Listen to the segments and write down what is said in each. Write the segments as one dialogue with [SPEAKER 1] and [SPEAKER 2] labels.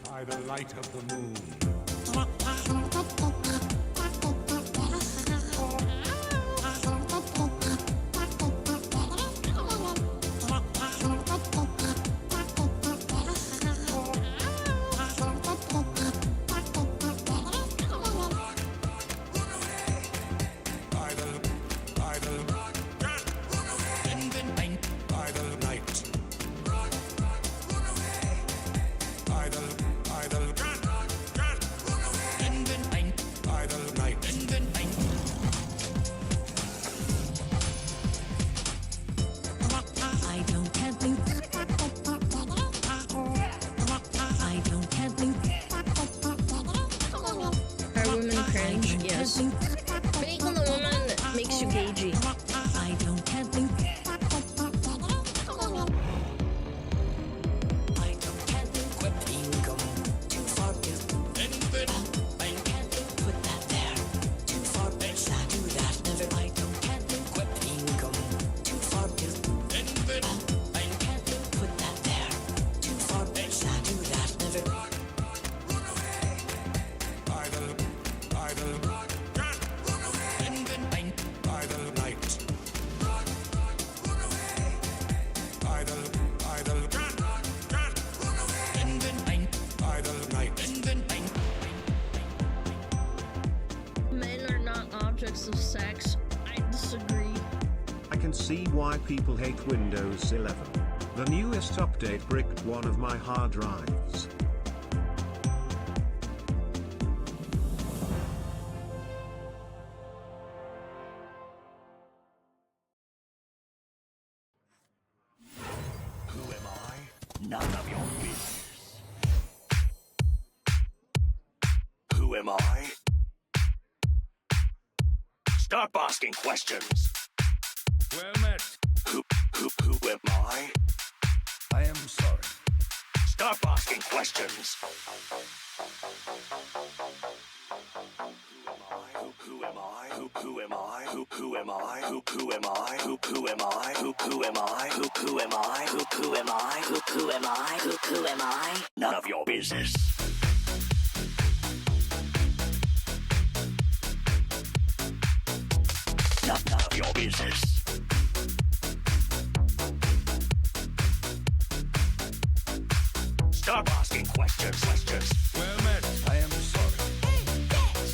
[SPEAKER 1] By the light of the moon.
[SPEAKER 2] Being a woman makes you cagey. I don't can't think. I don't can't think. Quit being too far to. I can't think. Put that there. Too far. I do that. Never. I don't can't think. Quit being too far to. I can't think. Put that there. Too far. I do that. Never. Run away. Idle. Men are not objects of sex. I disagree.
[SPEAKER 3] I can see why people hate Windows 11. The newest update bricked one of my hard drives.
[SPEAKER 4] Who am I? None of your business. Who am I? Stop asking questions.
[SPEAKER 1] Well met.
[SPEAKER 4] Who am I?
[SPEAKER 1] I am sorry.
[SPEAKER 4] Stop asking questions. Who am I? Who am I? Who am I? Who am I? Who am I? Who am I? Who am I? Who am I? Who am I? Who am I? None of your business. None of your business. Stop asking questions.
[SPEAKER 1] Well met. I am sorry.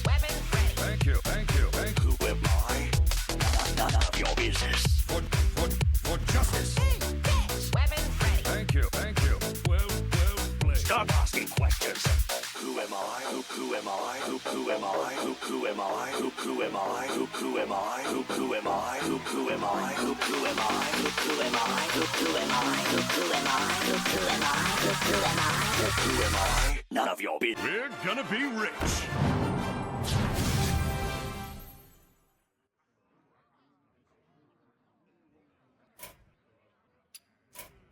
[SPEAKER 2] Weapon ready.
[SPEAKER 1] Thank you.
[SPEAKER 4] Who am I? None of your business.
[SPEAKER 1] For justice.
[SPEAKER 2] Weapon ready.
[SPEAKER 1] Thank you. Well played.
[SPEAKER 4] Stop asking questions. Who am I? Who am I? Who am I? Who am I? Who am I? Who am I? Who am I? Who am I? Who am I? Who am I? Who am I? Who am I? Who am I? Who am I? Who am I? None of your business.
[SPEAKER 1] We're gonna be rich.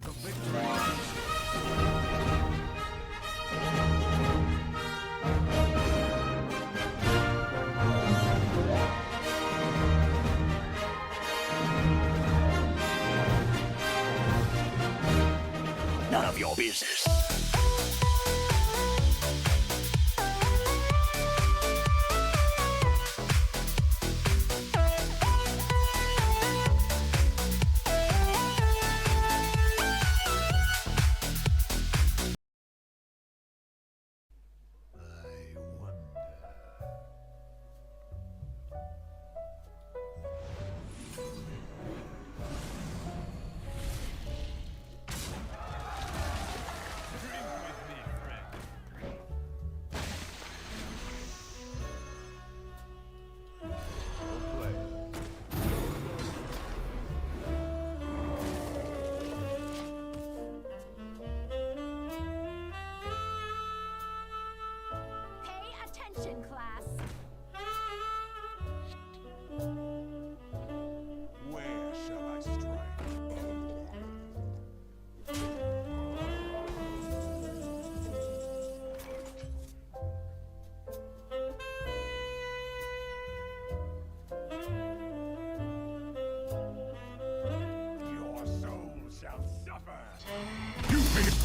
[SPEAKER 1] The victory.
[SPEAKER 4] None of your business.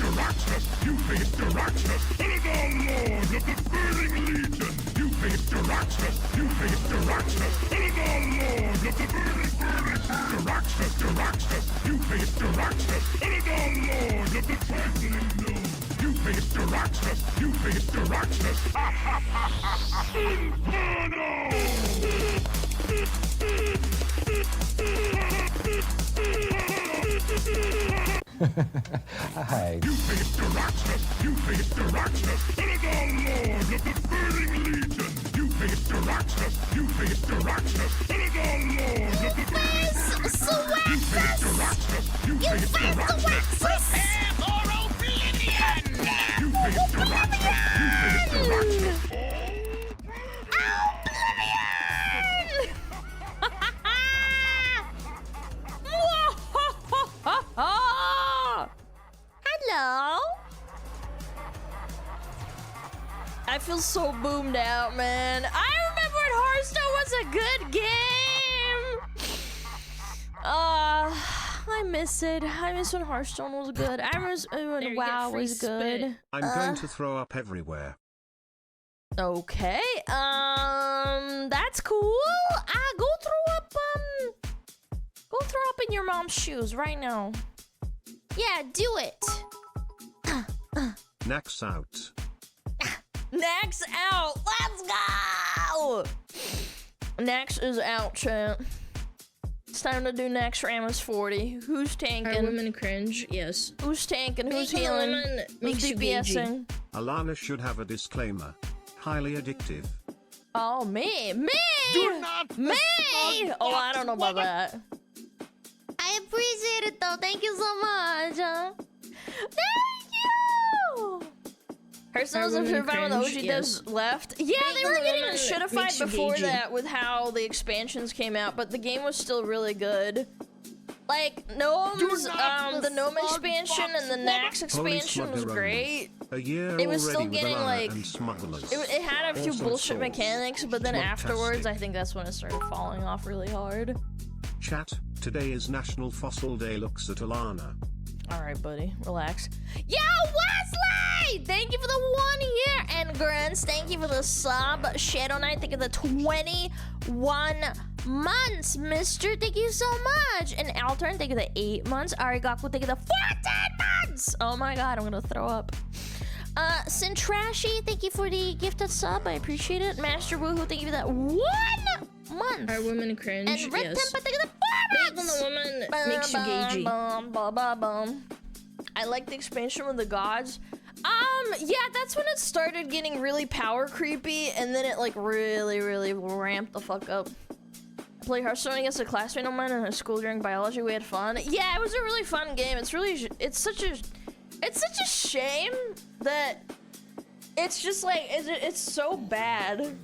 [SPEAKER 1] the Raxus, you face the Raxus, Alana, Lord of the Burning Legion. You face the Raxus, you face the Raxus, Alana, Lord of the Burning the Raxus, you face the Raxus, Alana, Lord of the Trampling Gnome. You face the Raxus, you face the Raxus, ha ha ha ha ha, Inferno!
[SPEAKER 5] Hi.
[SPEAKER 1] You face the Raxus, you face the Raxus, Alana, Lord of the Burning Legion. You face the Raxus, you face the Raxus, Alana, Lord of the Burning Legion. You face the Raxus, you face the Raxus. Prepare for oblivion! You face the Raxus, you face the Raxus.
[SPEAKER 6] Hello? I feel so boomed out, man. I remember when Hearthstone was a good game. I miss it. I miss when Hearthstone was good. I miss when WoW was good.
[SPEAKER 3] I'm going to throw up everywhere.
[SPEAKER 6] Okay. That's cool. Go throw up in your mom's shoes right now. Yeah, do it.
[SPEAKER 3] Nax out.
[SPEAKER 6] Nax out. Let's go. Nax is out, chat. It's time to do Nax for Amos 40. Who's tanking?
[SPEAKER 7] Are women cringe? Yes.
[SPEAKER 6] Who's tanking? Who's
[SPEAKER 7] Making a
[SPEAKER 6] healing?
[SPEAKER 7] woman
[SPEAKER 6] Who's
[SPEAKER 7] makes you gagey.
[SPEAKER 6] DPSing?
[SPEAKER 3] Alana should have a disclaimer. Highly addictive.
[SPEAKER 6] Oh, me! Me!
[SPEAKER 1] Do not
[SPEAKER 6] Me! Oh, I don't know about that. I appreciate it though. Thank you so much. Thank you! Hearthstone was
[SPEAKER 7] women
[SPEAKER 6] improved when the OG
[SPEAKER 7] cringe? Yes.
[SPEAKER 6] devs left. Yeah, they were getting shitified
[SPEAKER 7] makes you
[SPEAKER 6] before
[SPEAKER 7] gagey.
[SPEAKER 6] that with how the expansions came out, but the game was still really good. Like, Gnomes, the Gnome expansion and the Nax expansion was great.
[SPEAKER 3] A year
[SPEAKER 6] It was
[SPEAKER 3] already
[SPEAKER 6] still getting,
[SPEAKER 3] with Alana
[SPEAKER 6] like-
[SPEAKER 3] and smugglers.
[SPEAKER 6] It had a few
[SPEAKER 3] Also
[SPEAKER 6] bullshit
[SPEAKER 3] souls.
[SPEAKER 6] mechanics, but then
[SPEAKER 3] Smugtastic.
[SPEAKER 6] afterwards, I think that's when it started falling off really hard.
[SPEAKER 3] Chat, today is National Fossil Day. Looks at Alana.
[SPEAKER 6] Alright, buddy. Relax. Yo, Wesley! Thank you for the 1 year. And Grants, thank you for the sub. Shadow Knight, thank you for the 21 months. Mister, thank you so much. And Altern, thank you for the 8 months. Arigaku, thank you for the 14 months. Oh my god, I'm gonna throw up. Sintrashy, thank you for the gifted sub. I appreciate it. Master Woohoo, thank you for that 1 month.
[SPEAKER 7] Are women cringe?
[SPEAKER 6] And Red
[SPEAKER 7] Yes.
[SPEAKER 6] Tempa, thank you for the 4
[SPEAKER 7] Making
[SPEAKER 6] months.
[SPEAKER 7] a woman makes you gagey.
[SPEAKER 6] I like the expansion with the gods. Yeah, that's when it started getting really power creepy, and then it like really ramped the fuck up. I played Hearthstone against a classmate of mine in high school during biology. We had fun. Yeah, it was a really fun game. It's such a shame that it's just like it's so bad.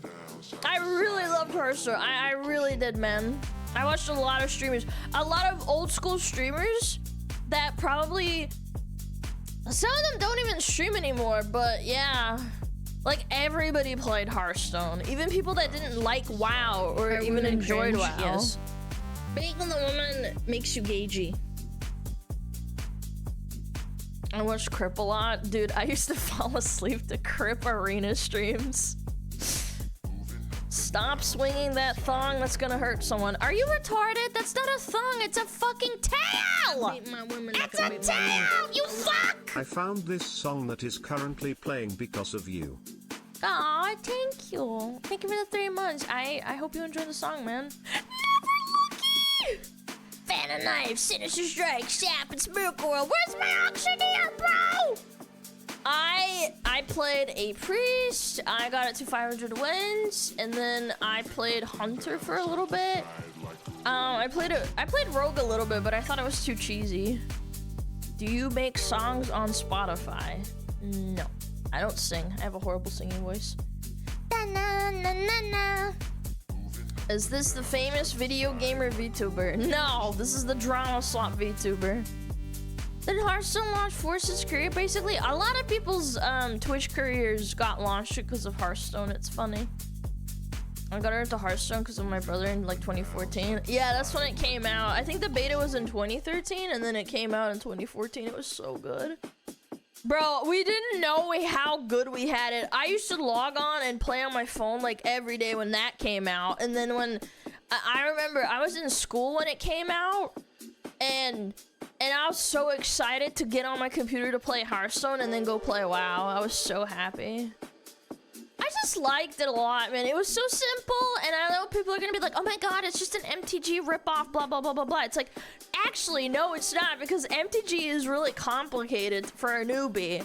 [SPEAKER 6] I really loved Hearthstone. I really did, man. I watched a lot of streamers, a lot of old school streamers that probably, some of them don't even stream anymore, but yeah, like everybody played Hearthstone. Even people that didn't like WoW or
[SPEAKER 7] Are
[SPEAKER 6] even
[SPEAKER 7] women
[SPEAKER 6] enjoyed
[SPEAKER 7] cringe?
[SPEAKER 6] WoW.
[SPEAKER 7] Yes. Making a woman makes you gagey.
[SPEAKER 6] I watched Crip a lot. Dude, I used to fall asleep to Crip Arena streams. Stop swinging that thong, that's gonna hurt someone. Are you retarded? That's not a thong, it's a fucking tail!
[SPEAKER 7] Beat my women
[SPEAKER 6] It's
[SPEAKER 7] like
[SPEAKER 6] a
[SPEAKER 7] beat my women.
[SPEAKER 6] tail, you fuck!
[SPEAKER 3] I found this song that is currently playing because of you.
[SPEAKER 6] Aw, thank you. Thank you for the 3 months. I hope you enjoy the song, man. Never lucky! Fan of Knife, Sinister Strike, Sap, and SmugAlana. Where's my auctioneer, bro? I played a priest. I got it to 500 wins, and then I played hunter for a little bit. I played rogue a little bit, but I thought it was too cheesy. Do you make songs on Spotify? No, I don't sing. I have a horrible singing voice. Da-na-na-na-na. Is this the famous video gamer VTuber? No, this is the drama slot VTuber. Did Hearthstone launch Force's career? Basically, a lot of people's Twitch careers got launched because of Hearthstone. It's funny. I got into Hearthstone because of my brother in like 2014. Yeah, that's when it came out. I think the beta was in 2013 and then it came out in 2014. It was so good. Bro, we didn't know how good we had it. I used to log on and play on my phone like every day when that came out. And then when I remember I was in school when it came out, and I was so excited to get on my computer to play Hearthstone and then go play WoW. I was so happy. I just liked it a lot, man. It was so simple, and I know people are gonna be like, oh my god, it's just an MTG ripoff, blah, blah, blah, blah, blah. It's like, actually, no, it's not, because MTG is really complicated for a newbie.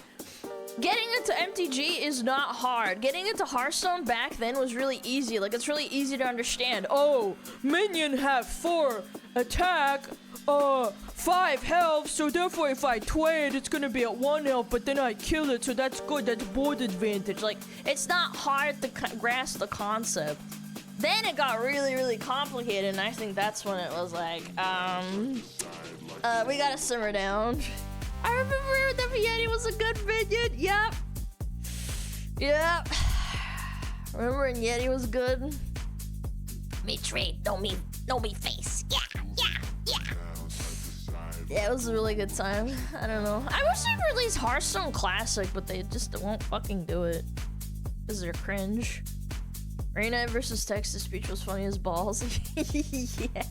[SPEAKER 6] Getting into MTG is not hard. Getting into Hearthstone back then was really easy. Like, it's really easy to understand. Oh, minion have 4 attack, 5 health, so therefore if I trade, it's gonna be at 1 health, but then I kill it, so that's good, that's board advantage. Like, it's not hard to grasp the concept. Then it got really, really complicated, and I think that's when it was like, we gotta simmer down. I remember that Yeti was a good minion. Yep. Yep. Remember when Yeti was good?
[SPEAKER 7] Me trade, no me face. Yeah.
[SPEAKER 6] Yeah, it was a really good time. I don't know. I wish they'd release Hearthstone Classic, but they just won't fucking do it. Because they're cringe. Raina versus text-to-speech was funny as balls. Yeah.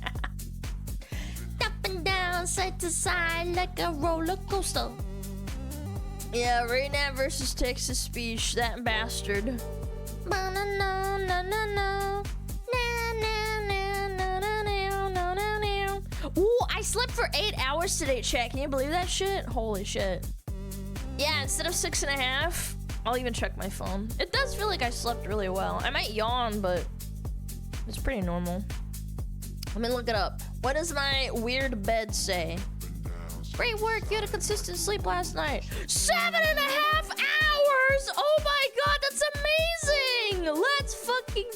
[SPEAKER 7] Up and down, side to side, like a roller coaster.
[SPEAKER 6] Yeah, Raina versus text-to-speech, that bastard. Ooh, I slept for 8 hours today, chat. Can you believe that shit? Holy shit. Yeah, instead of 6.5, I'll even check my phone. It does feel like I slept really well. I might yawn, but it's pretty normal. Let me look it up. What does my weird bed say? Great work, you had a consistent sleep last night. 7.5 hours! Oh my god, that's amazing! Let's fucking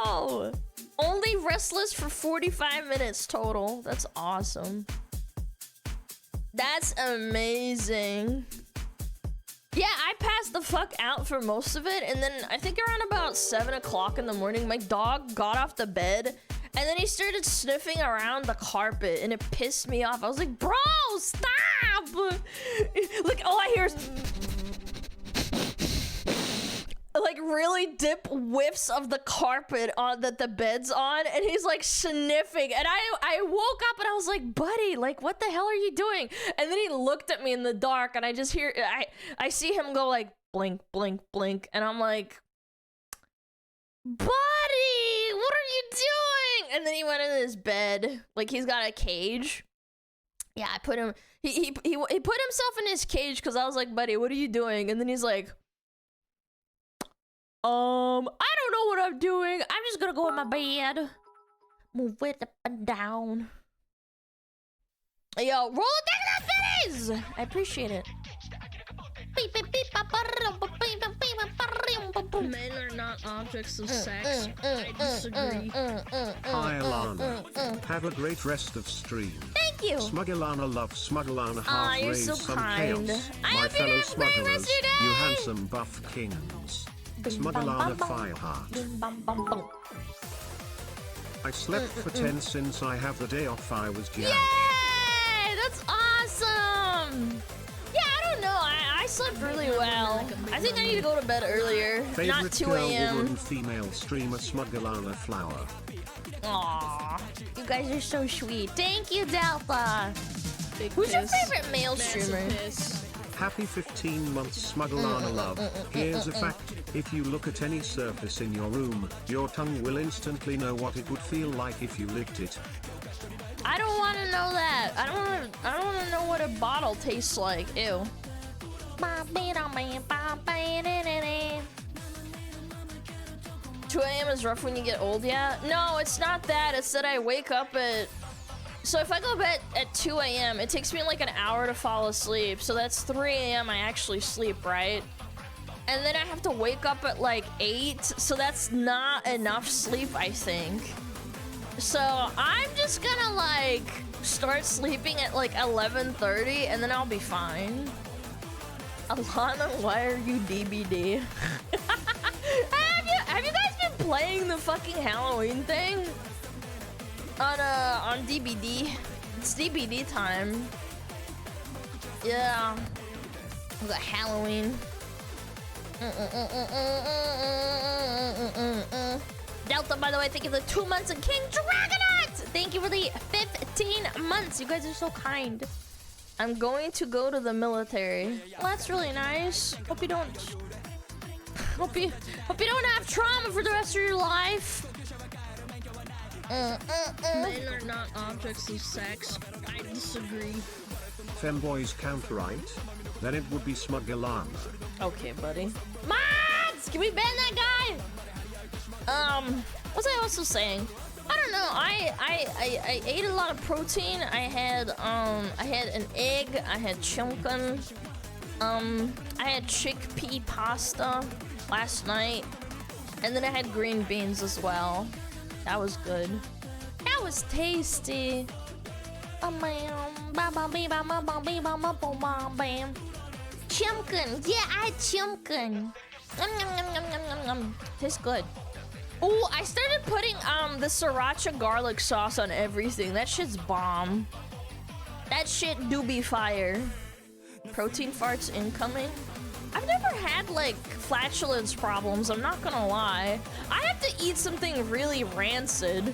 [SPEAKER 6] go! Only restless for 45 minutes total. That's awesome. That's amazing. Yeah, I passed the fuck out for most of it, and then I think around about 7 o'clock in the morning, my dog got off the bed, and then he started sniffing around the carpet, and it pissed me off. I was like, bro, stop! Like, all I hear is like really dip whiffs of the carpet on that the bed's on, and he's like sniffing, and I woke up and I was like, buddy, like what the hell are you doing? And then he looked at me in the dark, and I just hear I see him go like blink, blink, blink, and I'm like, buddy, what are you doing? And then he went in his bed, like he's got a cage. Yeah, I put him, he put himself in his cage because I was like, buddy, what are you doing? And then he's like, I don't know what I'm doing. I'm just gonna go in my bed. Move it up and down. Yo, roll it down the bitties! I appreciate it.
[SPEAKER 7] Men are not objects of sex. I disagree.
[SPEAKER 3] Hi Alana. Have a great rest of stream.
[SPEAKER 6] Thank you.
[SPEAKER 3] SmugAlana loves SmugAlana half
[SPEAKER 6] you're
[SPEAKER 3] raise
[SPEAKER 6] so
[SPEAKER 3] some
[SPEAKER 6] kind.
[SPEAKER 3] chaos.
[SPEAKER 6] I
[SPEAKER 3] My
[SPEAKER 6] hope you
[SPEAKER 3] fellow
[SPEAKER 6] have a great rest of
[SPEAKER 3] smugglers,
[SPEAKER 6] your day.
[SPEAKER 3] you handsome buff kings. SmugAlana Fireheart. I slept for 10 since I have the day off. I was jammed.
[SPEAKER 6] Yay! That's awesome! Yeah, I don't know. I slept really well. I think I need to go to bed earlier. Not
[SPEAKER 3] Favorite
[SPEAKER 6] 2
[SPEAKER 3] girl,
[SPEAKER 6] a.m.
[SPEAKER 3] woman, female streamer, SmugAlana Flower.
[SPEAKER 6] Aww. You guys are so sweet. Thank you, Delta.
[SPEAKER 7] Big
[SPEAKER 6] Who's your
[SPEAKER 7] piss.
[SPEAKER 6] favorite male
[SPEAKER 7] Massive
[SPEAKER 6] streamer?
[SPEAKER 7] piss.
[SPEAKER 3] Happy 15 months, SmugAlana love. Here's a fact. If you look at any surface in your room, your tongue will instantly know what it would feel like if you licked it.
[SPEAKER 6] I don't want to know that. I don't want to know what a bottle tastes like. Ew. 2 a.m. is rough when you get old, yeah? No, it's not that. It's that I wake up at... So if I go to bed at 2 a.m., it takes me like an hour to fall asleep. So that's 3 a.m. I actually sleep, right? And then I have to wake up at like 8. So that's not enough sleep, I think. So I'm just gonna like start sleeping at like 11:30 and then I'll be fine. Alana, why are you DBD? Have you guys been playing the fucking Halloween thing? On DBD. It's DBD time. Yeah. We got Halloween. Delta, by the way, thank you for the 2 months. And King Dragonaut, thank you for the 15 months. You guys are so kind. I'm going to go to the military. Well, that's really nice. Hope you don't. Hope you don't have trauma for the rest of your life. Men are not objects of sex. I disagree.
[SPEAKER 3] Femboys count right? Then it would be SmugAlana.
[SPEAKER 6] Okay, buddy. Mods! Can we ban that guy? What was I also saying? I don't know. I ate a lot of protein. I had an egg. I had chunkin. I had chickpea pasta last night, and then I had green beans as well. That was good. That was tasty.
[SPEAKER 7] Chimkin. Yeah, I had chimkin.
[SPEAKER 6] Tastes good. Ooh, I started putting the sriracha garlic sauce on everything. That shit's bomb. That shit do be fire. Protein farts incoming. I've never had like flatulence problems, I'm not gonna lie. I have to eat something really rancid.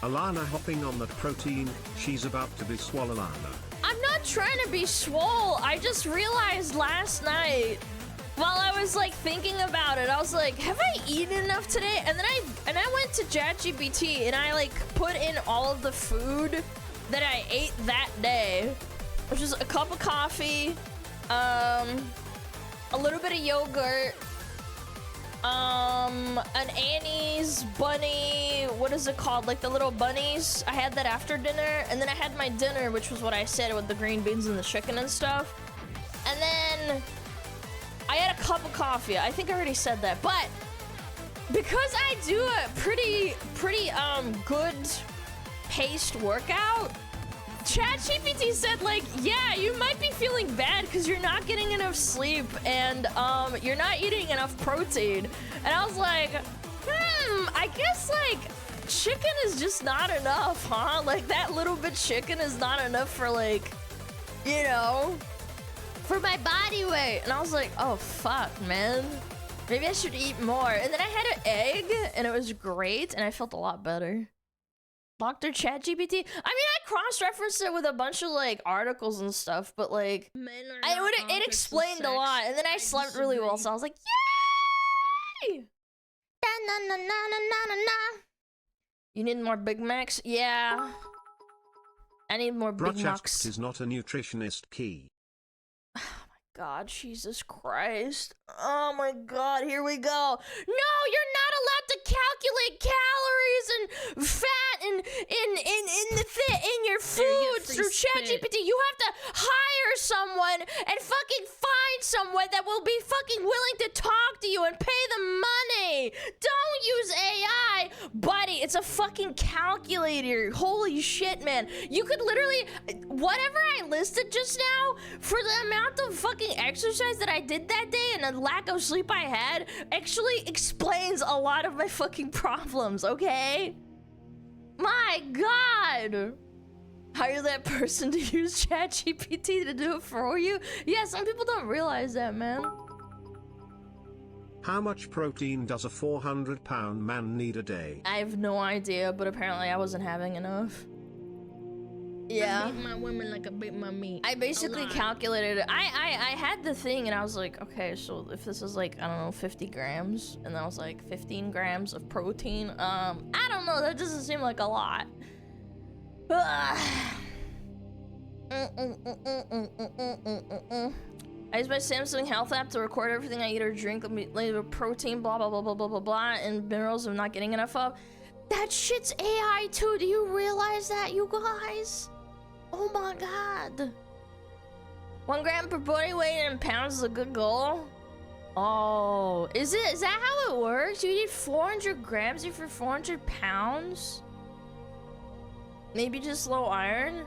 [SPEAKER 3] Alana hopping on that protein, she's about to be SmugAlana.
[SPEAKER 6] I'm not trying to be swole. I just realized last night while I was like thinking about it, I was like, have I eaten enough today? And then I went to ChatGPT and I like put in all of the food that I ate that day, which is a cup of coffee, a little bit of yogurt, an Annie's bunny, what is it called? Like the little bunnies. I had that after dinner, and then I had my dinner, which was what I said with the green beans and the chicken and stuff. And then I had a cup of coffee. I think I already said that, but because I do a pretty good paced workout, ChatGPT said like, yeah, you might be feeling bad because you're not getting enough sleep and you're not eating enough protein. And I was like, I guess like chicken is just not enough, huh? Like that little bit chicken is not enough for like, you know, for my body weight. And I was like, oh fuck, man. Maybe I should eat more. And then I had an egg and it was great and I felt a lot better. Dr. ChatGPT. I mean, I cross-referenced it with a bunch of like articles and stuff, but like it explained a lot, and then I slept really well, so I was like, yay! You need more Big Macs? Yeah. I need more Big Macs.
[SPEAKER 3] is not a nutritionist key.
[SPEAKER 6] God, Jesus Christ. Oh my God, here we go. No, you're not allowed to calculate calories and fat in your food through ChatGPT. You have to hire someone and fucking find someone that will be fucking willing to talk to you and pay the money. Don't use AI, buddy. It's a fucking calculator. Holy shit, man. You could literally, whatever I listed just now, for the amount of fucking exercise that I did that day and the lack of sleep I had, actually explains a lot of my fucking problems, okay? My God! Hire that person to use ChatGPT to do it for you? Yeah, some people don't realize that, man.
[SPEAKER 3] How much protein does a 400-pound man need a day?
[SPEAKER 6] I have no idea, but apparently I wasn't having enough. Yeah.
[SPEAKER 7] I beat my women like I beat my meat.
[SPEAKER 6] I basically calculated it. I had the thing and I was like, okay, so if this is like, I don't know, 50 grams, and that was like 15 grams of protein, I don't know, that doesn't seem like a lot. I use my Samsung Health app to record everything I eat or drink, later protein, blah, blah, blah, blah, blah, blah, blah, and minerals I'm not getting enough of. That shit's AI too, do you realize that, you guys? Oh my God. 1 gram per body weight in pounds is a good goal? Oh, is that how it works? You need 400 grams for 400 pounds? Maybe just low iron?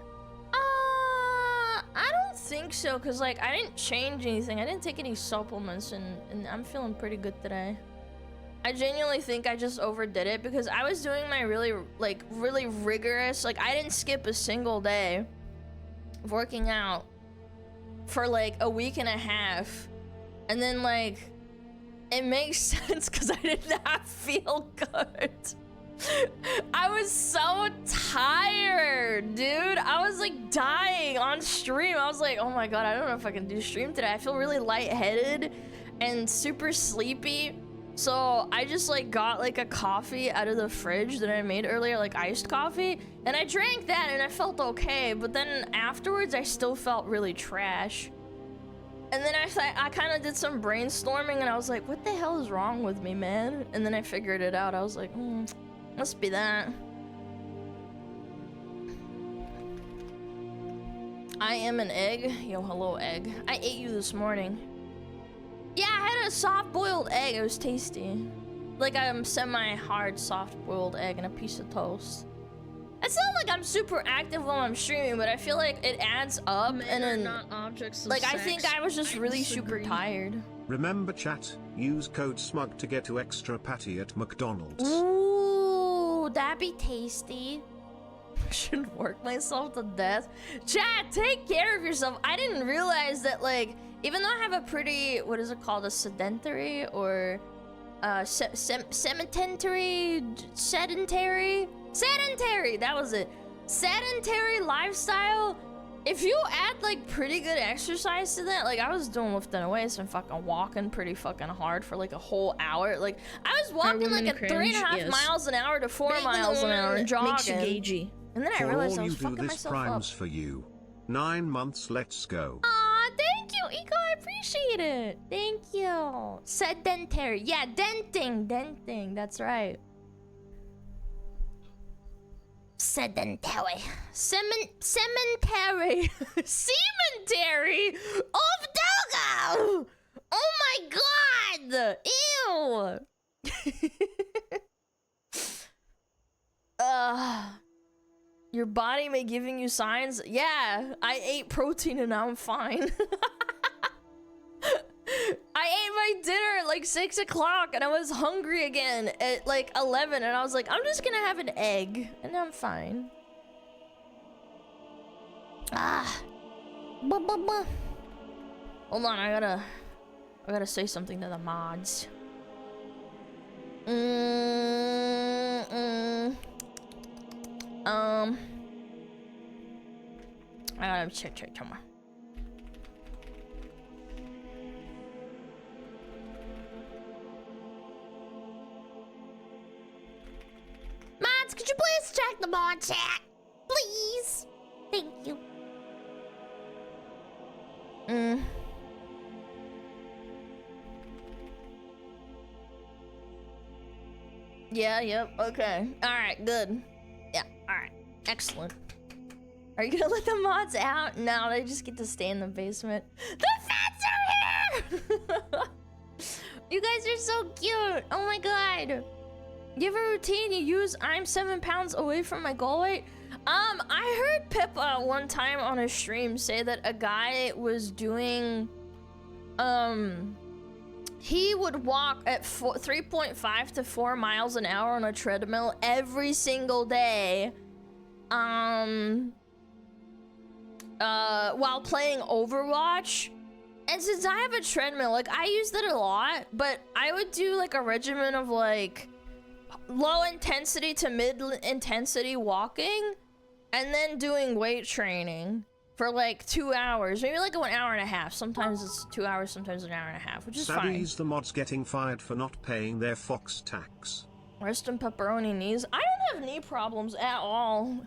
[SPEAKER 6] I don't think so, because like I didn't change anything. I didn't take any supplements and I'm feeling pretty good today. I genuinely think I just overdid it because I was doing my really rigorous, like I didn't skip a single day. working out for like a week and a half, and then like it makes sense because I did not feel good. I was so tired, dude. I was like dying on stream. I was like, oh my god, I don't know if I can do stream today. I feel really lightheaded and super sleepy. So I just like got like a coffee out of the fridge that I made earlier, like iced coffee, and I drank that and I felt okay, but then afterwards I still felt really trash. And then I kind of did some brainstorming and I was like, what the hell is wrong with me, man? And then I figured it out. I was like, must be that. I am an egg. Yo, hello, egg. I ate you this morning. Yeah, I had a soft-boiled egg. It was tasty. Like a semi-hard soft-boiled egg and a piece of toast. It's not like I'm super active while I'm streaming, but I feel like it adds up. Men and then, not objects of like, sex. I think I was just really super tired.
[SPEAKER 3] Remember, chat, use code SMUG to get to extra patty at McDonald's.
[SPEAKER 6] Ooh, that'd be tasty. I should work myself to death. Chat, take care of yourself. I didn't realize that, like, even though I have a pretty, what is it called, a sedentary or sedentary, that was it. Sedentary lifestyle. If you add like pretty good exercise to that, like I was doing lifting weights and fucking walking pretty fucking hard for like a whole hour. Like I was walking like at 3.5 miles an hour to 4 miles an hour and jogging. Makes you gagey. And then I realized I was fucking myself up.
[SPEAKER 3] Prime's for you. 9 months, let's go.
[SPEAKER 6] Aw, thank you, Eco. I appreciate it. Thank you. Sedentary. Yeah, denting. That's right.
[SPEAKER 7] Sedentary.
[SPEAKER 6] Cemetery. Cemetery of Dogo. Oh my god. Ew. Your body may giving you signs. Yeah, I ate protein and now I'm fine. I ate my dinner at like 6 o'clock and I was hungry again at like 11 and I was like, I'm just gonna have an egg and I'm fine. Hold on, I gotta say something to the mods. I gotta check tomorrow.
[SPEAKER 7] Mods, could you please check the mod chat? Please. Thank you.
[SPEAKER 6] Yeah, yep, okay. Alright, good. Yeah, alright. Excellent. Are you gonna let the mods out? No, they just get to stay in the basement. The fats are here! You guys are so cute. Oh my god. You have a routine you use. I'm 7 pounds away from my goal weight. I heard Pippa one time on a stream say that a guy was doing, he would walk at 3.5 to 4 miles an hour on a treadmill every single day. While playing Overwatch. And since I have a treadmill, like I use that a lot, but I would do like a regimen of like low intensity to mid intensity walking and then doing weight training for like 2 hours, maybe like 1 hour and a half. Sometimes it's 2 hours, sometimes 1 hour and a half, which is fine.
[SPEAKER 3] Savvy's the mods getting fired for not paying their Fox tax.
[SPEAKER 6] Rest in pepperoni knees. I don't have knee problems at all.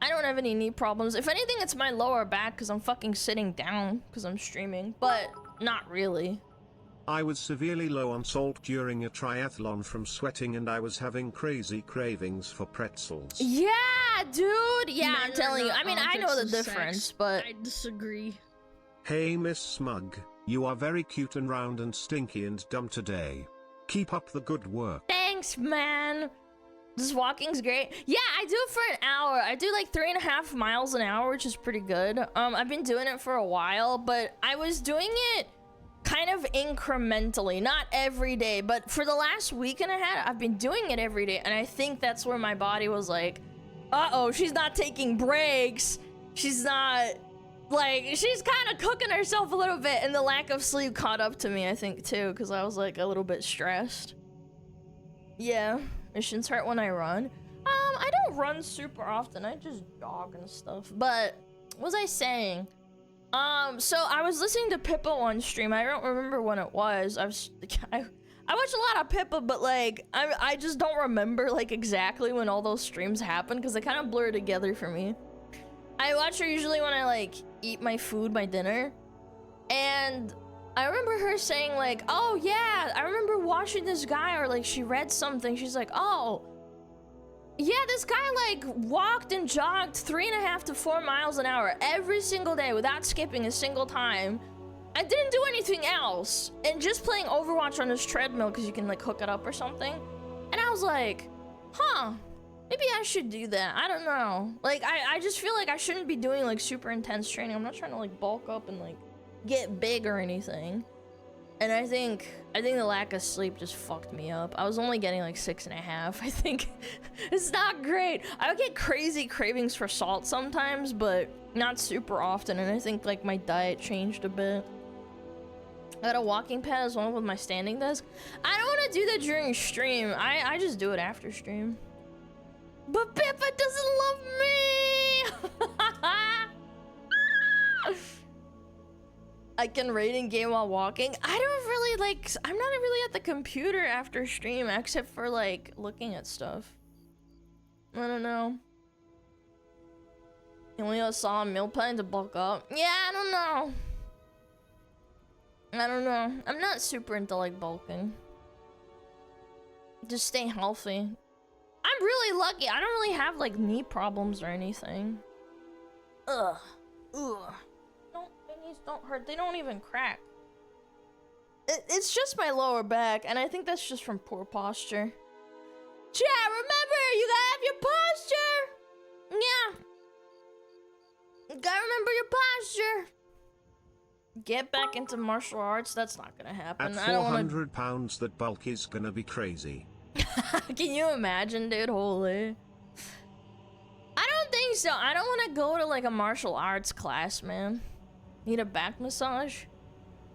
[SPEAKER 6] I don't have any knee problems. If anything, it's my lower back because I'm fucking sitting down because I'm streaming, but not really.
[SPEAKER 3] I was severely low on salt during a triathlon from sweating and I was having crazy cravings for pretzels.
[SPEAKER 6] Yeah, dude. Yeah,
[SPEAKER 5] Men
[SPEAKER 6] I'm telling you. I mean, I know the
[SPEAKER 5] of
[SPEAKER 6] difference,
[SPEAKER 5] sex.
[SPEAKER 6] but...
[SPEAKER 5] I disagree.
[SPEAKER 3] Hey, Miss Smug. You are very cute and round and stinky and dumb today. Keep up the good work.
[SPEAKER 6] Thanks, man. This walking's great. Yeah, I do it for an hour. I do like 3.5 miles an hour, which is pretty good. I've been doing it for a while, but I was doing it kind of incrementally, not every day, but for the last week and a half, I've been doing it every day, and I think that's where my body was like, uh-oh, she's not taking breaks. she's not, like, she's kind of cooking herself a little bit, and the lack of sleep caught up to me, I think, too, because I was, like, a little bit stressed. Yeah, missions hurt when I run. I don't run super often, I just jog and stuff, but, what was I saying? So I was listening to Pippa on stream, I don't remember when it was, I watch a lot of Pippa, but, like, I just don't remember, like, exactly when all those streams happened, because they kind of blur together for me. I watch her usually when I, like, eat my food, my dinner, and I remember her saying, like, oh, yeah, I remember watching this guy, or, like, she read something, she's like, oh, yeah, this guy, like, walked and jogged 3.5 to 4 miles an hour every single day without skipping a single time. I didn't do anything else, and just playing Overwatch on this treadmill because you can, like, hook it up or something. And I was like, huh, maybe I should do that. I don't know. Like, I just feel like I shouldn't be doing, like, super intense training. I'm not trying to, like, bulk up and, like, get big or anything. And I think the lack of sleep just fucked me up. I was only getting, like, 6.5. I think it's not great. I would get crazy cravings for salt sometimes, but not super often. And I think, like, my diet changed a bit. I got a walking pad as well with my standing desk. I don't want to do that during stream. I just do it after stream. But Pippa doesn't love me! I can raid in game while walking. I don't really, like, I'm not really at the computer after stream except for, like, looking at stuff. I don't know. You only saw a meal plan to bulk up? Yeah, I don't know. I don't know. I'm not super into, like, bulking. Just stay healthy. I'm really lucky. I don't really have, like, knee problems or anything. Ugh. Ugh. My knees don't hurt. They don't even crack. It's just my lower back, and I think that's just from poor posture. Chat, remember, you gotta have your posture! Yeah. You gotta remember your posture. Get back into martial arts? That's not gonna happen.
[SPEAKER 3] At 400 pounds, that bulk is gonna be crazy.
[SPEAKER 6] Can you imagine, dude? Holy. I don't think so. I don't want to go to, like, a martial arts class, man. Need a back massage?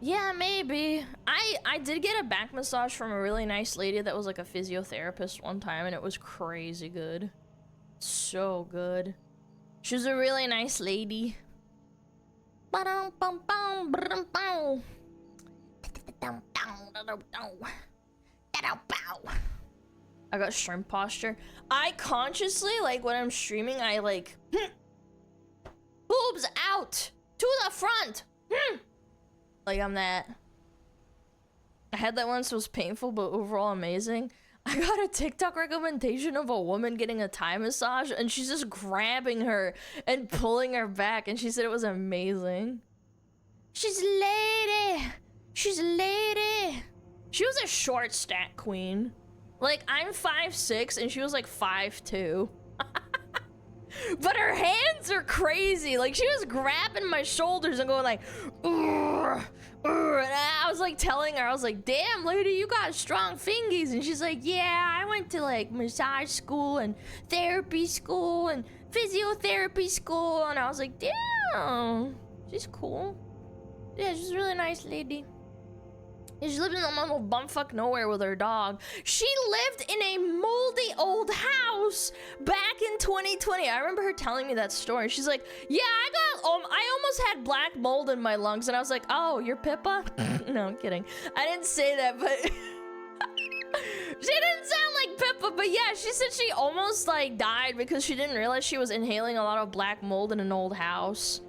[SPEAKER 6] Yeah, maybe. I did get a back massage from a really nice lady that was, like, a physiotherapist one time, and it was crazy good. So good. She was a really nice lady. I got shrimp posture. I consciously, like, when I'm streaming, I, like, boobs out to the front. Like, I'm that. I had that once, it was painful, but overall amazing. I got a TikTok recommendation of a woman getting a Thai massage, and she's just grabbing her and pulling her back, and she said it was amazing. She's a lady. She's a lady. She was a short stat queen. Like, I'm 5'6", and she was like 5'2". But her hands are crazy. Like, she was grabbing my shoulders and going like, "Urgh, urgh." And I was like telling her, I was like, damn, lady, you got strong fingies. And she's like, yeah, I went to, like, massage school and therapy school and physiotherapy school. And I was like, damn, she's cool. Yeah, she's a really nice lady. She lived in the middle of bumfuck nowhere with her dog. She lived in a moldy old house back in 2020. I remember her telling me that story. She's like, yeah, I almost had black mold in my lungs. And I was like, oh, you're Pippa? No, I'm kidding. I didn't say that, but she didn't sound like Pippa. But yeah, she said she almost, like, died because she didn't realize she was inhaling a lot of black mold in an old house.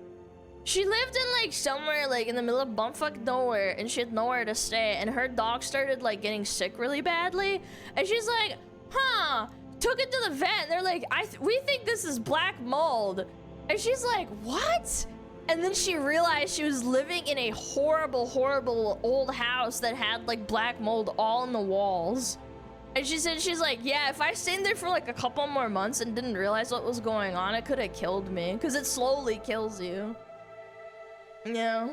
[SPEAKER 6] She lived in, like, somewhere, like, in the middle of bumfuck nowhere, and she had nowhere to stay, and her dog started, like, getting sick really badly, and she's like, huh, took it to the vet, and they're like, we think this is black mold, and she's like, what? And then she realized she was living in a horrible, horrible old house that had, like, black mold all in the walls. And she said, she's like, yeah, if I stayed there for, like, a couple more months and didn't realize what was going on, it could have killed me, because it slowly kills you. Yeah.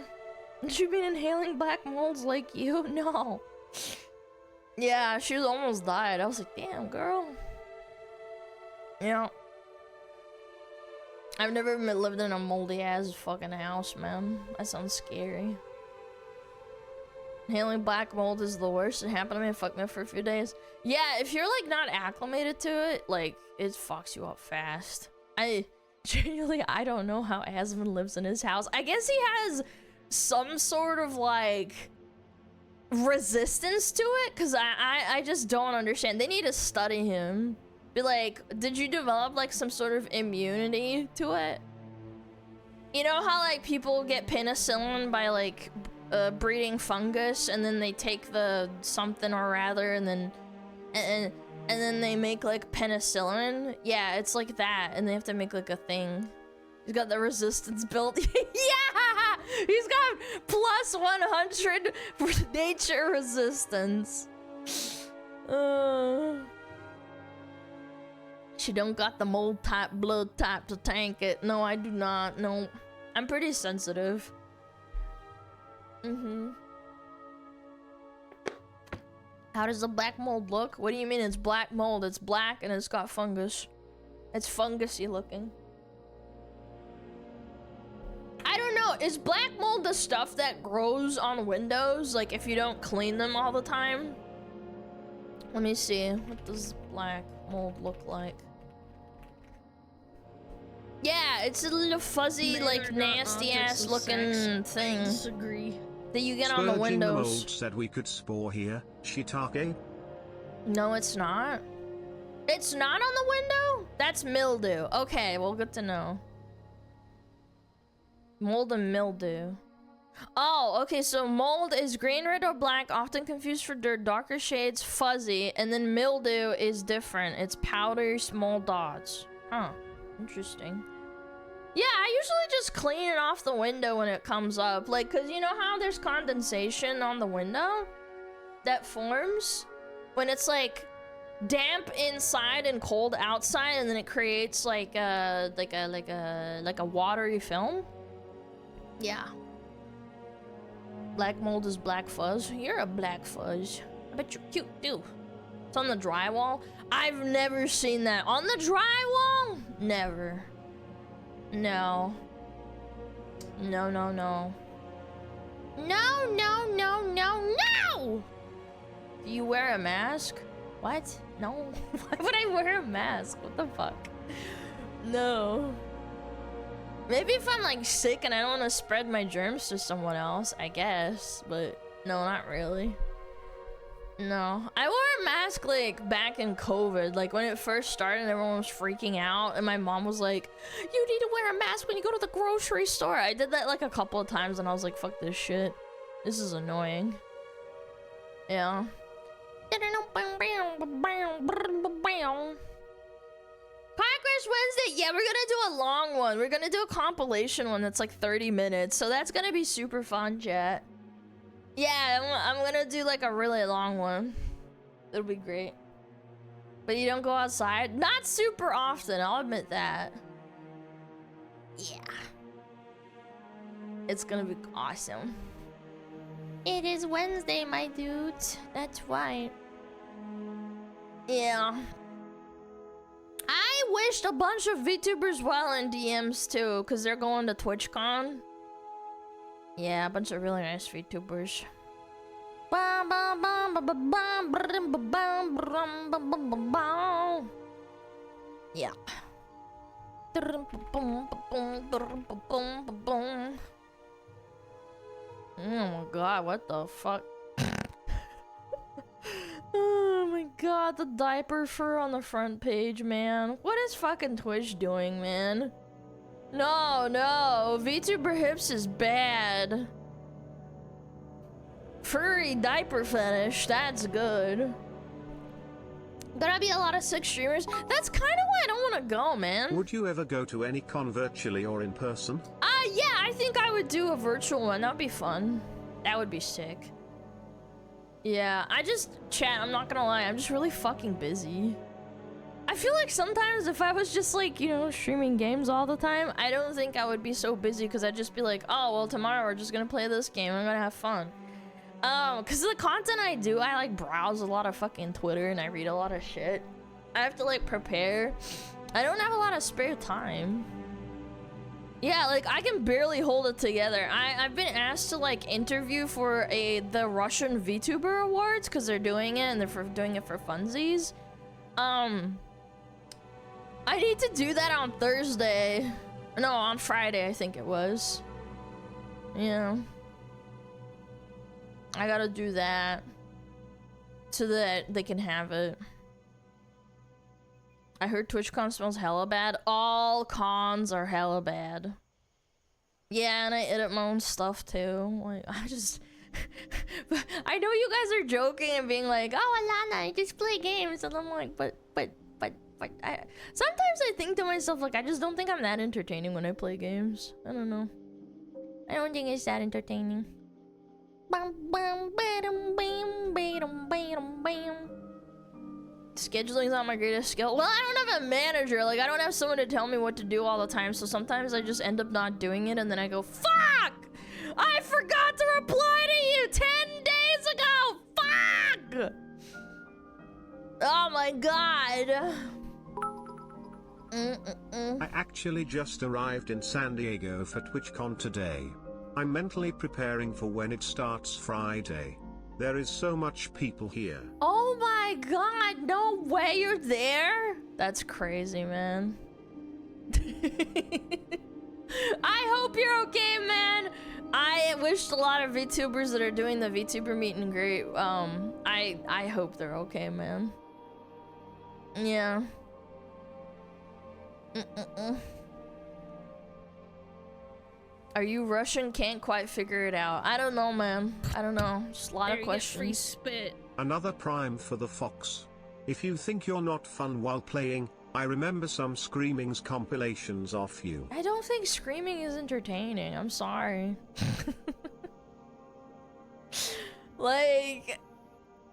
[SPEAKER 6] She been inhaling black molds like you? No. Yeah, she was almost died. I was like, damn, girl. Yeah. I've never even lived in a moldy ass fucking house, man. That sounds scary. Hailing black mold is the worst. It happened to me and fucked me up for a few days. Yeah, if you're like not acclimated to it, like it fucks you up fast. I don't know how Asmund lives in his house. I guess he has some sort of like resistance to it, because I just don't understand. They need to study him. Be like, did you develop like some sort of immunity to it? You know how like people get penicillin by like breeding fungus, and then they take the something or rather, and then they make like penicillin? Yeah, it's like that, and they have to make like a thing. He's got the resistance built. Yeah! He's got plus 100 for nature resistance. She don't got the mold type, blood type to tank it. No, I do not. No. I'm pretty sensitive. How does the black mold look? What do you mean it's black mold? It's black and it's got fungus. It's fungusy looking. I don't know. Is black mold the stuff that grows on windows? Like if you don't clean them all the time? Let me see. What does black mold look like? Yeah, it's a little fuzzy, like nasty ass looking thing.
[SPEAKER 7] Disagree.
[SPEAKER 6] That you get on the windows.
[SPEAKER 3] The mold said we could spore here. Shiitake?
[SPEAKER 6] No, it's not. It's not on the window? That's mildew. Okay, well, good to know. Mold and mildew. Oh, okay, so mold is green, red, or black, often confused for dirt, darker shades, fuzzy, and then mildew is different. It's powdery, small dots. Huh, interesting. Yeah, I usually just clean it off the window when it comes up. Like, cause you know how there's condensation on the window that forms when it's like damp inside and cold outside, and then it creates like a watery film. Yeah. Black mold is black fuzz. You're a black fuzz. I bet you're cute too. It's on the drywall. I've never seen that on the drywall. Never. No. No, no, no. No, no, no, no, no! Do you wear a mask? What? No. Why would I wear a mask? What the fuck? No. Maybe if I'm like sick and I don't want to spread my germs to someone else, I guess. But no, not really. No, I wore a mask like back in COVID, like when it first started and everyone was freaking out, and my mom was like, you need to wear a mask when you go to the grocery store. I did that like a couple of times and I was like, fuck this shit. This is annoying. Yeah. Podcast Wednesday, yeah, we're gonna do a long one. We're gonna do a compilation one that's like 30 minutes, so that's gonna be super fun, chat. Yeah, I'm gonna do like a really long one. It'll be great. But you don't go outside? Not super often, I'll admit that. Yeah. It's gonna be awesome. It is Wednesday, my dudes. That's right. Yeah. I wished a bunch of VTubers well in DMs too, because they're going to TwitchCon. Yeah, a bunch of really nice VTubers. Yeah. Oh my god, what the fuck? Oh my god, the diaper fur on the front page, man. What is fucking Twitch doing, man? No, no, VTuber Hips is bad. Furry diaper fetish, that's good. Gonna be a lot of sick streamers. That's kind of why I don't want to go, man.
[SPEAKER 3] Would you ever go to any con virtually or in person?
[SPEAKER 6] Yeah, I think I would do a virtual one. That'd be fun. That would be sick. Yeah, chat, I'm not gonna lie, I'm just really fucking busy. I feel like sometimes if I was just like, you know, streaming games all the time, I don't think I would be so busy, because I'd just be like, oh, well, tomorrow we're just gonna play this game, I'm gonna have fun. Because the content I do, I like browse a lot of fucking Twitter and I read a lot of shit. I have to like prepare. I don't have a lot of spare time. Yeah, like I can barely hold it together. I've been asked to like interview for the Russian VTuber Awards because they're doing it and they're doing it for funsies. I need to do that on Thursday. No, on Friday I think it was. Yeah. I gotta do that so that they can have it. I heard TwitchCon smells hella bad. All cons are hella bad. Yeah, and I edit my own stuff too. Like, I just... I know you guys are joking and being like, oh, Alana, I just play games. And I'm like, but sometimes I think to myself, like, I just don't think I'm that entertaining when I play games. I don't know. I don't think it's that entertaining. Scheduling's not my greatest skill. Well, I don't have a manager. Like, I don't have someone to tell me what to do all the time. So sometimes I just end up not doing it, and then I go, fuck! I forgot to reply to you 10 days ago! Fuck! Oh my god.
[SPEAKER 3] I actually just arrived in San Diego for TwitchCon today. I'm mentally preparing for when it starts Friday. There is so much people here.
[SPEAKER 6] Oh my god, no way you're there? That's crazy, man. I hope you're okay, man. I wished a lot of VTubers that are doing the VTuber meet and greet. I hope they're okay, man. Yeah. Are you Russian? Can't quite figure it out. I don't know, man. I don't know. Just a lot of questions.
[SPEAKER 5] Free spit.
[SPEAKER 3] Another prime for the fox. If you think you're not fun while playing, I remember some screamings compilations off you.
[SPEAKER 6] I don't think screaming is entertaining. I'm sorry. Like,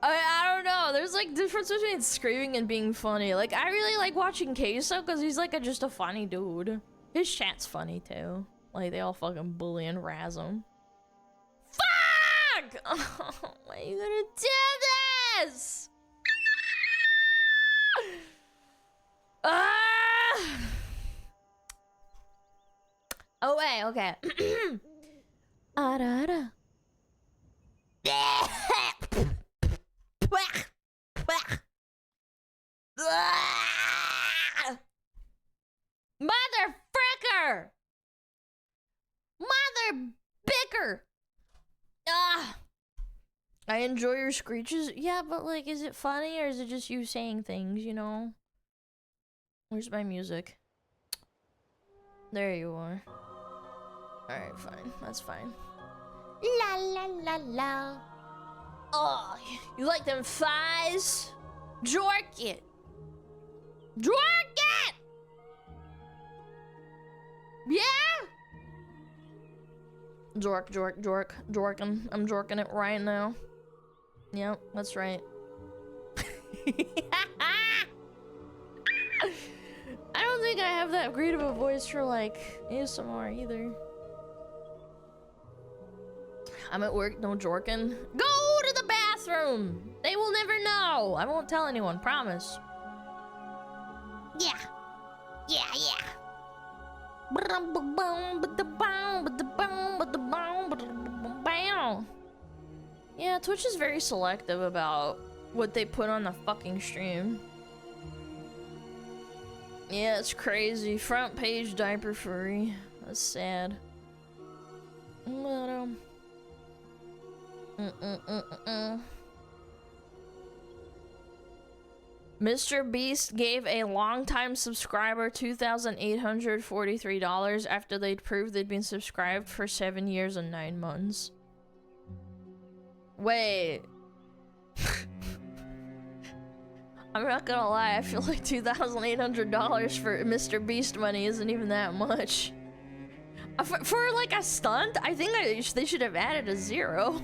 [SPEAKER 6] I don't know. There's like difference between screaming and being funny. Like, I really like watching Queso because he's like just a funny dude. His chat's funny too. Like, they all fucking bully and razz him. Fuck! Oh, why are you gonna do this? Oh, wait, okay. Motherfricker! Mother bicker! Ah! I enjoy your screeches. Yeah, but like, is it funny or is it just you saying things, you know? Where's my music? There you are. Alright, fine. That's fine. La la la la. Oh, you like them thighs? Jork it! Jork it! Yeah? Jork, jorking. I'm jorking it right now. Yep, that's right. I don't think I have that great of a voice for like ASMR either. I'm at work, no jorking. Go to the bathroom! They will never know! I won't tell anyone, promise. Yeah. Yeah, yeah. Yeah, Twitch is very selective about what they put on the fucking stream. Yeah, it's crazy. Front page diaper furry. That's sad. But, Mr. Beast gave a longtime subscriber $2,843 after they'd proved they'd been subscribed for 7 years and 9 months. Wait. I'm not gonna lie, I feel like $2,800 for Mr. Beast money isn't even that much. For like a stunt, I think they should have added a 0.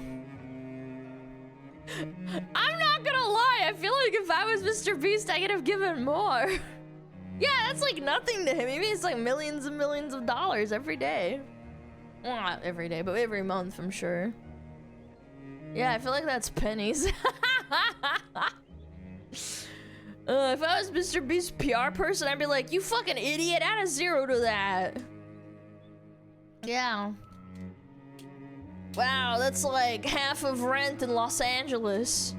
[SPEAKER 6] I'm not gonna lie, I feel like if I was Mr. Beast, I could have given more. Yeah, that's like nothing to him. Maybe it's like millions and millions of dollars every day. Well, not every day, but every month, I'm sure. Yeah, I feel like that's pennies. If I was Mr. Beast's PR person, I'd be like, you fucking idiot, add a 0 to that. Yeah. Wow, that's like half of rent in Los Angeles.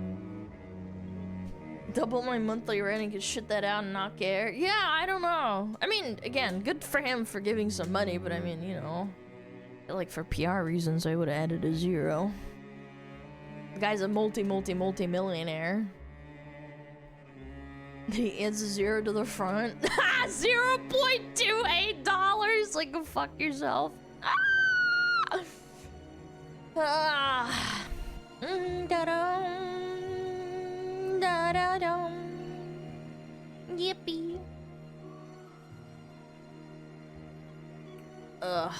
[SPEAKER 6] Double my monthly rent and could shit that out and not care. Yeah, I don't know. I mean, again, good for him for giving some money, but I mean, you know, like for PR reasons, I would have added a 0. The guy's a multi-millionaire. He adds a 0 to the front. $0.28. Like, go fuck yourself.
[SPEAKER 7] Yippee.
[SPEAKER 6] Ugh.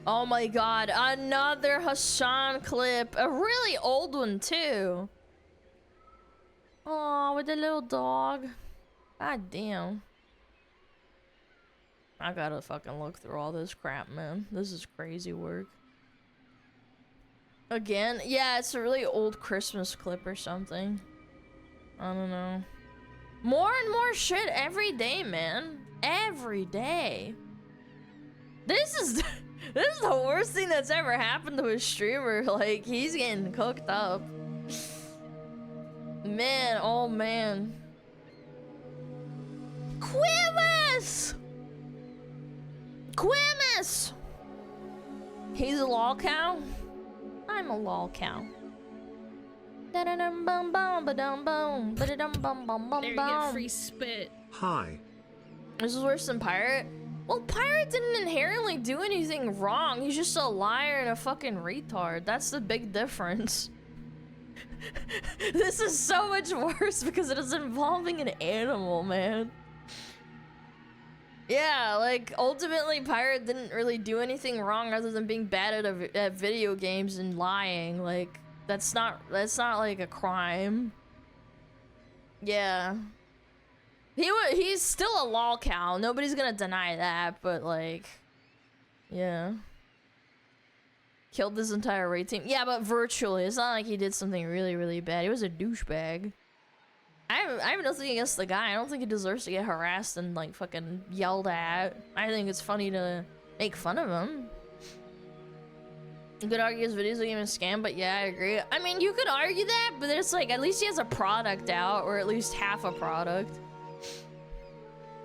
[SPEAKER 6] Oh my god, another Hassan clip. A really old one, too. Oh, with the little dog. God damn. I gotta fucking look through all this crap, man. This is crazy work. Again? Yeah, it's a really old Christmas clip or something. I don't know. More and more shit every day, man. Every day. This is the worst thing that's ever happened to a streamer. Like, he's getting cooked up. Man, oh man. Quimus! Quimus! He's a lol cow? I'm a lol cow.
[SPEAKER 5] There you get free spit.
[SPEAKER 3] Hi.
[SPEAKER 6] This is worse than Pirate? Well, Pirate didn't inherently do anything wrong. He's just a liar and a fucking retard. That's the big difference. This is so much worse because it is involving an animal, man. Yeah, like, ultimately, Pirate didn't really do anything wrong other than being bad at video games and lying. Like, that's not like a crime. Yeah. He's still a lol cow. Nobody's gonna deny that, but like, yeah. Killed this entire raid team. Yeah, but virtually. It's not like he did something really, really bad. He was a douchebag. I have nothing against the guy. I don't think he deserves to get harassed and like fucking yelled at. I think it's funny to make fun of him. You could argue his videos are even a scam, but yeah, I agree. I mean, you could argue that, but it's like, at least he has a product out, or at least half a product.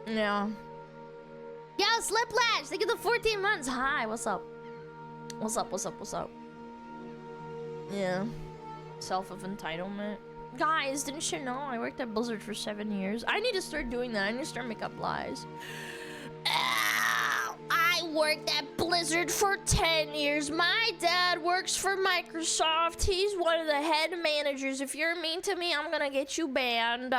[SPEAKER 6] Yeah.
[SPEAKER 7] Yo, Sliplash, thank you for the 14 months.
[SPEAKER 6] Hi, what's up? What's up, what's up, what's up? Yeah. Self of entitlement. Guys, didn't you know I worked at Blizzard for 7 years? I need to start doing that. I need to start making up lies.
[SPEAKER 7] Ow, I worked at Blizzard for 10 years. My dad works for Microsoft. He's one of the head managers. If you're mean to me, I'm gonna get you banned.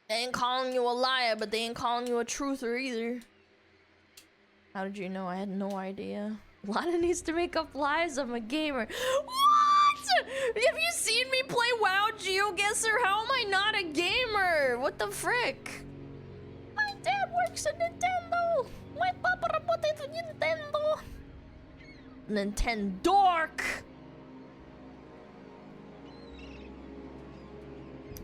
[SPEAKER 6] They ain't calling you a liar, but they ain't calling you a truther either. How did you know? I had no idea. Lana needs to make up lies. I'm a gamer. What? Have you seen me play WoW GeoGuessr? How am I not a gamer? What the frick? My dad works at Nintendo. My papa reported to Nintendo. Nintendork.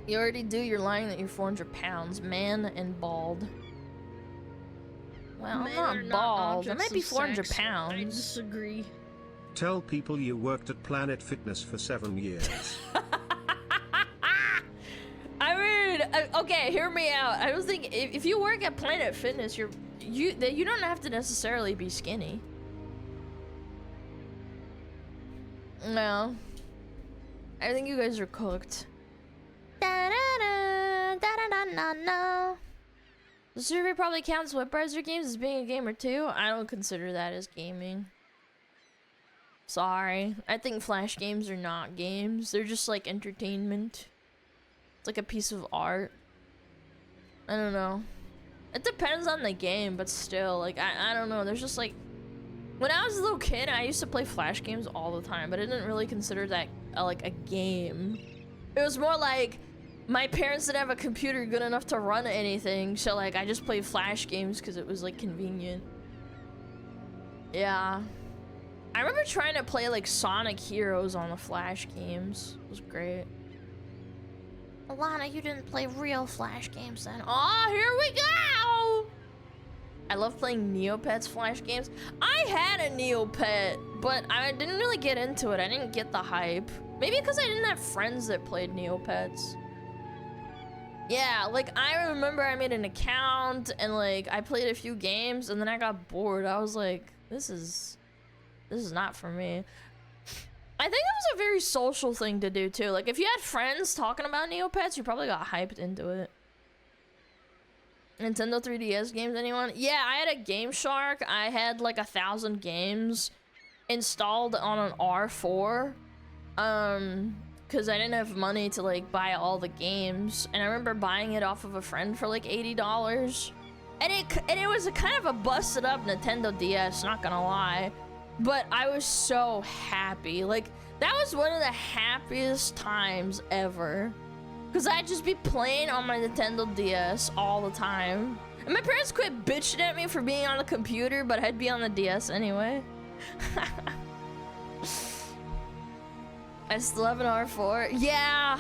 [SPEAKER 6] You already do. You're lying that you're 400 pounds, man, and bald. Well, I'm not bald. I might be 400 pounds.
[SPEAKER 5] I disagree.
[SPEAKER 3] Tell people you worked at Planet Fitness for 7 years.
[SPEAKER 6] I mean, okay, hear me out. I don't think if you work at Planet Fitness, you don't have to necessarily be skinny. No, I think you guys are cooked. The survey probably counts web browser games as being a gamer too. I don't consider that as gaming. Sorry. I think Flash games are not games. They're just like entertainment. It's like a piece of art. I don't know. It depends on the game, but still, like, I don't know. There's just like... When I was a little kid, I used to play Flash games all the time, but I didn't really consider that like a game. It was more like... My parents didn't have a computer good enough to run anything, so like I just played Flash games because it was like convenient. Yeah. I remember trying to play like Sonic Heroes on the Flash games. It was great.
[SPEAKER 7] Alana, you didn't play real Flash games then.
[SPEAKER 6] Oh, here we go! I love playing Neopets Flash games. I had a Neopet, but I didn't really get into it. I didn't get the hype. Maybe because I didn't have friends that played Neopets. Yeah, like I remember I made an account and like I played a few games and then I got bored. I was like, this is not for me. I think it was a very social thing to do too. Like if you had friends talking about Neopets, you probably got hyped into it. Nintendo 3DS games, anyone? Yeah, I had a Game Shark. I had like 1,000 games installed on an R4. Because I didn't have money to like buy all the games. And I remember buying it off of a friend for like $80. And it was a kind of a busted up Nintendo DS, not gonna lie. But I was so happy. Like, that was one of the happiest times ever. Because I'd just be playing on my Nintendo DS all the time. And my parents quit bitching at me for being on the computer, but I'd be on the DS anyway. I still have an R4. Yeah.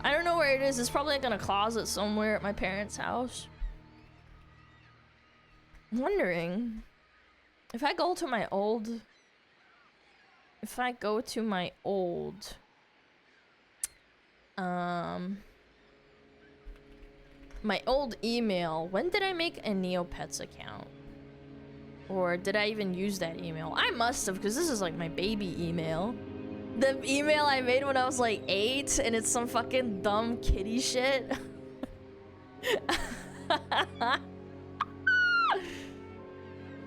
[SPEAKER 6] I don't know where it is. It's probably like in a closet somewhere at my parents' house. I'm wondering if I go to my old... my old email. When did I make a Neopets account? Or did I even use that email? I must have, because this is like my baby email. The email I made when I was like 8, and it's some fucking dumb kitty shit.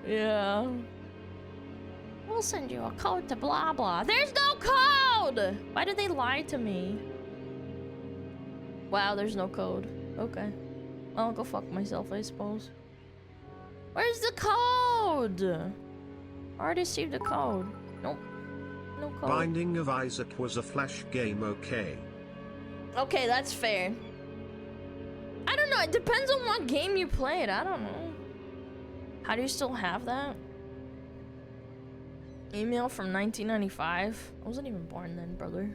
[SPEAKER 6] Yeah. We'll send you a code to blah blah. There's no code! Why did they lie to me? Wow, there's no code. Okay. I'll go fuck myself, I suppose. Where's the code? I already received the code. Nope. No code.
[SPEAKER 3] Binding of Isaac was a Flash game, okay.
[SPEAKER 6] Okay, that's fair. I don't know, it depends on what game you played. I don't know. How do you still have that? Email from 1995? I wasn't even born then, brother.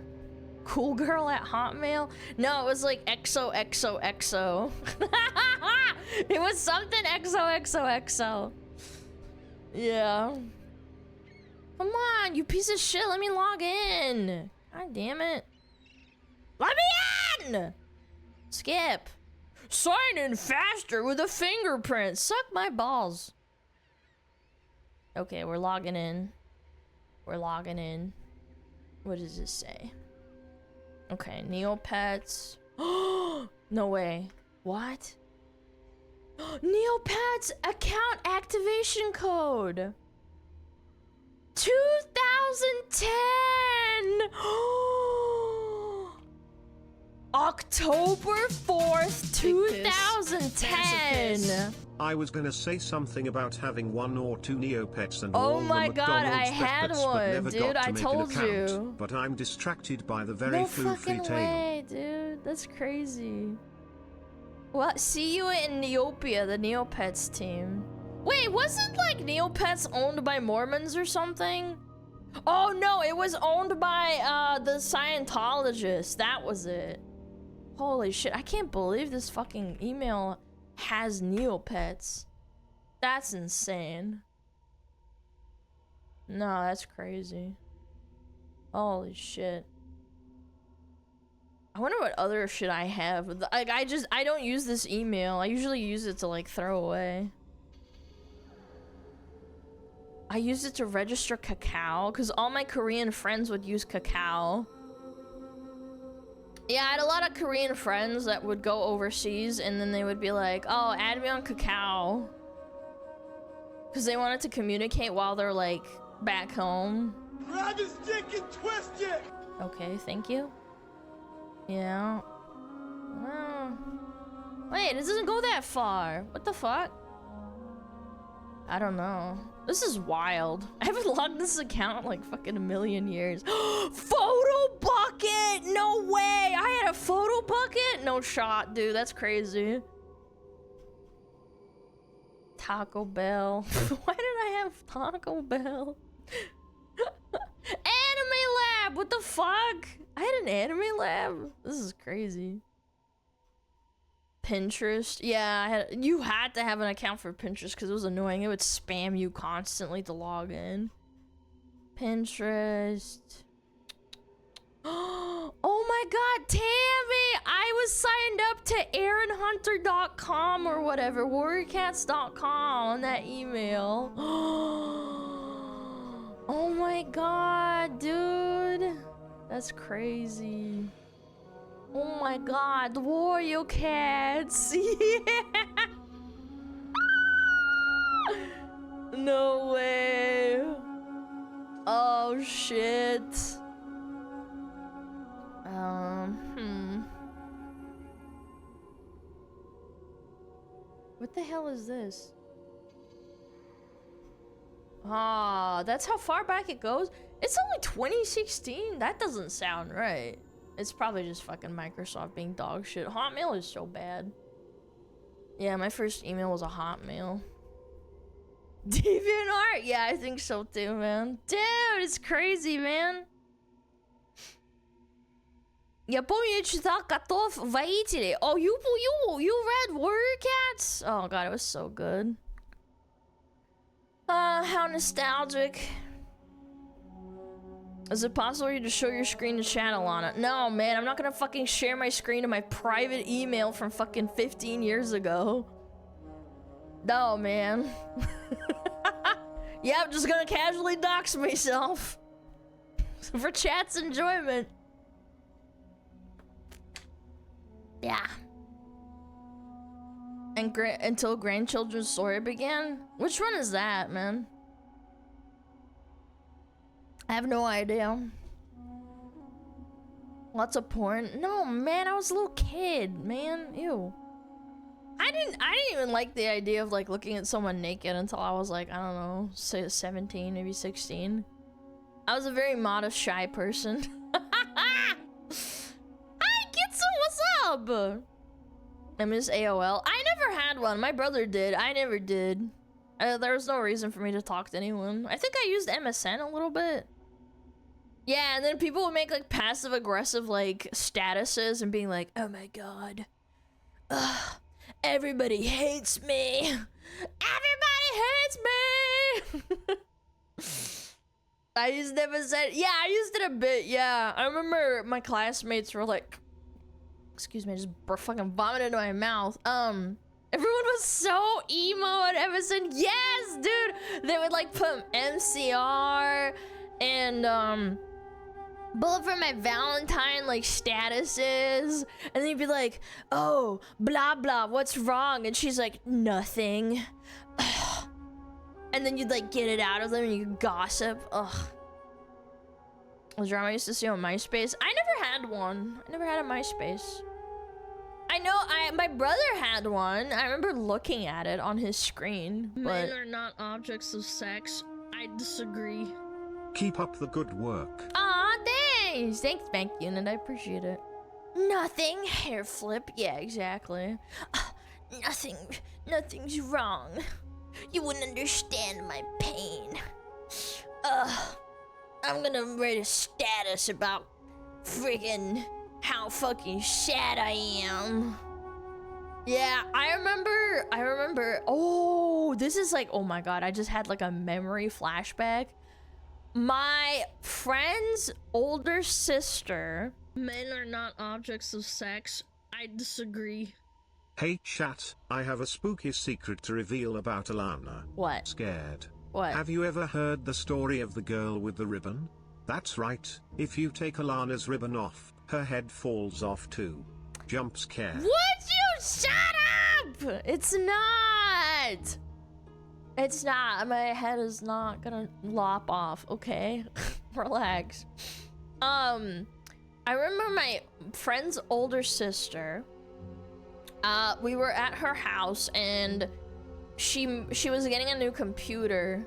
[SPEAKER 6] Cool girl at Hotmail? No, it was like XOXOXO. It was something XOXOXO. Yeah. Come on, you piece of shit, let me log in. God damn it. Let me in! Skip. Sign in faster with a fingerprint. Suck my balls. Okay, we're logging in. We're logging in. What does this say? Okay, Neopets. No way. What? Neopets account activation code. 2010. October 4th, 2010.
[SPEAKER 3] I was gonna say something about having 1 or 2 Neopets and
[SPEAKER 6] Oh
[SPEAKER 3] all
[SPEAKER 6] my
[SPEAKER 3] the
[SPEAKER 6] god,
[SPEAKER 3] McDonald's
[SPEAKER 6] I had
[SPEAKER 3] Pets, but
[SPEAKER 6] one,
[SPEAKER 3] never
[SPEAKER 6] dude.
[SPEAKER 3] got to
[SPEAKER 6] I
[SPEAKER 3] make
[SPEAKER 6] told
[SPEAKER 3] an account.
[SPEAKER 6] you.
[SPEAKER 3] But I'm distracted by the very
[SPEAKER 6] No
[SPEAKER 3] floofy
[SPEAKER 6] fucking
[SPEAKER 3] tale.
[SPEAKER 6] way, dude. That's crazy. Well, see you in Neopia, the Neopets team. Wait, wasn't like Neopets owned by Mormons or something? Oh no, it was owned by the Scientologists. That was it. Holy shit, I can't believe this fucking email has Neopets. That's insane. No, that's crazy. Holy shit. I wonder what other shit I have. Like, I don't use this email. I usually use it to like throw away. I used it to register Kakao because all my Korean friends would use Kakao. Yeah, I had a lot of Korean friends that would go overseas and then they would be like, oh, add me on Kakao. Because they wanted to communicate while they're like back home.
[SPEAKER 8] Grab his dick and twist it!
[SPEAKER 6] Okay, thank you. Yeah. Well, wait, it doesn't go that far. What the fuck? I don't know. This is wild. I haven't logged this account in like fucking a million years. Photo bucket! No way! I had a photo bucket? No shot, dude. That's crazy. Taco Bell. Why did I have Taco Bell? Anime lab! What the fuck? I had an anime lab? This is crazy. Pinterest. Yeah, you had to have an account for Pinterest because it was annoying. It would spam you constantly to log in. Pinterest. Oh my god, Tammy! I was signed up to AaronHunter.com or whatever, WarriorCats.com on that email. Oh my god, dude. That's crazy. Oh my god, the Warrior Cats. Yeah. No way. Oh shit. What the hell is this? Ah, that's how far back it goes? It's only 2016? That doesn't sound right. It's probably just fucking Microsoft being dog shit. Hotmail is so bad. Yeah, my first email was a Hotmail. DeviantArt? Yeah, I think so too, man. Dude, it's crazy, man. Я помню, я читал Котов Воителей. Oh, you read Warrior Cats? Oh god, it was so good. How nostalgic. Is it possible for you to show your screen to chat, Alana? No, man, I'm not gonna fucking share my screen to my private email from fucking 15 years ago. No, man. Yeah, I'm just gonna casually dox myself. For chat's enjoyment. Yeah. And until grandchildren's story began? Which one is that, man? I have no idea. Lots of porn? No, man, I was a little kid, man. Ew. I didn't even like the idea of like looking at someone naked until I was like, I don't know, say 17, maybe 16. I was a very modest, shy person. Hi, Kitsu, what's up? I miss AOL. I never had one. My brother did. I never did. There was no reason for me to talk to anyone. I think I used MSN a little bit. Yeah, and then people would make like passive aggressive like statuses and being like, oh my god. Ugh, everybody hates me. Everybody hates me. I used MSN. Yeah, I used it a bit. Yeah, I remember my classmates were like, excuse me, I just fucking vomited into my mouth. Everyone was so emo at MSN. Yes, dude. They would like put MCR and bullet for my Valentine like statuses, and then you'd be like, oh, blah blah, what's wrong? And she's like, nothing. And then you'd like get it out of them and you gossip. Ugh. Was drama I used to see on MySpace? I never had one. I never had a MySpace. I know my brother had one. I remember looking at it on his screen. But...
[SPEAKER 5] Men are not objects of sex. I disagree.
[SPEAKER 3] Keep up the good work.
[SPEAKER 6] Aw, thanks! Thanks, Bank Unit, I appreciate it. Nothing, hair flip, yeah, exactly. Nothing's wrong. You wouldn't understand my pain. I'm gonna write a status about friggin' how fucking sad I am. Yeah, I remember, oh, this is like, oh my god, I just had like a memory flashback. My friend's older sister.
[SPEAKER 5] Men are not objects of sex. I disagree.
[SPEAKER 3] Hey chat, I have a spooky secret to reveal about Alana.
[SPEAKER 6] What?
[SPEAKER 3] Scared.
[SPEAKER 6] What?
[SPEAKER 3] Have you ever heard the story of the girl with the ribbon? That's right, if you take Alana's ribbon off, her head falls off too. Jump scare.
[SPEAKER 6] Would you shut up? It's not. It's not. My head is not gonna lop off, okay? Relax. I remember my friend's older sister. We were at her house and she was getting a new computer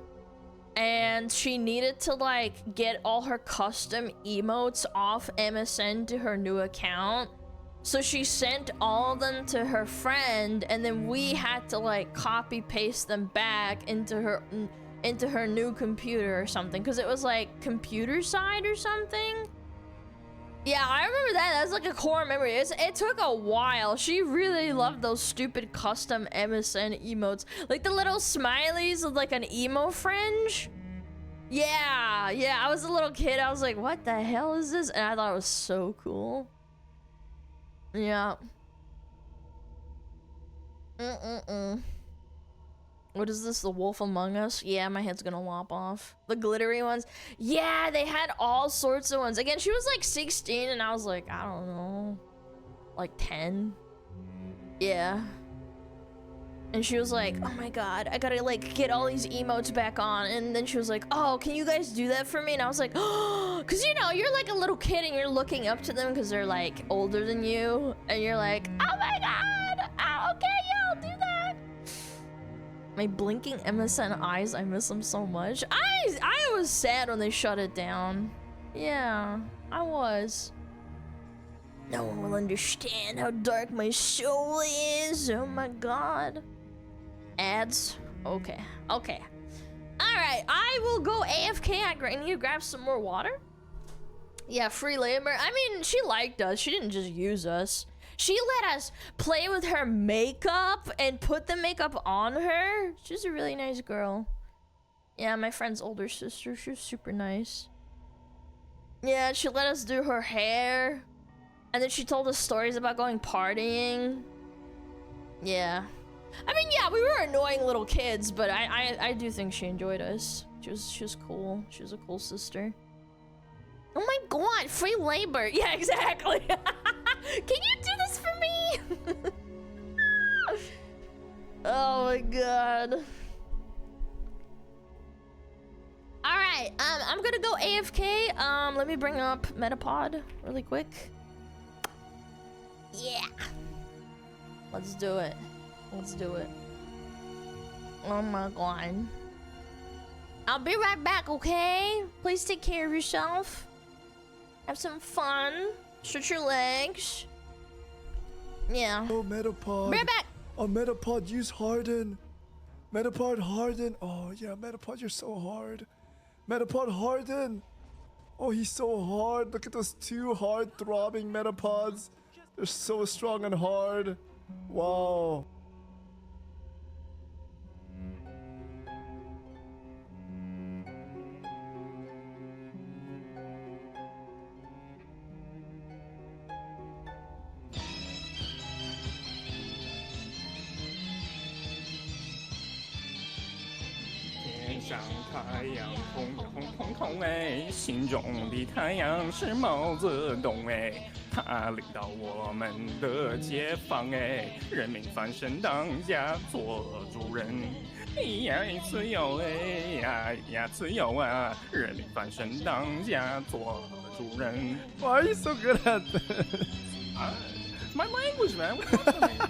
[SPEAKER 6] and she needed to like get all her custom emotes off MSN to her new account. So she sent all of them to her friend, and then we had to like copy paste them back into her new computer or something, because it was like computer side or something. Yeah, I remember that. That's like a core memory. It took a while. She really loved those stupid custom MSN emotes. Like the little smileys with like an emo fringe. Yeah, yeah. I was a little kid. I was like, what the hell is this? And I thought it was so cool. Yeah. What is this? The Wolf Among Us? Yeah, my head's gonna lop off. The glittery ones? Yeah, they had all sorts of ones. Again, she was like 16 and I was like, I don't know, like 10. Yeah. And she was like, oh my god, I gotta like get all these emotes back on. And then she was like, oh, can you guys do that for me? And I was like, oh, because you know, you're like a little kid and you're looking up to them because they're like older than you. And you're like, oh my god, oh, okay, yeah, I'll do that. My blinking MSN eyes, I miss them so much. I was sad when they shut it down. Yeah, I was. No one will understand how dark my soul is. Oh my god. Ads? Okay. Okay. Alright, I will go AFK. I need to grab some more water. Yeah, free labor. I mean, she liked us. She didn't just use us. She let us play with her makeup and put the makeup on her. She's a really nice girl. Yeah, my friend's older sister. She was super nice. Yeah, she let us do her hair. And then she told us stories about going partying. Yeah. I mean, yeah, we were annoying little kids, but I do think she enjoyed us. She was cool. She was a cool sister. Oh my god, free labor. Yeah, exactly. Can you do this for me? Oh my god. Alright, I'm gonna go AFK. Let me bring up Metapod really quick. Yeah. Let's do it. Let's do it. Oh my god. I'll be right back, okay? Please take care of yourself. Have some fun. Stretch your legs. Yeah.
[SPEAKER 9] Oh, Metapod.
[SPEAKER 6] Be right back.
[SPEAKER 9] Oh, Metapod, use Harden. Metapod, Harden. Oh, yeah, Metapod, you're so hard. Metapod, Harden. Oh, he's so hard. Look at those two hard throbbing Metapods. They're so strong and hard. Wow. Why are you so good at this?
[SPEAKER 10] My language, man. What's wrong with me?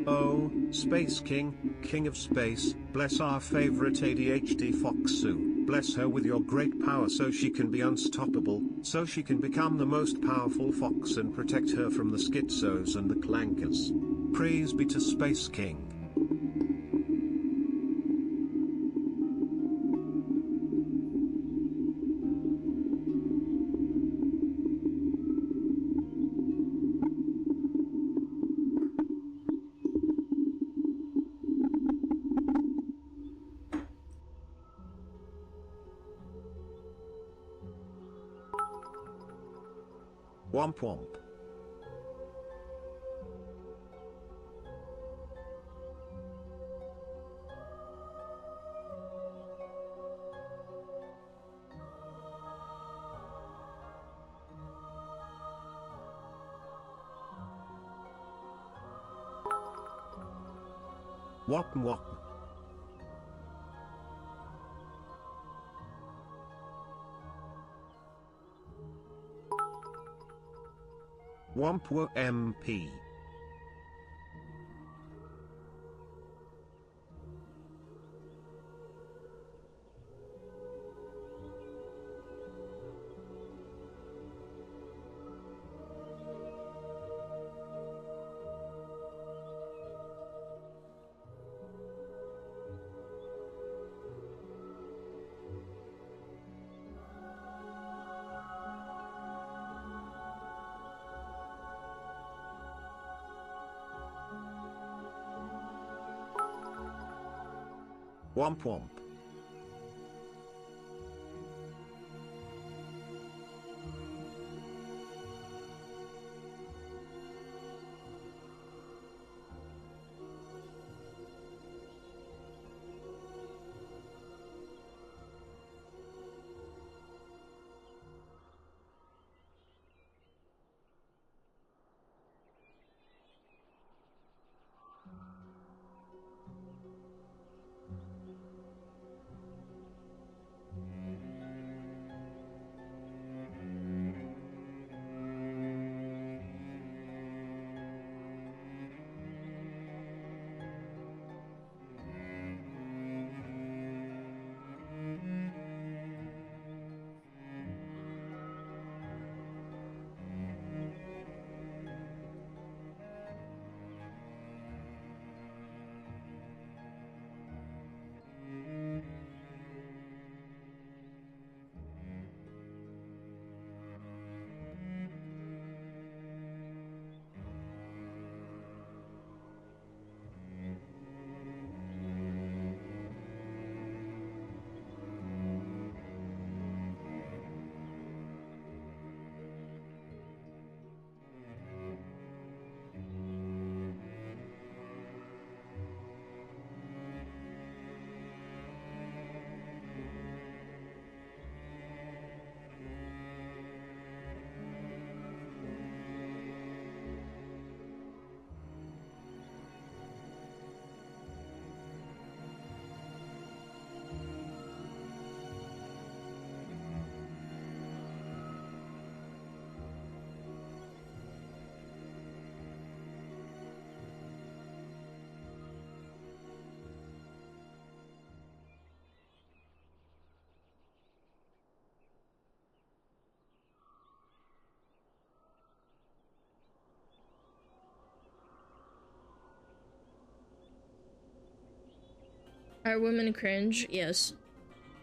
[SPEAKER 3] Oh, Space King, King of Space, bless our favorite ADHD Foxu. Bless her with your great power so she can be unstoppable, so she can become the most powerful fox and protect her from the schizos and the clankers. Praise be to Space King. Womp womp. Wop wop. Wompwo MP. Womp womp.
[SPEAKER 6] Are women cringe? Yes.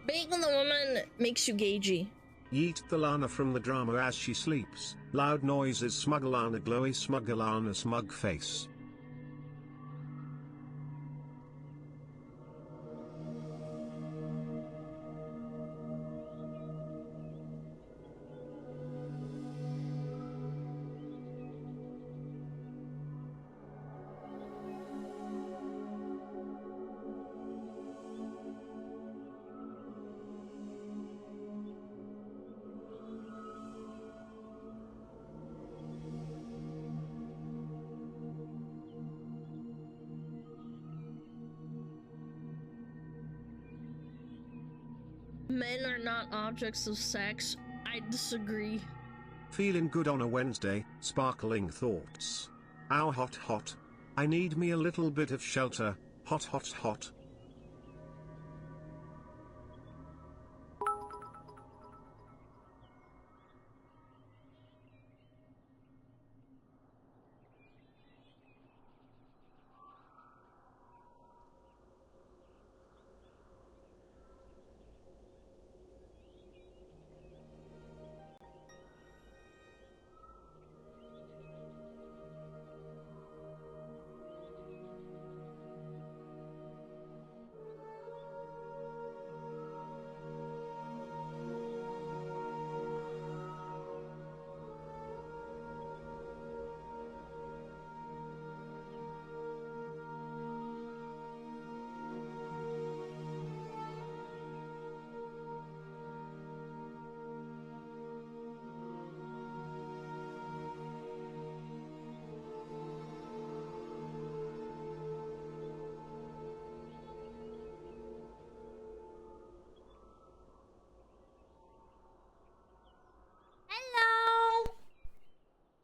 [SPEAKER 6] Being the woman makes you gagey.
[SPEAKER 3] Yeet the Lana from the drama as she sleeps. Loud noises SmugAlana glowy SmugAlana smug face.
[SPEAKER 5] Men are not objects of sex. I disagree.
[SPEAKER 3] Feeling good on a Wednesday, sparkling thoughts. Ow hot hot. I need me a little bit of shelter, hot hot hot.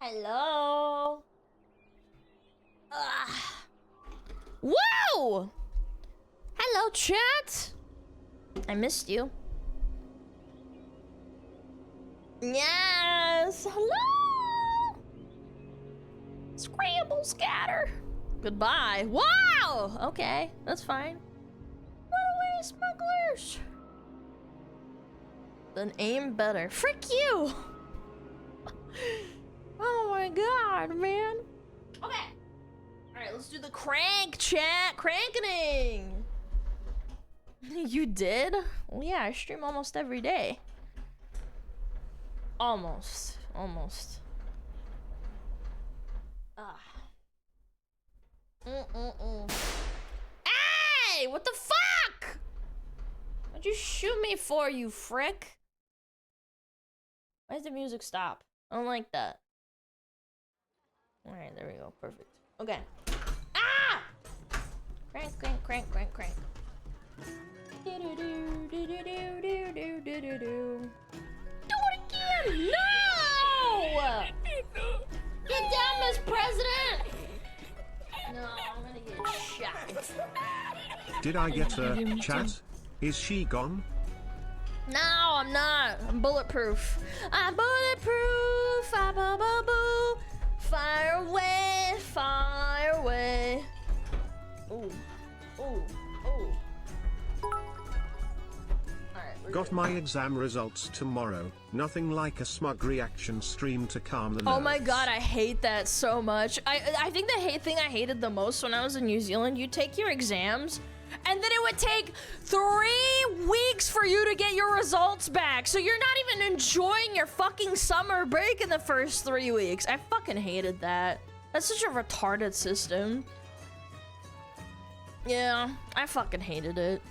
[SPEAKER 6] Hello. Whoa! Hello, chat. I missed you. Yes. Hello. Scramble, scatter. Goodbye. Wow. Okay, that's fine. Runaway smugglers. Then aim better. Frick you. Oh my god, man. Okay. Alright, let's do the crank, chat. Crankening. You did? Well, yeah, I stream almost every day. Almost. Hey! What the fuck? What'd you shoot me for, you frick? Why does the music stop? I don't like that. Alright, there we go. Perfect. Okay. Ah! Crank. Do it again! No! Get down, Miss President! No, I'm gonna get shot.
[SPEAKER 3] Did I get her, chat? Is she gone?
[SPEAKER 6] No, I'm not. I'm bulletproof. I'm bulletproof. Boo. Fire away. Ooh. Alright,
[SPEAKER 3] Got my exam results tomorrow. Nothing like a smug reaction stream to calm the nerves.
[SPEAKER 6] Oh my god, I hate that so much. I think the thing I hated the most when I was in New Zealand, you take your exams, and then it would take 3 weeks for you to get your results back. So you're not even enjoying your fucking summer break in the first 3 weeks. I fucking hated that. That's such a retarded system. Yeah, I fucking hated it.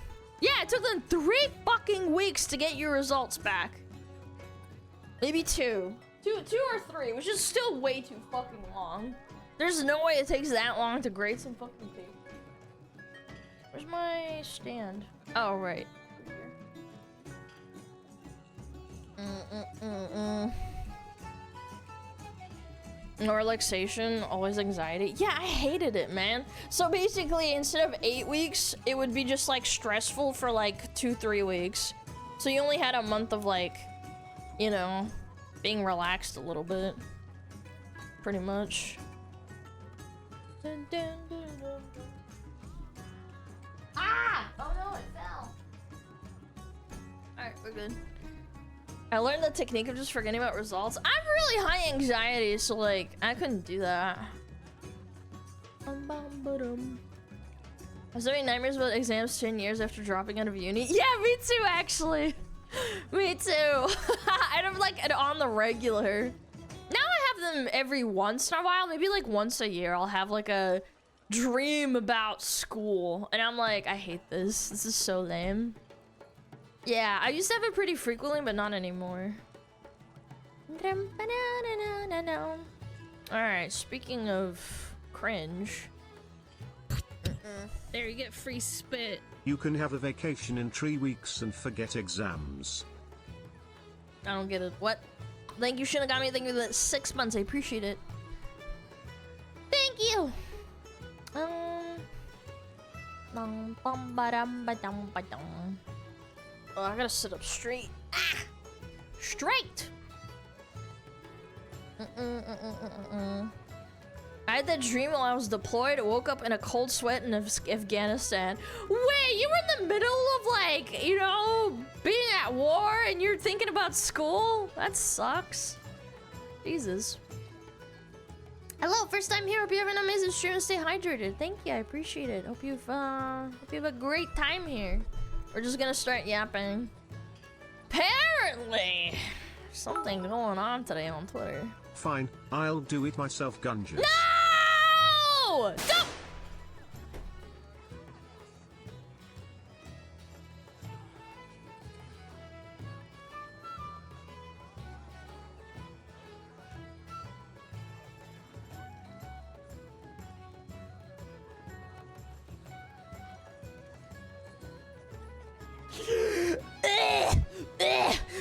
[SPEAKER 6] Yeah, it took them 3 fucking weeks to get your results back. Maybe 2 or 3, which is still way too fucking long. There's no way it takes that long to grade some fucking paper. Where's my stand? Oh, right. No relaxation, always anxiety. Yeah, I hated it, man. So basically, instead of 8 weeks, it would be just like stressful for like 2-3 weeks. So you only had a month of like, you know, being relaxed a little bit. Pretty much. Ah! Oh no, it fell. Alright, we're good. I learned the technique of just forgetting about results. I have really high anxiety, so like, I couldn't do that. I was having nightmares about exams 10 years after dropping out of uni. Yeah, me too, actually. Me too. And I'm like on the regular. Now I have them every once in a while, maybe like once a year. I'll have like a dream about school. And I'm like, I hate this. This is so lame. Yeah, I used to have it pretty frequently, but not anymore. Alright, speaking of cringe.
[SPEAKER 5] There, you get free spit.
[SPEAKER 3] You can have a vacation in 3 weeks and forget exams.
[SPEAKER 6] I don't get it. What? Thank you, Shinigami. Thank you for the 6 months. I appreciate it. Thank you. Oh, I gotta sit up straight. Ah! Straight! I had that dream while I was deployed. I woke up in a cold sweat in Afghanistan. Wait, you were in the middle of like, you know, being at war and you're thinking about school? That sucks. Jesus. Hello, first time here. Hope you have an amazing stream and stay hydrated. Thank you, I appreciate it. Hope you have a great time here. We're just gonna start yapping. Apparently, something going on today on Twitter.
[SPEAKER 3] Fine, I'll do it myself, Gunja.
[SPEAKER 6] No! Don't!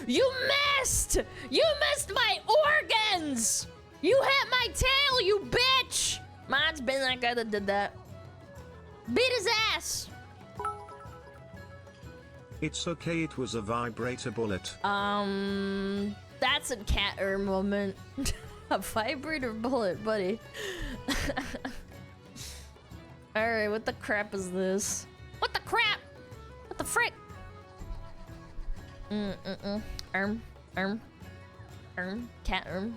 [SPEAKER 6] You missed! You missed my organs! You hit my tail, you bitch! Mine's been that guy that did that. Beat his ass!
[SPEAKER 3] It's okay, it was a vibrator bullet.
[SPEAKER 6] That's a cat moment. A vibrator bullet, buddy. Alright, what the crap is this? What the crap? What the frick? Cat arm.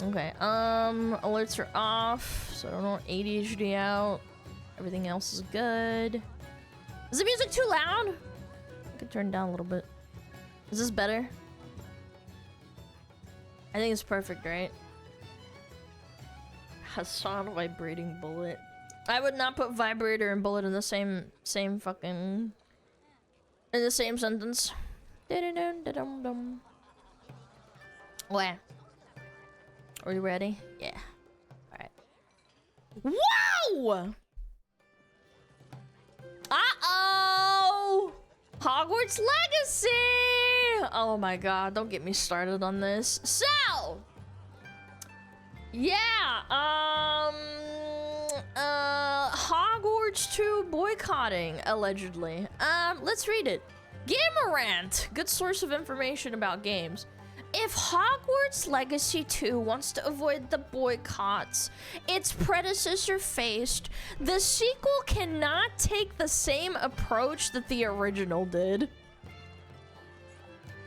[SPEAKER 6] Okay, alerts are off, so I don't want ADHD out. Everything else is good. Is the music too loud? I could turn it down a little bit. Is this better? I think it's perfect, right? Hassan vibrating bullet. I would not put vibrator and bullet in the same fucking in the same sentence. Da-da-dum-da-dum-dum. Where? Are you ready? Yeah. Alright. Wow! Uh-oh! Hogwarts Legacy! Oh my god, don't get me started on this. So! Yeah, Hogwarts 2 boycotting, allegedly. Let's read it. Gamerant, good source of information about games. If Hogwarts Legacy 2 wants to avoid the boycotts its predecessor faced, the sequel cannot take the same approach that the original did.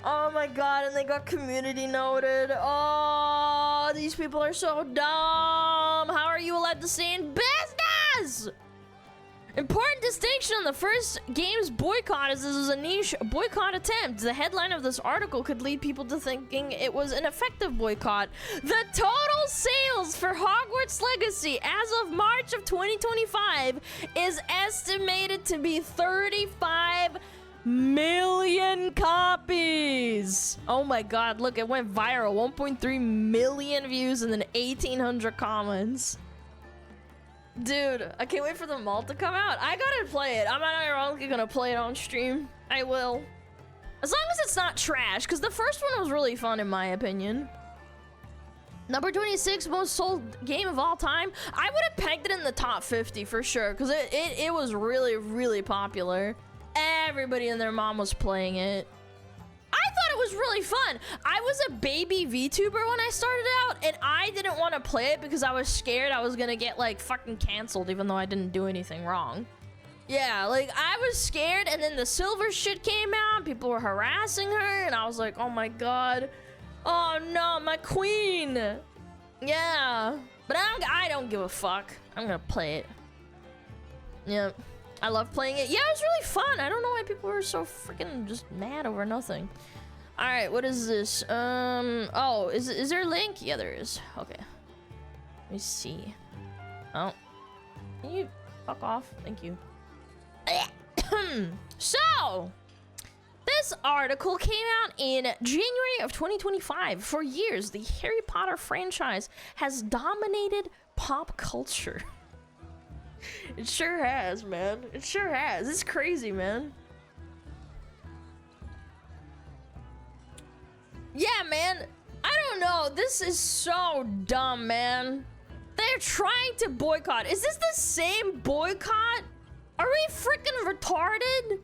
[SPEAKER 6] Oh my god, and they got community noted. Oh, these people are so dumb. How are you allowed to stay in business? Important distinction on the first game's boycott is this is a niche boycott attempt. The headline of this article could lead people to thinking it was an effective boycott. The total sales for Hogwarts Legacy as of March of 2025 is estimated to be 35 million copies. Oh my god, look, it went viral. 1.3 million views and then 1,800 comments. Dude, I can't wait for the mall to come out. I gotta play it. I'm not ironically gonna play it on stream. I will. As long as it's not trash, because the first one was really fun in my opinion. Number 26 most sold game of all time. I would have pegged it in the top 50 for sure, because it was really, really popular. Everybody and their mom was playing it. I thought it was really fun. I was a baby VTuber when I started out, and I didn't want to play it because I was scared I was gonna get like fucking canceled even though I didn't do anything wrong. Yeah, like I was scared, and then the silver shit came out, people were harassing her, and I was like, oh my god. Oh no, my queen. Yeah, but I don't give a fuck. I'm gonna play it. Yep. I love playing it. Yeah, it was really fun. I don't know why people were so freaking just mad over nothing. All right, what is this? Oh, is there a link? Yeah, there is. Okay. Let me see. Oh. Can you fuck off? Thank you. So, this article came out in January of 2025. For years, the Harry Potter franchise has dominated pop culture. It sure has, man. It sure has. It's crazy, man. Yeah, man. I don't know. This is so dumb, man. They're trying to boycott. Is this the same boycott? Are we freaking retarded?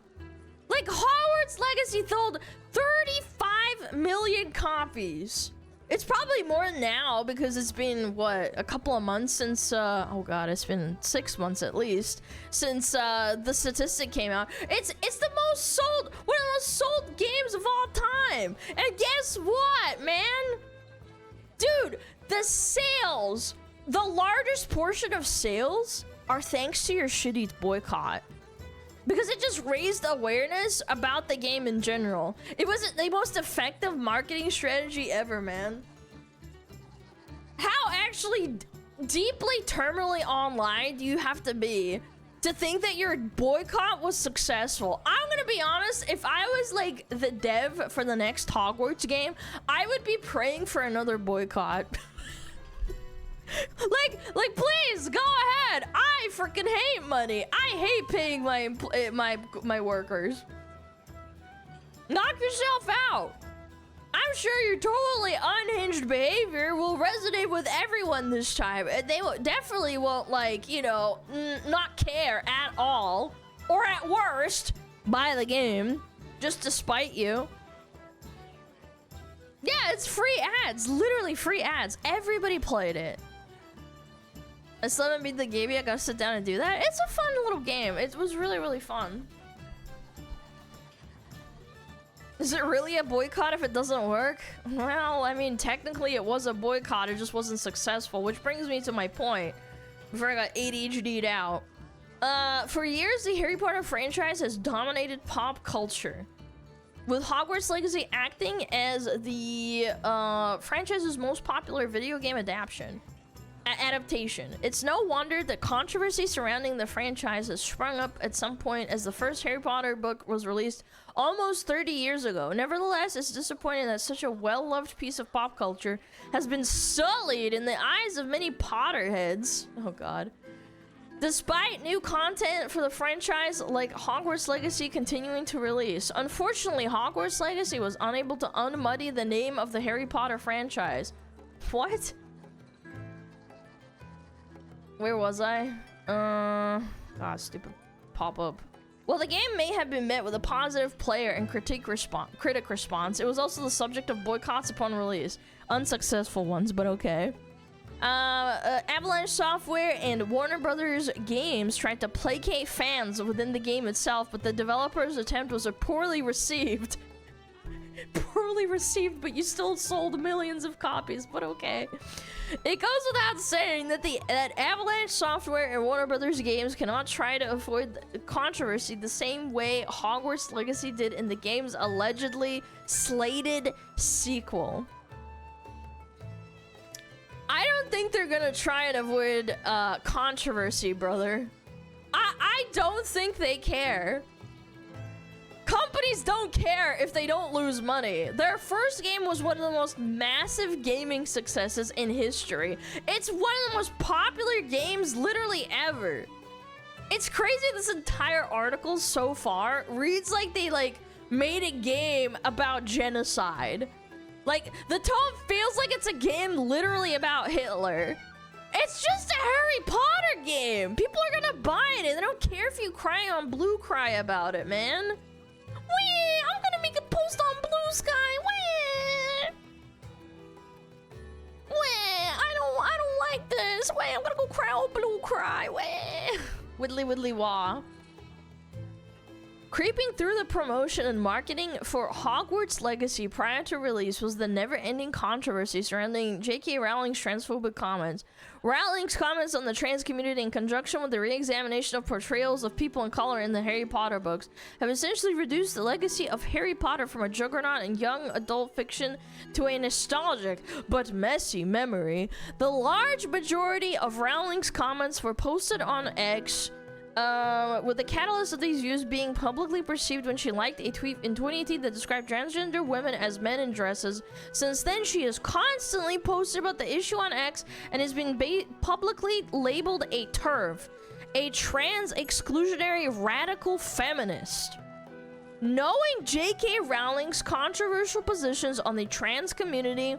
[SPEAKER 6] Like, Hogwarts Legacy sold 35 million copies. It's probably more now because it's been, what, a couple of months since, oh god, it's been 6 months at least since, the statistic came out. It's the most sold, one of the most sold games of all time. And guess what, man? Dude, the sales, the largest portion of sales are thanks to your shitty boycott. Because it just raised awareness about the game in general. It wasn't the most effective marketing strategy ever, man. How actually deeply terminally online do you have to be to think that your boycott was successful? I'm gonna be honest, if I was like the dev for the next Hogwarts game, I would be praying for another boycott. like please go ahead. I freaking hate money. I hate paying my workers. Knock yourself out. I'm sure your totally unhinged behavior will resonate with everyone this time, and they definitely won't, like, you know, not care at all, or at worst buy the game just to spite you. Yeah, it's free ads, literally free ads. Everybody played it. I still haven't beat the game yet. I gotta sit down and do that. It's a fun little game. It was really, really fun. Is it really a boycott if it doesn't work? Well, I mean, technically it was a boycott. It just wasn't successful, which brings me to my point before I got ADHD'd out. For years, the Harry Potter franchise has dominated pop culture, with Hogwarts Legacy acting as the franchise's most popular video game adaptation. It's no wonder that controversy surrounding the franchise has sprung up at some point, as the first Harry Potter book was released almost 30 years ago. Nevertheless, it's disappointing that such a well-loved piece of pop culture has been sullied in the eyes of many Potterheads. Oh god. Despite new content for the franchise like Hogwarts Legacy continuing to release, unfortunately, Hogwarts Legacy was unable to unmuddy the name of the Harry Potter franchise. What? Where was I? God, stupid pop-up. While the game may have been met with a positive player and critic response, it was also the subject of boycotts upon release. Unsuccessful ones, but okay. Avalanche Software and Warner Brothers Games tried to placate fans within the game itself, but the developer's attempt was poorly received. Poorly received, but you still sold millions of copies, but okay. It goes without saying that that Avalanche Software and Warner Brothers Games cannot try to avoid controversy the same way Hogwarts Legacy did in the game's allegedly slated sequel. I don't think they're gonna try and avoid controversy, brother. I don't think they care. Companies don't care if they don't lose money. Their first game was one of the most massive gaming successes in history. It's one of the most popular games literally ever. It's crazy this entire article so far reads like they made a game about genocide. Like, the tone feels like it's a game literally about Hitler. It's just a Harry Potter game. People are gonna buy it and they don't care if you cry on Blue Cry about it, man. Wee! I'm gonna make a post on Blue Sky. Wee! Wee! I don't like this. Wee! I'm gonna go cry on Blue Cry. Wee! Widdly widdly wah. Creeping through the promotion and marketing for Hogwarts Legacy prior to release was the never-ending controversy surrounding J.K. Rowling's transphobic comments. Rowling's comments on the trans community, in conjunction with the re-examination of portrayals of people of color in the Harry Potter books, have essentially reduced the legacy of Harry Potter from a juggernaut in young adult fiction to a nostalgic but messy memory. The large majority of Rowling's comments were posted on X, with the catalyst of these views being publicly perceived when she liked a tweet in 2018 that described transgender women as men in dresses. Since then, she has constantly posted about the issue on X and has been publicly labeled a TERF, a trans exclusionary radical feminist. Knowing J.K. Rowling's controversial positions on the trans community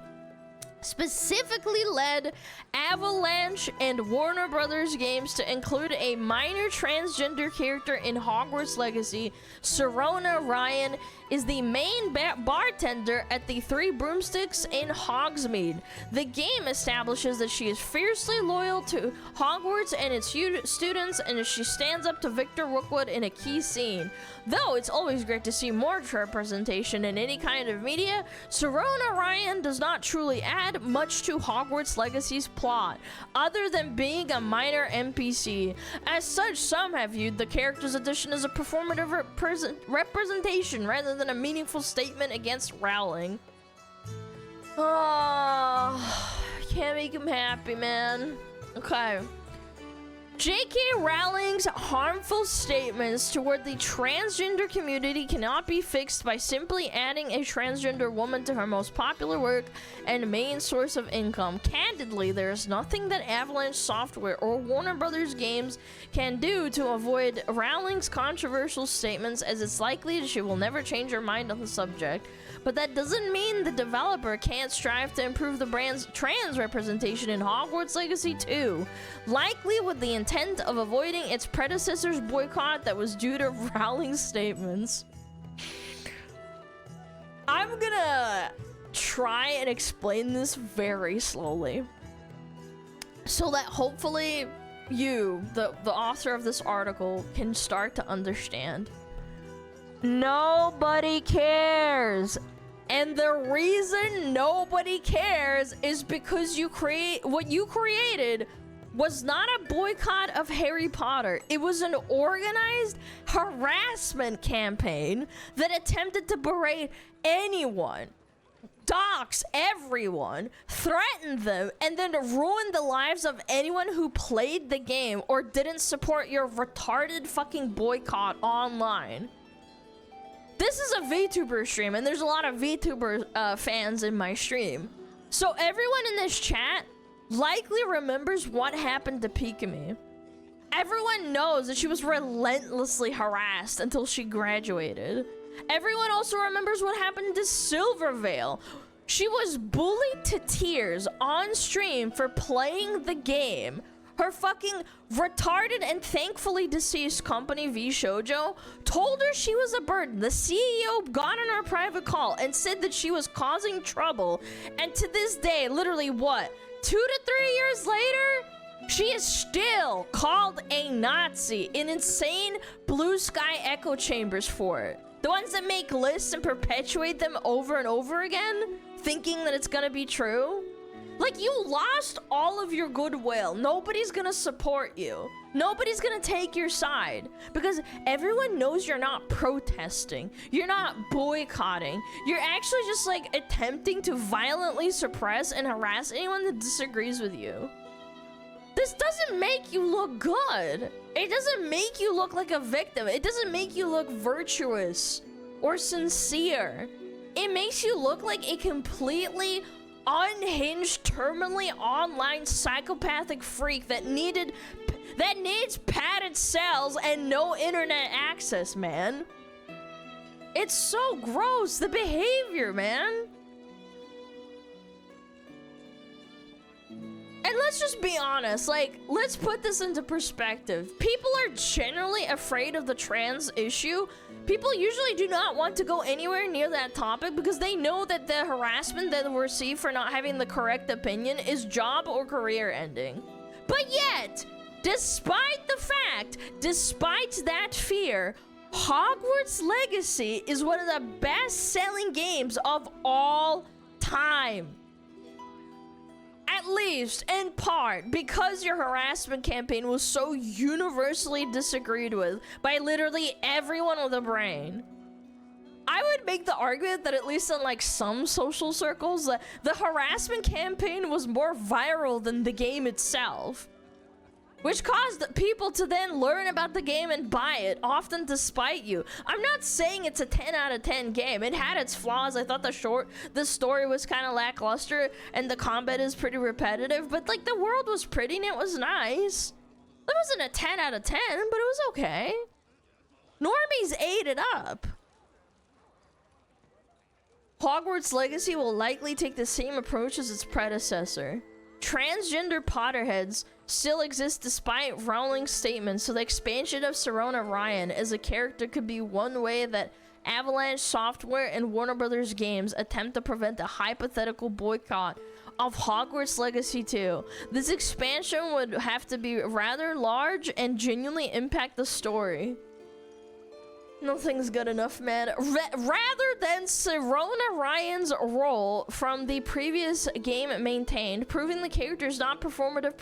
[SPEAKER 6] specifically led Avalanche and Warner Brothers Games to include a minor transgender character in Hogwarts Legacy. Serona Ryan is the main bartender at the Three Broomsticks in Hogsmeade. The game establishes that she is fiercely loyal to Hogwarts and its students, and she stands up to Victor Rookwood in a key scene. Though it's always great to see more representation in any kind of media, Serona Ryan does not truly add much to Hogwarts Legacy's plot, other than being a minor NPC. As such, some have viewed the character's addition as a performative representation rather than a meaningful statement against Rowling. Oh, can't make him happy, man. Okay. J.K. Rowling's harmful statements toward the transgender community cannot be fixed by simply adding a transgender woman to her most popular work and main source of income. Candidly, there is nothing that Avalanche Software or Warner Brothers Games can do to avoid Rowling's controversial statements, as it's likely that she will never change her mind on the subject. But that doesn't mean the developer can't strive to improve the brand's trans representation in Hogwarts Legacy 2, likely with the intent of avoiding its predecessor's boycott that was due to Rowling's statements. I'm gonna try and explain this very slowly, so that hopefully you, the author of this article, can start to understand. Nobody cares. And the reason nobody cares is because you create what you created was not a boycott of Harry Potter. It was an organized harassment campaign that attempted to berate anyone, dox everyone, threaten them, and then ruin the lives of anyone who played the game or didn't support your retarded fucking boycott online. This is a VTuber stream, and there's a lot of VTuber fans in my stream. So everyone in this chat likely remembers what happened to Pikami. Everyone knows that she was relentlessly harassed until she graduated. Everyone also remembers what happened to Silvervale. She was bullied to tears on stream for playing the game. Her fucking retarded and thankfully deceased company V Shoujo told her she was a burden. The CEO got on her private call and said that she was causing trouble. And to this day, literally what, 2 to 3 years later, she is still called a Nazi in insane blue sky echo chambers for it. The ones that make lists and perpetuate them over and over again, thinking that it's gonna be true. Like, you lost all of your goodwill. Nobody's gonna support you. Nobody's gonna take your side because everyone knows you're not protesting. You're not boycotting. You're actually just like attempting to violently suppress and harass anyone that disagrees with you. This doesn't make you look good. It doesn't make you look like a victim. It doesn't make you look virtuous or sincere. It makes you look like a completely unhinged, terminally online psychopathic freak that needs padded cells and no internet access, man. It's so gross, the behavior, man. And let's just be honest, like, let's put this into perspective. People are generally afraid of the trans issue. People usually do not want to go anywhere near that topic because they know that the harassment that they'll receive for not having the correct opinion is job or career ending. But yet, despite that fear, Hogwarts Legacy is one of the best-selling games of all time. At least, in part, because your harassment campaign was so universally disagreed with by literally everyone with a brain. I would make the argument that at least in like some social circles, the harassment campaign was more viral than the game itself. Which caused people to then learn about the game and buy it, often despite you. I'm not saying it's a 10 out of 10 game. It had its flaws. I thought the story was kind of lackluster and the combat is pretty repetitive, but like the world was pretty and it was nice. It wasn't a 10 out of 10, but it was okay. Normies ate it up. Hogwarts Legacy will likely take the same approach as its predecessor. Transgender Potterheads still exist despite Rowling's statements, so the expansion of Serona Ryan as a character could be one way that Avalanche Software and Warner Brothers Games attempt to prevent a hypothetical boycott of Hogwarts Legacy 2. This expansion would have to be rather large and genuinely impact the story. Nothing's good enough, man. Rather than Serona Ryan's role from the previous game maintained, proving the character is not performative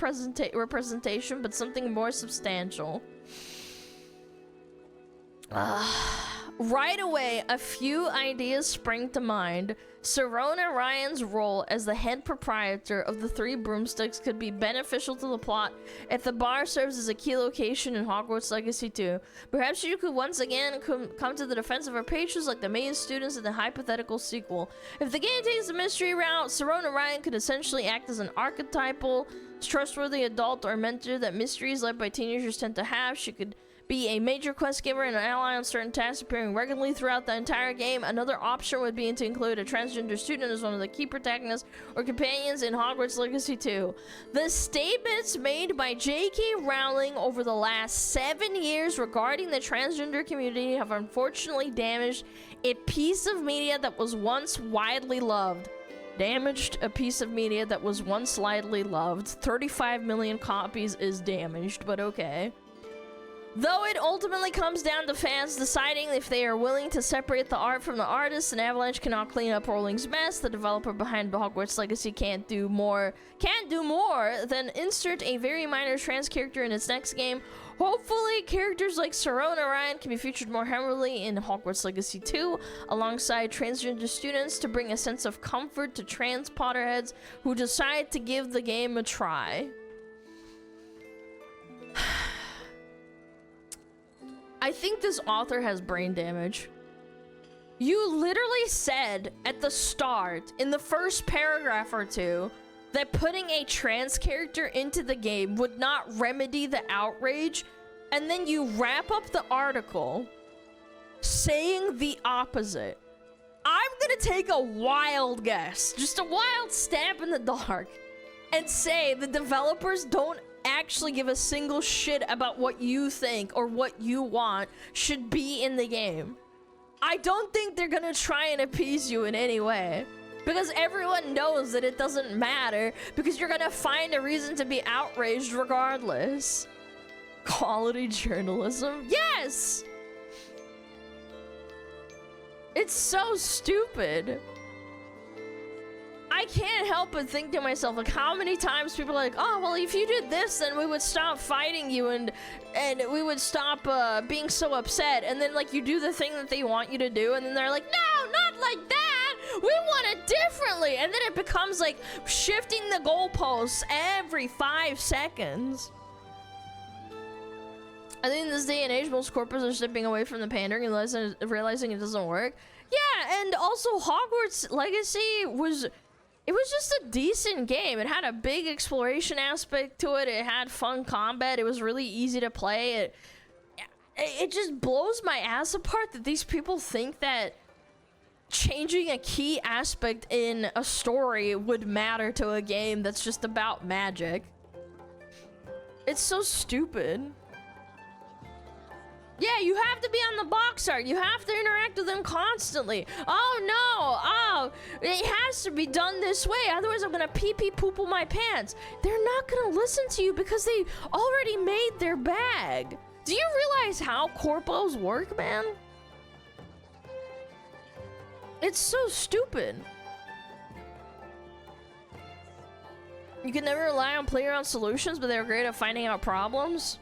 [SPEAKER 6] representation, but something more substantial. Right away, a few ideas spring to mind. Serona Ryan's role as the head proprietor of the Three Broomsticks could be beneficial to the plot if the bar serves as a key location in Hogwarts Legacy 2. Perhaps you could once again come to the defense of our patrons like the main students in the hypothetical sequel. If the game takes the mystery route, Serona Ryan could essentially act as an archetypal, trustworthy adult or mentor that mysteries led by teenagers tend to have. She could be a major quest giver and an ally on certain tasks, appearing regularly throughout the entire game. Another option would be to include a transgender student as one of the key protagonists or companions in Hogwarts Legacy 2. The statements made by J.K. Rowling over the last 7 years regarding the transgender community have unfortunately damaged a piece of media that was once widely loved. Damaged a piece of media that was once widely loved. 35 million copies is damaged, but okay. Though it ultimately comes down to fans deciding if they are willing to separate the art from the artist, and Avalanche cannot clean up Rowling's mess, the developer behind Hogwarts Legacy can't do more than insert a very minor trans character in its next game. Hopefully, characters like Serona Ryan can be featured more heavily in Hogwarts Legacy 2, alongside transgender students, to bring a sense of comfort to trans Potterheads who decide to give the game a try. I think this author has brain damage. You literally said at the start, in the first paragraph or two, that putting a trans character into the game would not remedy the outrage, and then you wrap up the article saying the opposite. I'm gonna take a wild guess, just a wild stab in the dark, and say the developers don't actually give a single shit about what you think or what you want should be in the game. I don't think they're gonna try and appease you in any way, because everyone knows that it doesn't matter, because you're gonna find a reason to be outraged regardless. Quality journalism? Yes! It's so stupid. I can't help but think to myself, like, how many times people are like, oh, well, if you did this, then we would stop fighting you and we would stop being so upset. And then, like, you do the thing that they want you to do, and then they're like, no, not like that. We want it differently. And then it becomes like shifting the goalposts every 5 seconds. I think in this day and age, most corporates are stepping away from the pandering and realizing it doesn't work. Yeah, and also Hogwarts Legacy was just a decent game. It had a big exploration aspect to it. It had fun combat. It was really easy to play. It just blows my ass apart that these people think that changing a key aspect in a story would matter to a game that's just about magic. It's so stupid. Yeah, you have to be on the box art. You have to interact with them constantly. Oh no, oh, it has to be done this way. Otherwise I'm gonna pee-pee poo-poo my pants. They're not gonna listen to you because they already made their bag. Do you realize how corpos work, man? It's so stupid. You can never rely on player-owned solutions, but they're great at finding out problems.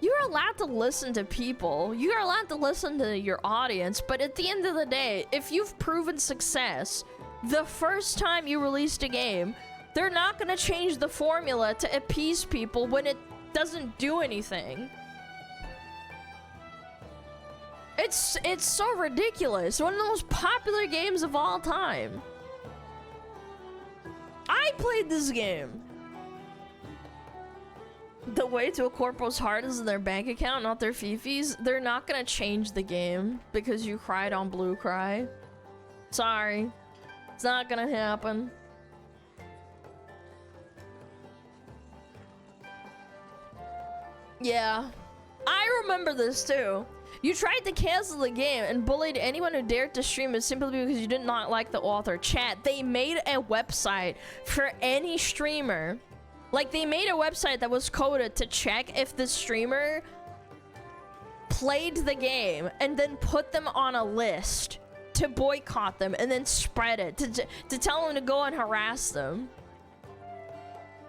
[SPEAKER 6] You're allowed to listen to people. You're allowed to listen to your audience, but at the end of the day, if you've proven success the first time you released a game, they're not gonna change the formula to appease people when it doesn't do anything. It's so ridiculous. One of the most popular games of all time. I played this game. The way to a corporal's heart is in their bank account, not their fifis. They're not gonna change the game because you cried on Blue Cry. Sorry. It's not gonna happen. Yeah. I remember this too. You tried to cancel the game and bullied anyone who dared to stream it simply because you did not like the author. Chat, they made a website for any streamer. Like, they made a website that was coded to check if the streamer played the game and then put them on a list to boycott them and then spread it to tell them to go and harass them.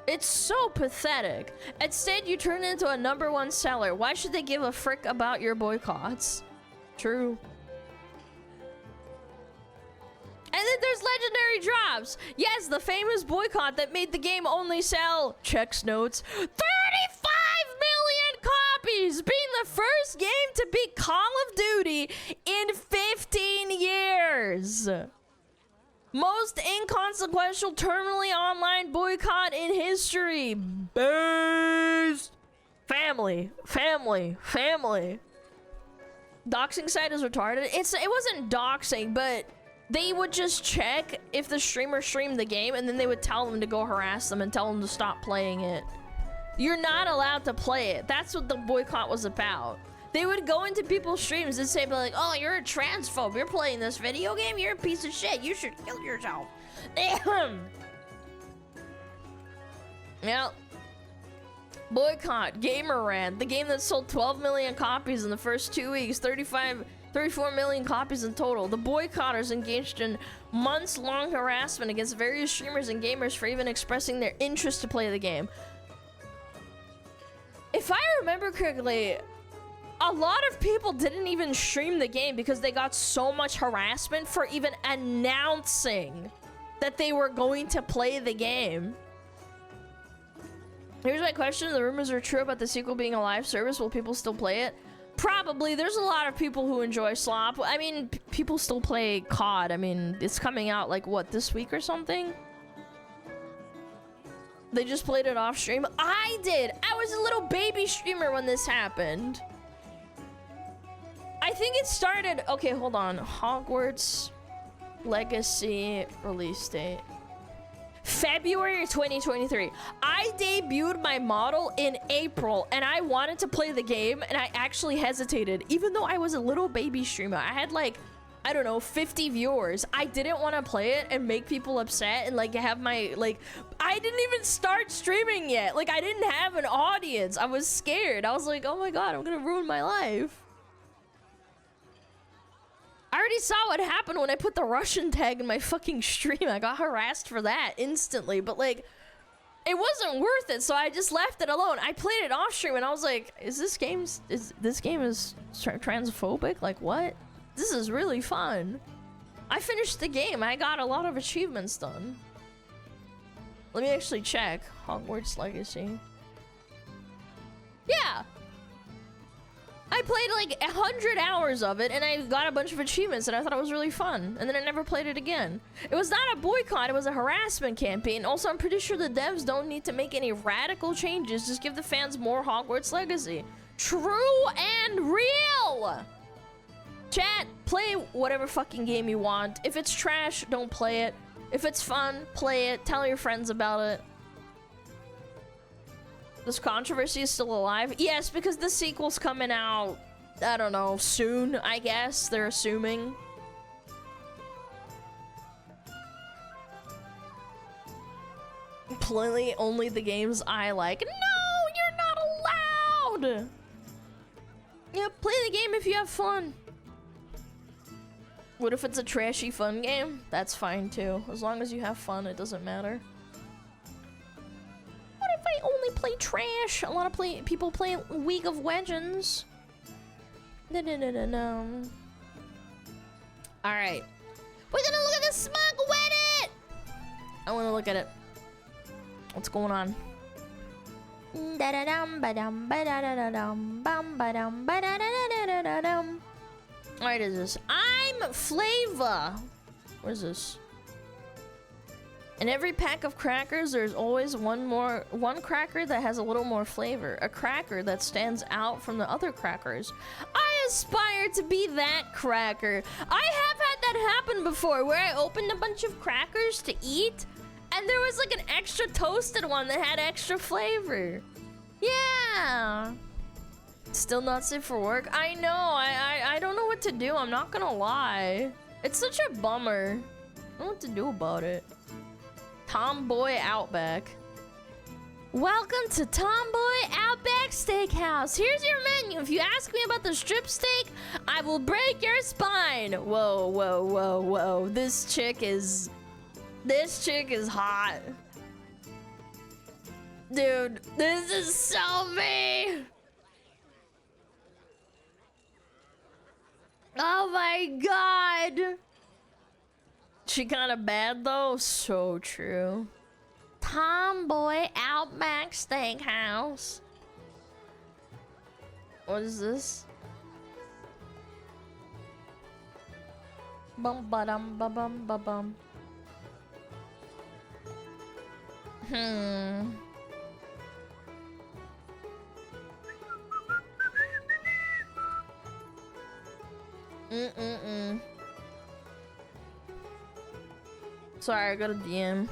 [SPEAKER 6] It's so pathetic. Instead, you turn into a #1 seller. Why should they give a frick about your boycotts? True. And then there's legendary drops. Yes, the famous boycott that made the game only sell, checks notes, 35 million copies, being the first game to beat Call of Duty in 15 years. Most inconsequential terminally online boycott in history. Based. Family. Doxing site is retarded. It wasn't doxing, but they would just check if the streamer streamed the game, and then they would tell them to go harass them and tell them to stop playing it. You're not allowed to play it. That's what the boycott was about. They would go into people's streams and say, like, oh, you're a transphobe. You're playing this video game. You're a piece of shit. You should kill yourself. Yeah. Boycott, Gamer Rant, the game that sold 12 million copies in the first 2 weeks, 34 million copies in total. The boycotters engaged in months-long harassment against various streamers and gamers for even expressing their interest to play the game. If I remember correctly, a lot of people didn't even stream the game because they got so much harassment for even announcing that they were going to play the game. Here's my question. The rumors are true about the sequel being a live service. Will people still play it? Probably. There's a lot of people who enjoy slop. I mean, people still play COD. I mean, it's coming out like, what, this week or something? They just played it off stream. I did. I was a little baby streamer when this happened. I think it started... Okay, hold on. Hogwarts Legacy release date. February 2023. I debuted my model in April and I wanted to play the game and I actually hesitated. Even though I was a little baby streamer. I had like, I don't know, 50 viewers. I didn't want to play it and make people upset and like have my, like, I didn't even start streaming yet. Like I didn't have an audience. I was scared. I was like, oh my God, I'm gonna ruin my life. I already saw what happened when I put the Russian tag in my fucking stream. I got harassed for that instantly, but like, it wasn't worth it, so I just left it alone. I played it off stream and I was like, this game is transphobic? Like what? This is really fun. I finished the game. I got a lot of achievements done. Let me actually check. Hogwarts Legacy. Yeah. I played like 100 hours of it and I got a bunch of achievements and I thought it was really fun. And then I never played it again. It was not a boycott, it was a harassment campaign. Also, I'm pretty sure the devs don't need to make any radical changes. Just give the fans more Hogwarts Legacy. True and real! Chat, play whatever fucking game you want. If it's trash, don't play it. If it's fun, play it. Tell your friends about it. This controversy is still alive? Yes, because the sequel's coming out, I don't know, soon, I guess. They're assuming. Play only the games I like. No, you're not allowed! Yeah, play the game if you have fun. What if it's a trashy fun game? That's fine too. As long as you have fun, it doesn't matter. What if I only play trash? A lot of people play League of Legends. No. Alright. We're gonna look at the Smug Reddit! I wanna look at it. What's going on? Alright, is this? I'm Flavor. What is this? In every pack of crackers, there's always one cracker that has a little more flavor. A cracker that stands out from the other crackers. I aspire to be that cracker. I have had that happen before, where I opened a bunch of crackers to eat, and there was like an extra toasted one that had extra flavor. Yeah. Still not safe for work? I know, I don't know what to do, I'm not gonna lie. It's such a bummer. I don't know what to do about it. Tomboy Outback. Welcome to Tomboy Outback Steakhouse. Here's your menu. If you ask me about the strip steak, I will break your spine. Whoa. This chick is hot. Dude, this is so me. Oh my God. She kind of bad though. So true. Tomboy Outback Steakhouse. What is this? Bum ba dum ba bum ba bum. Sorry, I got a DM.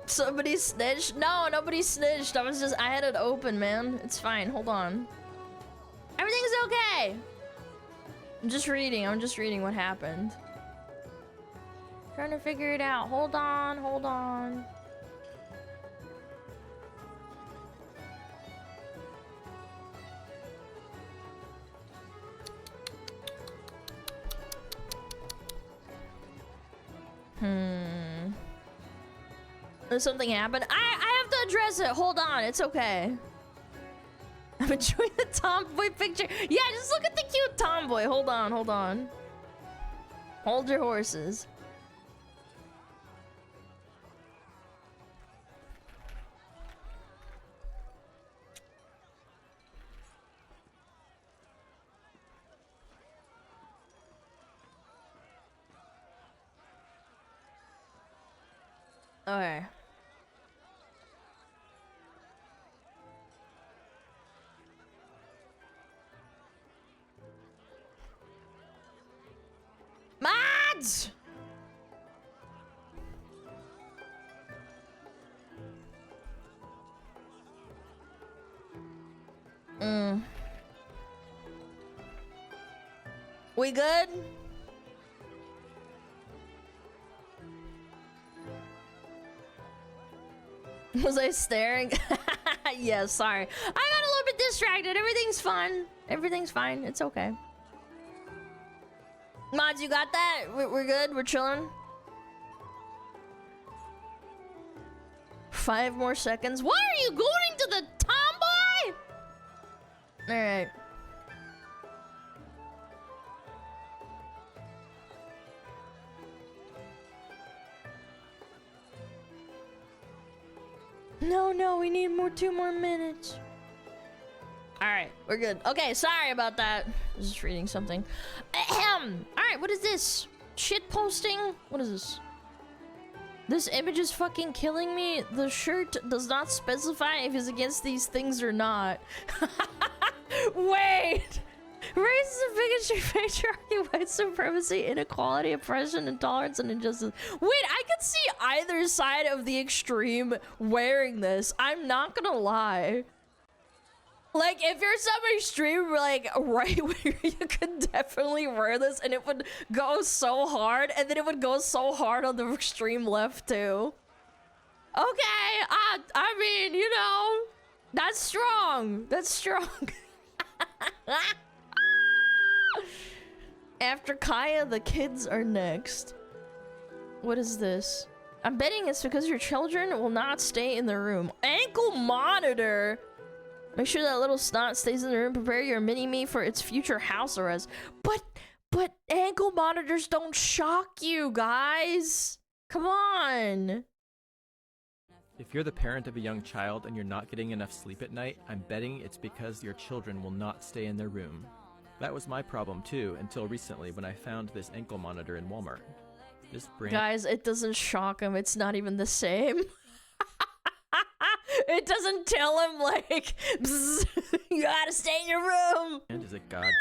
[SPEAKER 6] Somebody snitched? No, nobody snitched. I had it open, man. It's fine. Hold on. Everything's okay. I'm just reading what happened. Trying to figure it out. Hold on, hold on. Something happened. I have to address it. Hold on, it's okay. I'm enjoying the tomboy picture. Yeah, just look at the cute tomboy. Hold on, hold on. Hold your horses. Okay. Mods! We good? Was I staring? Yeah, sorry. I got a little bit distracted. Everything's fun. Everything's fine. It's okay. Mods, you got that? We're good? We're chilling? 5 more seconds. Why are you going to the tomboy? Alright. No, we need 2 more minutes. Alright, we're good. Okay, sorry about that. I was just reading something. Ahem. Alright, what is this? Shit posting? What is this? This image is fucking killing me. The shirt does not specify if it's against these things or not. Wait! Racism, bigotry, patriarchy, white supremacy, inequality, oppression, intolerance, and injustice. Wait, I could see either side of the extreme wearing this. I'm not gonna lie. Like, if you're some extreme, like, right where you could definitely wear this and it would go so hard, and then it would go so hard on the extreme left, too. Okay, I mean, you know, that's strong. That's strong. After Kaya, the kids are next. What is this? I'm betting it's because your children will not stay in the room. Ankle monitor! Make sure that little snot stays in the room. Prepare your mini-me for its future house arrest. But ankle monitors don't shock you, guys. Come on.
[SPEAKER 11] If you're the parent of a young child and you're not getting enough sleep at night, I'm betting it's because your children will not stay in their room. That was my problem too, until recently when I found this ankle monitor in Walmart. This brand—
[SPEAKER 6] Guys, it doesn't shock him. It's not even the same. It doesn't tell him, like, you gotta stay in your room.
[SPEAKER 11] And is a godsend,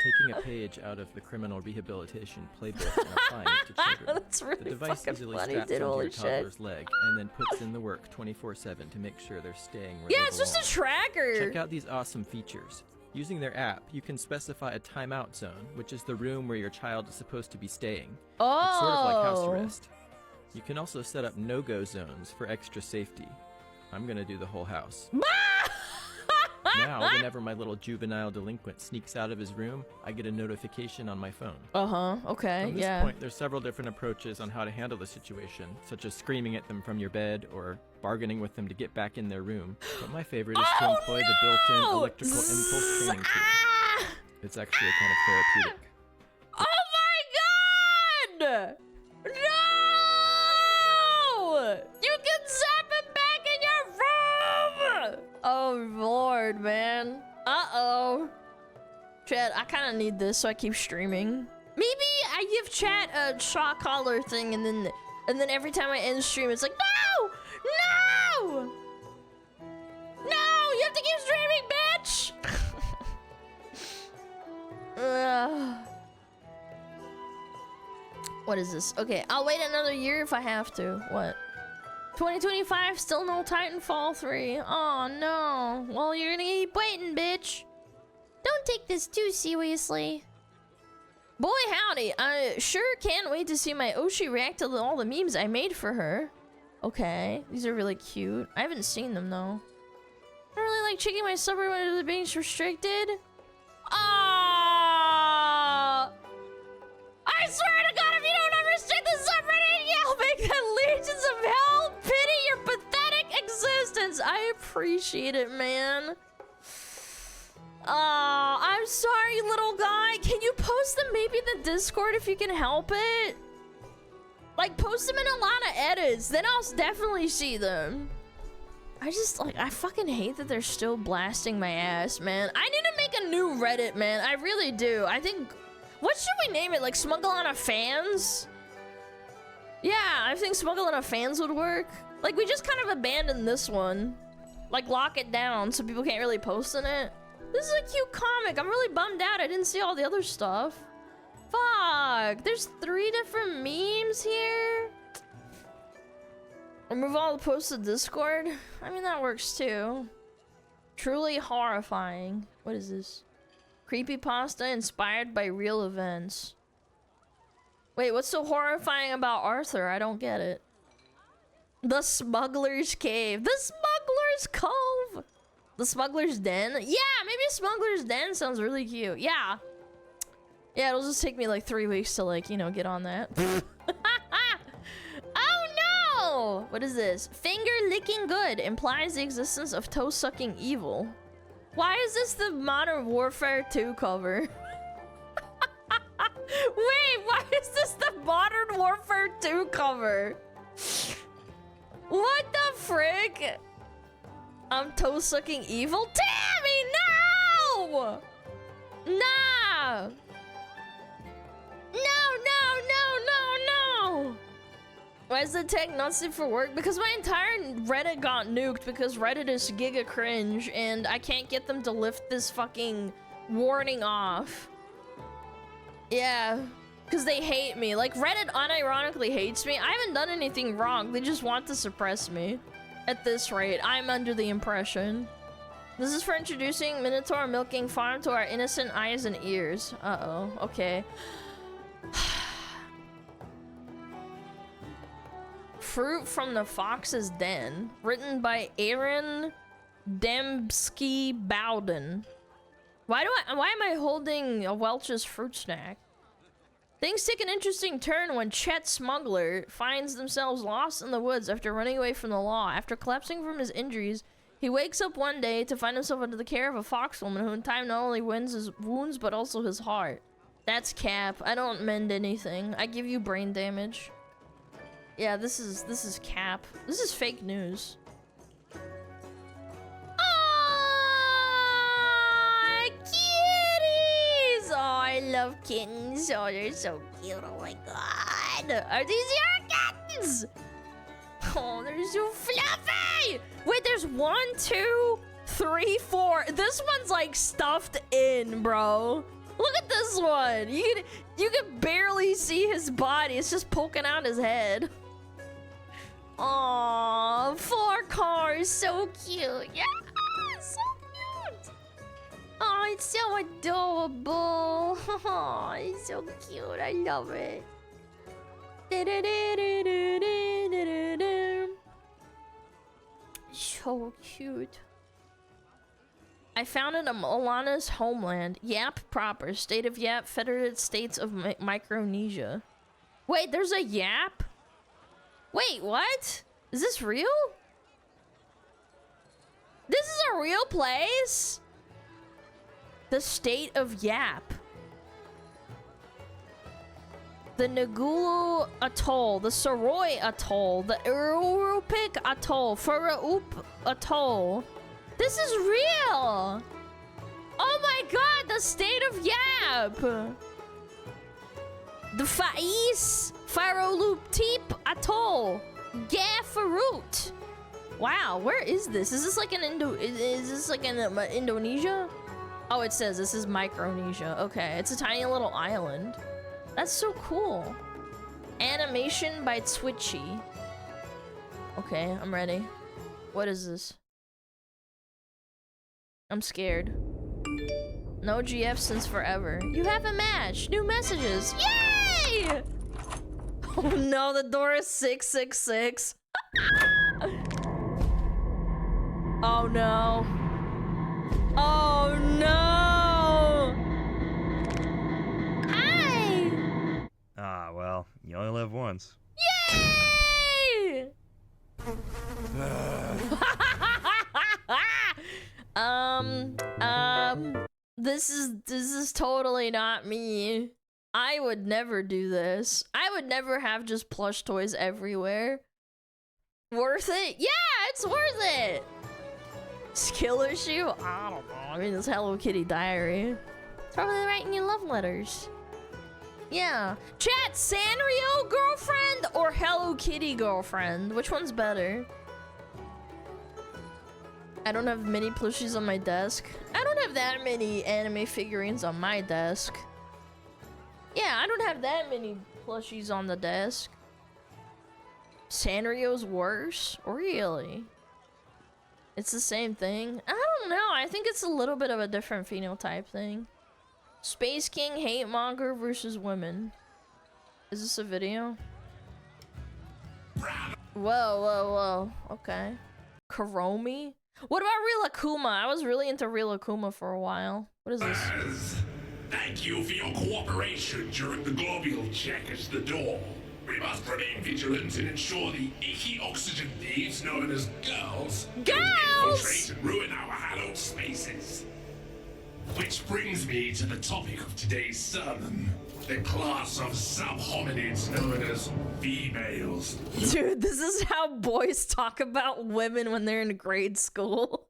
[SPEAKER 11] taking a page out of the criminal rehabilitation playbook and applying it to children.
[SPEAKER 6] That's really
[SPEAKER 11] the device
[SPEAKER 6] fucking
[SPEAKER 11] easily
[SPEAKER 6] funny,
[SPEAKER 11] straps
[SPEAKER 6] dude.
[SPEAKER 11] onto
[SPEAKER 6] Holy
[SPEAKER 11] your
[SPEAKER 6] shit.
[SPEAKER 11] toddler's leg and then puts in the work 24/7 to make sure they're staying where
[SPEAKER 6] Yeah,
[SPEAKER 11] they
[SPEAKER 6] it's just a
[SPEAKER 11] belong.
[SPEAKER 6] tracker.
[SPEAKER 11] Check out these awesome features. Using their app, you can specify a timeout zone, which is the room where your child is supposed to be staying.
[SPEAKER 6] Oh.
[SPEAKER 11] It's sort of like house arrest. You can also set up no-go zones for extra safety. I'm gonna do the whole house. Now, whenever my little juvenile delinquent sneaks out of his room, I get a notification on my phone.
[SPEAKER 6] Okay,
[SPEAKER 11] From this
[SPEAKER 6] yeah.
[SPEAKER 11] point, there's several different approaches on how to handle the situation, such as screaming at them from your bed or bargaining with them to get back in their room. But my favorite is to employ the built-in electrical impulse training tool. It's actually kind of therapeutic.
[SPEAKER 6] Oh my god! No! You can zap it back in your room! Oh lord, man. Uh-oh. Chad, I kind of need this so I keep streaming. Maybe chat shot collar thing, and then every time I end stream, it's like, no, no, no, you have to keep streaming, bitch. What is this? Okay, I'll wait another year if I have to. What? 2025, still no Titanfall 3. Oh no. Well, you're gonna keep waiting, bitch. Don't take this too seriously. Boy howdy, I sure can't wait to see my Oshi react to all the memes I made for her. Okay, these are really cute. I haven't seen them though. I don't really like checking my subreddit when they're being restricted. Ah! I swear to God, if you don't unrestrict the subreddit, I'll make the legions of hell pity your pathetic existence. I appreciate it, man. I'm sorry, little guy. Can you post them maybe in the Discord if you can help it? Like, post them in Alana edits, then I'll definitely see them. I just, like, I fucking hate that they're still blasting my ass, man. I need to make a new Reddit, man. I really do. I think, what should we name it? Like, SmugAlana fans? Yeah, I think SmugAlana fans would work. Like, we just kind of abandoned this one. Like, lock it down so people can't really post in it. This is a cute comic. I'm really bummed out I didn't see all the other stuff. Fuck. There's 3 different memes here. Remove all the posts to Discord. I mean, that works too. Truly horrifying. What is this? Creepypasta inspired by real events. Wait, what's so horrifying about Arthur? I don't get it. The Smuggler's Cave. The Smuggler's Cove. The Smuggler's Den? Yeah, maybe Smuggler's Den sounds really cute. Yeah. Yeah, it'll just take me like 3 weeks to, like, you know, get on that. Oh no! What is this? Finger licking good implies the existence of toe sucking evil. Why is this the Modern Warfare 2 cover? Wait, why is this the Modern Warfare 2 cover? What the frick? I'm toe sucking evil? Tammy, no! Nah! No! Why is the tech not safe for work? Because my entire Reddit got nuked because Reddit is giga cringe and I can't get them to lift this fucking warning off. Yeah, because they hate me. Like, Reddit unironically hates me. I haven't done anything wrong. They just want to suppress me. At this rate, I'm under the impression. This is for introducing Minotaur Milking Farm to our innocent eyes and ears. Uh-oh, okay. Fruit from the Fox's Den. Written by Aaron Dembski-Bowden. Why am I holding a Welch's fruit snack? Things take an interesting turn when Chet Smuggler finds themselves lost in the woods after running away from the law. After collapsing from his injuries, he wakes up one day to find himself under the care of a foxwoman who in time not only wins his wounds but also his heart. That's cap. I don't mend anything. I give you brain damage. Yeah, this is cap. This is fake news. Kitties! Oh, I love kittens. Oh, they're so cute. Oh my god. Are these your kittens? Oh, they're so fluffy! Wait, there's 1, 2, 3, 4. This one's like stuffed in, bro. Look at this one. You can barely see his body. It's just poking out his head. Aw, 4 cars. So cute. Yeah, so cute. Oh, it's so adorable. Oh, it's so cute. I love it. So cute. I founded Alana's homeland, Yap proper, state of Yap, Federated States of Micronesia. Wait, there's a Yap? Wait, what? Is this real? This is a real place? The state of Yap. The Nagulu Atoll, the Soroi Atoll, the Urupik Atoll, Furaup Atoll. This is real! Oh my god, the state of Yap! The Faiz Farolutip Atoll. Gafarut. Wow, where is this? Is this like an is this like in Indonesia? Oh, it says this is Micronesia. Okay, it's a tiny little island. That's so cool. Animation by Twitchy. Okay, I'm ready. What is this? I'm scared. No GF since forever. You have a match. New messages. Yay! Oh no, the door is 666. Oh no. Oh no. Hi.
[SPEAKER 12] Ah, well, you only live once.
[SPEAKER 6] Yay! This is totally not me. I would never do this. I would never have just plush toys everywhere. Worth it? Yeah, it's worth it. Skill issue? I don't know. I mean, it's Hello Kitty diary. It's probably writing you love letters. Yeah. Chat, Sanrio girlfriend or Hello Kitty girlfriend? Which one's better? I don't have many plushies on my desk. I don't have that many anime figurines on my desk. Yeah, I don't have that many plushies on the desk. Sanrio's worse? Really? It's the same thing? I don't know. I think it's a little bit of a different phenotype thing. Space King hate monger versus women. Is this a video? Whoa, whoa, whoa. Okay. Kuromi? What about Real Akuma? I was really into Real Akuma for a while. What is this?
[SPEAKER 1] Thank you for your cooperation during the globule check at the door. We must remain vigilant and ensure the icky oxygen thieves known as girls don't infiltrate and ruin our hallowed spaces. Which brings me to the topic of today's sermon. The class of sub-hominids known as females.
[SPEAKER 6] Dude, this is how boys talk about women when they're in grade school.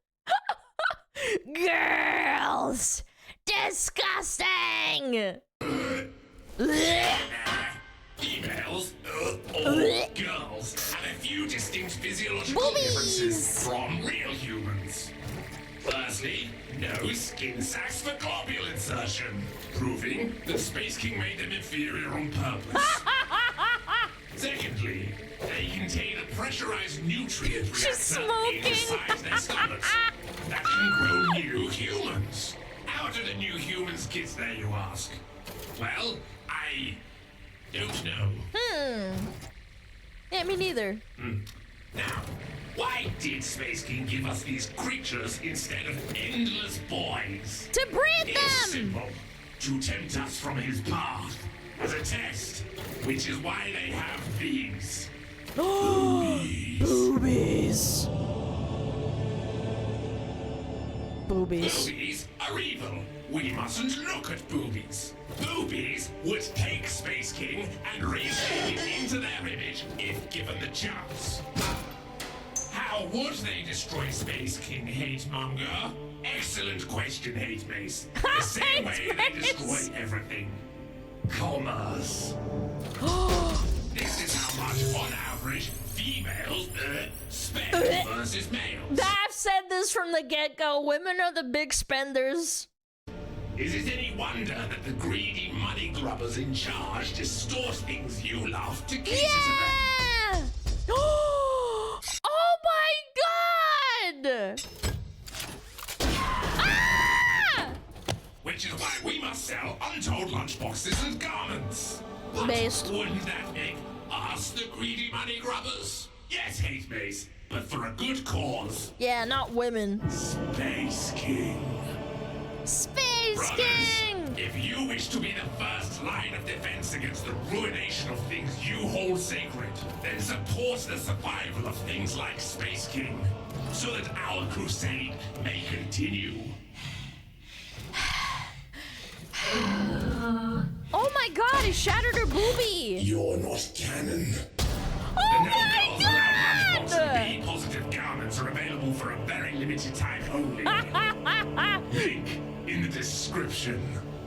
[SPEAKER 6] Girls! Disgusting!
[SPEAKER 1] Females, or girls, have a few distinct physiological differences from real humans. Firstly, no skin sacs for globule insertion, proving that Space King made them inferior on purpose. Secondly, they contain a pressurized nutrient reactor inside their stomachs that can grow new humans. How do the new humans get there, you ask? Well, I don't know.
[SPEAKER 6] Yeah, me neither.
[SPEAKER 1] Now, why did Space King give us these creatures instead of endless boys?
[SPEAKER 6] To breed them!
[SPEAKER 1] It's simple. To tempt us from his path. As a test. Which is why they have these. Boobies.
[SPEAKER 6] Boobies. Boobies.
[SPEAKER 1] Boobies are evil. We mustn't look at boobies. Boobies would take Space King and remake it into their image if given the chance. How would they destroy Space King, Hate Monger? Excellent question, Hate Mace. The same way they destroy everything. Commerce. This is how much, on average, females spend versus males.
[SPEAKER 6] I've said this from the get-go. Women are the big spenders.
[SPEAKER 1] Is it any wonder that the greedy money grubbers in charge distort things you love to cater to them?
[SPEAKER 6] Oh my god! Ah!
[SPEAKER 1] Which is why we must sell untold lunchboxes and garments. But
[SPEAKER 6] Based.
[SPEAKER 1] wouldn't that make us the greedy money grubbers? Yes, Hate Mace, but for a good cause.
[SPEAKER 6] Yeah, not women.
[SPEAKER 1] Space King.
[SPEAKER 6] Space
[SPEAKER 1] Brothers,
[SPEAKER 6] King!
[SPEAKER 1] if you wish to be the first line of defense against the ruination of things you hold sacred, then support the survival of things like Space King, so that our crusade may continue.
[SPEAKER 6] Oh my god, he shattered her boobie!
[SPEAKER 1] You're not canon.
[SPEAKER 6] Oh
[SPEAKER 1] the
[SPEAKER 6] my god!
[SPEAKER 1] The B-positive garments are available for a very limited time only. Link in the description.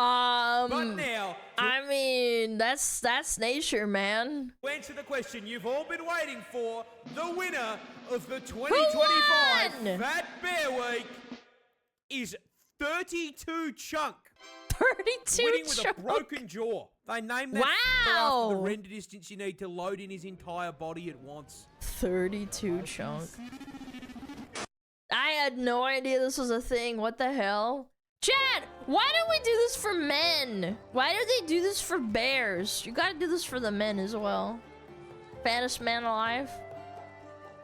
[SPEAKER 13] But now,
[SPEAKER 6] I mean, that's nature, man.
[SPEAKER 13] to answer the question you've all been waiting for, the winner of the 2025 Fat Bear Week is 32 Chunk.
[SPEAKER 6] 32
[SPEAKER 13] winning with
[SPEAKER 6] Chunk.
[SPEAKER 13] a broken jaw. They named that after the render distance you need to load in his entire body at once.
[SPEAKER 6] 32 Chunk. I had no idea this was a thing. What the hell? Chad, why don't we do this for men? Why do they do this for bears? You gotta do this for the men as well. Fattest man alive.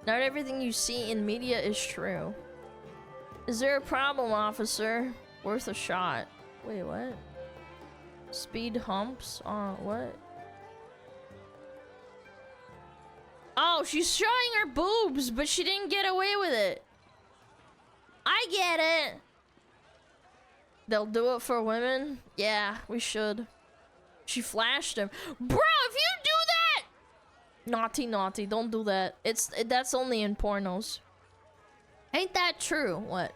[SPEAKER 6] Not everything you see in media is true. Is there a problem, officer? Worth a shot. Wait, what? Speed humps? What? Oh, she's showing her boobs, but she didn't get away with it. I get it. They'll do it for women? Yeah, we should. She flashed him. Bro, if you do that! Naughty, naughty, don't do that. That's only in pornos. Ain't that true? What?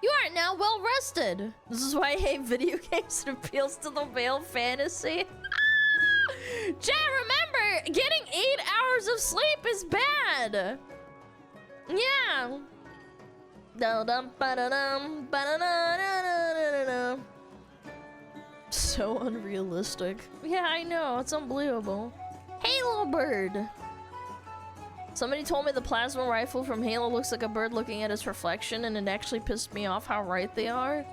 [SPEAKER 6] You are now well rested. This is why I hate video games. It appeals to the male fantasy. Chat, remember, getting 8 hours of sleep is bad. Yeah. So unrealistic. Yeah, I know. It's unbelievable. Halo bird. Somebody told me the plasma rifle from Halo looks like a bird looking at its reflection, and it actually pissed me off how right they are.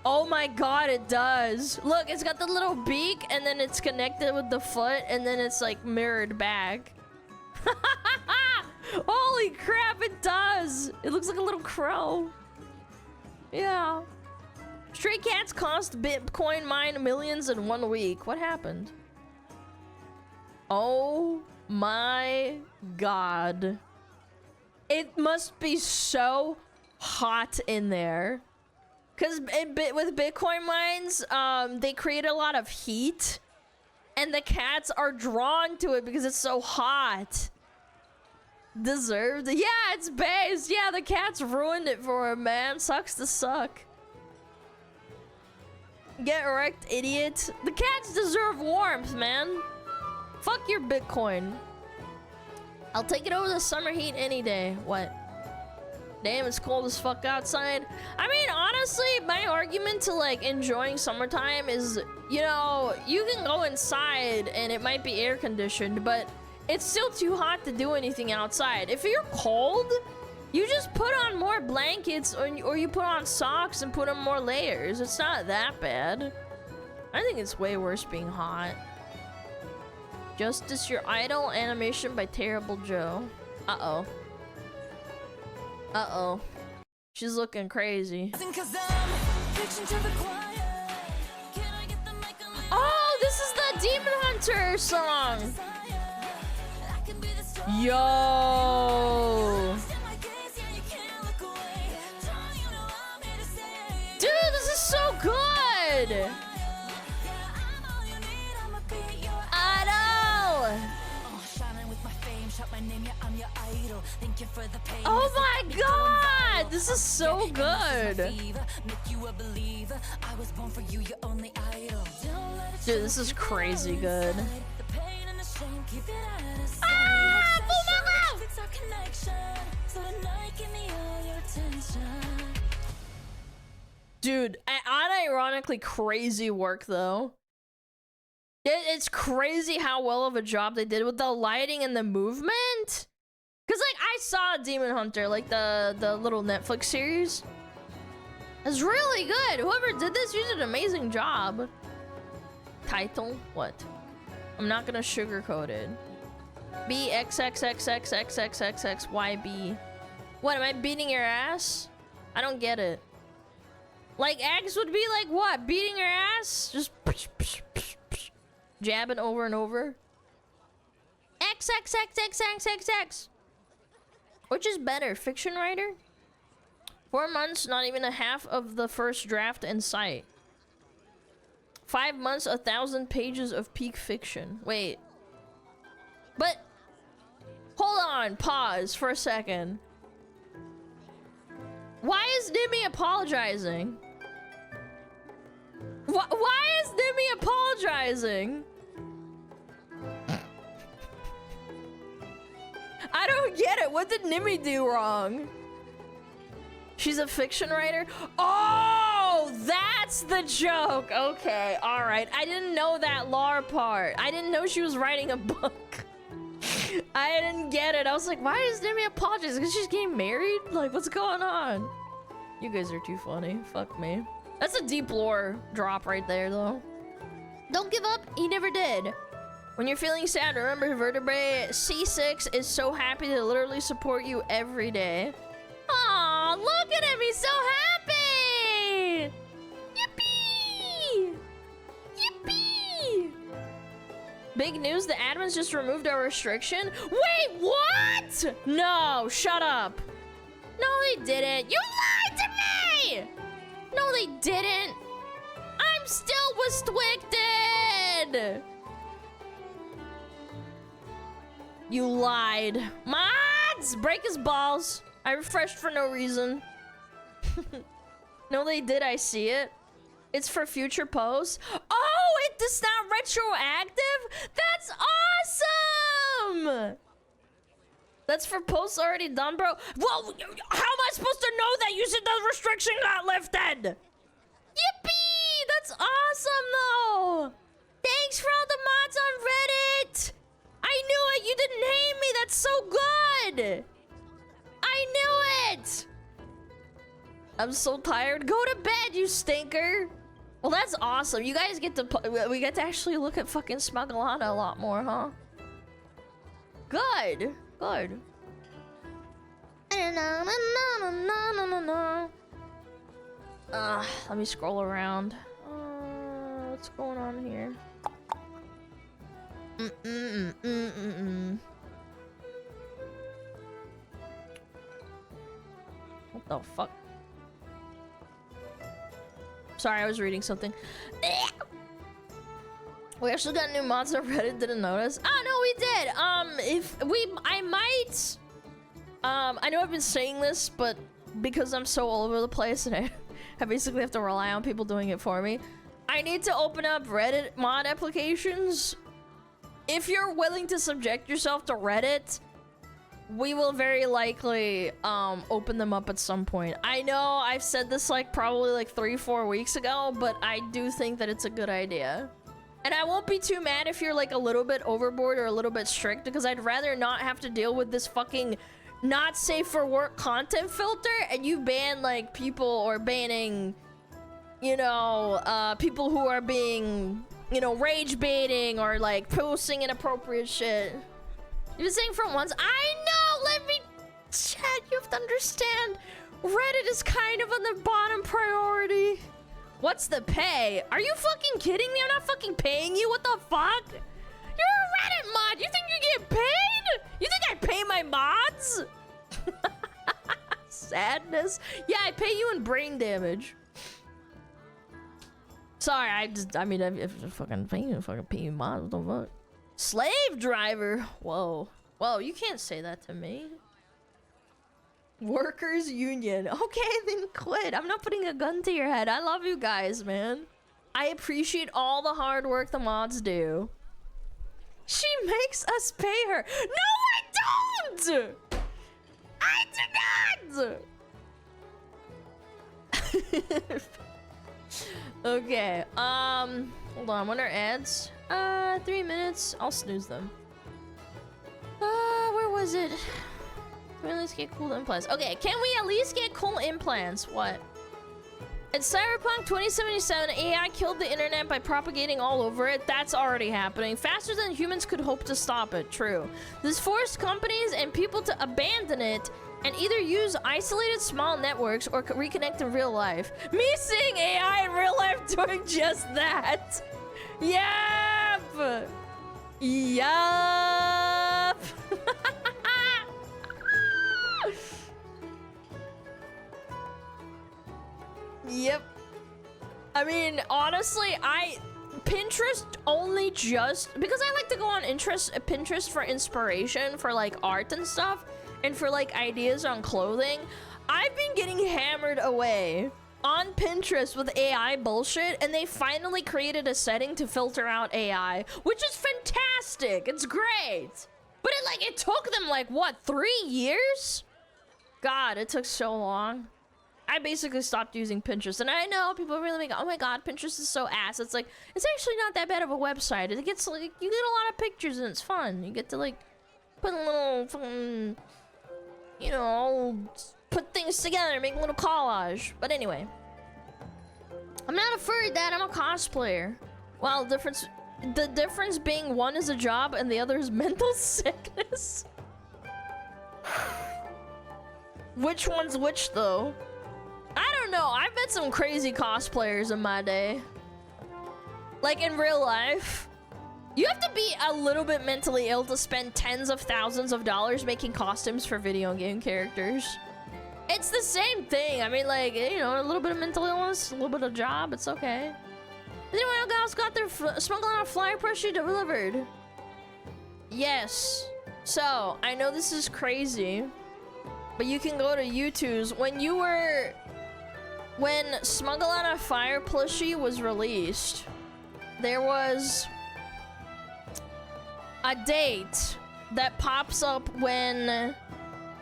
[SPEAKER 6] Oh my god, it does. Look, it's got the little beak, and then it's connected with the foot, and then it's like mirrored back. Holy crap, it does! It looks like a little crow. Yeah. Stray cats cost Bitcoin mine millions in 1 week. What happened? Oh my god. It must be so hot in there. Because with Bitcoin mines, they create a lot of heat. And the cats are drawn to it because it's so hot. Deserved. Yeah, it's based. Yeah, the cats ruined it for him, man. Sucks to suck. Get wrecked, idiot. The cats deserve warmth, man. Fuck your Bitcoin. I'll take it over the summer heat any day. What? Damn, it's cold as fuck outside. I mean, honestly, my argument to like enjoying summertime is, you know, you can go inside and it might be air conditioned, but it's still too hot to do anything outside. If you're cold, you just put on more blankets or you put on socks and put on more layers. It's not that bad. I think it's way worse being hot. Justice Your Idol animation by Terrible Joe. Uh-oh. Uh-oh. She's looking crazy. Oh, this is the Demon Hunter song. Yo. Dude, this is so good. I know. Oh my god, this is so good. Dude, this is crazy good. Ah, dude, unironically crazy work though. It's crazy how well of a job they did with the lighting and the movement. Cause like I saw Demon Hunter, like the little Netflix series. It's really good. Whoever did this did an amazing job. Title? What? I'm not gonna sugarcoat it. BXXXXXXXXYB. What, am I beating your ass? I don't get it. Like X would be like what? Beating your ass? Just jabbing over and over. XXXXXXX. Which is better, fiction writer? 4 months, not even a half of the first draft in sight. 5 months, 1,000 pages of peak fiction. Wait. But, hold on, pause for a second. Why is Nimmy apologizing? Why is Nimmy apologizing? I don't get it. What did Nimmy do wrong? She's a fiction writer? Oh, that's the joke. Okay, all right. I didn't know that lore part. I didn't know she was writing a book. I didn't get it. I was like, why is Nimmy apologizing? Because she's getting married? Like, what's going on? You guys are too funny. Fuck me. That's a deep lore drop right there, though. Don't give up. He never did. When you're feeling sad, remember Vertebrae C6 is so happy to literally support you every day. Aw, look at him. He's so happy. Yippee! Yippee! Big news, the admins just removed our restriction. Wait, what? No, shut up. No, they didn't. You lied to me! No, they didn't. I'm still restricted. You lied. Mods! Break his balls. I refreshed for no reason. No, they did. I see it. It's for future posts. Oh, it is not retroactive? That's awesome! That's for posts already done, bro. Well, how am I supposed to know that you said the restriction got lifted? Yippee! That's awesome, though. Thanks for all the mods on Reddit. I knew it. You didn't hate me. That's so good. I knew it. I'm so tired. Go to bed, you stinker. Well, that's awesome. You guys get to we get to actually look at fucking SmugAlana a lot more, huh? Good. Good. Let me scroll around. What's going on here? What the fuck? Sorry, I was reading something. We actually got new mods on Reddit, didn't notice. Oh, no, we did. I know I've been saying this, but because I'm so all over the place and I basically have to rely on people doing it for me, I need to open up Reddit mod applications. If you're willing to subject yourself to Reddit, we will very likely open them up at some point. I know I've said this like probably like 3-4 weeks ago, but I do think that it's a good idea. And I won't be too mad if you're like a little bit overboard or a little bit strict, because I'd rather not have to deal with this fucking not safe for work content filter and you ban like people or banning, you know, people who are being, you know, rage baiting or like posting inappropriate shit. You've been saying for once, I know, let me chat, you have to understand. Reddit is kind of on the bottom priority. What's the pay? Are you fucking kidding me? I'm not fucking paying you, what the fuck? You're a Reddit mod, you think you get paid? You think I pay my mods? Sadness. Yeah, I pay you in brain damage. Sorry, I mean, if I fucking pay you mods, what the fuck? Slave driver. Whoa. Whoa, you can't say that to me. Workers union. Okay, then quit. I'm not putting a gun to your head. I love you guys, man. I appreciate all the hard work the mods do. She makes us pay her. No, I don't! I do not! Okay, hold on, what are ads? 3 minutes. I'll snooze them. Where was it? Can we at least get cool implants? Okay, can we at least get cool implants? What? In Cyberpunk 2077, AI killed the internet by propagating all over it. That's already happening. Faster than humans could hope to stop it. True. This forced companies and people to abandon it and either use isolated small networks or reconnect in real life. Me seeing AI in real life doing just that. Yep! Yup! Yep. I mean, honestly, Pinterest only just because I like to go on Pinterest for inspiration for like art and stuff and for like ideas on clothing. I've been getting hammered away on Pinterest with AI bullshit, and they finally created a setting to filter out AI, which is fantastic. It's great. But it took them like, what, 3 years? God, it took so long. I basically stopped using Pinterest, and I know people are really like, oh my god, Pinterest is so ass. It's like, it's actually not that bad of a website. It gets like, you get a lot of pictures and it's fun. You get to like put a little fucking, you know, put things together, make a little collage. But anyway, I'm not a furry dad, I'm a cosplayer. Well, the difference being one is a job and the other is mental sickness. Which one's which though? I don't know. I've met some crazy cosplayers in my day. Like in real life. You have to be a little bit mentally ill to spend tens of thousands of dollars making costumes for video game characters. It's the same thing. I mean, like, you know, a little bit of mental illness, a little bit of job, it's okay. Anyone else got their SmugAlana flyer plushie delivered? Yes. So, I know this is crazy, but you can go to YouTube's. When SmugAlana Fire plushie was released, there was a date that pops up when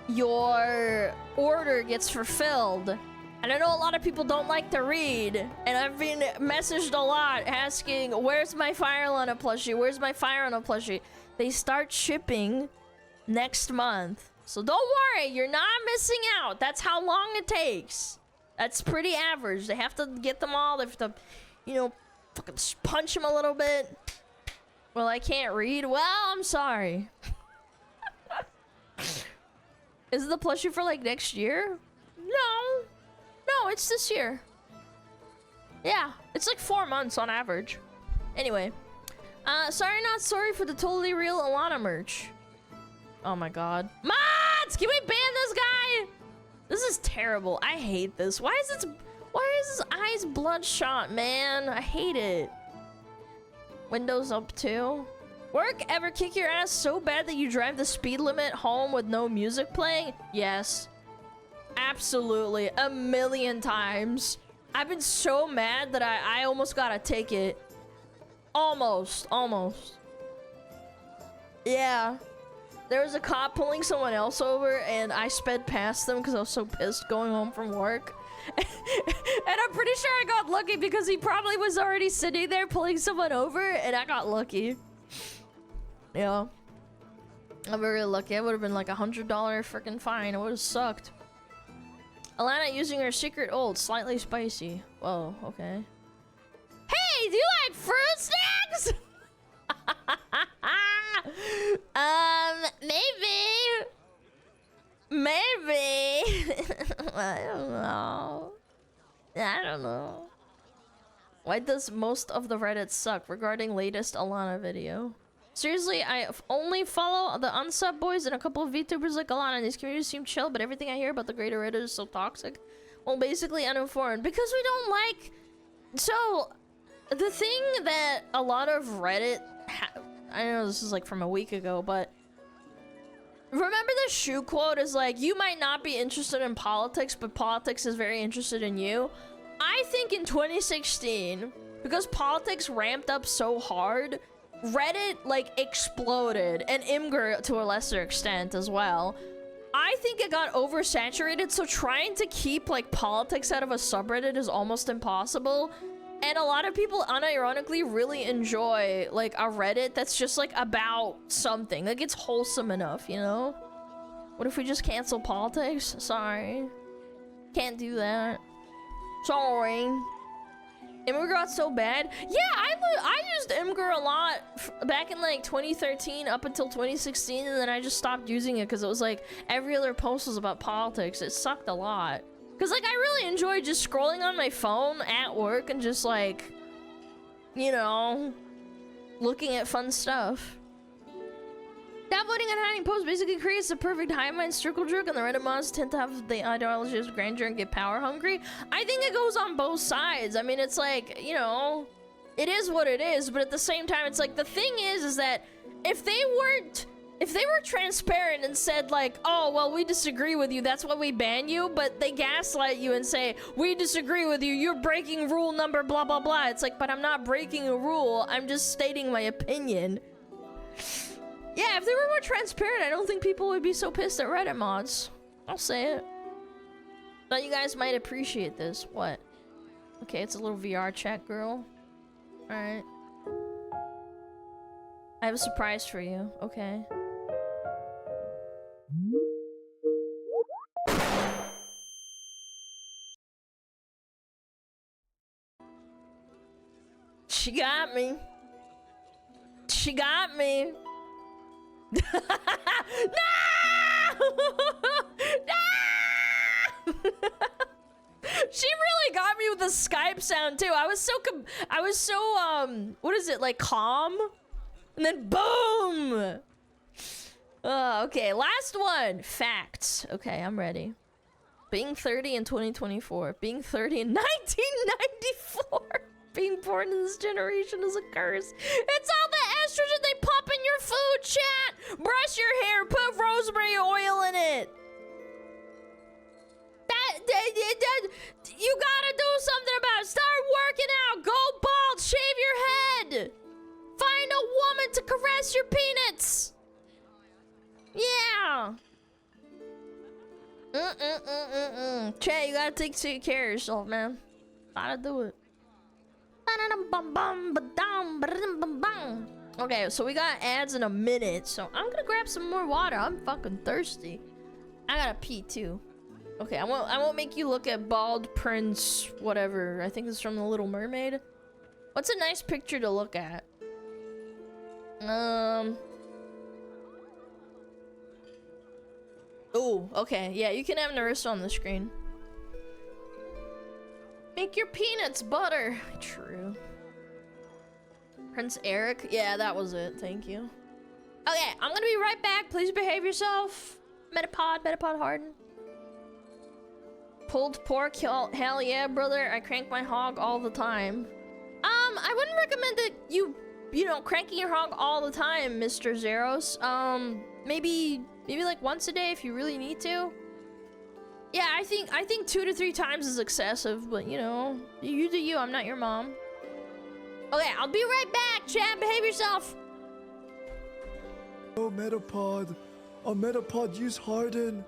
[SPEAKER 6] your order gets fulfilled. And I know a lot of people don't like to read, and I've been messaged a lot asking, where's my SmugAlana plushie? Where's my SmugAlana plushie? They start shipping next month. So don't worry, you're not missing out. That's how long it takes. That's pretty average. They have to get them all. They have to, you know, fucking punch them a little bit. Well, I can't read. Well, I'm sorry. Is it the plushie for like next year? No. No, it's this year. Yeah, it's like 4 months on average. Anyway. Sorry not sorry for the totally real Alana merch. Oh my god. Mods! Can we ban this guy? This is terrible. I hate this. Why is his eyes bloodshot, man? I hate it. Windows up too. Work ever kick your ass so bad that you drive the speed limit home with no music playing? Yes. Absolutely. A million times. I've been so mad that I almost got a ticket. Almost. Yeah. There was a cop pulling someone else over, and I sped past them because I was so pissed going home from work. And I'm pretty sure I got lucky because he probably was already sitting there pulling someone over, and I got lucky. Yeah. I'm very lucky. I would have been like $100 freaking fine. It would have sucked. Alana using her secret old, slightly spicy. Whoa, okay. Hey, do you like fruit snacks? Maybe. I don't know. Why does most of the Reddit suck regarding latest Alana video? Seriously, I only follow the unsub boys and a couple of VTubers like Alana. These communities seem chill, but everything I hear about the greater Reddit is so toxic. Well, basically uninformed. Because we don't like... So, the thing that a lot of Reddit... I know this is like from a week ago, but... Remember the shoe quote is like, you might not be interested in politics, but politics is very interested in you. I think in 2016, because politics ramped up so hard... Reddit, like, exploded, and Imgur to a lesser extent as well. I think it got oversaturated, so trying to keep, like, politics out of a subreddit is almost impossible. And a lot of people, unironically, really enjoy, like, a Reddit that's just, like, about something. Like, it's wholesome enough, you know? What if we just cancel politics? Sorry. Can't do that. Sorry. Imgur got so bad. Yeah, I used Imgur a lot back in like 2013 up until 2016, and then I just stopped using it because it was like every other post was about politics. It sucked a lot. Because like I really enjoyed just scrolling on my phone at work and just like, you know, looking at fun stuff. Downvoting and hiding posts basically creates the perfect hive mind circle jerk, and the Reddit mods tend to have the ideology of grandeur and get power hungry. I think it goes on both sides. I mean, it's like, you know, it is what it is, but at the same time, it's like, the thing is that if they weren't If they were transparent and said like, oh, well, we disagree with you, that's why we ban you, but they gaslight you and say, we disagree with you, you're breaking rule number blah blah blah. It's like, but I'm not breaking a rule, I'm just stating my opinion. Yeah, if they were more transparent, I don't think people would be so pissed at Reddit mods. I'll say it. Thought you guys might appreciate this. What? Okay, it's a little VR chat girl. Alright. I have a surprise for you. Okay. She got me. She got me. No! No! She really got me with the Skype sound too. I was so what is it, like calm? And then boom! Okay, last one. Facts. Okay, I'm ready. Being 30 in 2024. Being 30 in 1994. Being born in this generation is a curse. It's all the estrogen they pump in your food, chat! Brush your hair, put rosemary oil in it. You gotta do something about it. Start working out. Go bald. Shave your head. Find a woman to caress your peanuts. Yeah. Chat, you gotta take care of yourself, man. Gotta do it. Okay, so we got ads in a minute, so I'm gonna grab some more water. I'm fucking thirsty. I gotta pee too. Okay, I won't make you look at Bald Prince whatever. I think this is from The Little Mermaid. What's a nice picture to look at? Oh, okay. Yeah, you can have Narissa on the screen. Make your peanuts butter. True. Prince Eric? Yeah, that was it. Thank you. Okay, I'm gonna be right back. Please behave yourself. Metapod Harden. Pulled pork, hell yeah, brother. I crank my hog all the time. I wouldn't recommend that you know, cranking your hog all the time, Mr. Zeros. Maybe like once a day if you really need to. Yeah, I think 2 to 3 times is excessive, but you know, you do you. I'm not your mom. Okay, I'll be right back, chat. Behave yourself.
[SPEAKER 9] Oh, Metapod. Oh, Metapod, use Harden.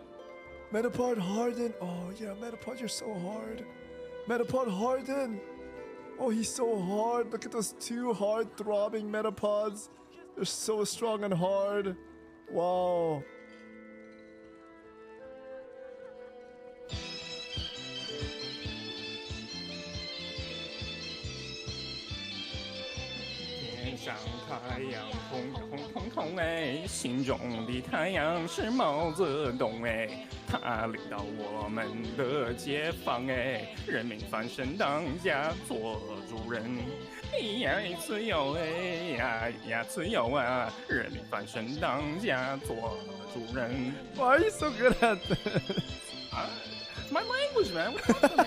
[SPEAKER 9] Metapod Harden. Oh, yeah, Metapod, you're so hard. Metapod Harden. Oh, he's so hard. Look at those 2 hard throbbing Metapods. They're so strong and hard. Wow.
[SPEAKER 10] Why are you so good at this? My language, man. What's up with me?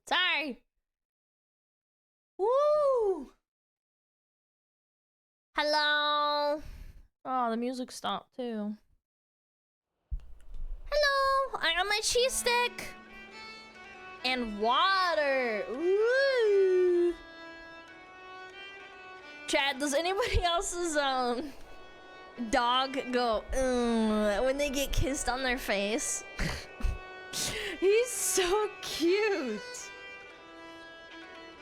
[SPEAKER 6] Sorry. Woo! Hello. Oh, the music stopped too. Hello. I got my cheese stick and water. Woo! Chad, does anybody else's dog go when they get kissed on their face? He's so cute.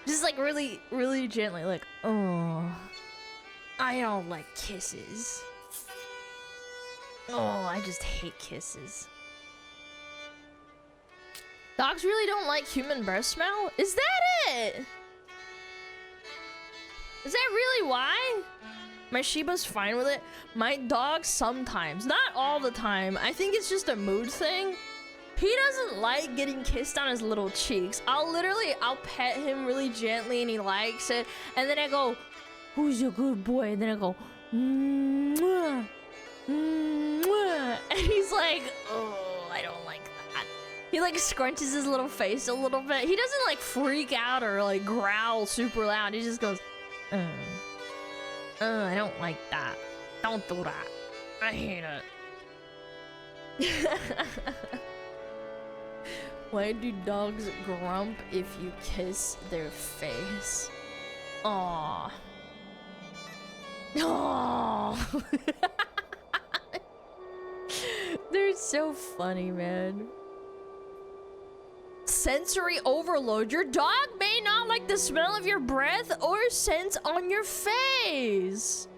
[SPEAKER 6] Just like really, really gently, like, oh, I don't like kisses. Oh, I just hate kisses. Dogs really don't like human breath smell? Is that it? Is that really why? My Shiba's fine with it. My dog sometimes, not all the time. I think it's just a mood thing. He doesn't like getting kissed on his little cheeks. I'll pet him really gently and he likes it. And then I go, who's a good boy? And then I go, mwah, mwah. And he's like, oh, I don't like that. He like scrunches his little face a little bit. He doesn't like freak out or like growl super loud. He just goes, I don't like that. Don't do that. I hate it. Why do dogs grump if you kiss their face? Aww. Aww. They're so funny, man. Sensory overload. Your dog may not like the smell of your breath or scent on your face.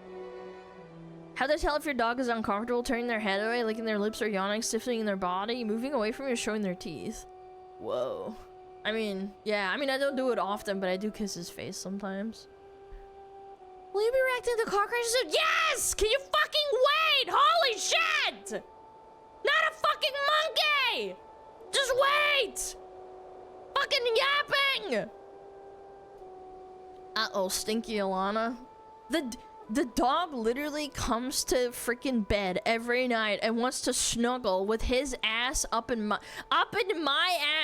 [SPEAKER 6] How to tell if your dog is uncomfortable, turning their head away, licking their lips, or yawning, stiffening their body, moving away from you, showing their teeth. Whoa. I mean, yeah, I don't do it often, but I do kiss his face sometimes. Will you be reacting to car crashes? Yes! Can you fucking wait? Holy shit! Not a fucking monkey! Just wait! Fucking yapping! Uh-oh, stinky Alana. The dog literally comes to freaking bed every night and wants to snuggle with his ass up in my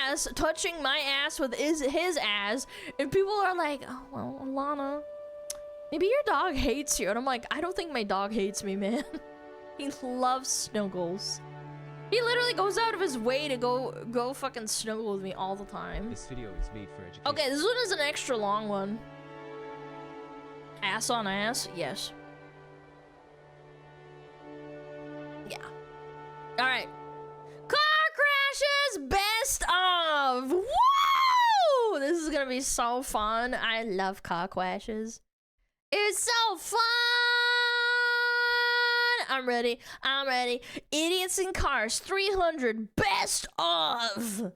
[SPEAKER 6] ass, touching my ass with his ass, and people are like, oh well, Alana, maybe your dog hates you. And I'm like, I don't think my dog hates me, man. He loves snuggles. He literally goes out of his way to go fucking snuggle with me all the time.
[SPEAKER 14] This video is made for education.
[SPEAKER 6] Okay, this one is an extra long one. Ass on ass? Yes. Yeah. Alright. Car crashes best of! Woo! This is gonna be so fun. I love car crashes. It's so fun! I'm ready. I'm ready. Idiots in Cars 300 best of!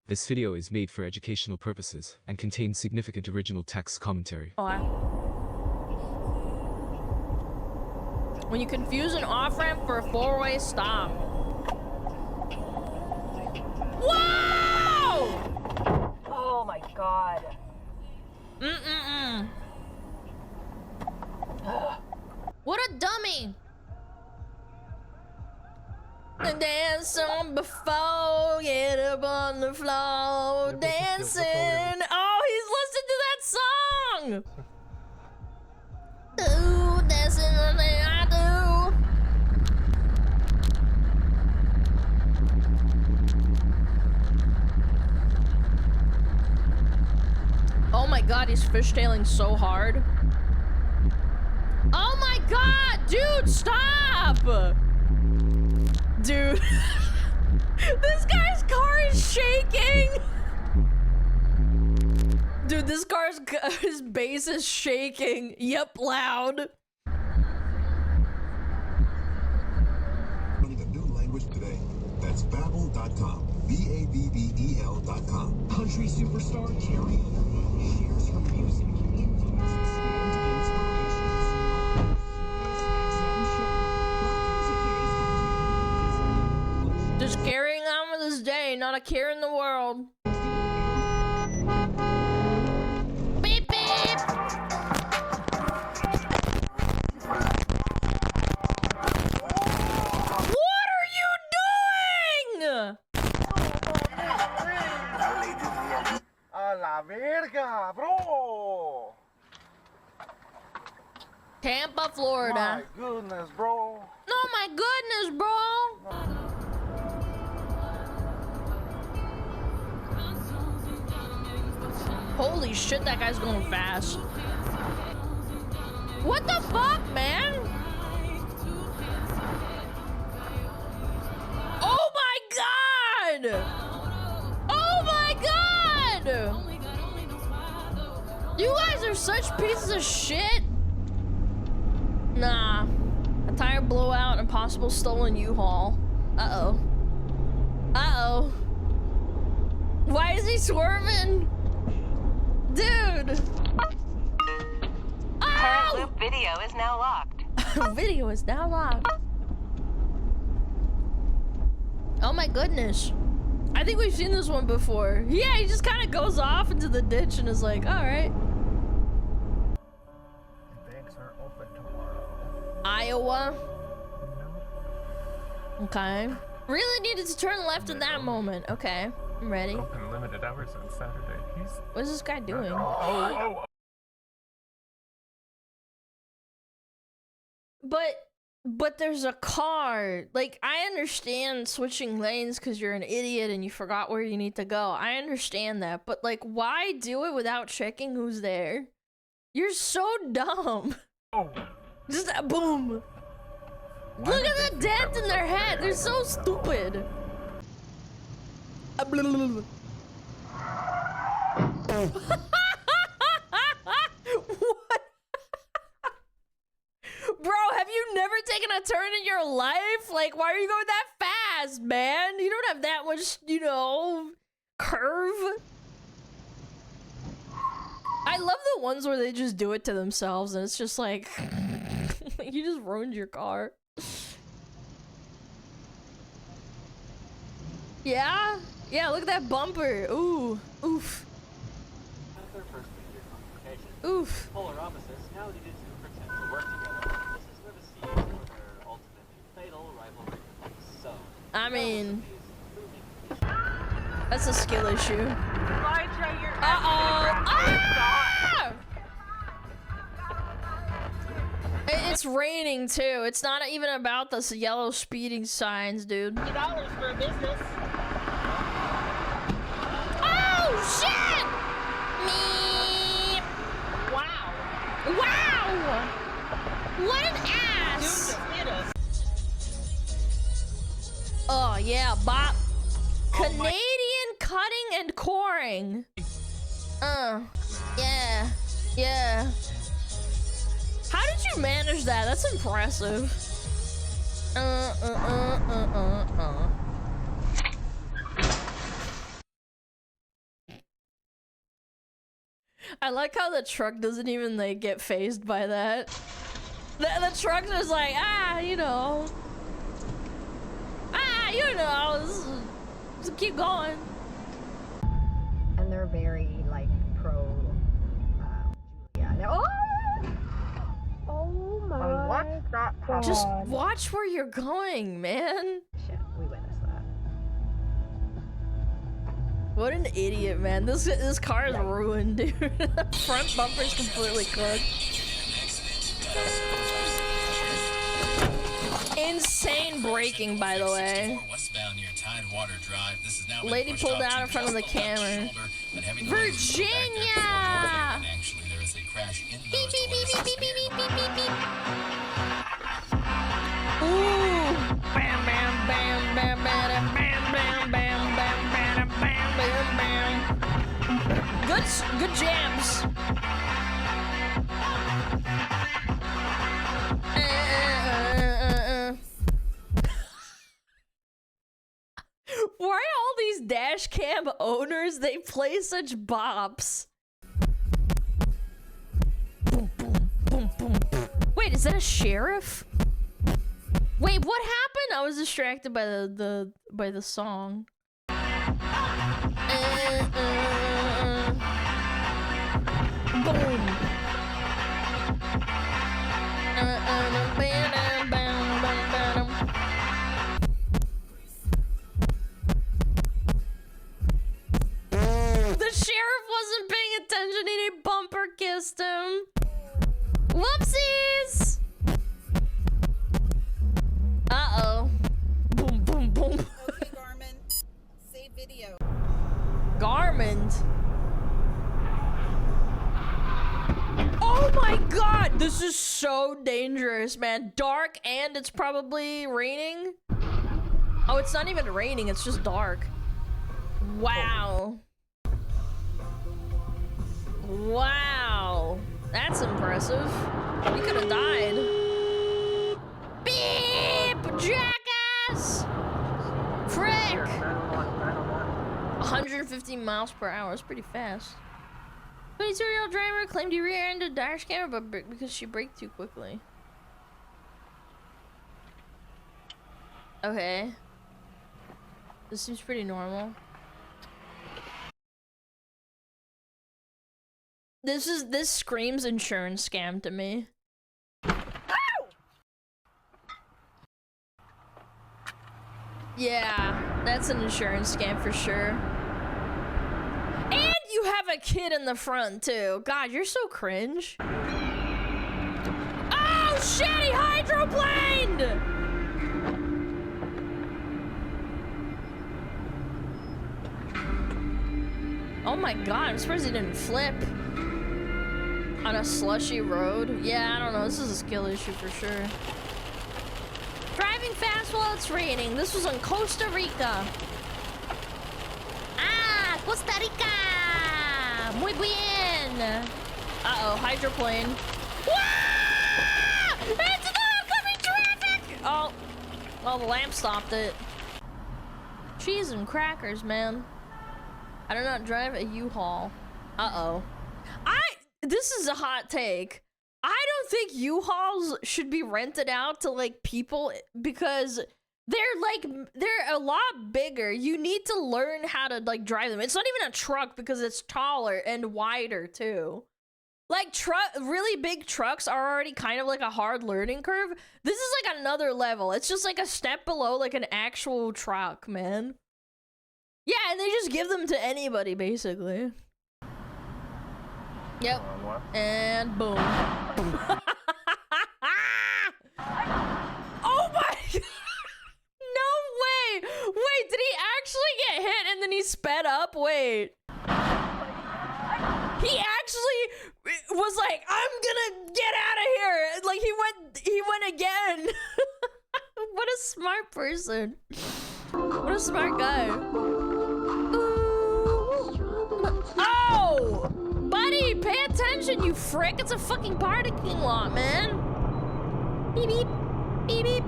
[SPEAKER 14] This video is made for educational purposes and contains significant original text commentary.
[SPEAKER 6] When you confuse an off-ramp for a four-way stop. Whoa!
[SPEAKER 15] Oh my god.
[SPEAKER 6] What a dummy! Dance on before, get up on the floor, dancing. Oh, he's listened to that song! Ooh, dancing on the I do. Oh my god, he's fishtailing so hard. Oh my god, dude, stop! Dude, this guy's car is shaking. Dude, this car's his base is shaking. Yep, loud.
[SPEAKER 16] Learning a new language today. That's Babbel.com. BABBEL.com.
[SPEAKER 17] Country superstar Carrie Underwood shares her music, influences, and inspirations.
[SPEAKER 6] Just carrying on with his day, not a care in the world. Beep beep! What are you doing? Tampa, Florida.
[SPEAKER 10] My goodness, bro.
[SPEAKER 6] No, my goodness, bro. Holy shit, that guy's going fast. What the fuck, man? Oh my god! Oh my god! You guys are such pieces of shit. Nah. A tire blowout and possible stolen U-Haul. Uh-oh. Uh-oh. Why is he swerving? Dude!
[SPEAKER 15] Current loop video is now locked.
[SPEAKER 6] Video is now locked. Oh my goodness. I think we've seen this one before. Yeah, he just kind of goes off into the ditch and is like, alright.
[SPEAKER 10] Banks aren't open tomorrow.
[SPEAKER 6] Iowa. Okay. Really needed to turn left in that moment. Okay, I'm ready.
[SPEAKER 10] Open limited hours on Saturday.
[SPEAKER 6] What is this guy doing?
[SPEAKER 10] Oh.
[SPEAKER 6] But there's a car. Like, I understand switching lanes because you're an idiot and you forgot where you need to go. I understand that. But, like, why do it without checking who's there? You're so dumb.
[SPEAKER 10] Oh.
[SPEAKER 6] Just that boom. Look at the dent in their head. They're so stupid. What? Bro, have you never taken a turn in your life? Like, why are you going that fast, man? You don't have that much, you know, curve. I love the ones where they just do it to themselves and it's just like, you just ruined your car. Yeah? Yeah, look at that bumper. Ooh. Oof. Oof.
[SPEAKER 18] Polar opposites now needed to pretend to work together. This is where the seeds for their ultimately fatal rivalry begins. So,
[SPEAKER 6] I mean, that's a skill issue. Uh-oh. Ah! It's raining too. It's not even about the yellow speeding signs, dude.
[SPEAKER 15] $50 for a business.
[SPEAKER 6] Oh shit! Me.
[SPEAKER 15] Wow.
[SPEAKER 6] Wow! What an ass! Oh yeah, bop. Canadian cutting and coring. Yeah. Yeah. How did you manage that? That's impressive. I like how the truck doesn't even like get phased by that. The truck's just like, you know. You know, just keep going.
[SPEAKER 19] And they're very like pro Julia. Oh my
[SPEAKER 15] What's that?
[SPEAKER 6] Just watch where you're going, man.
[SPEAKER 19] Shit, we witnessed that.
[SPEAKER 6] What an idiot, man. This car is ruined, dude. The front bumper's completely cooked. Insane braking, by the way. Lady pulled out in front of the camera. Virginia! Beep, beep, beep, beep, beep, beep, beep, beep, beep. Ooh! Bam, bam, bam, bam, bam, bam, bam, bam, bam, bam, bam, bam. Good jams. Why all these dash cam owners, they play such bops? Boom, boom, boom, boom. Wait, is that a sheriff? Wait, what happened? I was distracted by the song. Boom. The sheriff wasn't paying attention and he bumper kissed him. Whoopsies! Uh-oh. Boom, boom, boom.
[SPEAKER 20] Okay, Garmin. Save video.
[SPEAKER 6] Garmin? Oh my god! This is so dangerous, man. Dark and it's probably raining. Oh, it's not even raining, it's just dark. Wow. Wow. That's impressive. You could have died. Beep! Jackass! Frick! 150 miles per hour. That's pretty fast. 22-year-old driver claimed he rear-ended dash camera because she braked too quickly. Okay. This seems pretty normal. This screams insurance scam to me. Yeah, that's an insurance scam for sure. And you have a kid in the front too. God, you're so cringe. Oh shit, he hydroplaned! Oh my god, I'm surprised he didn't flip. On a slushy road? Yeah, I don't know, this is a skill issue for sure. Driving fast while it's raining. This was in Costa Rica. Ah, Costa Rica! Muy bien! Uh-oh, hydroplane. Wah! It's the oncoming traffic! Oh, the lamp stopped it. Cheese and crackers, man. I do not drive a U-Haul. Uh-oh. This is a hot take. I don't think U-Hauls should be rented out to, like, people because they're a lot bigger. You need to learn how to, like, drive them. It's not even a truck because it's taller and wider, too. Like, really big trucks are already kind of like a hard learning curve. This is, like, another level. It's just, like, a step below, like, an actual truck, man. Yeah, and they just give them to anybody, basically. Yep. And boom. Oh my god! No way! Wait, did he actually get hit and then he sped up? Wait. He actually was like, I'm gonna get out of here! Like, he went again. What a smart person. What a smart guy. Oh! Buddy, pay attention, you frick. It's a fucking parking lot, man. Beep, beep. Beep, beep.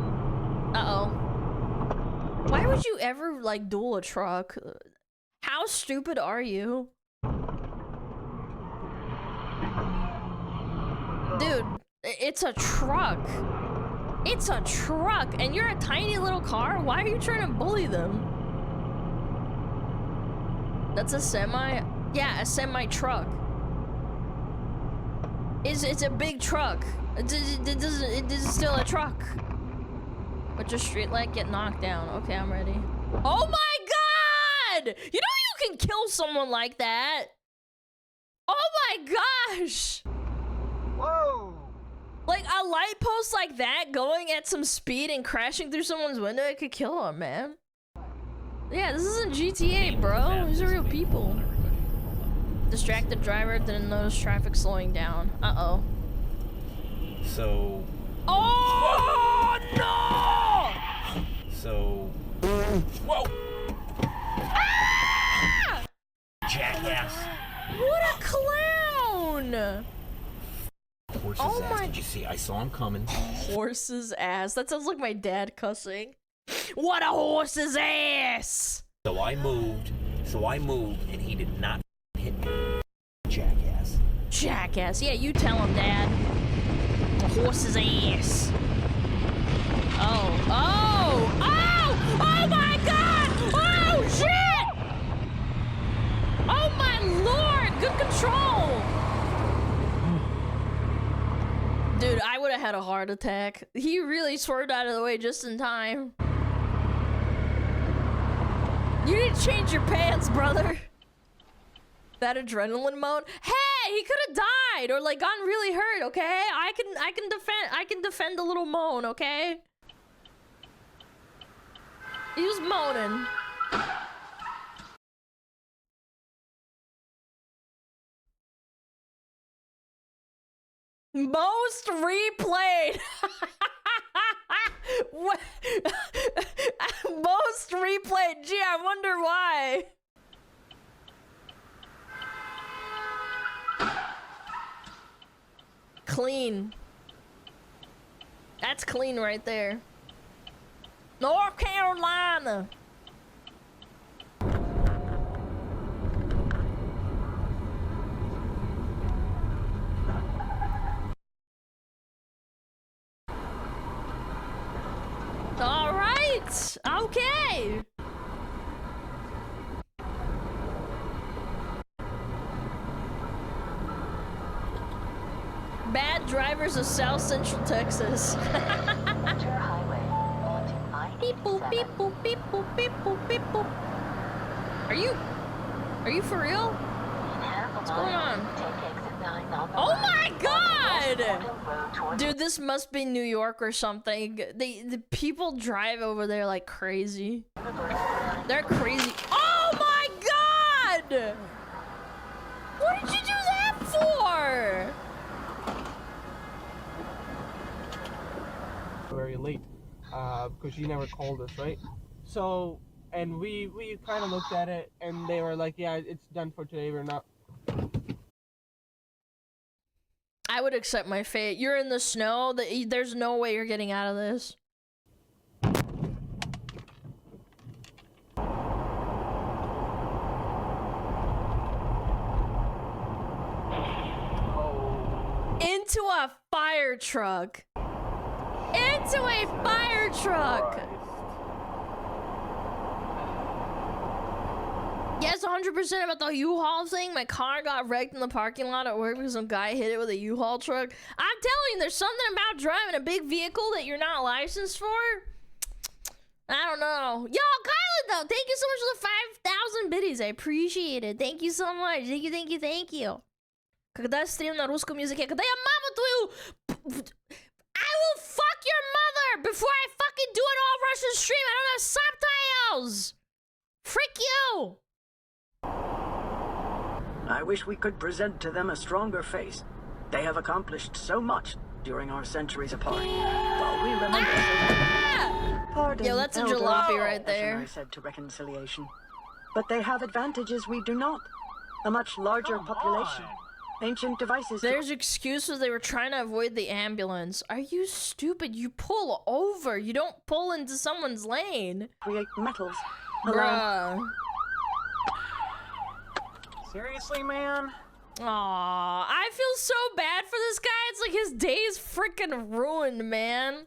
[SPEAKER 6] Uh-oh. Why would you ever, like, duel a truck? How stupid are you? Dude, it's a truck. It's a truck, and you're a tiny little car? Why are you trying to bully them? That's a semi? Yeah, a semi-truck. It's a big truck. It is still a truck. But your street light get knocked down. Okay, I'm ready. Oh my god! You know you can kill someone like that? Oh my gosh! Whoa! Like, a light post like that going at some speed and crashing through someone's window, it could kill them, man. Yeah, this isn't GTA, bro. These are real people. Distracted driver didn't notice traffic slowing down. Uh-oh.
[SPEAKER 21] So...
[SPEAKER 6] Oh, no!
[SPEAKER 21] So... Whoa!
[SPEAKER 6] Ah!
[SPEAKER 21] Jackass!
[SPEAKER 6] What a clown!
[SPEAKER 21] Horse's ass. Did you see? I saw him coming.
[SPEAKER 6] Horse's ass. That sounds like my dad cussing. What a horse's ass!
[SPEAKER 21] So I moved, and he did not hit me. Jackass.
[SPEAKER 6] Jackass. Yeah, you tell him, Dad. A horse's ass. Oh. Oh! Oh! Oh my god! Oh, shit! Oh my lord! Good control! Dude, I would have had a heart attack. He really swerved out of the way just in time. You need to change your pants, brother. That adrenaline moan. Hey, he could have died or like gotten really hurt. Okay, I can defend a little moan. Okay. He was moaning. Most replayed. What? Most replayed. Gee, I wonder why. Clean. That's clean right there. North Carolina. All right. Okay. Bad drivers of South Central Texas. Beep boop beep boop beep boop beep boop beep boop. Are you for real? What's going on? Oh my god! Dude, this must be New York or something. The people drive over there like crazy. They're crazy. Oh my god! What did you do that for?
[SPEAKER 2] Very late because she never called us, right? So, and we kind of looked at it and they were like, yeah, it's done for today, we're not.
[SPEAKER 6] I would accept my fate. You're in the snow. There's no way you're getting out of this. Into a fire truck. Into a fire truck. Yes, 100% about the U-Haul thing. My car got wrecked in the parking lot at work because some guy hit it with a U-Haul truck. I'm telling you, there's something about driving a big vehicle that you're not licensed for. I don't know. Yo, Kyla, though, thank you so much for the 5,000 biddies. I appreciate it. Thank you so much. Thank you, thank you, thank you. Когда стрим на русском языке, когда я маму твою... I will fuck your mother before I fucking do an all-Russian stream. I don't have subtitles. Frick you.
[SPEAKER 22] I wish we could present to them a stronger face. They have accomplished so much during our centuries apart. While we remember Pardon,
[SPEAKER 6] yo, that's a
[SPEAKER 22] elder,
[SPEAKER 6] jalopy right there.
[SPEAKER 22] I said to reconciliation. But they have advantages we do not. A much larger population. Ancient devices.
[SPEAKER 6] There's excuses. They were trying to avoid the ambulance. Are you stupid? You pull over. You don't pull into someone's lane.
[SPEAKER 22] Create metals.
[SPEAKER 6] Bruh.
[SPEAKER 2] Seriously, man?
[SPEAKER 6] Aw, I feel so bad for this guy. It's like his day's freaking ruined, man.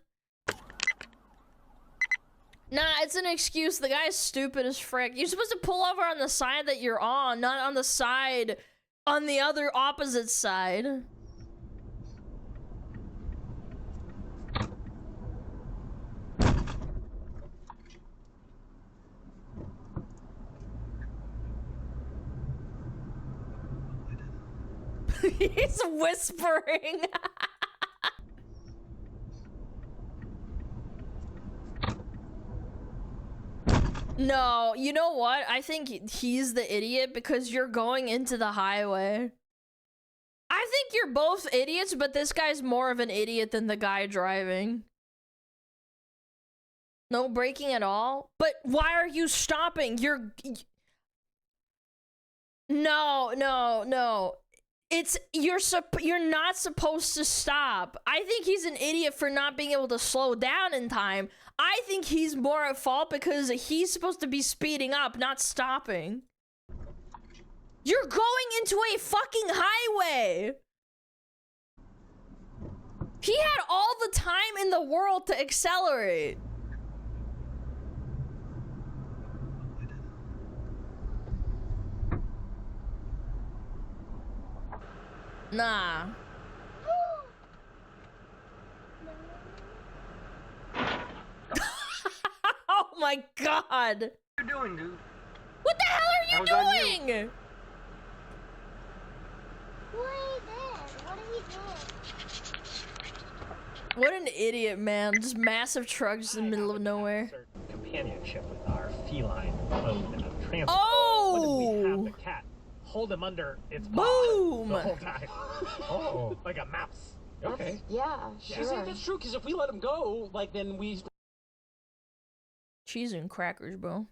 [SPEAKER 6] Nah, it's an excuse. The guy's stupid as frick. You're supposed to pull over on the side that you're on, not on the side, on the other opposite side. He's whispering. No, you know what? I think he's the idiot because you're going into the highway. I think you're both idiots, but this guy's more of an idiot than the guy driving. No braking at all? But why are you stopping? You're No. You're not supposed to stop. I think he's an idiot for not being able to slow down in time. I think he's more at fault because he's supposed to be speeding up, not stopping. You're going into a fucking highway. He had all the time in the world to accelerate. Nah. Oh my god.
[SPEAKER 22] What are you doing, dude?
[SPEAKER 6] What the hell are you doing? What an idiot, man. Just massive trucks in the middle of nowhere.
[SPEAKER 18] Companionship with our feline mode of transport.
[SPEAKER 6] Oh!
[SPEAKER 18] What if we have the cat hold him under its paw
[SPEAKER 6] Boom!
[SPEAKER 18] the whole time? Oh, like a mouse. Okay.
[SPEAKER 19] Yeah,
[SPEAKER 18] You see, that's true, because if we let him go, like, then we...
[SPEAKER 6] Cheese and crackers, bro.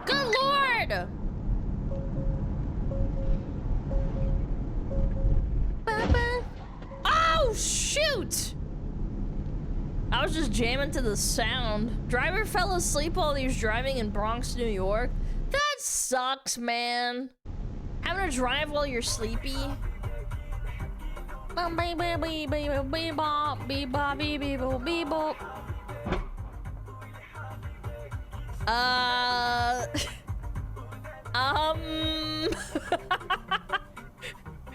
[SPEAKER 6] Good lord! Oh, shoot! I was just jamming to the sound. Driver fell asleep while he was driving in Bronx, New York. That sucks, man. Having to drive while you're sleepy.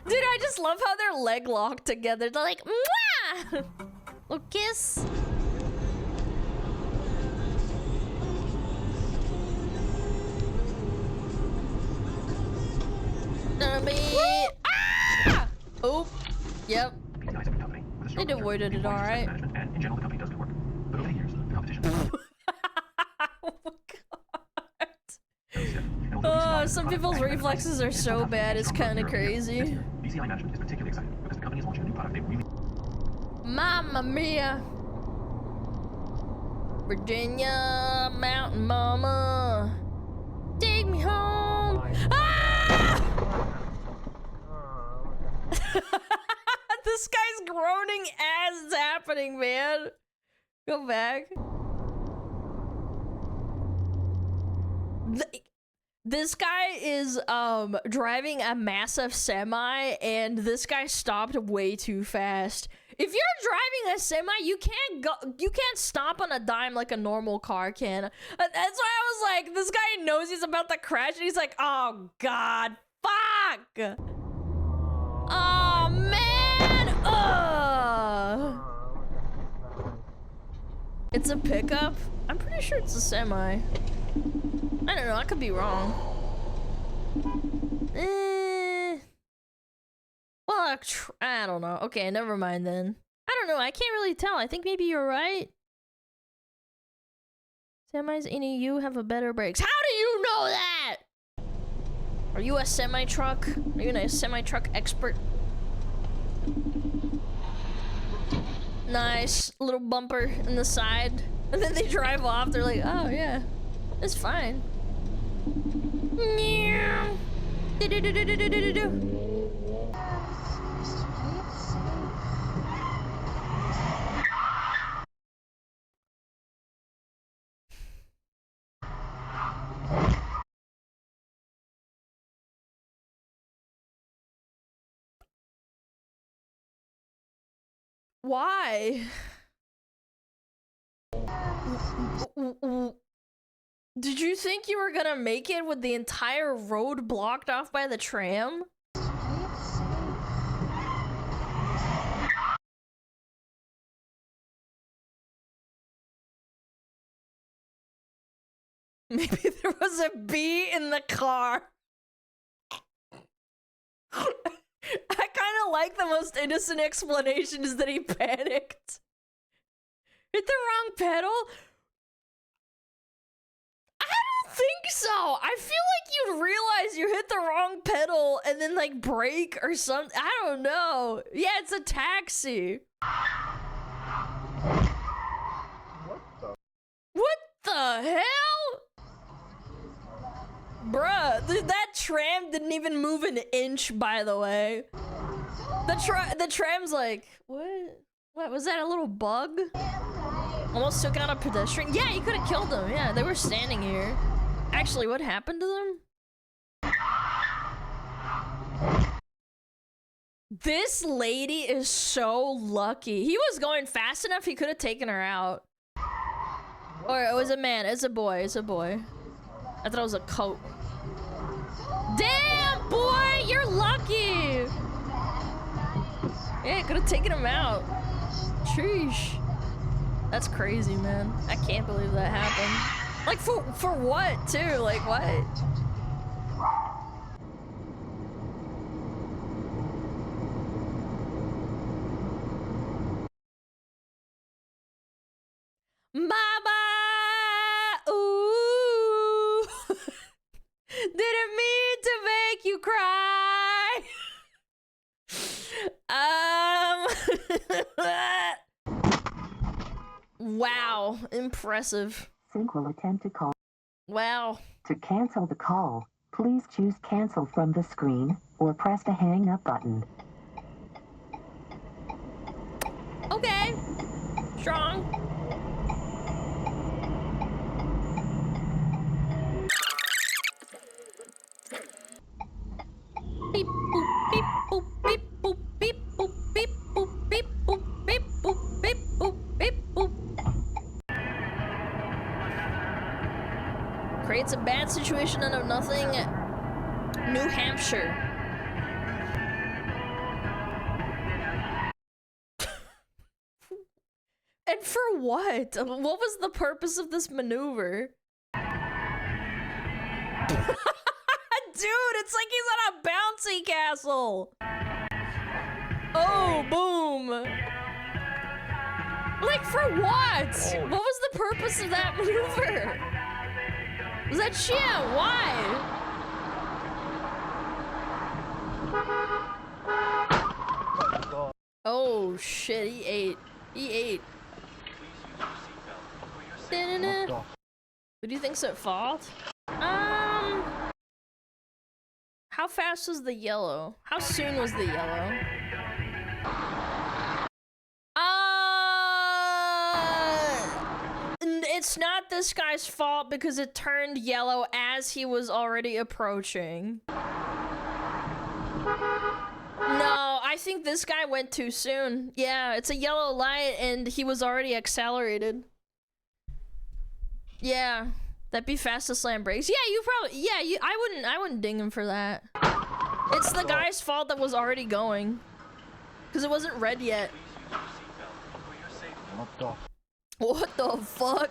[SPEAKER 6] Dude, I just love how they're leg locked together. They're like, mwah! Little kiss. Ah! Oh, yep. They avoided it all right. Oh, some people's reflexes are so bad, it's kind of crazy. Mamma mia. Virginia Mountain Mama. Take me home. Ah! This guy's groaning as it's happening, man. Go back. This guy is driving a massive semi, and this guy stopped way too fast. If you're driving a semi, you can't stop on a dime like a normal car can. That's why I was like, this guy knows he's about to crash, and he's like, oh god, fuck! Oh man! Ugh! It's a pickup? I'm pretty sure it's a semi. I don't know, I could be wrong. Well, I don't know. Okay, never mind then. I don't know, I can't really tell. I think maybe you're right. Semis in EU have a better brakes. How do you know that? Are you a semi-truck? Are you a semi-truck expert? Nice little bumper in the side. And then they drive off. They're like, oh yeah, it's fine. Why? Did you think you were gonna make it with the entire road blocked off by the tram? Maybe there was a bee in the car. I kind of like the most innocent explanation is that he panicked. Hit the wrong pedal? I don't think so. I feel like you'd realize you hit the wrong pedal and then like brake or something. I don't know. Yeah, it's a taxi. What the hell? Bruh, that tram didn't even move an inch, by the way. The tram's like, what? What, was that a little bug? Almost took out a pedestrian? Yeah, you could have killed them. Yeah, they were standing here. Actually, what happened to them? This lady is so lucky. He was going fast enough, he could have taken her out. Or it was a man, it's a boy, it's a boy. I thought it was a coat. Damn, boy, you're lucky. Yeah, could have taken him out. Sheesh. That's crazy, man. I can't believe that happened. Like, for what, too? Like, what? Mama! Ooh! Didn't mean to make you cry! Wow, impressive.
[SPEAKER 4] Sync will attempt to call.
[SPEAKER 6] Wow.
[SPEAKER 4] To cancel the call, please choose cancel from the screen or press the hang up button.
[SPEAKER 6] Okay. Strong. Beep boop beep boop beep boop beep boop beep boop beep boop beep boop beep boop beep boop. Creates a bad situation out of nothing. New Hampshire. And for what? What was the purpose of this maneuver? Dude, it's like he's on a bouncy castle. Oh, boom. Like, for what? What was the purpose of that maneuver? Was that shit? Why? Oh, shit, he ate. He ate. Who do you think's at fault? How fast was the yellow? How soon was the yellow? It's not this guy's fault because it turned yellow as he was already approaching. No, I think this guy went too soon. Yeah, it's a yellow light and he was already accelerated. Yeah. That'd be fastest land brakes. Yeah, you probably. Yeah, I wouldn't ding him for that. It's the guy's fault that was already going, because it wasn't red yet. What the fuck?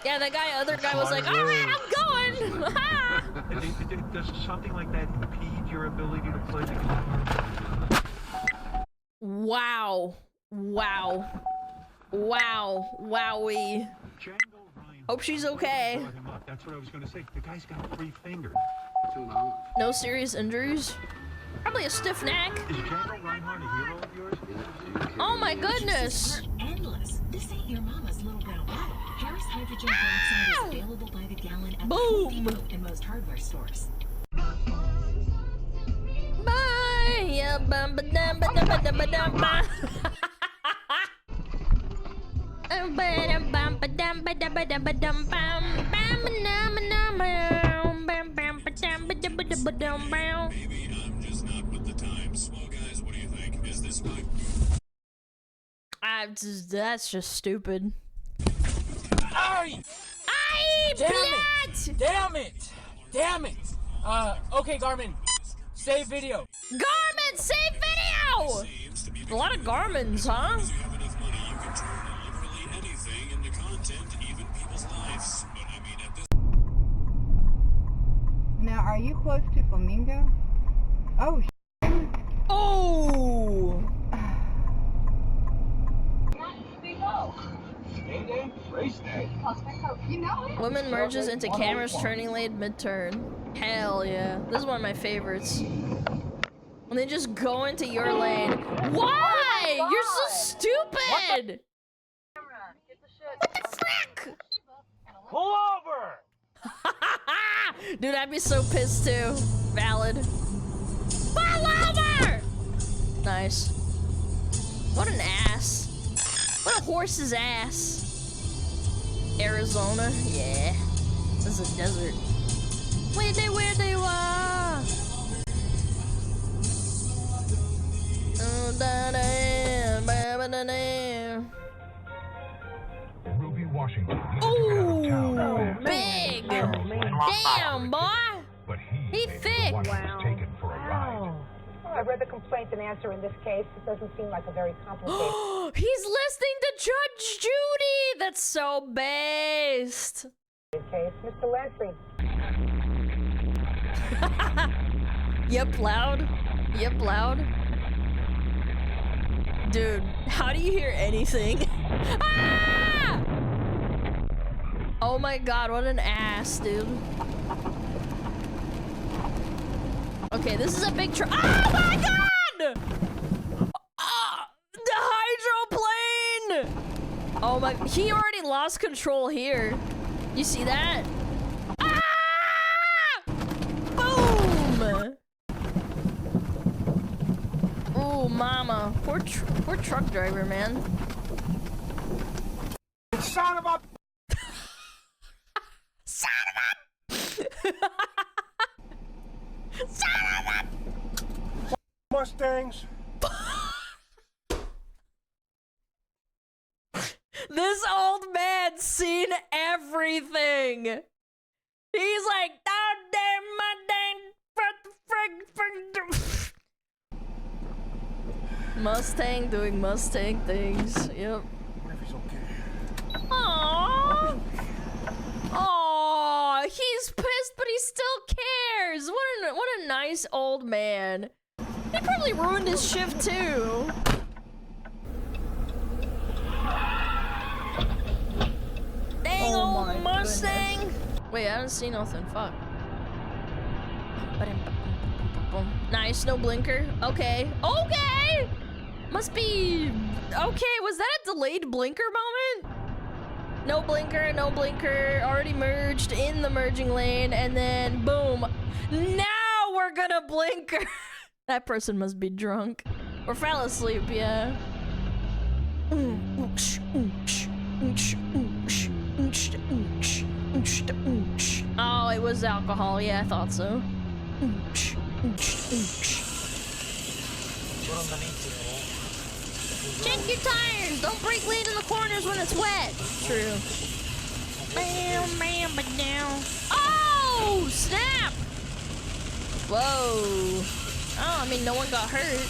[SPEAKER 6] Yeah, that guy, other guy was like, all right, I'm going.
[SPEAKER 7] Does something like that impede your ability to play the game?
[SPEAKER 6] Wow! Wow! Wow! Wowie! Hope she's okay.
[SPEAKER 7] That's what I was going to say. The guy's got 3 fingers.
[SPEAKER 6] No serious injuries? Probably a stiff neck.
[SPEAKER 7] Is Django Reinhardt a hero of yours?
[SPEAKER 6] Oh my goodness.
[SPEAKER 17] Endless. This ain't your mama's little brown bottle. Harris hydrogen peroxide is available by the gallon at
[SPEAKER 6] Boom.
[SPEAKER 17] in most hardware stores.
[SPEAKER 6] Bye. Yeah, bum ba dum ba dum ba dum ba dum ba.
[SPEAKER 1] Maybe I'm just not with the times. Well, guys, what do you think? Is this my...
[SPEAKER 6] That's just stupid.
[SPEAKER 23] Ay! Damn it! Damn it! Okay, Garmin. Save video.
[SPEAKER 6] Garmin, save video! A lot of Garmins, huh?
[SPEAKER 24] Now, are you close to Flamingo? Oh,
[SPEAKER 6] oh! Woman merges into camera's turning lane mid-turn. Hell yeah. This is one of my favorites. When they just go into your lane. Why? You're so stupid! What the frick?
[SPEAKER 23] Pull over!
[SPEAKER 6] Dude, I'd be so pissed too. Valid. Pull over! Nice. What an ass. What a horse's ass. Arizona? Yeah. This is a desert. Where they were. Oh,
[SPEAKER 1] Ruby Washington.
[SPEAKER 6] ooh, big. Damn, boy.
[SPEAKER 1] But
[SPEAKER 6] he thick.
[SPEAKER 1] taken for a ride.
[SPEAKER 3] I read the complaint and answer in this case. It doesn't seem like a very complicated
[SPEAKER 6] He's listening to Judge Judy! That's so based.
[SPEAKER 3] case. Mr. Landry.
[SPEAKER 6] Yep, loud. Yep, loud. Dude, how do you hear anything? Ah! Oh my god, what an ass, dude. Okay, this is a big truck. Oh my god! The hydroplane! Oh my, he already lost control here. You see that? Ah! Boom! Oh, mama. Poor truck driver, man.
[SPEAKER 23] Son of a...
[SPEAKER 6] Son of a... Son of a...
[SPEAKER 23] Mustangs.
[SPEAKER 6] This old man's seen everything. He's like, oh, damn, my dang, Mustang doing Mustang things. Yep. Aww. Aww, he's pissed, but he still cares. What a nice old man. He probably ruined his shift too. Dang old Mustang. Wait, I don't see nothing. Fuck. Nice, no blinker. Okay. Okay! Must be... Okay, was that a delayed blinker moment? No blinker, no blinker. Already merged in the merging lane, and then boom. Now we're gonna blinker. That person must be drunk. Or fell asleep, yeah. Oh, it was alcohol. Yeah, I thought so. Check your tires. Don't brake late in the corners when it's wet. True. Bam, bam, but down. Oh, snap! Whoa. Oh, I mean, no one got hurt.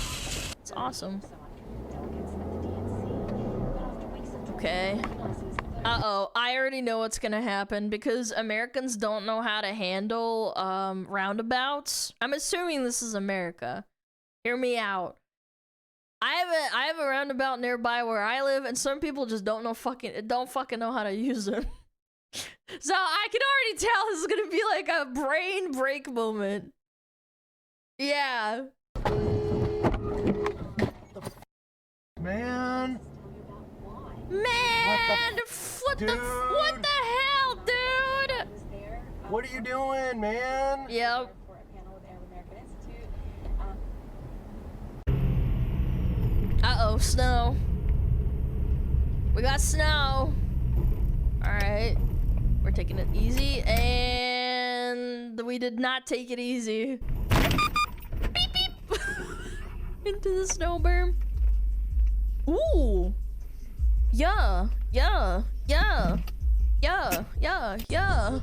[SPEAKER 6] It's awesome. Okay. Uh-oh, I already know what's gonna happen because Americans don't know how to handle roundabouts. I'm assuming this is America. Hear me out. I have a roundabout nearby where I live, and some people just don't fucking know how to use them. So I can already tell this is gonna be like a brain break moment. Yeah.
[SPEAKER 23] Man.
[SPEAKER 6] Man, what the hell, dude?
[SPEAKER 23] What are you doing, man?
[SPEAKER 6] Yep. Uh-oh, snow. We got snow. Alright. We're taking it easy, and we did not take it easy. Beep, beep. Into the snow berm. Ooh. Yeah, yeah, yeah, yeah, yeah, yeah.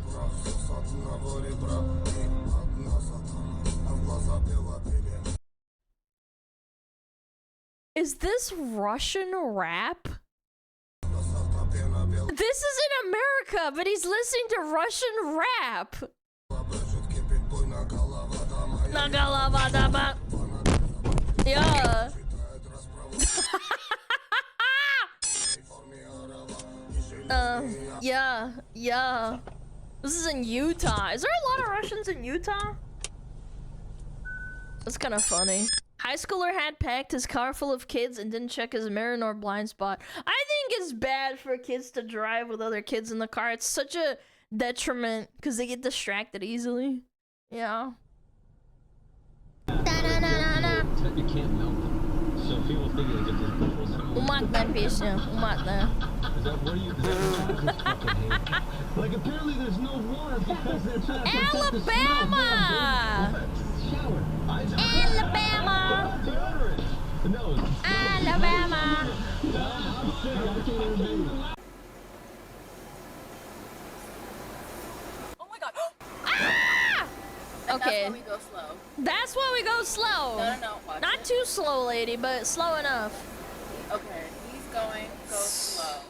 [SPEAKER 6] Is this Russian rap? This is in America, but he's listening to Russian rap. Yeah. Yeah. This is in Utah. Is there a lot of Russians in Utah? That's kind of funny. High schooler had packed his car full of kids and didn't check his mirror nor blind spot. I think it's bad for kids to drive with other kids in the car. It's such a detriment because they get distracted easily. Yeah.
[SPEAKER 5] You can't melt them. So people think it's just
[SPEAKER 6] Umatna песня, umatna.
[SPEAKER 5] Is that what do you fucking hate? Like apparently there's no water because they're trying to
[SPEAKER 6] Alabama!
[SPEAKER 5] Shower.
[SPEAKER 6] Alabama!
[SPEAKER 5] No.
[SPEAKER 6] Alabama!
[SPEAKER 8] Oh my god!
[SPEAKER 6] Ah! Okay.
[SPEAKER 8] That's why we go slow.
[SPEAKER 6] That's why we go slow.
[SPEAKER 8] No, watch
[SPEAKER 6] Not
[SPEAKER 8] it.
[SPEAKER 6] too slow, lady, but slow enough.
[SPEAKER 8] Okay, he's going. Go slow.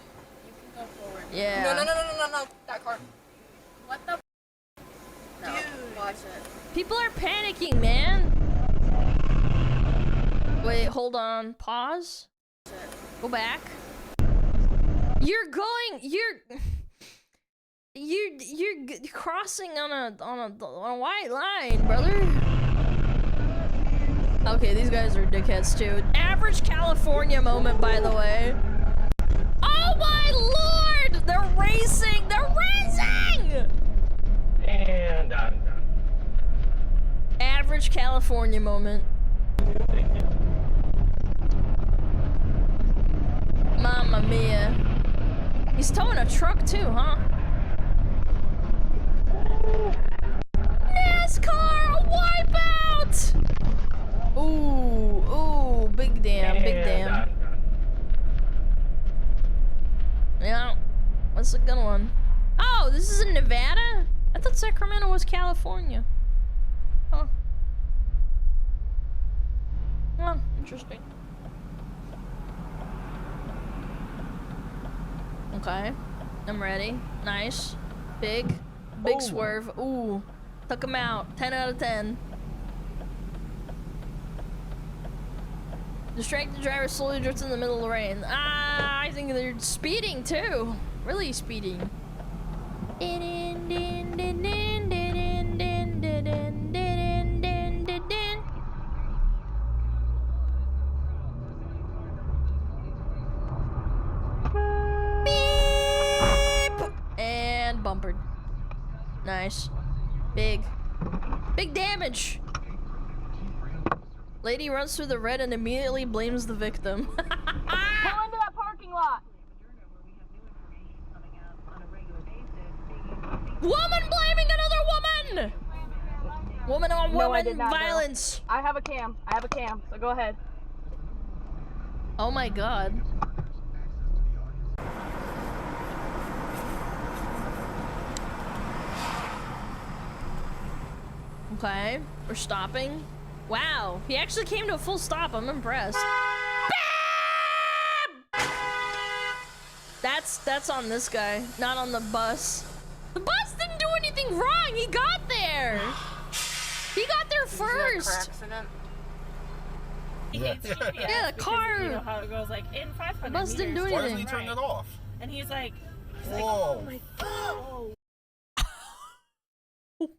[SPEAKER 8] You can go forward.
[SPEAKER 6] Yeah.
[SPEAKER 8] No. That car. What the? No. Dude. Watch it.
[SPEAKER 6] People are panicking, man. Wait, hold on. Pause. Go back. You're crossing on a white line, brother. Okay, these guys are dickheads too. Average California moment, by the way. Oh my lord! They're racing! They're racing!
[SPEAKER 5] And I'm done.
[SPEAKER 6] Average California moment. Mamma mia. He's towing a truck too, huh? NASCAR, a wipeout! Ooh, big damn. Yeah, what's a good one? Oh, this is in Nevada? I thought Sacramento was California. Huh. Well, interesting. Okay, I'm ready. Nice. Big swerve. Ooh, took him out. 10 out of 10. Distracted driver slowly drifts in the middle of the rain. Ah, I think they're speeding too. Really speeding. And bumpered. Nice. Big damage. Lady runs through the red and immediately blames the victim.
[SPEAKER 8] Pull into that parking lot.
[SPEAKER 6] Woman blaming another woman! Woman on woman violence.
[SPEAKER 8] I have a cam, so go ahead.
[SPEAKER 6] Oh my god. Okay, we're stopping. Wow, he actually came to a full stop. I'm impressed. That's on this guy, not on the bus. The bus didn't do anything wrong. He got there. He got there first.
[SPEAKER 8] Yeah,
[SPEAKER 6] the car.
[SPEAKER 8] You know how it goes, like in 500
[SPEAKER 6] The bus didn't do
[SPEAKER 8] meters.
[SPEAKER 6] anything.
[SPEAKER 11] Why doesn't he turn it off?
[SPEAKER 8] And he's like,
[SPEAKER 11] Whoa.
[SPEAKER 8] oh my god.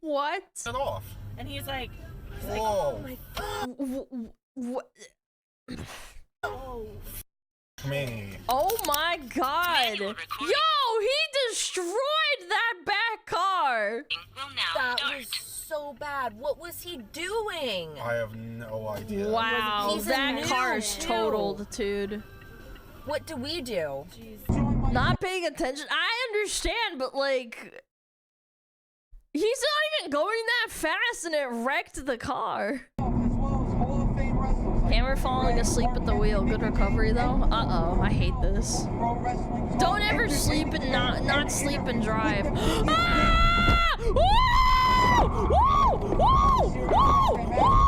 [SPEAKER 6] What?
[SPEAKER 11] Turn it off.
[SPEAKER 8] And he's like,
[SPEAKER 11] whoa.
[SPEAKER 8] oh my god.
[SPEAKER 6] What?
[SPEAKER 8] Oh.
[SPEAKER 11] Me.
[SPEAKER 6] Oh my god. Yo, he destroyed that back car.
[SPEAKER 12] That was so bad. What was he doing?
[SPEAKER 11] I have no idea.
[SPEAKER 6] Wow, that car's totaled, dude.
[SPEAKER 12] What do we do?
[SPEAKER 6] Not paying attention. I understand, but like, he's not even going that fast and it wrecked the car. Hammer falling asleep at the wheel. Good recovery though. Uh-oh, I hate this. Don't ever sleep and not sleep and drive. Ah! Woo! Woo! Woo! Woo!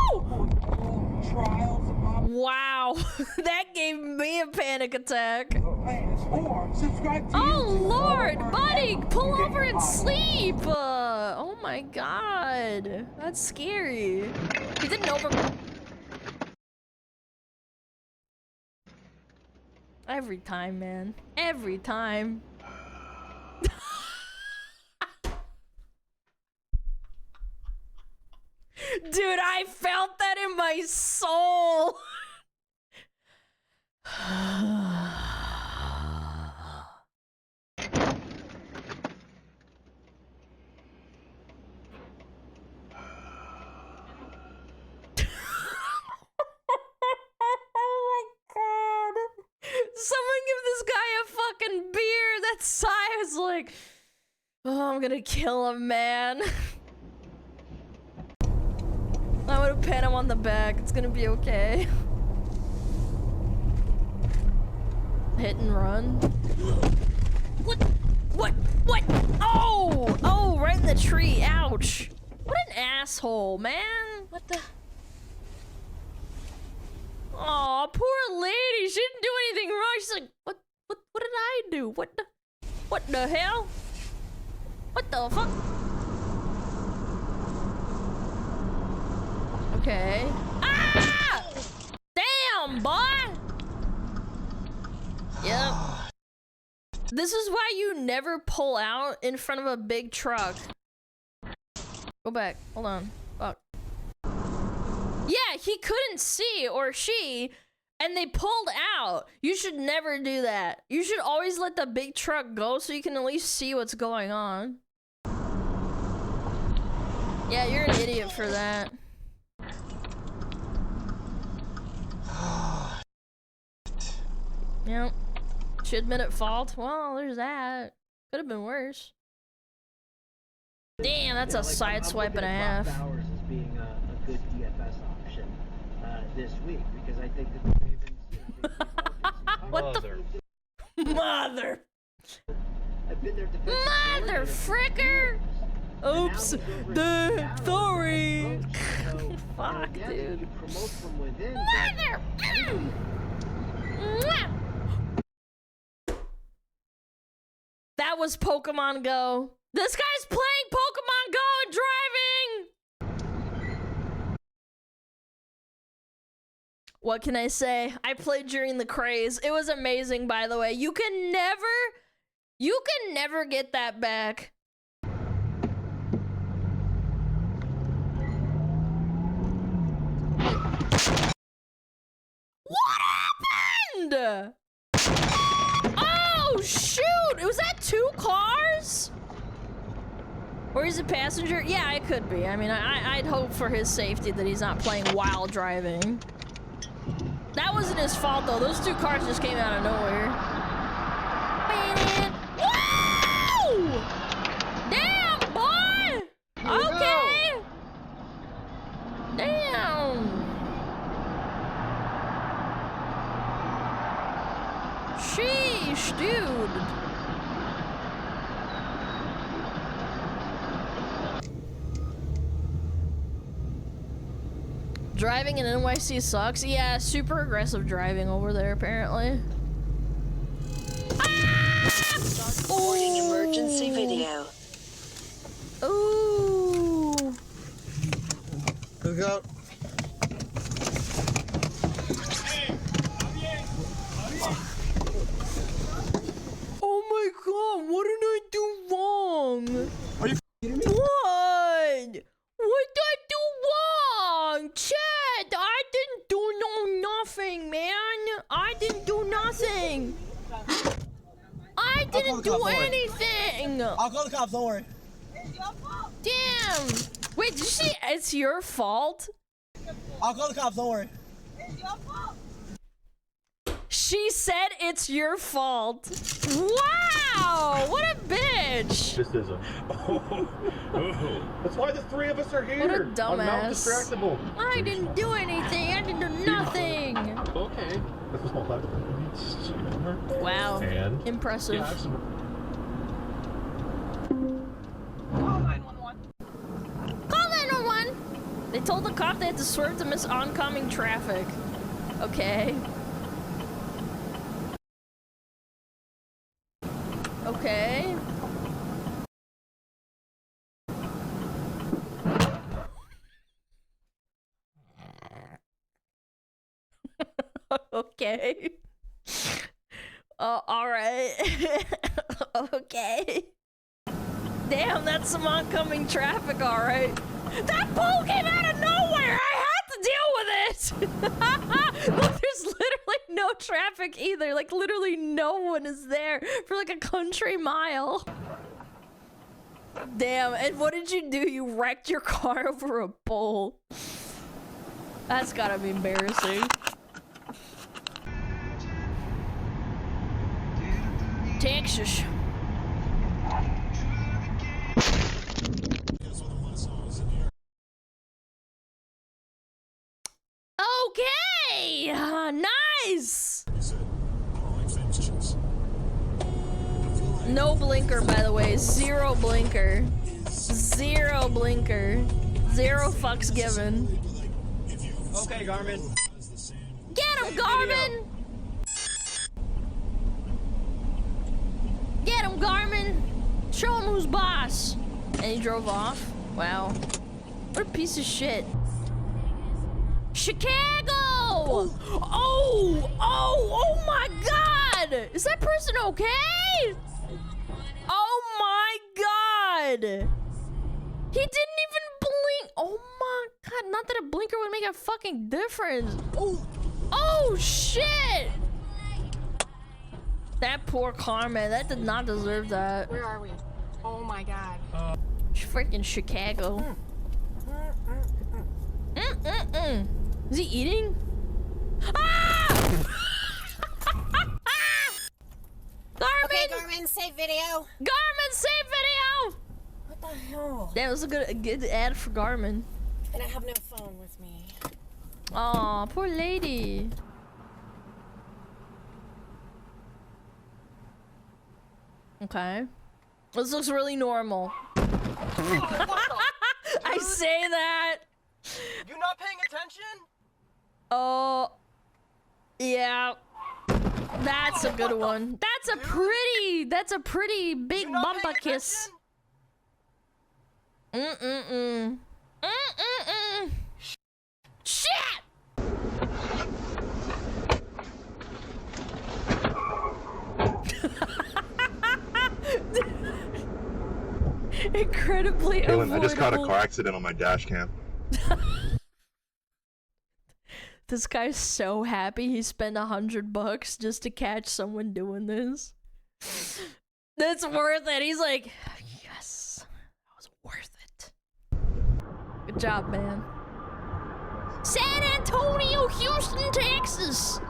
[SPEAKER 6] Wow, that gave me a panic attack. Oh Lord, buddy, pull over and sleep. Oh my God, that's scary. He didn't over. Every time, man. Every time. Dude, I felt that in my soul. Someone give this guy a fucking beer that size like, oh, I'm gonna kill him, man. I'm gonna pat him on the back. It's gonna be okay. Hit and run. What? What? What? Oh! Oh, right in the tree. Ouch. What an asshole, man. What the? Aw, poor lady. She didn't do anything wrong. She's like, what did I do? What the hell? What the fuck? Okay. Ah! Damn, boy! Yep. This is why you never pull out in front of a big truck. Go back. Hold on. Fuck. Yeah, he couldn't see, or she, and they pulled out. You should never do that. You should always let the big truck go so you can at least see what's going on. Yeah, you're an idiot for that. Yep. Should admit at fault. Well, there's that. Could have been worse. Damn, that's a side swipe and a half.
[SPEAKER 9] Hours as being a good DFS option this week because I think that the Ravens.
[SPEAKER 6] What the? Mother.
[SPEAKER 9] I've been their defensive
[SPEAKER 6] Mother fricker! Oops. Sorry. Fuck, dude. Mother. That was Pokemon Go. This guy's playing Pokemon Go and driving! What can I say? I played during the craze. It was amazing, by the way. You can never get that back. What happened? Oh, shoot! Was that 2 cars? Or is it passenger? Yeah, it could be. I mean, I'd hope for his safety that he's not playing while driving. That wasn't his fault, though. Those 2 cars just came out of nowhere. Whoa! Damn, boy! Okay! Damn! Sheesh, dude. Driving in NYC sucks. Yeah, super aggressive driving over there, apparently.
[SPEAKER 15] Recording emergency video.
[SPEAKER 6] Ooh.
[SPEAKER 2] Look out. Oh my god, what did I do wrong?
[SPEAKER 10] Are you kidding me?
[SPEAKER 6] What? What did I do wrong? Chad, I didn't do nothing, man. I didn't do nothing. I didn't do anything.
[SPEAKER 23] I'll call the cops, don't worry.
[SPEAKER 6] Damn. Wait, did you say it's your fault?
[SPEAKER 23] I'll call the cops, don't worry.
[SPEAKER 6] She said it's your fault. Wow, what a bitch.
[SPEAKER 13] This isn't. That's why the 3 of us are here.
[SPEAKER 6] What a dumbass.
[SPEAKER 13] I'm not distractible.
[SPEAKER 6] I didn't do anything. I didn't do nothing.
[SPEAKER 13] Okay. That's a small platform.
[SPEAKER 6] Wow.
[SPEAKER 13] And
[SPEAKER 6] impressive.
[SPEAKER 13] Yeah,
[SPEAKER 8] Call 911.
[SPEAKER 6] Call 911. They told the cop they had to swerve to miss oncoming traffic. Okay. Okay. Okay. All right. Okay. Damn, that's some oncoming traffic, all right. That pole came out of nowhere. I had to deal with it. Look, there's literally no traffic either. Like, literally no one is there for like a country mile. Damn, and what did you do? You wrecked your car over a pole. That's gotta be embarrassing. Texas. Okay! Nice! No blinker, by the way. Zero blinker. Zero blinker. Zero fucks given.
[SPEAKER 7] Okay, Garmin.
[SPEAKER 6] Get him, Garmin! Get him, Garmin! Show him who's boss! And he drove off. Wow. What a piece of shit. Chicago! Oh my god! Is that person okay? Oh my god! He didn't even blink! Oh my god, not that a blinker would make a fucking difference. Oh shit! That poor Carmen, that did not deserve that.
[SPEAKER 8] Where are we? Oh my god.
[SPEAKER 6] Freaking Chicago. Is he eating? Ah! Garmin!
[SPEAKER 8] Okay, Garmin, save video.
[SPEAKER 6] Garmin, save video!
[SPEAKER 8] What the hell?
[SPEAKER 6] That was a good ad for Garmin.
[SPEAKER 8] And I have no phone with me.
[SPEAKER 6] Aw, poor lady. Okay. This looks really normal. I say that.
[SPEAKER 7] You not paying attention?
[SPEAKER 6] Oh. Yeah. That's a good one. That's a pretty big bumper kiss. Shit! Incredibly
[SPEAKER 13] Kaylin, I just caught a
[SPEAKER 6] avoidable.
[SPEAKER 13] car accident on my dash cam.
[SPEAKER 6] This guy's so happy he spent $100 just to catch someone doing this. That's worth it. He's like, yes, that was worth it. Good job, man. San Antonio, Houston, Texas.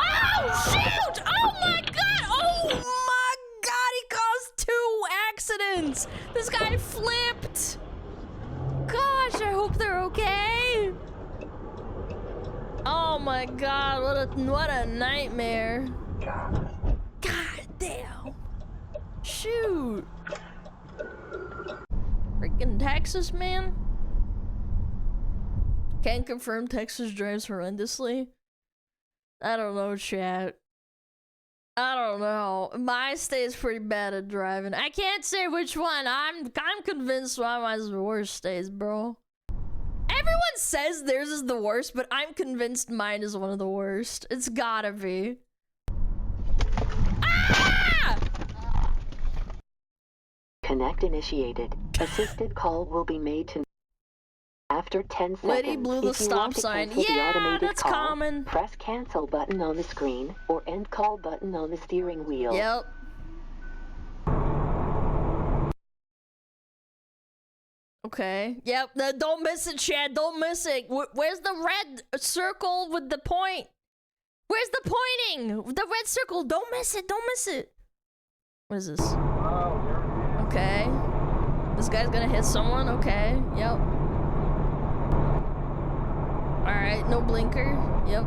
[SPEAKER 6] Oh, shoot! Oh my god! Oh my god, he caused 2 accidents! This guy flipped! Gosh, I hope they're okay. Oh my god, what a nightmare. God damn. Shoot. Freaking Texas, man. Can't confirm Texas drives horrendously. I don't know, chat. I don't know. My state's pretty bad at driving. I can't say which one. I'm convinced mine's the worst states, bro. Everyone says theirs is the worst, but I'm convinced mine is one of the worst. It's gotta be. Ah!
[SPEAKER 4] Connect initiated. Assisted call will be made to after 10 seconds.
[SPEAKER 6] Lady blew the
[SPEAKER 4] If you
[SPEAKER 6] stop
[SPEAKER 4] want to
[SPEAKER 6] sign.
[SPEAKER 4] cancel the
[SPEAKER 6] Yeah,
[SPEAKER 4] automated
[SPEAKER 6] that's
[SPEAKER 4] call,
[SPEAKER 6] common.
[SPEAKER 4] Press cancel button on the screen or end call button on the steering wheel.
[SPEAKER 6] Yep. Okay. Yep. Don't miss it, Chad. Don't miss it. Where's the red circle with the point? Where's the pointing? The red circle. Don't miss it. Don't miss it. What is this? Okay. This guy's gonna hit someone. Okay. Yep. Alright. No blinker. Yep.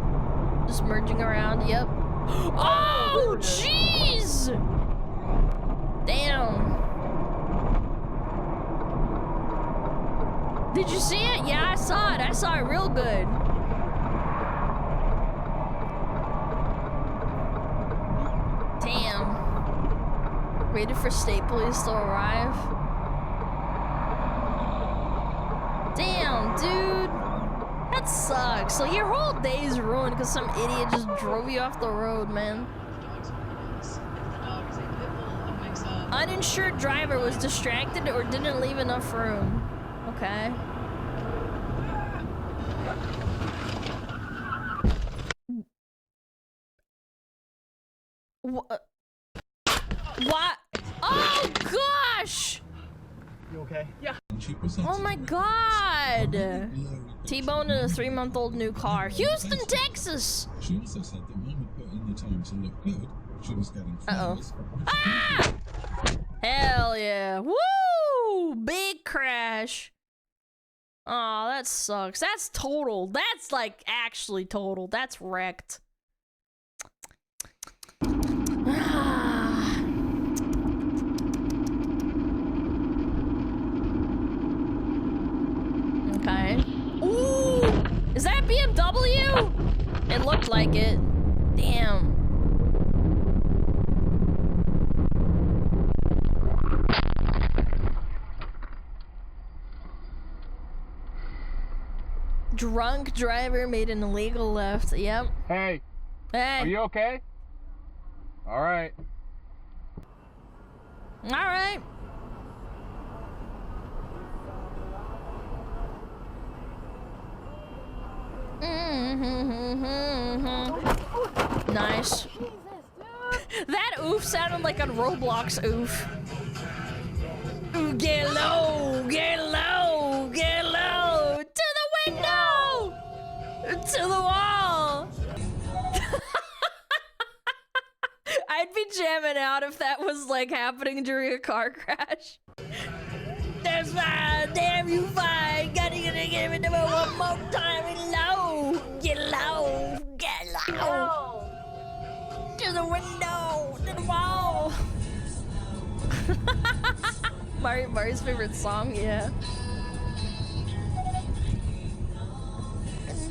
[SPEAKER 6] Just merging around. Yep. Oh, jeez! Damn. Did you see it? Yeah, I saw it. I saw it real good. Damn. Waited for state police to arrive. Damn, dude. That sucks. Like, your whole day's ruined because some idiot just drove you off the road, man. Uninsured driver was distracted or didn't leave enough room. Okay. What? Oh gosh!
[SPEAKER 7] You okay? Yeah.
[SPEAKER 6] Oh my god! T-boned in a 3-month-old new car. Houston, Texas!
[SPEAKER 1] She also said that Mum had put in the time to look good. She was getting flowers.
[SPEAKER 6] Ah! Hell yeah. Woo! Big crash. Aw, that sucks. That's total. That's like actually total. That's wrecked. Is that a BMW? It looked like it. Damn. Drunk driver made an illegal left. Yep.
[SPEAKER 14] Hey.
[SPEAKER 6] Hey.
[SPEAKER 14] Are you okay? All right.
[SPEAKER 6] All right. Nice. That oof sounded like a Roblox oof. Ooh, get low, get low, get low. To the window! To the wall! I'd be jamming out if that was like happening during a car crash. That's fine, damn you fine. Gotta give it to me one more time. Get low, get low. To the window, to the wall. Mario's favorite song, yeah.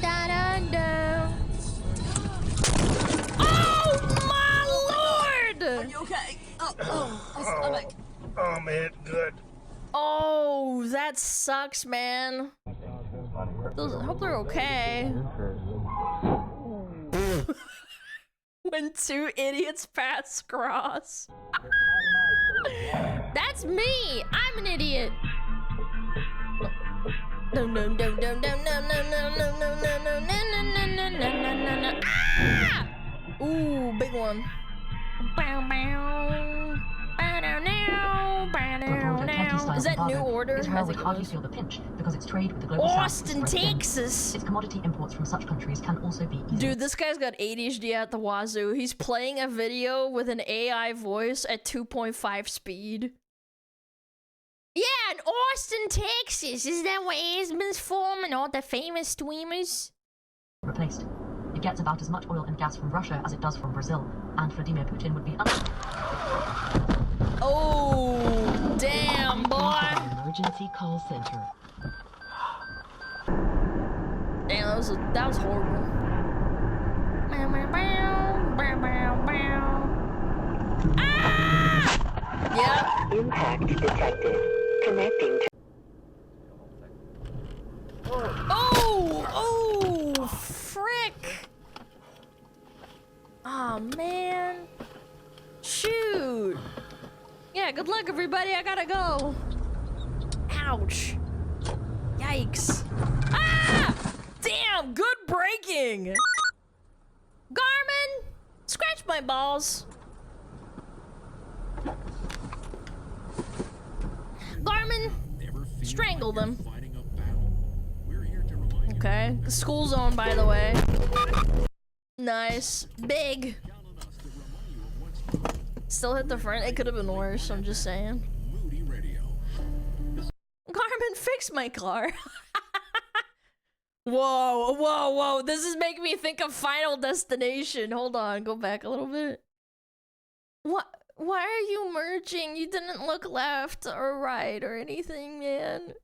[SPEAKER 6] Da da da. Oh my lord!
[SPEAKER 22] Are you okay? My stomach.
[SPEAKER 11] Oh man, good.
[SPEAKER 6] Oh, that sucks, man. I hope they're okay. When two idiots pass cross. That's me. I'm an idiot. No no no no no no no no no no no no no no no no. Ah! Ooh, big one. Bow bow. Is that New Order?
[SPEAKER 4] Israel would hardly feel the pinch because its trade with the global
[SPEAKER 6] Austin, Texas.
[SPEAKER 4] Its commodity imports from such countries can also be easy.
[SPEAKER 6] Dude, this guy's got ADHD at the wazoo. He's playing a video with an AI voice at 2.5 speed. Yeah, in Austin, Texas. Is that where Asmon's from and all the famous streamers?
[SPEAKER 4] Replaced. It gets about as much oil and gas from Russia as it does from Brazil, and Vladimir Putin would be
[SPEAKER 6] Oh, damn, boy.
[SPEAKER 4] Emergency call center.
[SPEAKER 6] Damn, that was horrible. Ah! Yep.
[SPEAKER 4] Impact detected. Connecting to...
[SPEAKER 6] Oh, frick. Oh, man. Shoot. Yeah, good luck, everybody. I gotta go. Ouch. Yikes. Ah! Damn, good braking. Garmin, scratch my balls. Garmin, strangle them. Okay, the school zone, by the way. Nice. Big. Still hit the front. It could have been worse, I'm just saying. Garmin, fix my car. Whoa, whoa, whoa. This is making me think of Final Destination. Hold on, go back a little bit. What? Why are you merging? You didn't look left or right or anything, man.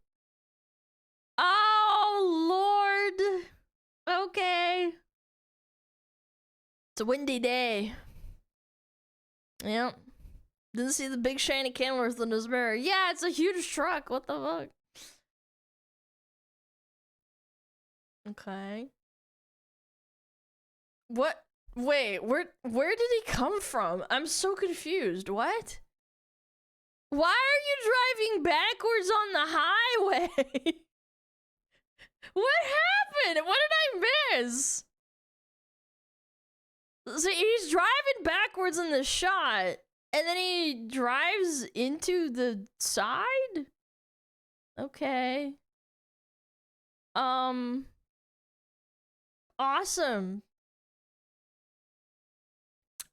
[SPEAKER 6] Oh, Lord. Okay. It's a windy day. Yep. Didn't see the big shiny cameras in his mirror. Yeah, it's a huge truck. What the fuck? Okay. What? Wait, where did he come from? I'm so confused. What? Why are you driving backwards on the highway? What happened? What did I miss? So he's driving backwards in the shot, and then he drives into the side? Okay. Awesome.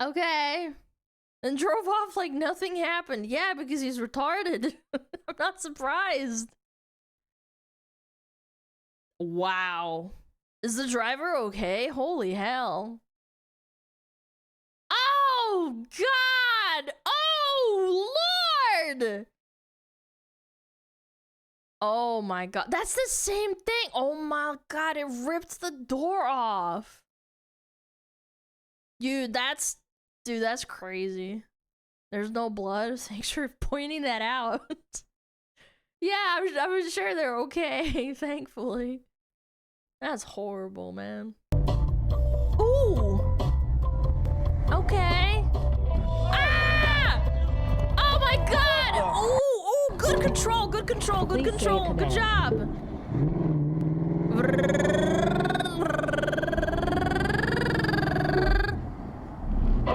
[SPEAKER 6] Okay. And drove off like nothing happened. Yeah, because he's retarded. I'm not surprised. Wow. Is the driver okay? Holy hell. Oh, God! Oh, Lord! Oh my god, that's the same thing. Oh my god, it ripped the door off. Dude, that's crazy. There's no blood. Thanks for pointing that out. Yeah, I was sure they're okay, thankfully. That's horrible, man. Ooh. Okay. Ah! Oh my god! Ooh, ooh, good control, good control, good control. Good job.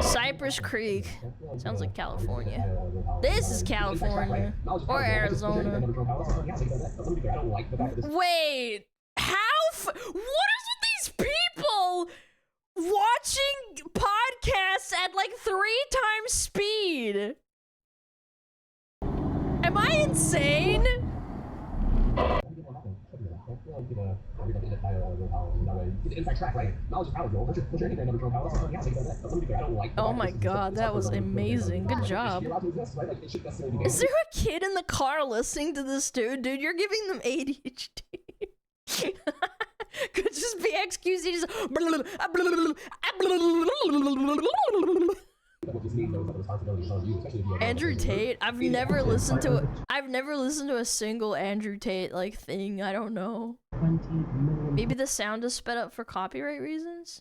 [SPEAKER 6] Cypress Creek. Sounds like California. This is California. Or Arizona. Wait. What is with these people watching podcasts at like 3 times speed? Am I insane? Oh my god, that was amazing. Good job. Is there a kid in the car listening to this dude? Dude, you're giving them ADHD. Could just be XQC just Andrew Tate? I've never listened to a single Andrew Tate like thing. I don't know. Maybe the sound is sped up for copyright reasons?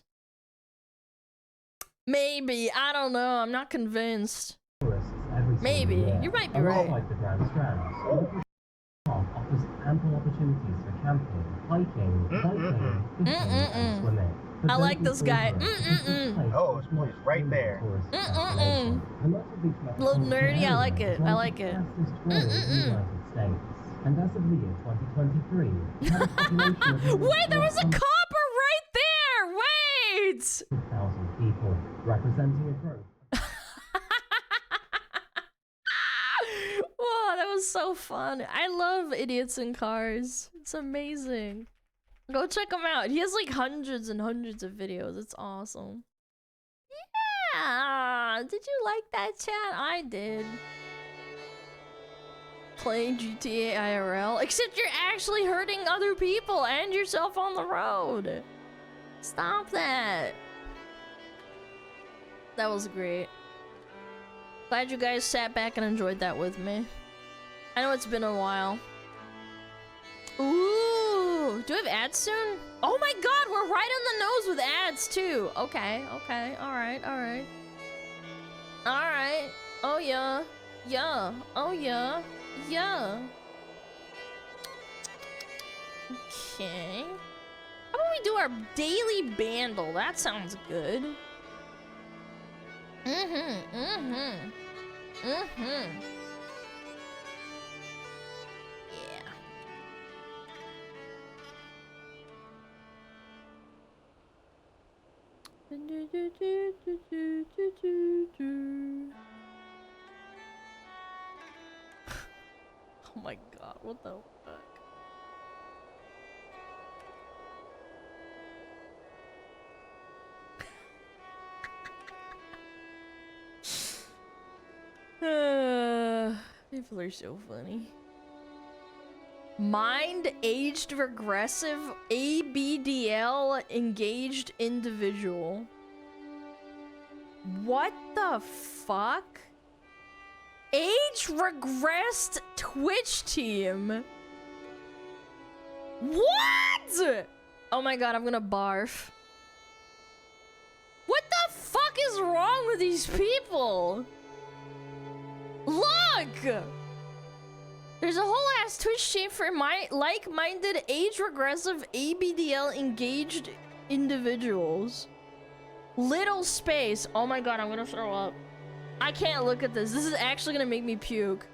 [SPEAKER 6] Maybe. I don't know. I'm not convinced. Maybe. You might be right.
[SPEAKER 16] Offers ample opportunities for camping, hiking, biking, and swimming.
[SPEAKER 6] I like this guy.
[SPEAKER 16] Oh, it's right there.
[SPEAKER 6] A little nerdy. I like it. I like it.
[SPEAKER 16] And as of the year 2023,
[SPEAKER 6] wait, there was a copper right there. Wait.
[SPEAKER 16] 2,000 people, representing a growth.
[SPEAKER 6] Whoa, that was so fun. I love Idiots in Cars. It's amazing. Go check him out. He has like hundreds and hundreds of videos. It's awesome. Yeah. Did you like that, chat? I did. Playing GTA IRL. Except you're actually hurting other people and yourself on the road. Stop that. That was great. Glad you guys sat back and enjoyed that with me. I know it's been a while. Ooh, do we have ads soon? Oh my god, we're right on the nose with ads too. Okay, okay, alright, alright. Alright. Oh yeah. Yeah. Oh yeah. Yeah. Okay. How about we do our daily bandle? That sounds good. Yeah. Oh my god, what the fuck? People are so funny. Mind aged regressive ABDL engaged individual. What the fuck? Age regressed Twitch team. What? Oh my god, I'm gonna barf. What the fuck is wrong with these people? Look! There's a whole ass Twitch team for like-minded age regressive ABDL engaged individuals. Little space. Oh my god, I'm gonna throw up. I can't look at this. This is actually gonna make me puke.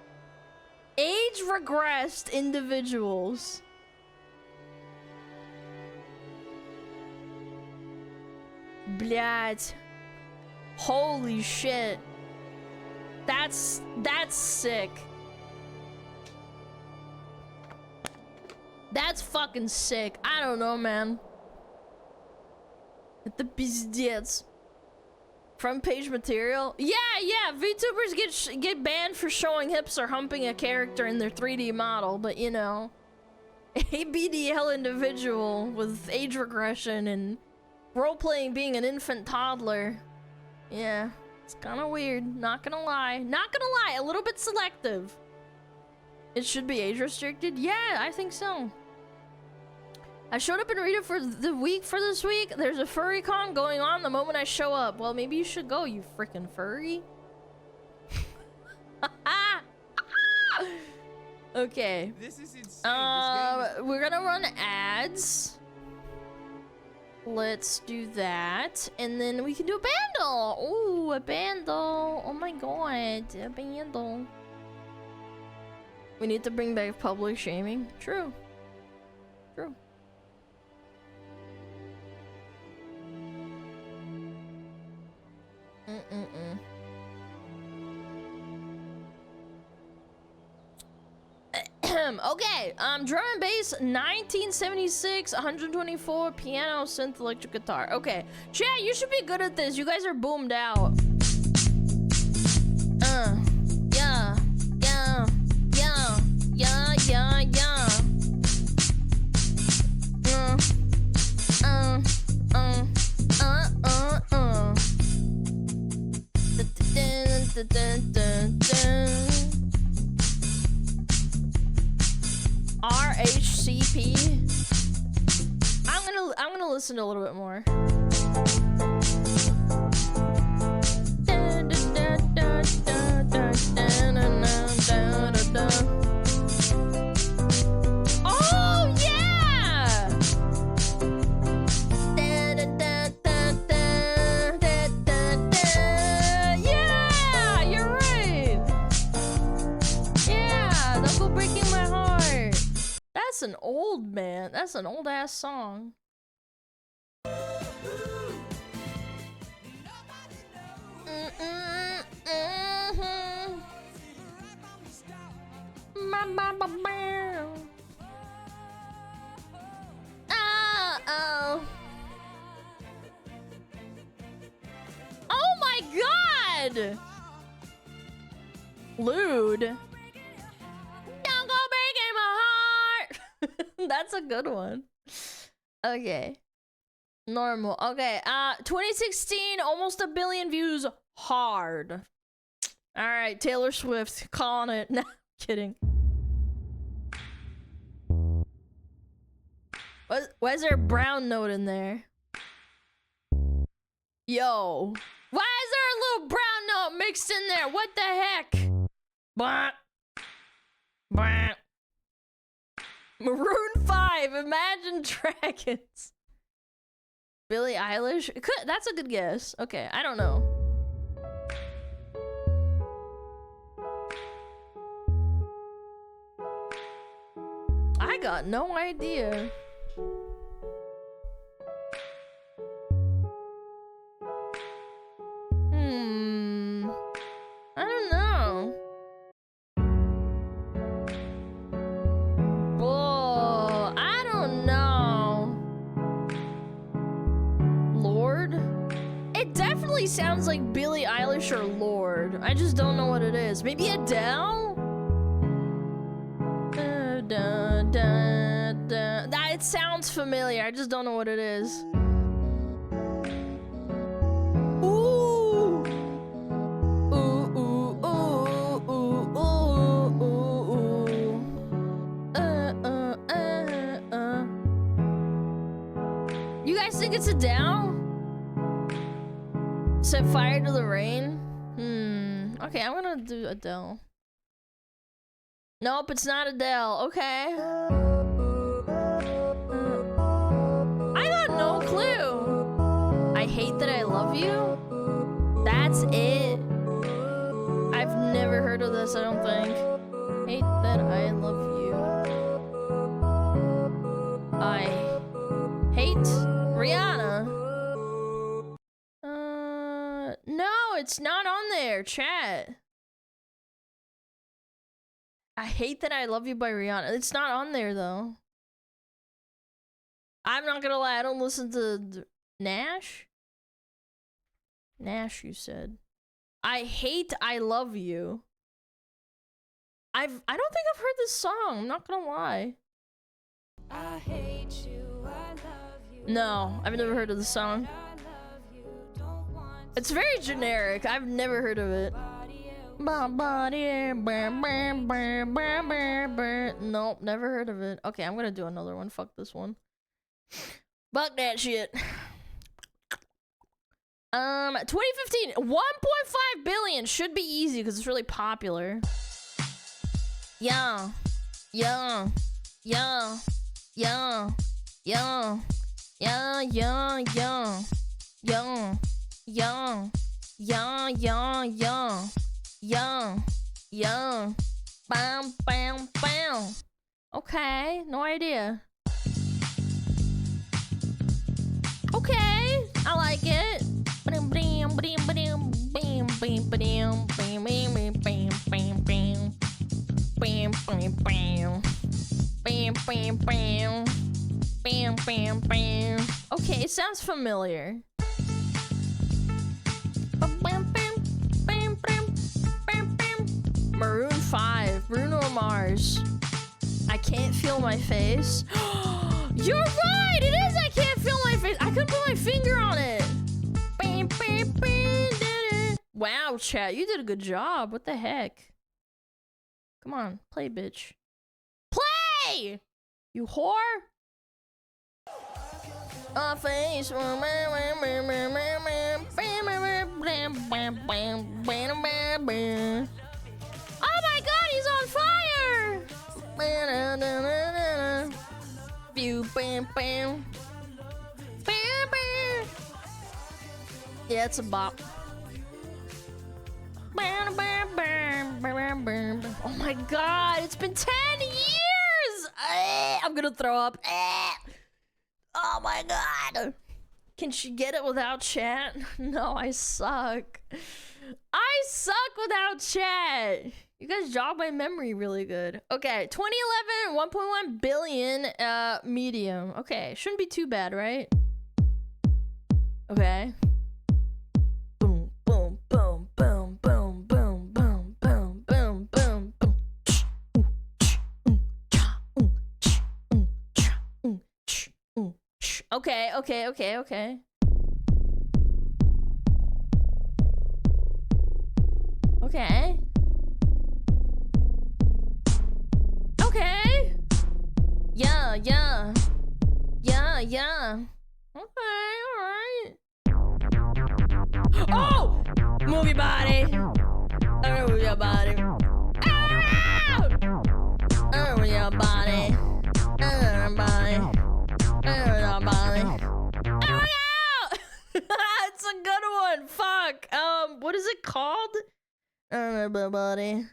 [SPEAKER 6] Age regressed individuals. Блядь. Holy shit. That's sick. That's fucking sick. I don't know, man. Это пиздец. Front page material? Yeah, VTubers get banned for showing hips or humping a character in their 3D model, but you know, ABDL individual with age regression and role-playing being an infant toddler. Yeah, it's kind of weird. Not gonna lie. Not gonna lie, a little bit selective. It should be age restricted? Yeah, I think so. I showed up in Rita for the week for this week. There's a furry con going on the moment I show up. Well, maybe you should go, you freaking furry. Okay.
[SPEAKER 18] This is insane.
[SPEAKER 6] We're gonna run ads. Let's do that. And then we can do a bundle. Oh, a bundle. Oh my god, a bundle. We need to bring back public shaming. True. True. Okay, drum and bass, 1976, 124, piano, synth, electric guitar. Okay, chat, you should be good at this. You guys are boomed out. Yeah, yeah, yeah, yeah, yeah, yeah. RHCP. I'm gonna listen to a little bit more. Oh yeah! Yeah, you're right. Yeah, don't go breaking my heart. That's an old man. That's an old ass song. Oh my god! Lewd. Don't go breaking my heart. That's a good one. Okay. Normal. Okay. 2016, almost 1 billion views. Hard. All right, Taylor Swift, calling it. No, kidding. Why is there a brown note in there? Yo. Why is there a little brown note mixed in there? What the heck? Bah. Bah. Maroon 5, Imagine Dragons. Billie Eilish? That's a good guess. Okay, I don't know. I got no idea. I don't know. Whoa, I don't know. Lord? It definitely sounds like Billie Eilish or Lord. I just don't know what it is. Maybe Adele? It sounds familiar. I just don't know what it is. You guys think it's Adele? Set fire to the rain? Okay, I'm gonna do Adele. Nope, it's not Adele. Okay. I got no clue. I hate that I love you. That's it. I've never heard of this, I don't think. Hate that I love you. I hate Rihanna. No, it's not on there, chat. I hate that I love you by Rihanna. It's not on there though. I'm not gonna lie, I don't listen to Nash. Nash, you said. I hate I love you. I don't think I've heard this song, I'm not gonna lie.
[SPEAKER 12] I hate you, I love you.
[SPEAKER 6] No, I've never heard of the song. It's very generic. I've never heard of it. Nope, never heard of it. Okay, I'm gonna do another one. Fuck this one. Fuck that shit. 2015, 1.5 billion should be easy because it's really popular. Yeah, yeah, yeah, yeah, yeah, yeah, yeah, yeah, yeah, yeah, yeah, yeah, yeah, yeah, yeah, bam, bam, bam. Okay, no idea. Okay, I like it. Okay, sounds familiar. Maroon 5, Bruno Mars. I can't feel my face. You're right! It is I can't feel my face. I couldn't put my finger on it. Wow, chat, you did a good job. What the heck? Come on, play, bitch. Play! You whore! Face. Oh my god, he's on fire! Yeah, it's a bop. Oh my god, it's been 10 years! I'm gonna throw up. Oh my god. Can she get it without chat? No, I suck. I suck without chat. You guys jog my memory really good. Okay, 2011, 1.1 billion, medium. Okay, shouldn't be too bad, right? Okay. Boom, boom, boom, boom, boom, boom, boom, boom, boom, boom, boom. Okay, okay, okay, okay. Okay. Okay. Yeah, yeah. Yeah, yeah. Okay, alright. Oh! Move your body. Move your body. Ah! Move your body. Move your body. Move your body. Oh no! It's a good one. Fuck. What is it called? Everybody.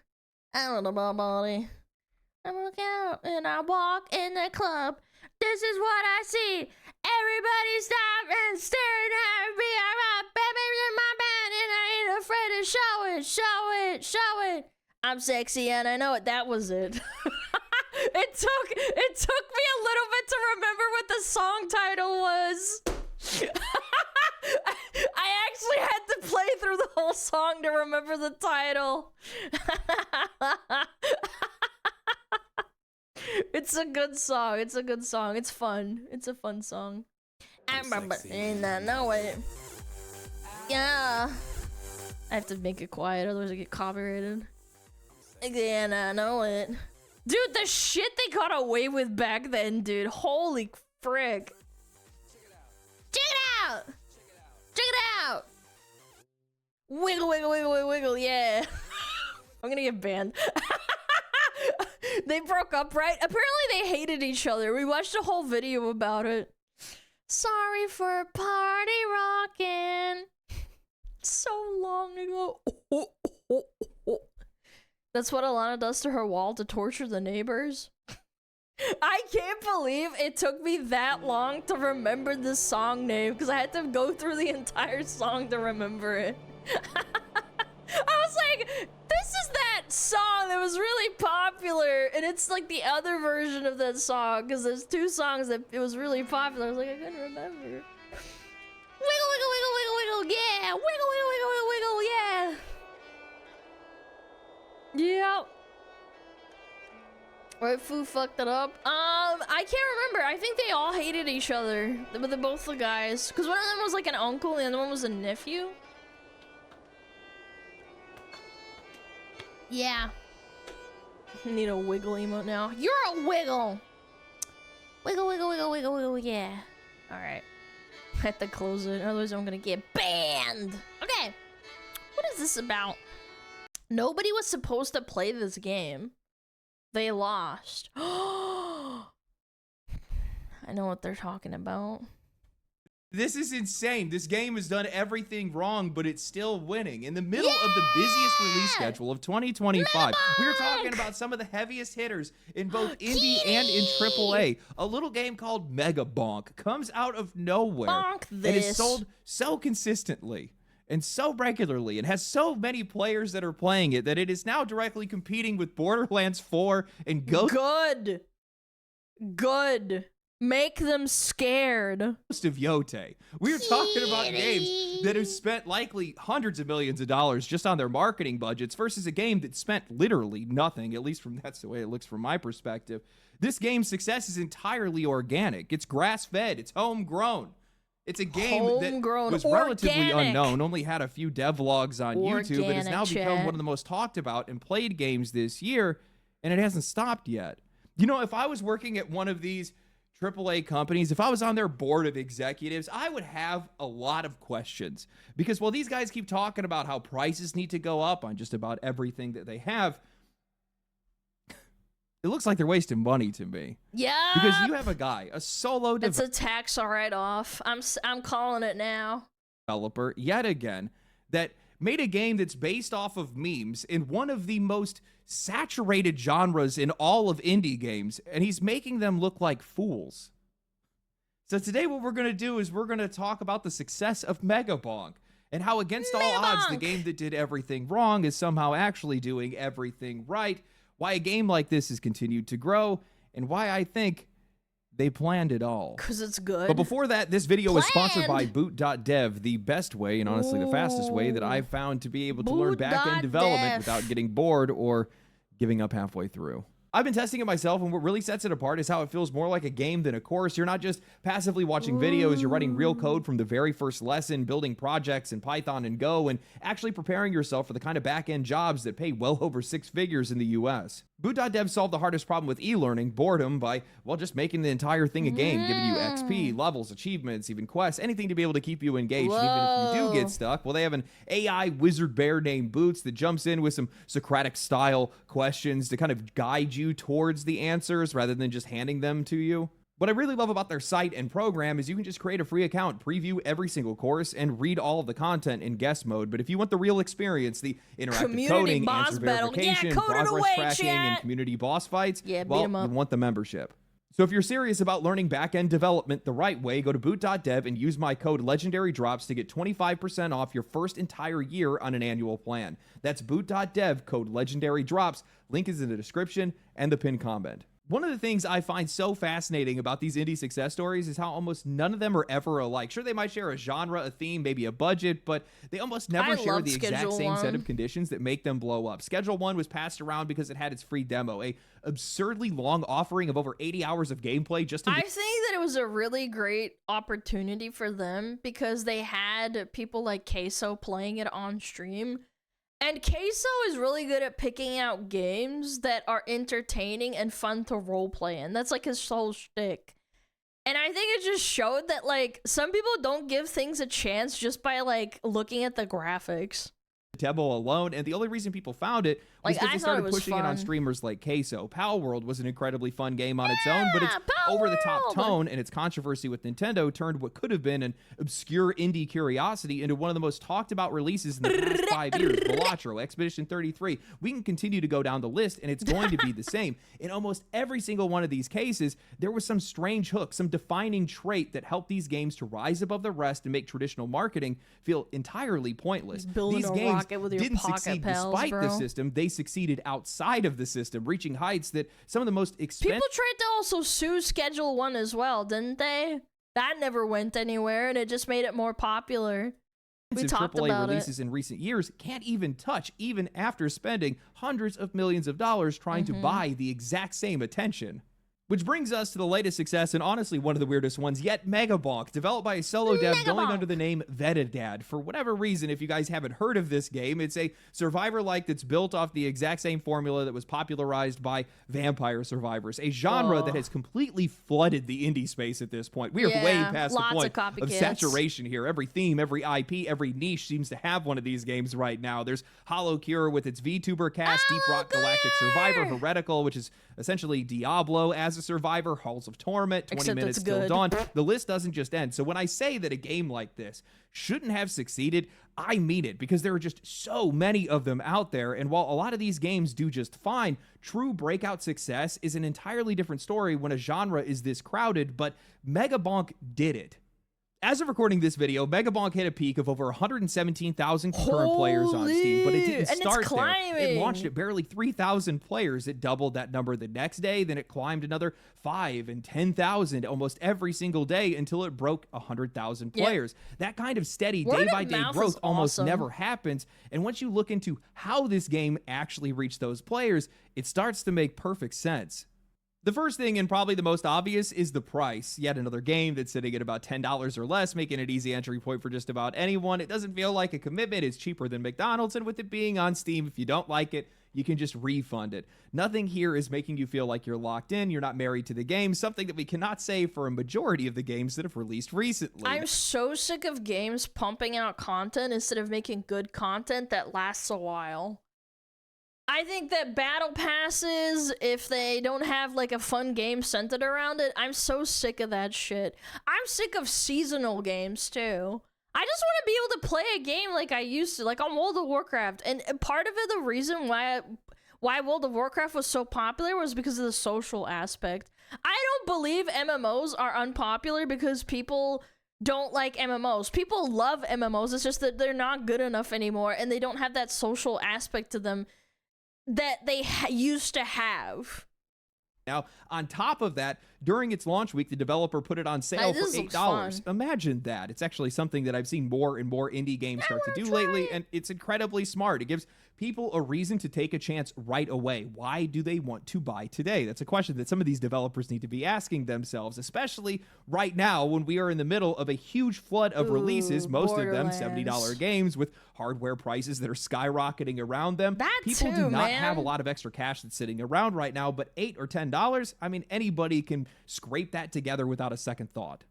[SPEAKER 6] Everybody. I look out and I walk in the club. This is what I see. Everybody stop and staring at me. I'm baby in my band and I ain't afraid to show it, show it, show it. I'm sexy and I know it. That was it. It took me a little bit to remember what the song title was. I actually had to play through the whole song to remember the title. It's a good song. It's a good song. It's fun. It's a fun song. And I know it. Yeah. I have to make it quiet, otherwise I get copyrighted. And I know it. Dude, the shit they got away with back then, dude. Holy frick. Check it out! Check it out! Wiggle, wiggle, wiggle, wiggle, wiggle, yeah. I'm gonna get banned. They broke up, right? Apparently they hated each other. We watched a whole video about it. Sorry for party rockin'. So long ago. That's what Alana does to her wall to torture the neighbors. I can't believe it took me that long to remember this song name because I had to go through the entire song to remember it. I was like, this is that song that was really popular, and it's like the other version of that song because there's two songs that it was really popular. I was like, I couldn't remember. Wiggle, wiggle, wiggle, wiggle, wiggle, yeah! Wiggle, wiggle, wiggle, wiggle, wiggle, yeah! Yep. Right, Foo fucked it up. I can't remember. I think they all hated each other. Both the guys. Because one of them was like an uncle and the other one was a nephew. Yeah. Need a wiggle emote now. You're a wiggle! Wiggle, wiggle, wiggle, wiggle, wiggle, yeah. Alright. I have to close it, otherwise I'm gonna get banned. Okay. What is this about? Nobody was supposed to play this game. They lost. I know what they're talking about.
[SPEAKER 17] This is insane. This game has done everything wrong, but it's still winning. In the middle of the busiest release schedule of 2025, we're talking about some of the heaviest hitters in both indie and in AAA. A little game called Mega Bonk comes out of nowhere and is sold so consistently and so regularly and has so many players that are playing it that it is now directly competing with Borderlands 4 and Ghost.
[SPEAKER 6] Good. Make them scared.
[SPEAKER 17] Ghost of Yote. We're talking about games that have spent likely hundreds of millions of dollars just on their marketing budgets versus a game that spent literally nothing, at least that's the way it looks from my perspective. This game's success is entirely organic. It's grass-fed. It's homegrown. It's a game that was relatively unknown, only had a few devlogs on YouTube, and has now become one of the most talked about and played games this year, and it hasn't stopped yet. You know, if I was working at one of these AAA companies, if I was on their board of executives, I would have a lot of questions. Because while these guys keep talking about how prices need to go up on just about everything that they have, it looks like they're wasting money to me.
[SPEAKER 6] Yeah.
[SPEAKER 17] Because you have a guy, a solo
[SPEAKER 6] It's a tax write-off. I'm calling it now.
[SPEAKER 17] Developer, yet again, that made a game that's based off of memes in one of the most saturated genres in all of indie games, and he's making them look like fools. So today what we're going to do is we're going to talk about the success of Mega Bonk and how against all odds the game that did everything wrong is somehow actually doing everything right, why a game like this has continued to grow, and why I think they planned it all.
[SPEAKER 6] Because it's good.
[SPEAKER 17] But before that, this video is sponsored by Boot.dev, the best way and honestly the fastest way that I've found to be able to learn back-end development without getting bored or giving up halfway through. I've been testing it myself, and what really sets it apart is how it feels more like a game than a course. You're not just passively watching videos, you're writing real code from the very first lesson, building projects in Python and Go, and actually preparing yourself for the kind of back-end jobs that pay well over 6 figures in the US. Boot.dev solved the hardest problem with e-learning, boredom, by, well, just making the entire thing a game, giving you XP, levels, achievements, even quests, anything to be able to keep you engaged. And even if you do get stuck, well, they have an AI wizard bear named Boots that jumps in with some Socratic-style questions to kind of guide you towards the answers rather than just handing them to you. What I really love about their site and program is you can just create a free account, preview every single course, and read all of the content in guest mode. But if you want the real experience, the interactive coding, answer verification, progress tracking, and community boss fights, well, you want the membership. So if you're serious about learning back-end development the right way, go to boot.dev and use my code LegendaryDrops to get 25% off your first entire year on an annual plan. That's boot.dev, code LegendaryDrops. Link is in the description and the pinned comment. One of the things I find so fascinating about these indie success stories is how almost none of them are ever alike. Sure, they might share a genre, a theme, maybe a budget, but they almost never share the exact same set of conditions that make them blow up. Schedule 1 was passed around because it had its free demo, a absurdly long offering of over 80 hours of gameplay just to...
[SPEAKER 6] I think that it was a really great opportunity for them because they had people like Queso playing it on stream. And Queso is really good at picking out games that are entertaining and fun to roleplay in. That's like his whole shtick. And I think it just showed that, like, some people don't give things a chance just by, like, looking at the graphics.
[SPEAKER 17] Demo alone, and the only reason people found it was because they started pushing it on streamers like Queso. Pal World was an incredibly fun game on its own, but its over-the-top tone and its controversy with Nintendo turned what could have been an obscure indie curiosity into one of the most talked-about releases in the past 5 years. Balatro, Expedition 33. We can continue to go down the list, and it's going to be the same. In almost every single one of these cases, there was some strange hook, some defining trait that helped these games to rise above the rest and make traditional marketing feel entirely pointless. These games didn't succeed despite the system. They succeeded outside of the system, reaching heights that some of the most expensive...
[SPEAKER 6] People tried to also sue Schedule 1 as well, didn't they? That never went anywhere, and it just made it more popular. We talked
[SPEAKER 17] AAA
[SPEAKER 6] about
[SPEAKER 17] releases in recent years can't even touch, even after spending hundreds of millions of dollars trying to buy the exact same attention. Which brings us to the latest success, and honestly one of the weirdest ones yet, MEGABonk, developed by a solo dev going under the name Vedadad. For whatever reason, if you guys haven't heard of this game, it's a survivor-like that's built off the exact same formula that was popularized by Vampire Survivors, a genre that has completely flooded the indie space at this point. We are way past the point of saturation here. Every theme, every IP, every niche seems to have one of these games right now. There's Hollow Cure with its VTuber cast, Deep Rock Galactic Survivor, Heretical, which is essentially Diablo as a survivor, Halls of Torment, 20 Minutes Till Dawn. The list doesn't just end. So when I say that a game like this shouldn't have succeeded, I mean it, because there are just so many of them out there. And while a lot of these games do just fine, true breakout success is an entirely different story when a genre is this crowded, but MEGABonk did it. As of recording this video, MEGABonk hit a peak of over 117,000 concurrent players on Steam, but it didn't start there. It launched at barely 3,000 players. It doubled that number the next day, then it climbed another 5 and 10,000 almost every single day until it broke 100,000 players. That kind of steady day-by-day growth almost never happens, and once you look into how this game actually reached those players, it starts to make perfect sense. The first thing, and probably the most obvious, is the price. Yet another game that's sitting at about $10 or less, making it an easy entry point for just about anyone. It doesn't feel like a commitment. It's cheaper than McDonald's, and with it being on Steam, if you don't like it, you can just refund it. Nothing here is making you feel like you're locked in, you're not married to the game, something that we cannot say for a majority of the games that have released recently.
[SPEAKER 6] I'm so sick of games pumping out content instead of making good content that lasts a while. I think that battle passes, if they don't have like a fun game centered around it, I'm so sick of that shit. I'm sick of seasonal games too. I just want to be able to play a game like I used to, like on World of Warcraft. And part of it, the reason why World of Warcraft was so popular was because of the social aspect. I don't believe MMOs are unpopular because people don't like MMOs. People love MMOs, it's just that they're not good enough anymore and they don't have that social aspect to them that they used to have.
[SPEAKER 17] Now, on top of that, during its launch week, the developer put it on sale for $8. Imagine that. It's actually something that I've seen more and more indie games start to do lately, and it's incredibly smart. It gives people a reason to take a chance right away. Why do they want to buy today? That's a question that some of these developers need to be asking themselves, especially right now when we are in the middle of a huge flood of releases, most of them $70 games with hardware prices that are skyrocketing around them. People do not have a lot of extra cash that's sitting around right now, but $8 or $10, I mean, anybody can scrape that together without a second thought.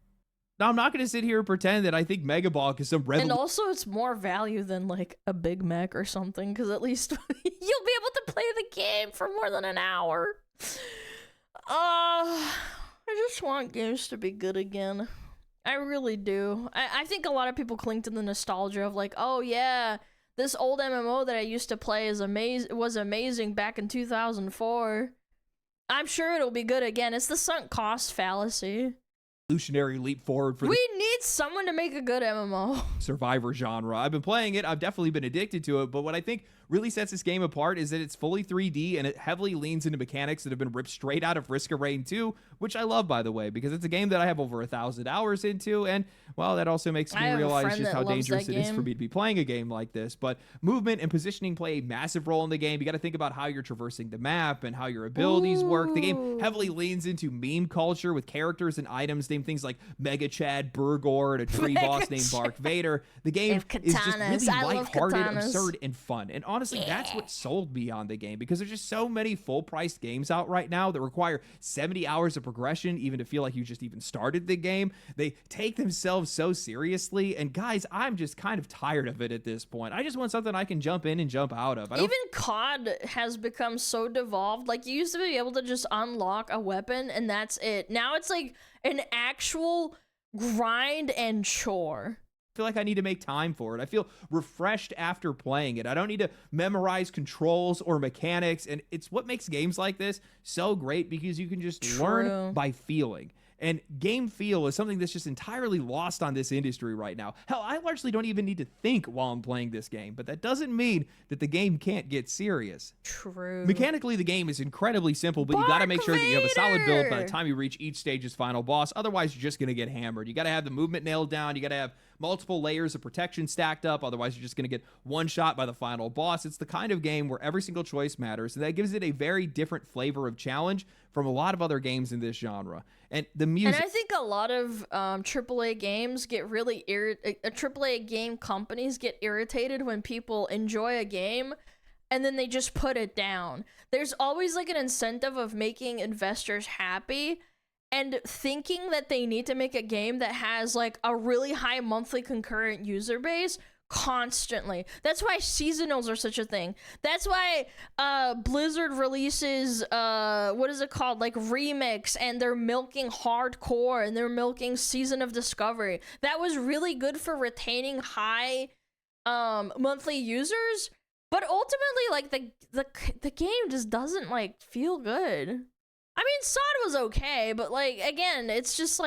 [SPEAKER 17] Now, I'm not going to sit here and pretend that I think MEGABonk is some revolution.
[SPEAKER 6] And also, it's more value than, like, a Big Mac or something, because at least you'll be able to play the game for more than an hour. I just want games to be good again. I really do. I think a lot of people cling to the nostalgia of, like, oh, yeah, this old MMO that I used to play was amazing back in 2004. I'm sure it'll be good again. It's the sunk cost fallacy.
[SPEAKER 17] Revolutionary leap forward for
[SPEAKER 6] we need someone to make a good MMO
[SPEAKER 17] survivor genre. I've been playing it, I've definitely been addicted to it, but what I think really sets this game apart is that it's fully 3D and it heavily leans into mechanics that have been ripped straight out of Risk of Rain 2, which I love, by the way, because it's a game that I have over 1,000 hours into, and well, that also makes me realize just how dangerous it is for me to be playing a game like this. But movement and positioning play a massive role in the game. You got to think about how you're traversing the map and how your abilities work. The game heavily leans into meme culture with characters and items named things like Mega Chad, Burgor, and a tree boss named Bark Vader. The game is just really lighthearted, absurd, and fun. And honestly, that's what sold me on the game, because there's just so many full-priced games out right now that require 70 hours of progression even to feel like you just even started the game. They take themselves so seriously, and guys, I'm just kind of tired of it at this point. I just want something I can jump in and jump out of.
[SPEAKER 6] Even COD has become so devolved. Like, you used to be able to just unlock a weapon and that's it. Now it's like an actual grind and chore.
[SPEAKER 17] I feel like I need to make time for it. I feel refreshed after playing it. I don't need to memorize controls or mechanics, and it's what makes games like this so great, because you can just learn by feeling. And game feel is something that's just entirely lost on this industry right now. Hell, I largely don't even need to think while I'm playing this game, but that doesn't mean that the game can't get serious.
[SPEAKER 6] True.
[SPEAKER 17] Mechanically, the game is incredibly simple, but you got to make sure that you have a solid build by the time you reach each stage's final boss. Otherwise, you're just going to get hammered. You got to have the movement nailed down. You got to have multiple layers of protection stacked up. Otherwise, you're just going to get one shot by the final boss. It's the kind of game where every single choice matters, and that gives it a very different flavor of challenge from a lot of other games in this genre. And the music...
[SPEAKER 6] And I think a lot of AAA games get really AAA game companies get irritated when people enjoy a game and then they just put it down. There's always like an incentive of making investors happy and thinking that they need to make a game that has like a really high monthly concurrent user base constantly. That's why seasonals are such a thing. That's why Blizzard releases what is it called, like remix, and they're milking hardcore and they're milking Season of Discovery. That was really good for retaining high monthly users, but ultimately like the game just doesn't like feel good. I mean, SOD was okay, but like again, it's just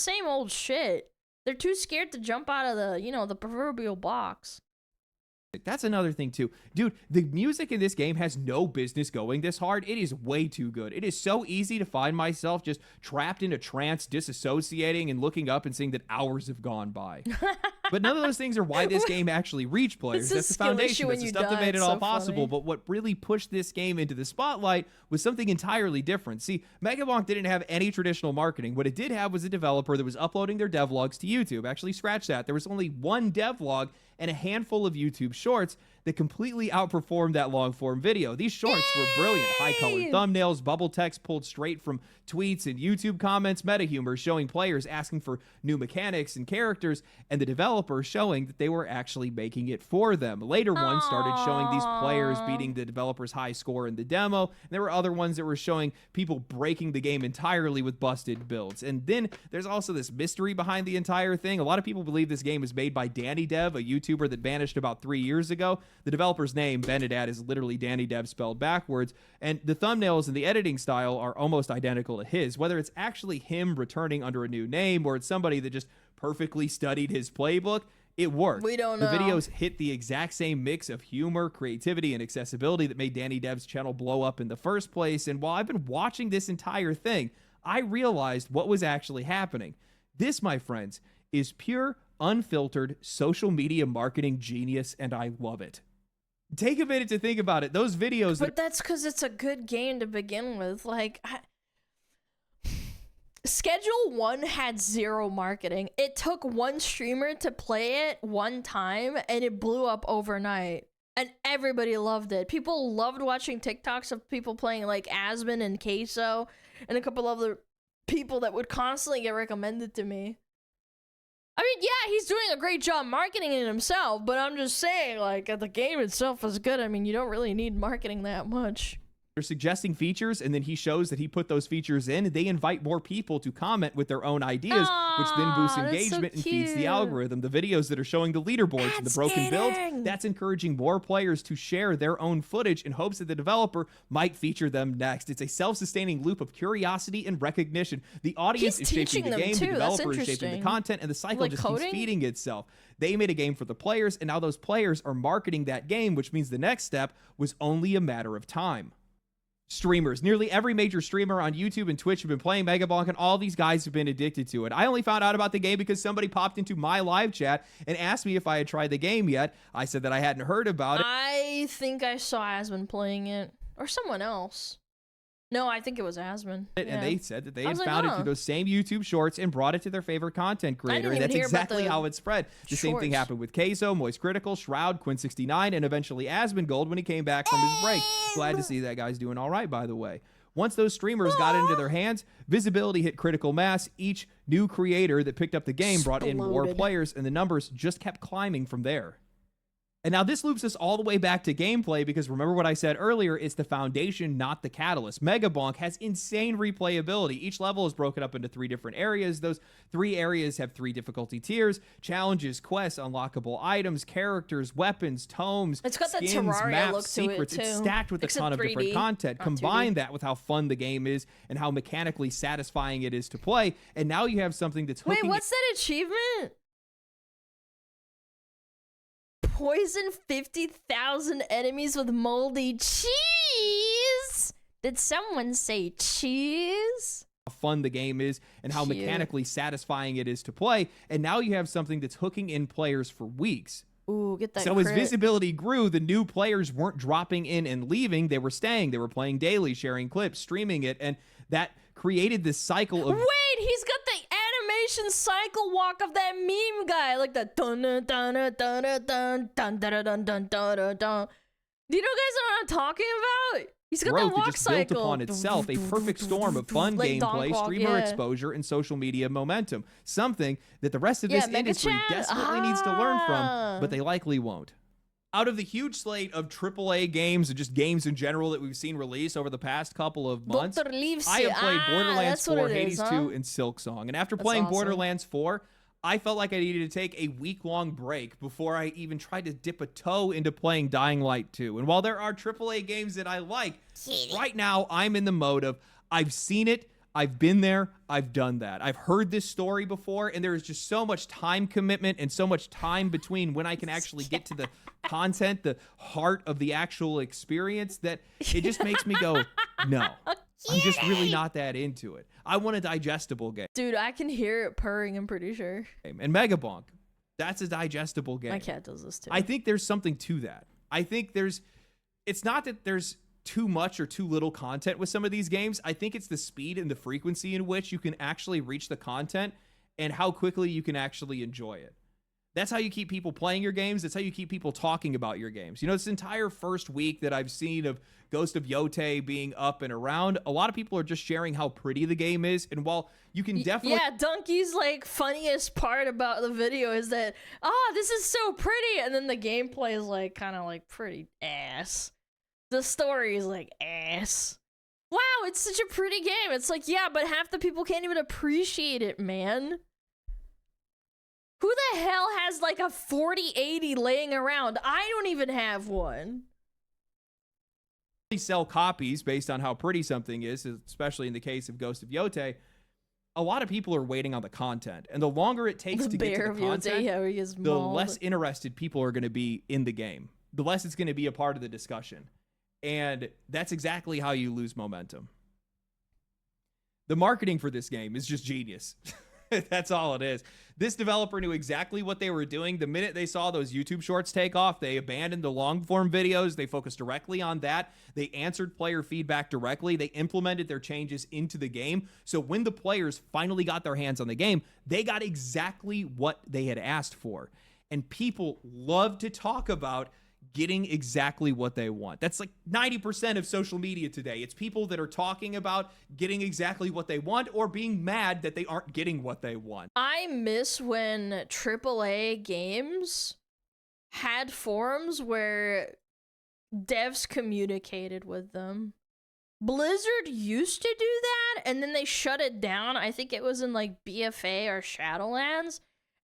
[SPEAKER 6] same old shit. They're too scared to jump out of the, you know, the proverbial box.
[SPEAKER 17] That's another thing too. Dude, the music in this game has no business going this hard. It is way too good. It is so easy to find myself just trapped in a trance, disassociating and looking up and seeing that hours have gone by. But none of those things are why this game actually reached players. That's the foundation. That's the stuff that made it all possible. But what really pushed this game into the spotlight was something entirely different. See, Megabonk didn't have any traditional marketing. What it did have was a developer that was uploading their devlogs to YouTube. Actually, scratch that. There was only one devlog and a handful of YouTube shorts that completely outperformed that long-form video. These shorts were brilliant. High-colored thumbnails, bubble text pulled straight from tweets and YouTube comments, meta humor showing players asking for new mechanics and characters, and the developer showing that they were actually making it for them. Later ones started showing these players beating the developer's high score in the demo, and there were other ones that were showing people breaking the game entirely with busted builds. And then there's also this mystery behind the entire thing. A lot of people believe this game was made by Danny Dev, a YouTuber that vanished about 3 years ago. The developer's name, Benedad, is literally Danny Dev spelled backwards, and the thumbnails and the editing style are almost identical to his. Whether it's actually him returning under a new name or it's somebody that just perfectly studied his playbook, it worked.
[SPEAKER 6] We don't know.
[SPEAKER 17] The videos hit the exact same mix of humor, creativity, and accessibility that made Danny Dev's channel blow up in the first place. And while I've been watching this entire thing, I realized what was actually happening. This, my friends, is pure, unfiltered social media marketing genius, and I love it. Take a minute to think about it. Those videos...
[SPEAKER 6] But that's because it's a good game to begin with. Like... Schedule 1 had zero marketing. It took one streamer to play it one time, and it blew up overnight. And everybody loved it. People loved watching TikToks of people playing like Asmon and Queso, and a couple other people that would constantly get recommended to me. I mean, yeah, he's doing a great job marketing it himself, but I'm just saying, like, the game itself is good. I mean, you don't really need marketing that much.
[SPEAKER 17] They're suggesting features, and then he shows that he put those features in. They invite more people to comment with their own ideas, which then boosts engagement and feeds the algorithm. The videos that are showing the leaderboards and the broken builds, that's encouraging more players to share their own footage in hopes that the developer might feature them next. It's a self-sustaining loop of curiosity and recognition. The audience is shaping the game, the developer is shaping the content, and the cycle just keeps feeding itself. They made a game for the players, and now those players are marketing that game, which means the next step was only a matter of time. Streamers. Nearly every major streamer on YouTube and Twitch have been playing Megabonk, and all these guys have been addicted to it. I only found out about the game because somebody popped into my live chat and asked me if I had tried the game yet. I said that I hadn't heard about it.
[SPEAKER 6] I think I saw Asmon playing it. Or someone else. No, I think it was Asmon.
[SPEAKER 17] And they said that they had found it through those same YouTube shorts and brought it to their favorite content creator. And that's exactly how it spread. The same thing happened with Queso, Moist Critical, Shroud, Quinn69, and eventually Asmongold when he came back from his break. Glad to see that guy's doing all right, by the way. Once those streamers got into their hands, visibility hit critical mass. Each new creator that picked up the game brought in more players, and the numbers just kept climbing from there. And now this loops us all the way back to gameplay, because remember what I said earlier, it's the foundation, not the catalyst. Megabonk has insane replayability. Each level is broken up into 3 different areas. Those 3 areas have 3 difficulty tiers: challenges, quests, unlockable items, characters, weapons, tomes,
[SPEAKER 6] it's got
[SPEAKER 17] skins,
[SPEAKER 6] that Terraria
[SPEAKER 17] maps,
[SPEAKER 6] look
[SPEAKER 17] secrets.
[SPEAKER 6] to it too.
[SPEAKER 17] It's stacked with a ton of different content. Combine that with how fun the game is and how mechanically satisfying it is to play, and now you have something that's hooking.
[SPEAKER 6] Wait, what's that achievement? Poison 50,000 enemies with moldy cheese. Did someone say cheese?
[SPEAKER 17] fun the game is and how
[SPEAKER 6] Cute.
[SPEAKER 17] mechanically satisfying it is to play. And now you have something that's hooking in players for weeks.
[SPEAKER 6] Ooh, get that
[SPEAKER 17] So as
[SPEAKER 6] crit.
[SPEAKER 17] visibility grew, the new players weren't dropping in and leaving. They were staying. They were playing daily, sharing clips, streaming it. And that created this cycle of...
[SPEAKER 6] Wait, he's got the animation cycle walk of that meme guy, like the dun dun dun dun dun dun dun dun dun dun dun dun. Do you know guys know what I'm talking about? He's got
[SPEAKER 17] growth
[SPEAKER 6] that walk
[SPEAKER 17] that just
[SPEAKER 6] cycle.
[SPEAKER 17] built upon itself a perfect storm of fun
[SPEAKER 6] Like
[SPEAKER 17] gameplay,
[SPEAKER 6] Donk Walk,
[SPEAKER 17] streamer
[SPEAKER 6] yeah.
[SPEAKER 17] exposure, and social media momentum. Something that the rest of
[SPEAKER 6] Yeah,
[SPEAKER 17] this
[SPEAKER 6] Mega
[SPEAKER 17] industry
[SPEAKER 6] Chat.
[SPEAKER 17] desperately needs to learn from, but they likely won't. Out of the huge slate of AAA games and just games in general that we've seen release over the past couple of months,
[SPEAKER 6] Dr. Leaves
[SPEAKER 17] I have
[SPEAKER 6] it.
[SPEAKER 17] played Borderlands
[SPEAKER 6] that's what
[SPEAKER 17] 4,
[SPEAKER 6] it
[SPEAKER 17] Hades
[SPEAKER 6] is,
[SPEAKER 17] 2,
[SPEAKER 6] huh?
[SPEAKER 17] and Silksong. And after
[SPEAKER 6] That's
[SPEAKER 17] playing
[SPEAKER 6] awesome.
[SPEAKER 17] Borderlands 4, I felt like I needed to take a week-long break before I even tried to dip a toe into playing Dying Light 2. And while there are AAA games that I like, right now I'm in the mode of I've seen it, I've been there, I've done that. I've heard this story before, and there is just so much time commitment and so much time between when I can actually get to the content, the heart of the actual experience, that it just makes me go, no. I'm just really not that into it. I want a digestible game.
[SPEAKER 6] Dude, I can hear it purring, I'm pretty sure.
[SPEAKER 17] And Mega Bonk, that's a digestible game.
[SPEAKER 6] My cat does this too.
[SPEAKER 17] I think there's something to that. I think it's not that there's too much or too little content with some of these games. I think it's the speed and the frequency in which you can actually reach the content and how quickly you can actually enjoy it. That's how you keep people playing your games. That's how you keep people talking about your games. You know, this entire first week that I've seen of Ghost of Yotei being up and around, a lot of people are just sharing how pretty the game is. And while you can definitely...
[SPEAKER 6] Yeah, Donkey's like funniest part about the video is that, oh, this is so pretty. And then the gameplay is like kind of like pretty ass. The story is like ass. Wow, it's such a pretty game. It's like, yeah, but half the people can't even appreciate it, man. Who the hell has like a 4080 laying around? I don't even have one.
[SPEAKER 17] Sell copies based on how pretty something is, especially in the case of Ghost of Yotei. A lot of people are waiting on the content, and the longer it takes to get to the content, the less interested people are going to be in the game. The less it's going to be a part of the discussion. And that's exactly how you lose momentum. The marketing for this game is just genius. That's all it is. This developer knew exactly what they were doing. The minute they saw those YouTube shorts take off, they abandoned the long form videos. They focused directly on that. They answered player feedback directly. They implemented their changes into the game. So when the players finally got their hands on the game, they got exactly what they had asked for. And people love to talk about getting exactly what they want. That's like 90% of social media today. It's people that are talking about getting exactly what they want or being mad that they aren't getting what they want.
[SPEAKER 6] I miss when AAA games had forums where devs communicated with them. Blizzard used to do that, and then they shut it down. I think it was in like BFA or Shadowlands.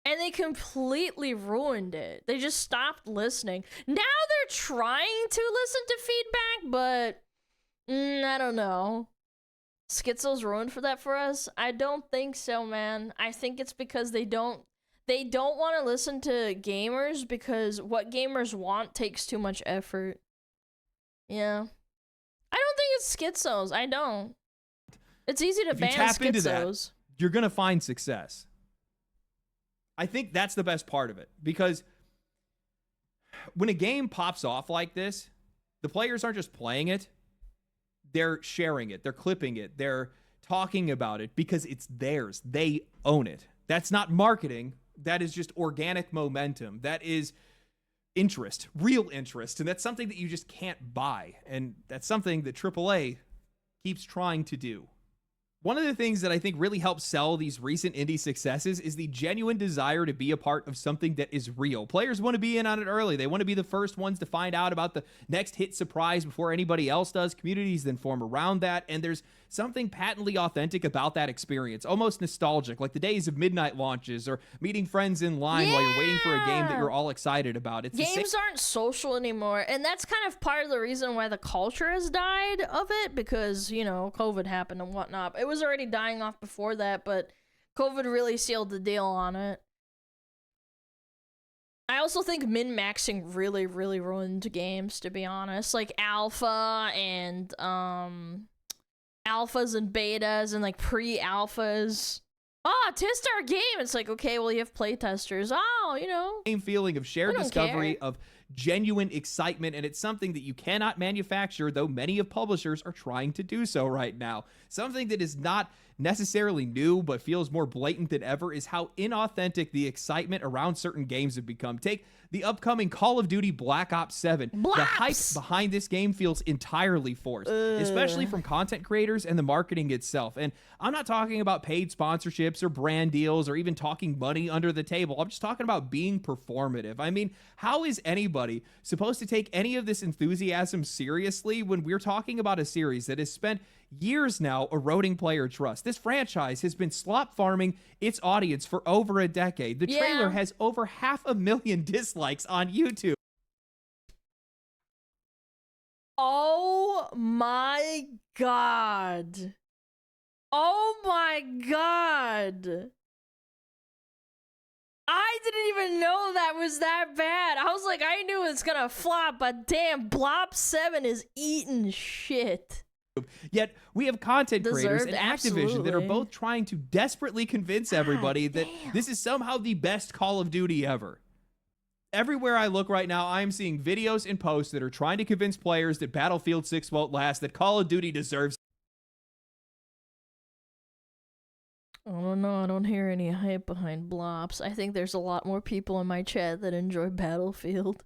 [SPEAKER 6] And they completely ruined it. They just stopped listening. Now they're trying to listen to feedback, but I don't know. Schizo's ruined for that for us? I don't think so, man. I think it's because they don't want to listen to gamers because what gamers want takes too much effort. Yeah. I don't think it's Schizos. I don't. It's easy to
[SPEAKER 17] If you
[SPEAKER 6] ban
[SPEAKER 17] tap into that,
[SPEAKER 6] Schizos.
[SPEAKER 17] you're going to find success. I think that's the best part of it, because when a game pops off like this, the players aren't just playing it, they're sharing it, they're clipping it, they're talking about it because it's theirs. They own it. That's not marketing. That is just organic momentum. That is interest, real interest, and that's something that you just can't buy, and that's something that AAA keeps trying to do. One of the things that I think really helps sell these recent indie successes is the genuine desire to be a part of something that is real. Players want to be in on it early. They want to be the first ones to find out about the next hit surprise before anybody else does. Communities then form around that, and there's something patently authentic about that experience, almost nostalgic, like the days of midnight launches or meeting friends in line while you're waiting for a game that you're all excited about. It's
[SPEAKER 6] Games aren't social anymore, and that's kind of part of the reason why the culture has died of it, because, you know, COVID happened and whatnot. It was already dying off before that, but COVID really sealed the deal on it. I also think min-maxing really, really ruined games, to be honest. Like Alpha and alphas and betas and like pre-alphas. Oh, test our game. It's like, okay, well, you have playtesters. Oh, you know.
[SPEAKER 17] Same feeling of shared
[SPEAKER 6] I don't
[SPEAKER 17] discovery,
[SPEAKER 6] care.
[SPEAKER 17] of genuine excitement, and it's something that you cannot manufacture, though many of publishers are trying to do so right now. Something that is not necessarily new, but feels more blatant than ever, is how inauthentic the excitement around certain games have become. Take the upcoming Call of Duty Black Ops 7. The hype behind this game feels entirely forced, especially from content creators and the marketing itself. And I'm not talking about paid sponsorships or brand deals or even talking money under the table. I'm just talking about being performative. I mean, how is anybody supposed to take any of this enthusiasm seriously when we're talking about a series that has spent years now eroding player trust? This franchise has been slop farming its audience for over a decade. The trailer has over 500,000 dislikes on YouTube.
[SPEAKER 6] Oh my god. Oh my god. I didn't even know that was that bad. I was like, I knew it's gonna flop, but damn, Blob 7 is eating shit.
[SPEAKER 17] Yet we have content creators
[SPEAKER 6] Deserved,
[SPEAKER 17] and Activision that are
[SPEAKER 6] absolutely.
[SPEAKER 17] both trying to desperately convince everybody that this is somehow the best Call of Duty ever. Everywhere I look right now, I'm seeing videos and posts that are trying to convince players that Battlefield 6 won't last, that Call of Duty deserves.
[SPEAKER 6] I don't know, I don't hear any hype behind Blops. I think there's a lot more people in my chat that enjoy Battlefield.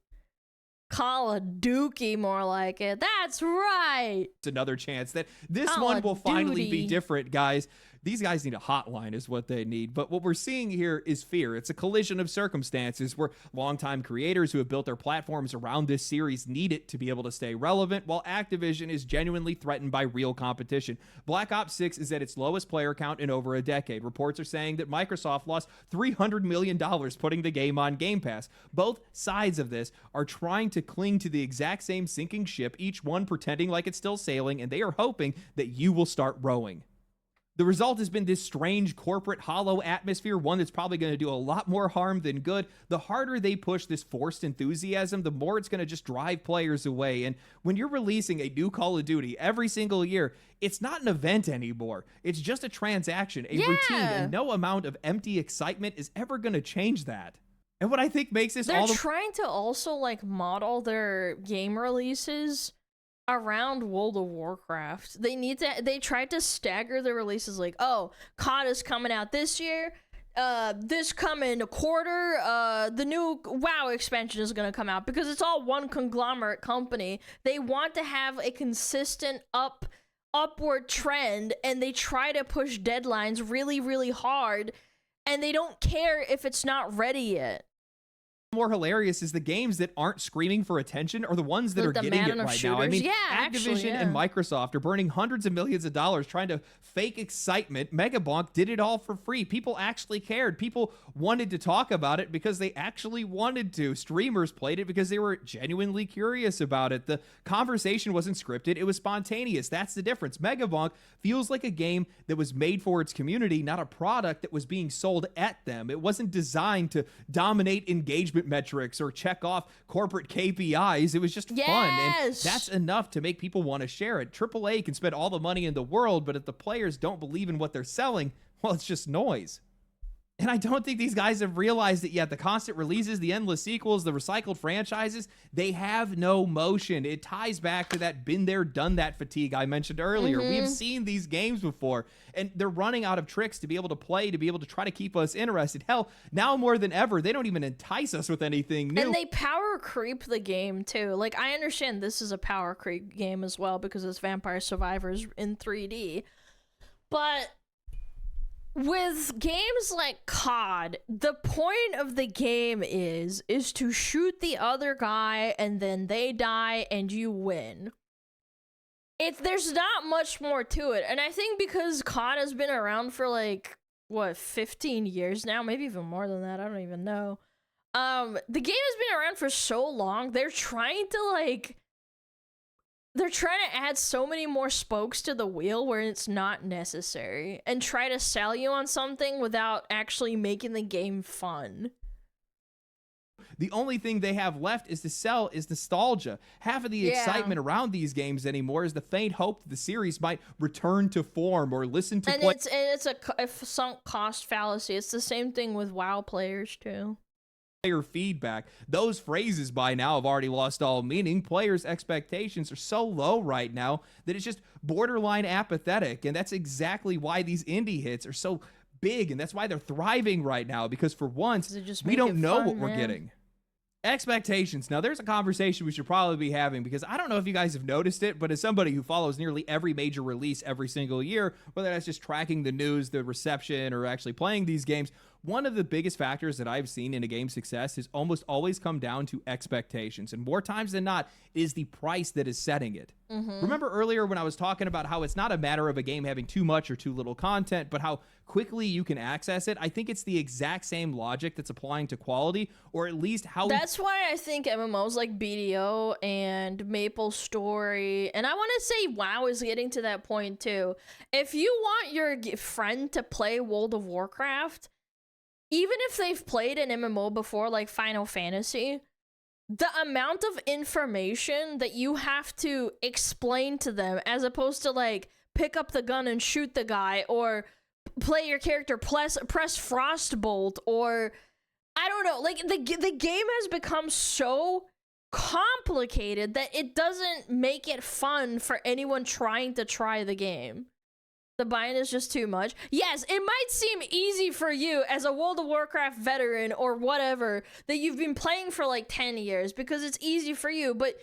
[SPEAKER 6] Call of Dookie, more like it. That's right!
[SPEAKER 17] Another chance that this
[SPEAKER 6] Call
[SPEAKER 17] one
[SPEAKER 6] of
[SPEAKER 17] will finally be
[SPEAKER 6] Duty.
[SPEAKER 17] different, guys. These guys need a hotline is what they need. But what we're seeing here is fear. It's a collision of circumstances where longtime creators who have built their platforms around this series need it to be able to stay relevant, while Activision is genuinely threatened by real competition. Black Ops 6 is at its lowest player count in over a decade. Reports are saying that Microsoft lost $300 million putting the game on Game Pass. Both sides of this are trying to cling to the exact same sinking ship, each one pretending like it's still sailing, and they are hoping that you will start rowing. The result has been this strange corporate hollow atmosphere, one that's probably going to do a lot more harm than good. The harder they push this forced enthusiasm, the more it's going to just drive players away. And when you're releasing a new Call of Duty every single year, it's not an event anymore. It's just a transaction, a routine, and no amount of empty excitement is ever going to change that. And what I think makes this
[SPEAKER 6] They're trying to also like model their game releases around World of Warcraft. They tried to stagger the releases, like, oh, COD is coming out this year, this coming quarter, the new WoW expansion is gonna come out, because it's all one conglomerate company. They want to have a consistent upward trend, and they try to push deadlines really, really hard, and they don't care if it's not ready yet.
[SPEAKER 17] More hilarious is the games that aren't screaming for attention are the ones that are getting it right now. I mean, Activision and Microsoft are burning hundreds of millions of dollars trying to fake excitement. Megabonk did it all for free. People actually cared. People wanted to talk about it because they actually wanted to. Streamers played it because they were genuinely curious about it. The conversation wasn't scripted. It was spontaneous. That's the difference. Megabonk feels like a game that was made for its community, not a product that was being sold at them. It wasn't designed to dominate engagement metrics or check off corporate KPIs. It was just fun, and that's enough to make people want to share it. AAA can spend all the money in the world, but if the players don't believe in what they're selling, well, it's just noise. And I don't think these guys have realized it yet. The constant releases, the endless sequels, the recycled franchises, they have no motion. It ties back to that been there, done that fatigue I mentioned earlier. We've seen these games before, and they're running out of tricks to be able to play, to be able to try to keep us interested. Hell, now more than ever, they don't even entice us with anything new.
[SPEAKER 6] And they power creep the game too. Like, I understand this is a power creep game as well because it's Vampire Survivors in 3D. But with games like COD, the point of the game is to shoot the other guy and then they die and you win. There's not much more to it. And I think because COD has been around for like, what, 15 years now? Maybe even more than that. I don't even know. The game has been around for so long. They're trying to add so many more spokes to the wheel where it's not necessary, and try to sell you on something without actually making the game fun.
[SPEAKER 17] The only thing they have left is to sell is nostalgia. Half of the excitement around these games anymore is the faint hope that the series might return to form or listen to play.
[SPEAKER 6] It's a sunk cost fallacy. It's the same thing with WoW players too.
[SPEAKER 17] Player feedback. Those phrases by now have already lost all meaning. Players' expectations are so low right now that it's just borderline apathetic, and that's exactly why these indie hits are so big, and that's why they're thriving right now, because for once we don't know what we're getting. Expectations. Now, there's a conversation we should probably be having, because I don't know if you guys have noticed it, but as somebody who follows nearly every major release every single year, whether that's just tracking the news, the reception, or actually playing these games, one of the biggest factors that I've seen in a game's success has almost always come down to expectations. And more times than not, it is the price that is setting it. Remember earlier when I was talking about how it's not a matter of a game having too much or too little content, but how quickly you can access it? I think it's the exact same logic that's applying to quality, or at least how...
[SPEAKER 6] That's why I think MMOs like BDO and MapleStory, and I want to say WoW is getting to that point too. If you want your friend to play World of Warcraft, even if they've played an MMO before, like Final Fantasy, the amount of information that you have to explain to them, as opposed to like pick up the gun and shoot the guy, or play your character press Frostbolt, or I don't know, like the game has become so complicated that it doesn't make it fun for anyone trying to try the game. The buy-in is just too much. Yes, it might seem easy for you as a World of Warcraft veteran or whatever that you've been playing for like 10 years because it's easy for you, but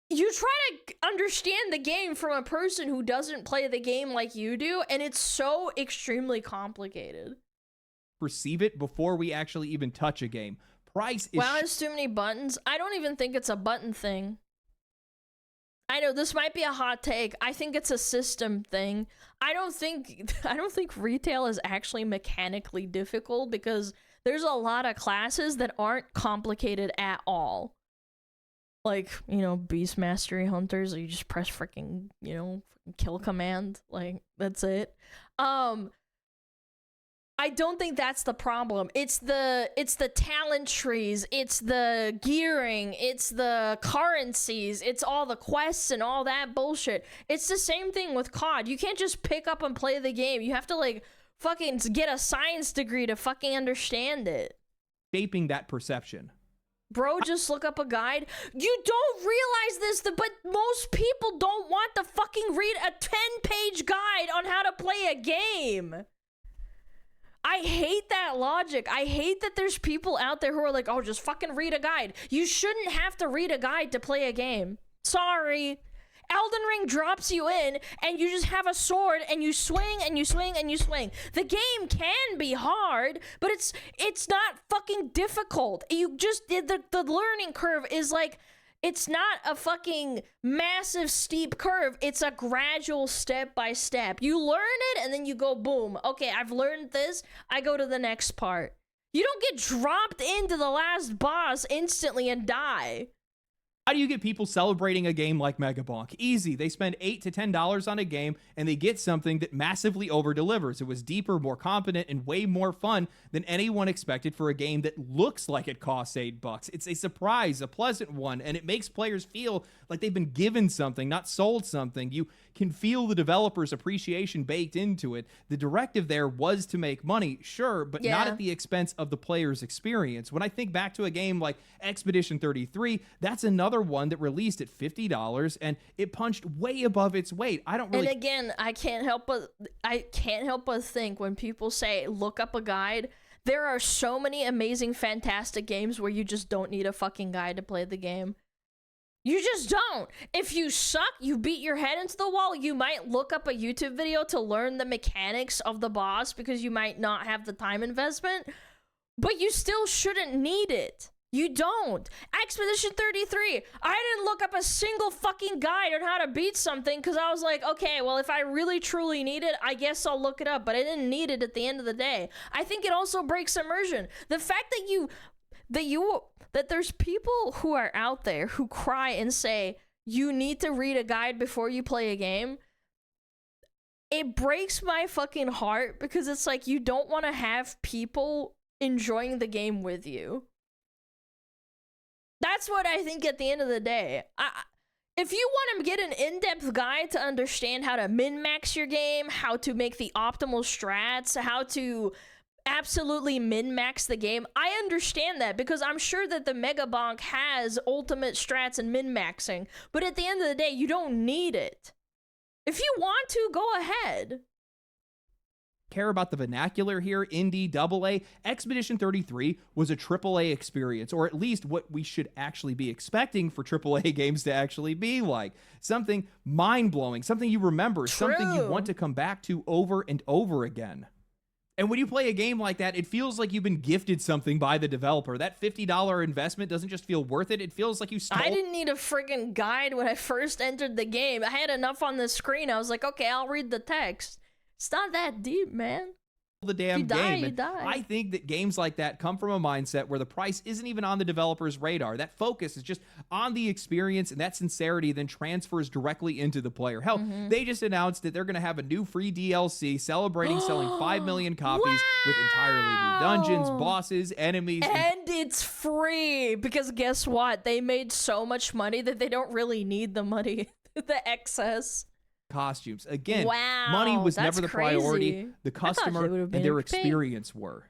[SPEAKER 6] you try to understand the game from a person who doesn't play the game like you do, and it's so extremely complicated.
[SPEAKER 17] Perceive it before we actually even touch a game. Price is...
[SPEAKER 6] Wow, it's too many buttons. I don't even think it's a button thing. I know this might be a hot take. I think it's a system thing. I don't think retail is actually mechanically difficult, because there's a lot of classes that aren't complicated at all. Like, you know, Beast Mastery Hunters, you just press freaking, you know, kill command. Like, that's it. I don't think that's the problem. It's the talent trees, it's the gearing, it's the currencies, it's all the quests and all that bullshit. It's the same thing with COD. You can't just pick up and play the game. You have to like fucking get a science degree to fucking understand it.
[SPEAKER 17] Shaping that perception.
[SPEAKER 6] Bro, just look up a guide. You don't realize this, but most people don't want to fucking read a 10-page guide on how to play a game. I hate that logic. I hate that there's people out there who are like, oh, just fucking read a guide. You shouldn't have to read a guide to play a game. Sorry. Elden Ring drops you in, and you just have a sword, and you swing, and you swing, and you swing. The game can be hard, but it's not fucking difficult. You just, the learning curve is like, it's not a fucking massive steep curve. It's a gradual step by step. You learn it and then you go boom. Okay, I've learned this. I go to the next part. You don't get dropped into the last boss instantly and die.
[SPEAKER 17] How do you get people celebrating a game like Megabonk? Easy. They spend $8 to $10 on a game and they get something that massively over-delivers. It was deeper, more competent, and way more fun than anyone expected for a game that looks like it costs $8. It's a surprise, a pleasant one, and it makes players feel like they've been given something, not sold something. You can feel the developer's appreciation baked into it. The directive there was to make money, sure, but not at the expense of the player's experience. When I think back to a game like Expedition 33, that's another one that released at $50 and it punched way above its weight. I don't really...
[SPEAKER 6] And again, I can't help but think when people say look up a guide, there are so many amazing, fantastic games where you just don't need a fucking guide to play the game. You just don't. If you suck, you beat your head into the wall, you might look up a YouTube video to learn the mechanics of the boss because you might not have the time investment, but you still shouldn't need it. You don't. Expedition 33. I didn't look up a single fucking guide on how to beat something because I was like, okay, well, if I really truly need it, I guess I'll look it up, but I didn't need it at the end of the day. I think it also breaks immersion. The fact that there's people who are out there who cry and say, you need to read a guide before you play a game, it breaks my fucking heart because it's like you don't want to have people enjoying the game with you. That's what I think at the end of the day. If you want to get an in-depth guide to understand how to min-max your game, how to make the optimal strats, how to absolutely min-max the game, I understand that because I'm sure that the Mega Bonk has ultimate strats and min-maxing, but at the end of the day, you don't need it. If you want to, go ahead.
[SPEAKER 17] Care about the vernacular here, Indie, AA, Expedition 33 was a AAA experience, or at least what we should actually be expecting for AAA games to actually be like. Something mind-blowing, something you remember, something you want to come back to over and over again. And when you play a game like that, it feels like you've been gifted something by the developer. That $50 investment doesn't just feel worth it, it feels like you stole.
[SPEAKER 6] I didn't need a friggin' guide when I first entered the game. I had enough on the screen. I was like, okay, I'll read the text. It's not that deep, man.
[SPEAKER 17] The damn game.
[SPEAKER 6] You die.
[SPEAKER 17] I think that games like that come from a mindset where the price isn't even on the developer's radar. That focus is just on the experience, and that sincerity then transfers directly into the player. Hell, they just announced that they're going to have a new free DLC celebrating selling 5 million copies with entirely new dungeons, bosses, enemies.
[SPEAKER 6] And it's free because guess what? They made so much money that they don't really need the money, the excess.
[SPEAKER 17] Costumes. Again,
[SPEAKER 6] wow,
[SPEAKER 17] money was
[SPEAKER 6] that's
[SPEAKER 17] never the
[SPEAKER 6] crazy.
[SPEAKER 17] priority. The customer and their experience were.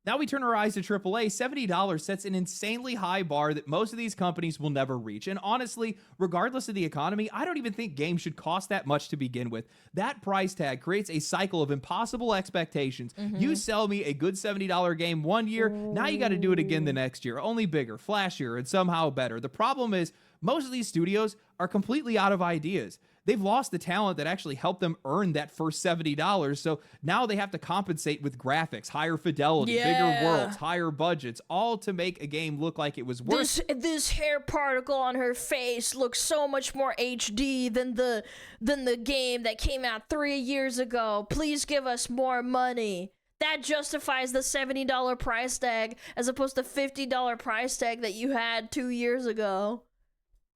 [SPEAKER 17] Now we turn our eyes to AAA. $70 sets an insanely high bar that most of these companies will never reach. And honestly, regardless of the economy, I don't even think games should cost that much to begin with. That price tag creates a cycle of impossible expectations. You sell me a good $70 game one year, now you got to do it again the next year. Only bigger, flashier, and somehow better. The problem is, most of these studios are completely out of ideas. They've lost the talent that actually helped them earn that first $70, so now they have to compensate with graphics, higher fidelity, bigger worlds, higher budgets, all to make a game look like it was worth.
[SPEAKER 6] This hair particle on her face looks so much more HD than the game that came out 3 years ago. Please give us more money. That justifies the $70 price tag as opposed to $50 price tag that you had 2 years ago.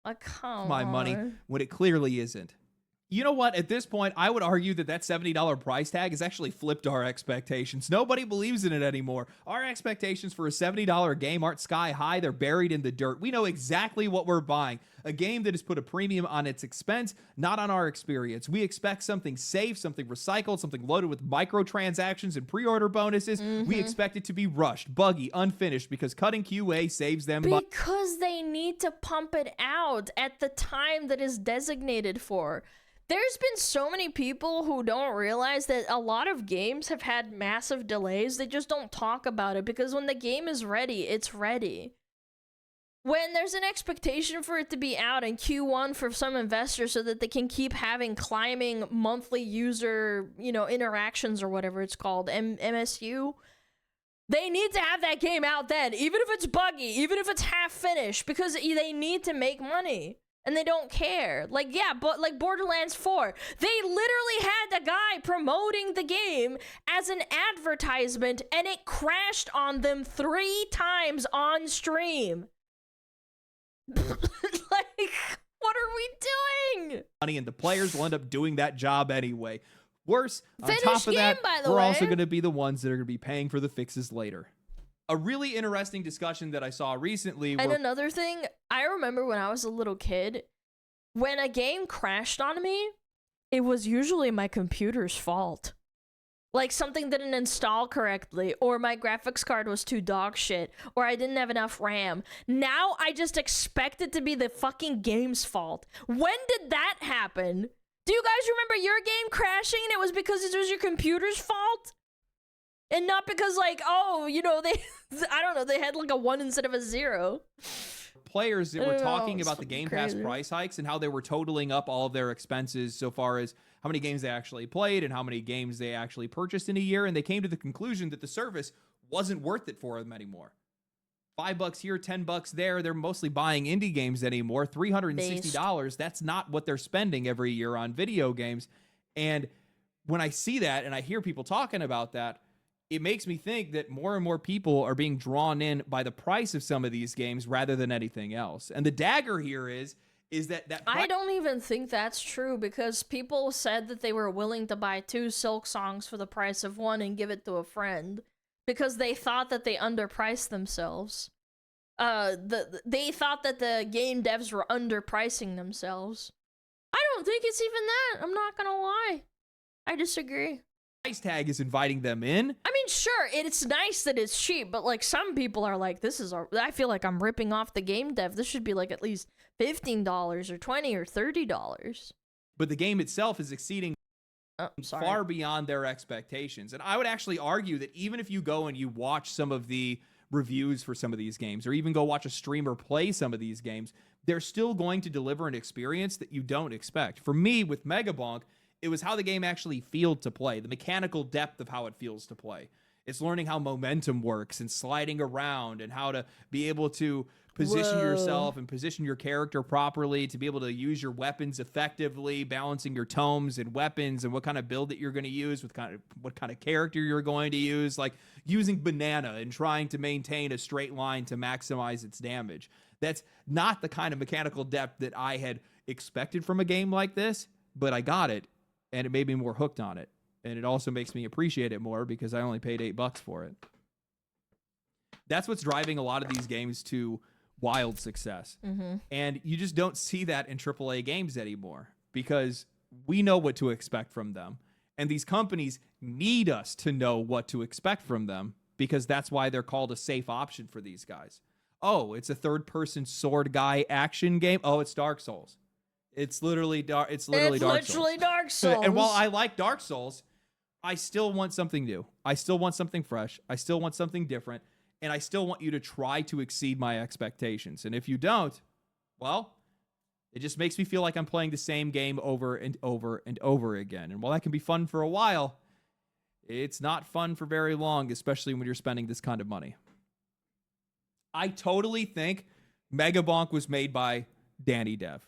[SPEAKER 6] Like, come
[SPEAKER 17] my
[SPEAKER 6] on.
[SPEAKER 17] money when it clearly isn't. You know what? At this point, I would argue that that $70 price tag has actually flipped our expectations. Nobody believes in it anymore. Our expectations for a $70 game aren't sky high. They're buried in the dirt. We know exactly what we're buying. A game that has put a premium on its expense, not on our experience. We expect something safe, something recycled, something loaded with microtransactions and pre-order bonuses. We expect it to be rushed, buggy, unfinished, because cutting QA saves them money.
[SPEAKER 6] Because they need to pump it out at the time that is designated for. There's been so many people who don't realize that a lot of games have had massive delays. They just don't talk about it because when the game is ready, it's ready. When there's an expectation for it to be out in Q1 for some investors so that they can keep having climbing monthly user, interactions or whatever it's called, MSU, they need to have that game out then, even if it's buggy, even if it's half finished, because they need to make money. And they don't care. Like Borderlands 4. They literally had a guy promoting the game as an advertisement, and it crashed on them 3 times on stream. Like, what are we doing?
[SPEAKER 17] Money, and the players will end up doing that job anyway. Worse, on
[SPEAKER 6] Finished
[SPEAKER 17] top of that,
[SPEAKER 6] game, by the
[SPEAKER 17] we're
[SPEAKER 6] way.
[SPEAKER 17] also going to be the ones that are going to be paying for the fixes later. A really interesting discussion that I saw recently.
[SPEAKER 6] And another thing, I remember when I was a little kid, when a game crashed on me, it was usually my computer's fault. Like something didn't install correctly, or my graphics card was too dog shit, or I didn't have enough RAM. Now I just expect it to be the fucking game's fault. When did that happen? Do you guys remember your game crashing and it was because it was your computer's fault? And not because, like, I don't know, they had like a 1 instead of a 0.
[SPEAKER 17] Players that were talking about the Game Pass price hikes and how they were totaling up all of their expenses so far as how many games they actually played and how many games they actually purchased in a year, and they came to the conclusion that the service wasn't worth it for them anymore. $5 here, $10 there. They're mostly buying indie games anymore. $360. That's not what they're spending every year on video games. And when I see that and I hear people talking about that, it makes me think that more and more people are being drawn in by the price of some of these games rather than anything else. And the dagger here is that
[SPEAKER 6] I don't even think that's true, because people said that they were willing to buy 2 Silk Songs for the price of 1 and give it to a friend. because they thought that they underpriced themselves. They thought that the game devs were underpricing themselves. I don't think it's even that. I'm not gonna lie. I disagree.
[SPEAKER 17] Price tag is inviting them in.
[SPEAKER 6] I mean, sure, it's nice that it's cheap, but like some people are like, I feel like I'm ripping off the game dev. This should be like at least $15 or $20 or $30.
[SPEAKER 17] But the game itself is exceeding far beyond their expectations. And I would actually argue that even if you go and you watch some of the reviews for some of these games, or even go watch a streamer play some of these games, they're still going to deliver an experience that you don't expect. For me, with Megabonk, it was how the game actually feels to play, the mechanical depth of how it feels to play. It's learning how momentum works and sliding around and how to be able to position yourself and position your character properly, to be able to use your weapons effectively, balancing your tomes and weapons and what kind of build that you're going to use, what kind of character you're going to use, like using banana and trying to maintain a straight line to maximize its damage. That's not the kind of mechanical depth that I had expected from a game like this, but I got it. And it made me more hooked on it. And it also makes me appreciate it more because I only paid $8 for it. That's what's driving a lot of these games to wild success. And you just don't see that in AAA games anymore because we know what to expect from them. And these companies need us to know what to expect from them because that's why they're called a safe option for these guys. Oh, it's a third-person sword guy action game. Oh, it's Dark Souls. It's literally Dark Souls. And while I like Dark Souls, I still want something new. I still want something fresh. I still want something different. And I still want you to try to exceed my expectations. And if you don't, well, it just makes me feel like I'm playing the same game over and over and over again. And while that can be fun for a while, it's not fun for very long, especially when you're spending this kind of money. I totally think Megabonk was made by Danny Dev.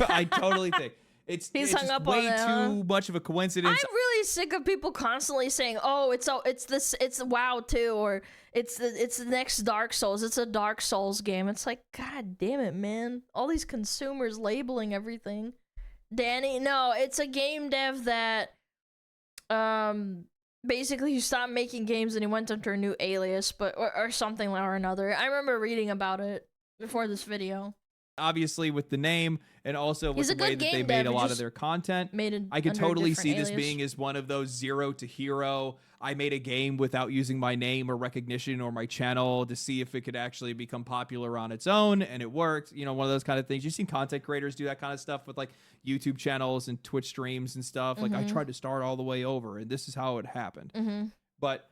[SPEAKER 17] I totally think it's
[SPEAKER 6] hung up
[SPEAKER 17] way
[SPEAKER 6] on
[SPEAKER 17] too much of a coincidence.
[SPEAKER 6] I'm really sick of people constantly saying, "Oh, it's WoW 2," or it's the next Dark Souls. It's a Dark Souls game. It's like, God damn it, man! All these consumers labeling everything. Danny, no, it's a game dev that basically he stopped making games and he went under a new alias, but or something or another. I remember reading about it before this video.
[SPEAKER 17] Obviously, with the name and also with the way that they made a lot of their content, I could totally see this being as one of those 0 to hero. I made a game without using my name or recognition or my channel to see if it could actually become popular on its own, and it worked. You know, one of those kind of things. You've seen content creators do that kind of stuff with like YouTube channels and Twitch streams and stuff. Like I tried to start all the way over, and this is how it happened. But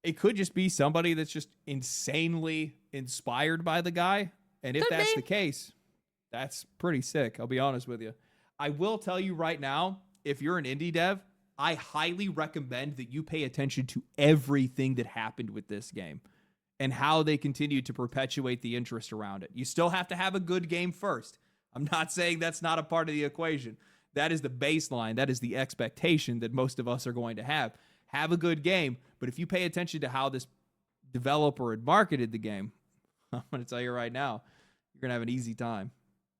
[SPEAKER 17] it could just be somebody that's just insanely inspired by the guy. And if that's the case, that's pretty sick. I'll be honest with you. I will tell you right now, if you're an indie dev, I highly recommend that you pay attention to everything that happened with this game and how they continue to perpetuate the interest around it. You still have to have a good game first. I'm not saying that's not a part of the equation. That is the baseline. That is the expectation that most of us are going to have. Have a good game, but if you pay attention to how this developer had marketed the game, I'm going to tell you right now, you're going to have an easy time.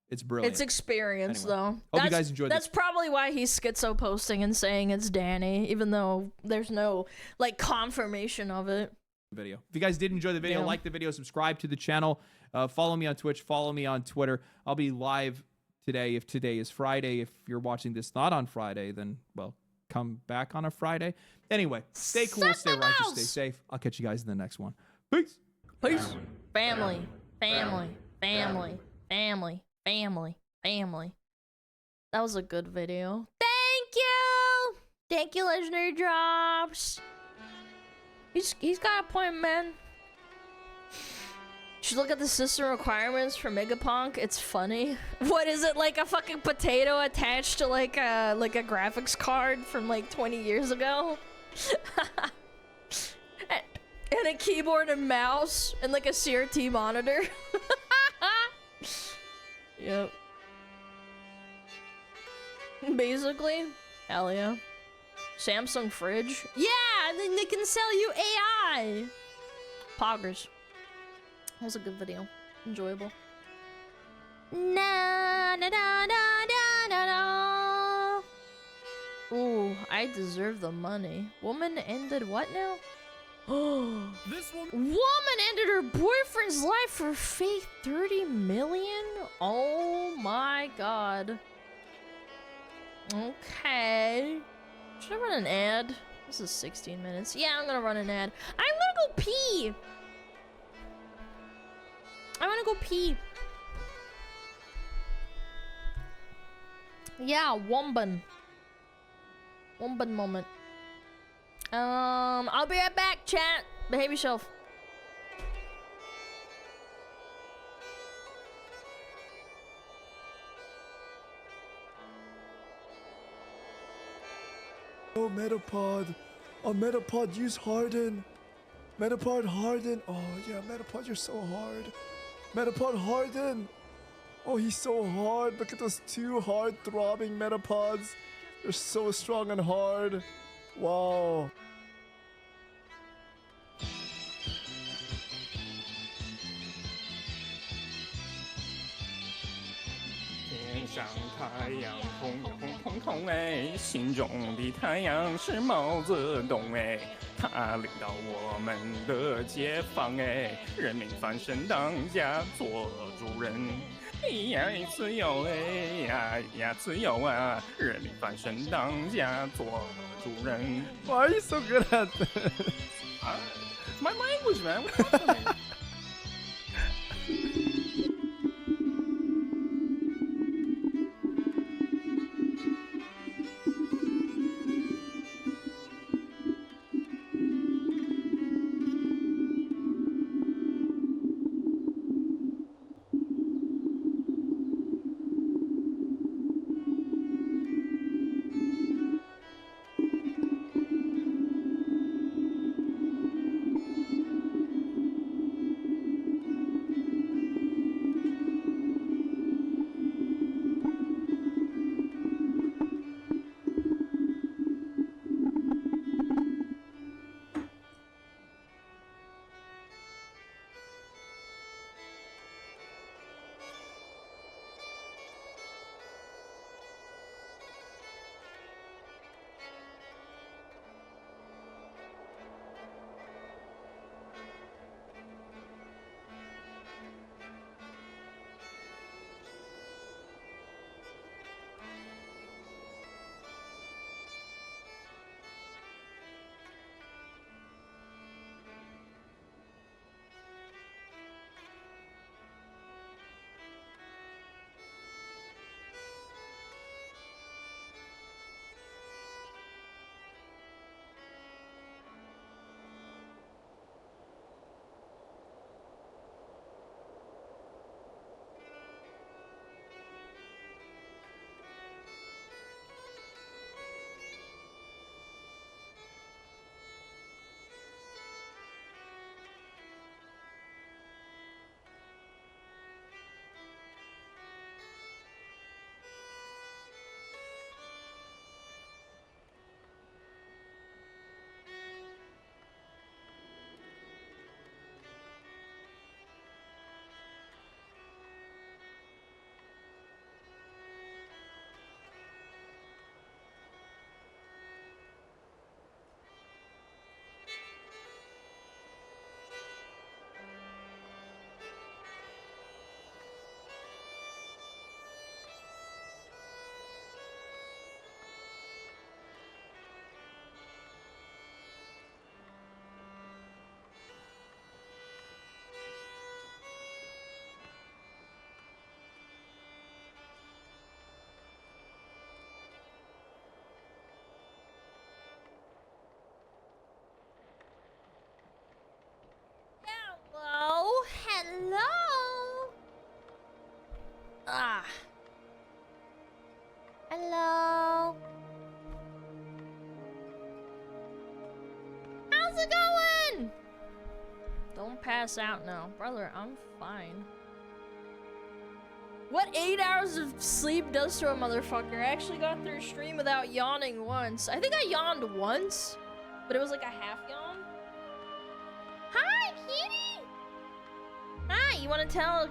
[SPEAKER 17] It's brilliant.
[SPEAKER 6] It's experience, though.
[SPEAKER 17] Hope you guys enjoyed
[SPEAKER 6] That's probably why he's schizo posting and saying it's Danny, even though there's no, like, confirmation of it.
[SPEAKER 17] Video. If you guys did enjoy the video, like the video, subscribe to the channel, follow me on Twitch, follow me on Twitter. I'll be live today if today is Friday. If you're watching this not on Friday, then, well, come back on a Friday. Anyway, stay cool, stay righteous, stay safe. I'll catch you guys in the next one. Peace.
[SPEAKER 6] Peace. Family. Family. Family. Family. Family. Family. That was a good video. Thank you! Thank you, Legendary Drops. He's got a point, man. You should look at the system requirements for Megapunk. It's funny. What is it, like a fucking potato attached to like a graphics card from like 20 years ago? And a keyboard and mouse and like a CRT monitor. Yep. Basically, hell yeah. Samsung fridge. Yeah, and then they can sell you AI. Poggers. That was a good video. Enjoyable. Na na na na na na. Ooh, I deserve the money. Woman ended what now? This woman ended her boyfriend's life for fake 30 million? Oh my god. Okay. Should I run an ad? This is 16 minutes. Yeah, I'm gonna run an ad. I'm gonna go pee! I wanna go pee. Yeah, Womban. Womban moment. I'll be right back, chat. Behave yourself.
[SPEAKER 10] Oh, Metapod. Oh, Metapod, use Harden. Metapod, Harden. Oh, yeah, Metapod, you're so hard. Metapod, Harden. Oh, he's so hard. Look at those two hard throbbing Metapods. They're so strong and hard. Wow.
[SPEAKER 19] 天上太阳红红彤彤哎，心中的太阳是毛泽东哎，他领导我们的解放哎，人民翻身当家做主人，呀自由哎呀自由啊，人民翻身当家做主人。
[SPEAKER 10] Why are you so good at this?
[SPEAKER 19] My language, man. What's up with me?
[SPEAKER 6] Hello? Ah. Hello? How's it going? Don't pass out now. Brother, I'm fine. What 8 hours of sleep does to a motherfucker? I actually got through a stream without yawning once. I think I yawned once, but it was like a half yawn. Hi, kitty! Hi, you wanna tell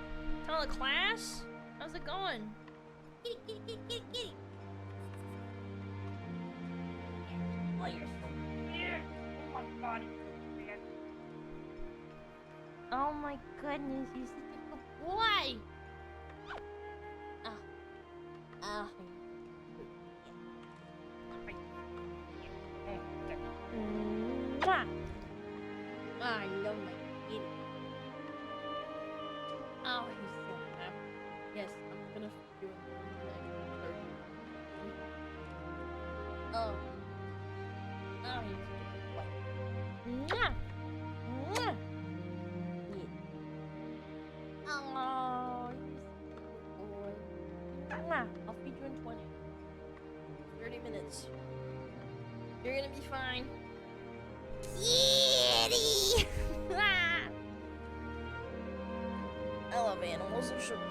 [SPEAKER 6] the class? How's it going? Kitty, kitty, kitty, kitty, kitty. Oh, you're so weird. Oh my god, you're so weird. Oh my goodness, he's such a good boy. Oh. Mwah. I love my kitty. Oh, he's so happy. Yes, I'm gonna do it. Oh. Oh, he's such a good boy. Mwah. Mwah. Yeah. Oh, he's such a good boy. Mwah. I'll feed you in 20. 30 minutes. You're gonna be fine. Kitty! I love animals, they're so cute.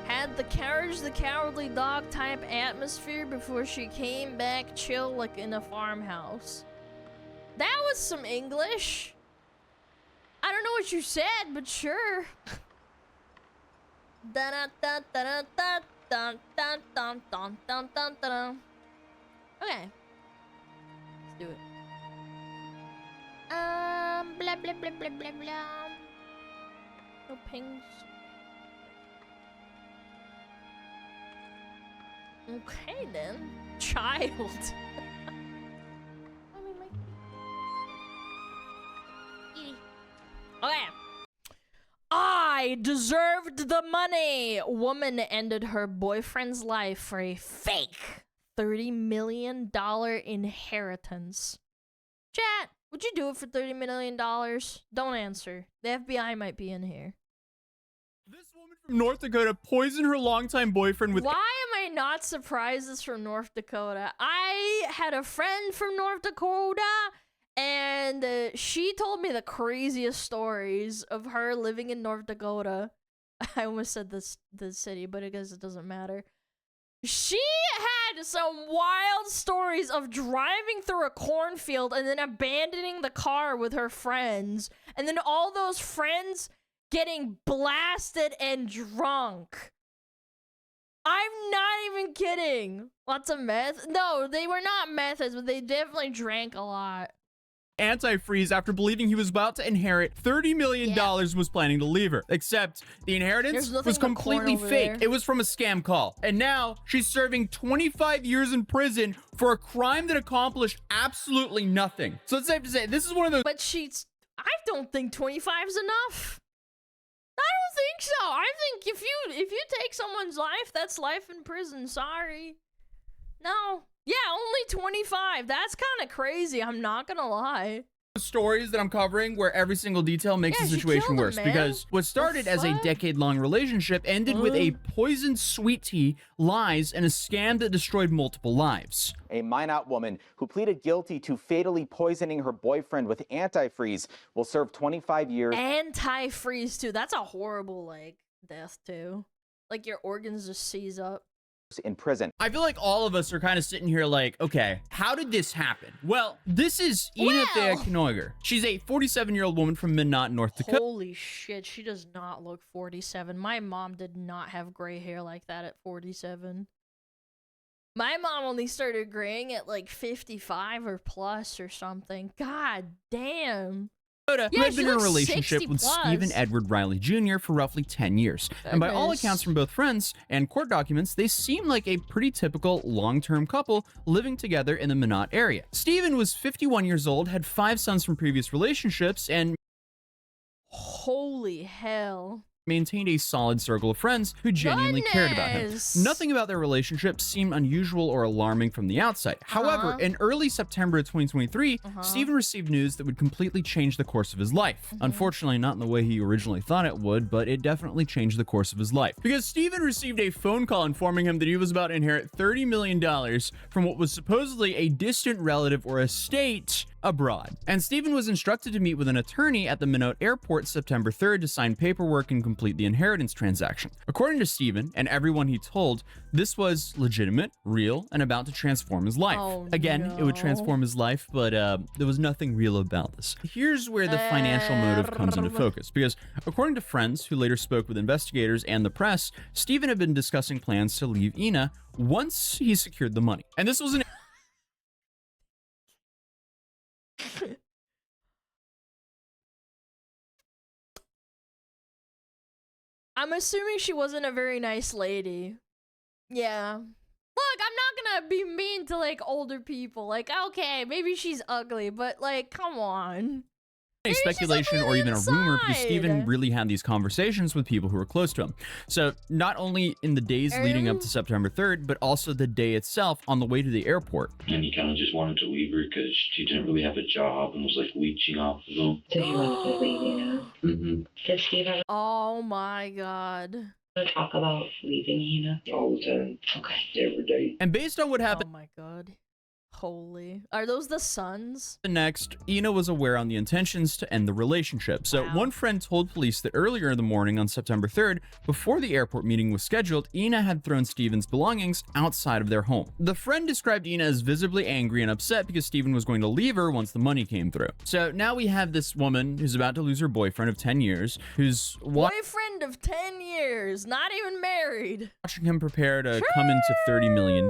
[SPEAKER 6] Had the Courage the Cowardly Dog type atmosphere before she came back chill like in a farmhouse. That was some English. I don't know what you said, but sure. Da da da da da da da da da da da da. Okay. Let's do it. Blah blah blah blah blah blah. No pings. Okay then. Child. Okay. I deserved the money. Woman ended her boyfriend's life for a fake $30 million inheritance. Chat, would you do it for $30 million? Don't answer. The FBI might be in here.
[SPEAKER 3] From North Dakota poisoned her longtime boyfriend with.
[SPEAKER 6] Why am I not surprised it's from North Dakota? I had a friend from North Dakota, and she told me the craziest stories of her living in North Dakota. I almost said the city, but I guess it doesn't matter. She had some wild stories of driving through a cornfield and then abandoning the car with her friends, and then all those friends getting blasted and drunk. I'm not even kidding. Lots of meth? No, they were not methods, but they definitely drank a lot.
[SPEAKER 3] Antifreeze after believing he was about to inherit $30 million was planning to leave her. Except the inheritance was completely fake. It was from a scam call. And now she's serving 25 years in prison for a crime that accomplished absolutely nothing. So it's safe to say this is one of those.
[SPEAKER 6] But I don't think 25 is enough. I don't think so. I think if you take someone's life, that's life in prison. Sorry. No. Yeah, only 25. That's kind of crazy. I'm not gonna lie.
[SPEAKER 3] Stories that I'm covering where every single detail makes the situation worse, because what started as a decade-long relationship ended with a poisoned sweet tea, lies, and a scam that destroyed multiple lives.
[SPEAKER 20] A Minot woman who pleaded guilty to fatally poisoning her boyfriend with antifreeze will serve 25 years.
[SPEAKER 6] Antifreeze too. That's a horrible death too. Like your organs just seize up.
[SPEAKER 20] In prison.
[SPEAKER 3] I feel like all of us are kind of sitting here like, okay, how did this happen? Well, this is Ina Thea Knoiger. She's a 47-year-old woman from Minot, North Dakota.
[SPEAKER 6] Holy shit, she does not look 47. My mom did not have gray hair like that at 47. My mom only started graying at like 55 or plus or something. God damn.
[SPEAKER 3] Who had been in a relationship with Stephen Edward Riley Jr. for roughly 10 years. And by all accounts from both friends and court documents, they seem like a pretty typical long-term couple living together in the Minot area. Stephen was 51 years old, had 5 sons from previous relationships, and
[SPEAKER 6] holy hell.
[SPEAKER 3] Maintained a solid circle of friends who genuinely cared about him. Nothing about their relationship seemed unusual or alarming from the outside. However, in early September of 2023, Stephen received news that would completely change the course of his life. Unfortunately, not in the way he originally thought it would, but it definitely changed the course of his life. Because Stephen received a phone call informing him that he was about to inherit $30 million from what was supposedly a distant relative or estate abroad. And Stephen was instructed to meet with an attorney at the Minot airport September 3rd to sign paperwork and complete the inheritance transaction. According to Stephen and everyone he told, this was legitimate, real, and about to transform his life. Again, it would transform his life, but there was nothing real about this. Here's where the financial motive comes into focus, because according to friends who later spoke with investigators and the press, Stephen had been discussing plans to leave Ina once he secured the money. And this was an
[SPEAKER 6] I'm assuming she wasn't a very nice lady. Yeah. Look, I'm not gonna be mean to, like, older people. Like, okay, maybe she's ugly, but, like, come on.
[SPEAKER 3] Speculation or even a rumor, because Steven really had these conversations with people who were close to him. So not only in the days leading up to September 3rd, but also the day itself on the way to the airport.
[SPEAKER 5] And he kind of just wanted to leave her because she didn't really have a job and was like leeching off of him.
[SPEAKER 4] So he wants to leave, you know?
[SPEAKER 5] Mm-hmm.
[SPEAKER 4] Does Steve ever
[SPEAKER 6] Oh my god.
[SPEAKER 4] talk about leaving Hina?
[SPEAKER 5] All the time.
[SPEAKER 4] Okay.
[SPEAKER 5] Every day.
[SPEAKER 3] And based on what happened,
[SPEAKER 6] Oh my god. Holy. Are those the sons?
[SPEAKER 3] next, Ina was aware on the intentions to end the relationship. So one friend told police that earlier in the morning on September 3rd, before the airport meeting was scheduled, Ina had thrown Steven's belongings outside of their home. The friend described Ina as visibly angry and upset because Steven was going to leave her once the money came through. So now we have this woman who's about to lose her boyfriend of 10 years, who's
[SPEAKER 6] Boyfriend of 10 years, not even married.
[SPEAKER 3] watching him prepare to come into $30 million.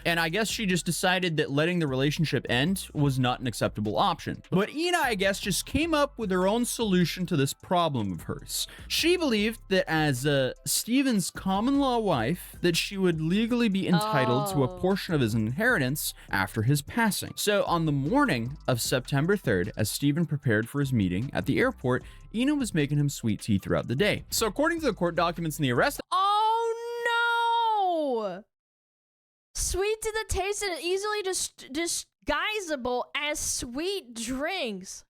[SPEAKER 3] And I guess she just decided that letting the relationship end was not an acceptable option. But Ina, I guess, just came up with her own solution to this problem of hers. She believed that as Steven's common law wife, that she would legally be entitled to a portion of his inheritance after his passing. So on the morning of September 3rd, as Steven prepared for his meeting at the airport, Ina was making him sweet tea throughout the day. So according to the court documents in the arrest—
[SPEAKER 6] Oh no! Sweet to the taste and easily disguisable as sweet drinks.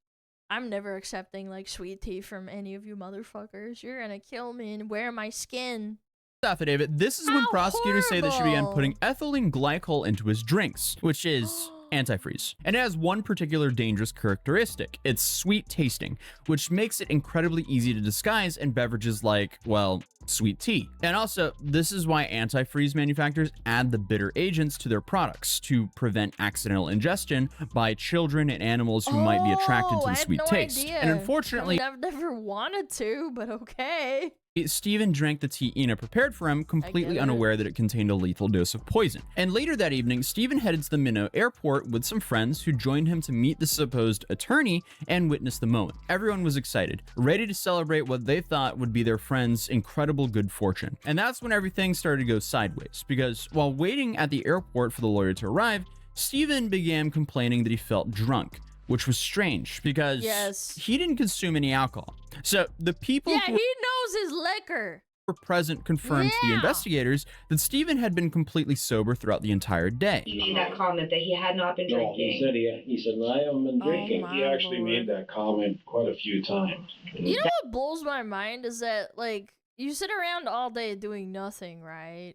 [SPEAKER 6] I'm never accepting, like, sweet tea from any of you motherfuckers. You're gonna kill me and wear my skin.
[SPEAKER 3] affidavit, this is when prosecutors say that she began putting ethylene glycol into his drinks, which is antifreeze. And it has one particular dangerous characteristic. It's sweet tasting, which makes it incredibly easy to disguise in beverages like, well, sweet tea. And also, this is why antifreeze manufacturers add the bitter agents to their products to prevent accidental ingestion by children and animals who might be attracted to the sweet taste.
[SPEAKER 6] Idea.
[SPEAKER 3] And unfortunately,
[SPEAKER 6] I've never wanted to, but okay.
[SPEAKER 3] Steven drank the tea Ina prepared for him, completely unaware that it contained a lethal dose of poison. And later that evening, Steven headed to the Minnow airport with some friends who joined him to meet the supposed attorney and witness the moment. Everyone was excited, ready to celebrate what they thought would be their friend's incredible good fortune. And that's when everything started to go sideways, because while waiting at the airport for the lawyer to arrive, Steven began complaining that he felt drunk, which was strange because he didn't consume any alcohol. So the people
[SPEAKER 6] he knows his liquor.
[SPEAKER 3] Were present confirmed to the investigators that Steven had been completely sober throughout the entire day.
[SPEAKER 4] He made that comment that he had not been drinking.
[SPEAKER 5] No, he said, I haven't been drinking. He actually made that comment quite a few times.
[SPEAKER 6] You know what blows my mind is that, like, you sit around all day doing nothing, right?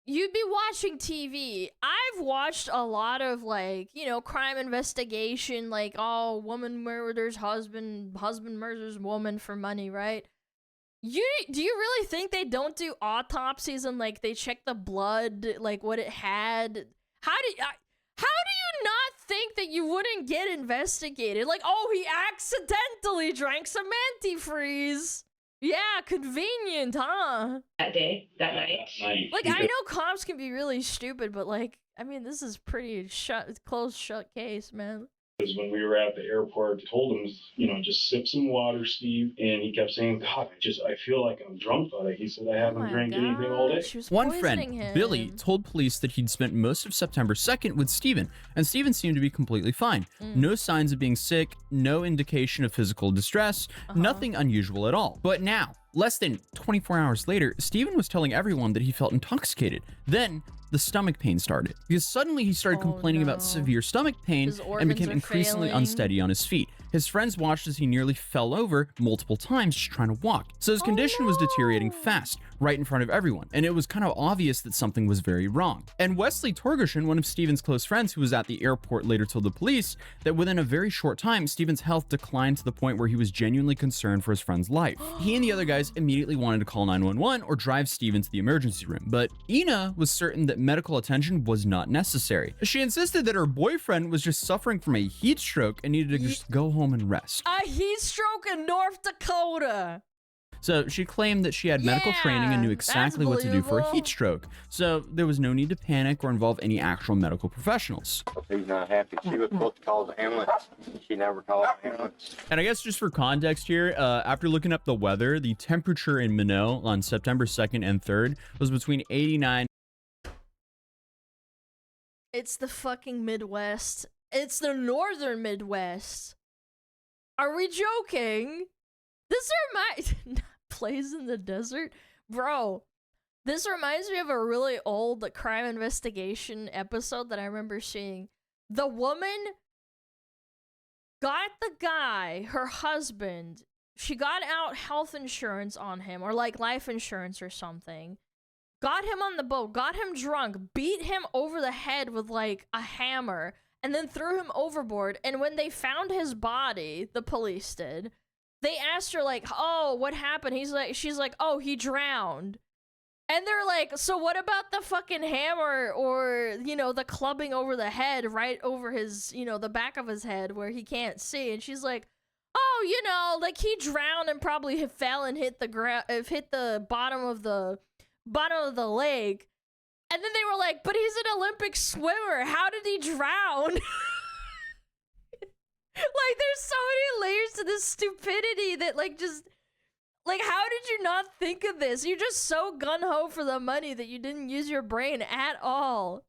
[SPEAKER 6] You'd be watching TV. I've watched a lot of, like, you know, crime investigation, like, oh, woman murders husband, husband murders woman for money, right? Do you really think they don't do autopsies and, like, they check the blood, like, what it had? How do you not think that you wouldn't get investigated? Like, oh, he accidentally drank some antifreeze. Yeah, convenient, huh?
[SPEAKER 4] That day, that night.
[SPEAKER 6] Like, I know cops can be really stupid, but, like, I mean, this is pretty closed shut case, man.
[SPEAKER 5] Because when we were at the airport, I told him, you know, just sip some water, Steve. And he kept saying, God, I feel like I'm drunk on it. He said, I haven't drank anything all day.
[SPEAKER 3] One friend, Billy, told police that he'd spent most of September 2nd with Steven, and Steven seemed to be completely fine. No signs of being sick, no indication of physical distress, nothing unusual at all. But now, less than 24 hours later, Steven was telling everyone that he felt intoxicated. Then, the stomach pain started, because suddenly he started complaining about severe stomach pain and became increasingly unsteady on his feet. His friends watched as he nearly fell over multiple times just trying to walk. So his condition was deteriorating fast, right in front of everyone, and it was kind of obvious that something was very wrong. And Wesley Torgerson, one of Steven's close friends who was at the airport, later told the police that within a very short time, Steven's health declined to the point where he was genuinely concerned for his friend's life. He and the other guys immediately wanted to call 911 or drive Steven to the emergency room, but Ina was certain that medical attention was not necessary. She insisted that her boyfriend was just suffering from a heat stroke and needed to just go home and rest.
[SPEAKER 6] A heat stroke in North Dakota.
[SPEAKER 3] So she claimed that she had medical training and knew exactly what to do for a heat stroke. So there was no need to panic or involve any actual medical professionals.
[SPEAKER 9] He's not happy. She was supposed to call the ambulance. She never called the ambulance.
[SPEAKER 3] And I guess just for context here, after looking up the weather, the temperature in Minot on September 2nd and 3rd was between 89.
[SPEAKER 6] It's the fucking Midwest. It's the northern Midwest. Are we joking? This reminds... Plays in the desert? Bro, this reminds me of a really old crime investigation episode that I remember seeing. The woman got the guy, her husband, she got out health insurance on him, or like life insurance or something. Got him on the boat, got him drunk, beat him over the head with like a hammer, and then threw him overboard. And when they found his body, the police did, they asked her like, oh, what happened? She's like, oh, he drowned. And they're like, so what about the fucking hammer or, you know, the clubbing over the head, right over his, you know, the back of his head where he can't see? And she's like, oh, you know, like he drowned and probably fell and hit the bottom of the lake. And then they were like, but he's an Olympic swimmer. How did he drown? Like, there's so many layers to this stupidity that, like, just... Like, how did you not think of this? You're just so gun-ho for the money that you didn't use your brain at all.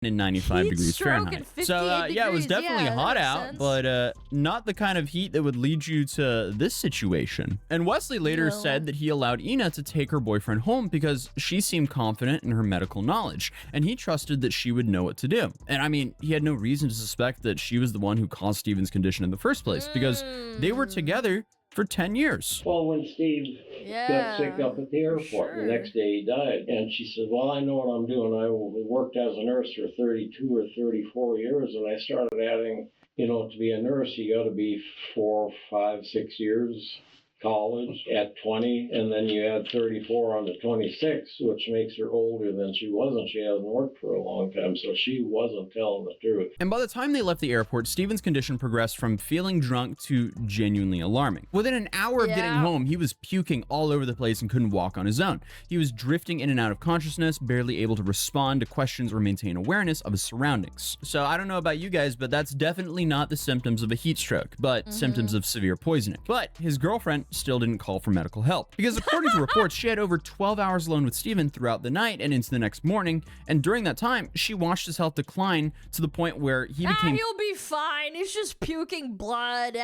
[SPEAKER 3] In 95 degrees Fahrenheit. So, yeah, it was definitely hot out, but not the kind of heat that would lead you to this situation. And Wesley later said that he allowed Ina to take her boyfriend home because she seemed confident in her medical knowledge, and he trusted that she would know what to do. And I mean, he had no reason to suspect that she was the one who caused Steven's condition in the first place, because they were together for 10 years.
[SPEAKER 15] Well, when Steve got sick up at the airport, the next day he died. And she said, well, I know what I'm doing. I worked as a nurse for 32 or 34 years, and I started adding, you know, to be a nurse, you got to be 4, 5, 6 years college at 20, and then you add 34 on the 26, which makes her older than she was, and she hasn't worked for a long time, so she wasn't telling the truth.
[SPEAKER 3] And by the time they left the airport, Steven's condition progressed from feeling drunk to genuinely alarming. Within an hour of getting home, he was puking all over the place and couldn't walk on his own. He was drifting in and out of consciousness, barely able to respond to questions or maintain awareness of his surroundings. So I don't know about you guys, but that's definitely not the symptoms of a heat stroke, but symptoms of severe poisoning. But his girlfriend still didn't call for medical help, because according to reports, she had over 12 hours alone with Steven throughout the night and into the next morning, and during that time, she watched his health decline to the point where he became...
[SPEAKER 6] he'll be fine. He's just puking blood.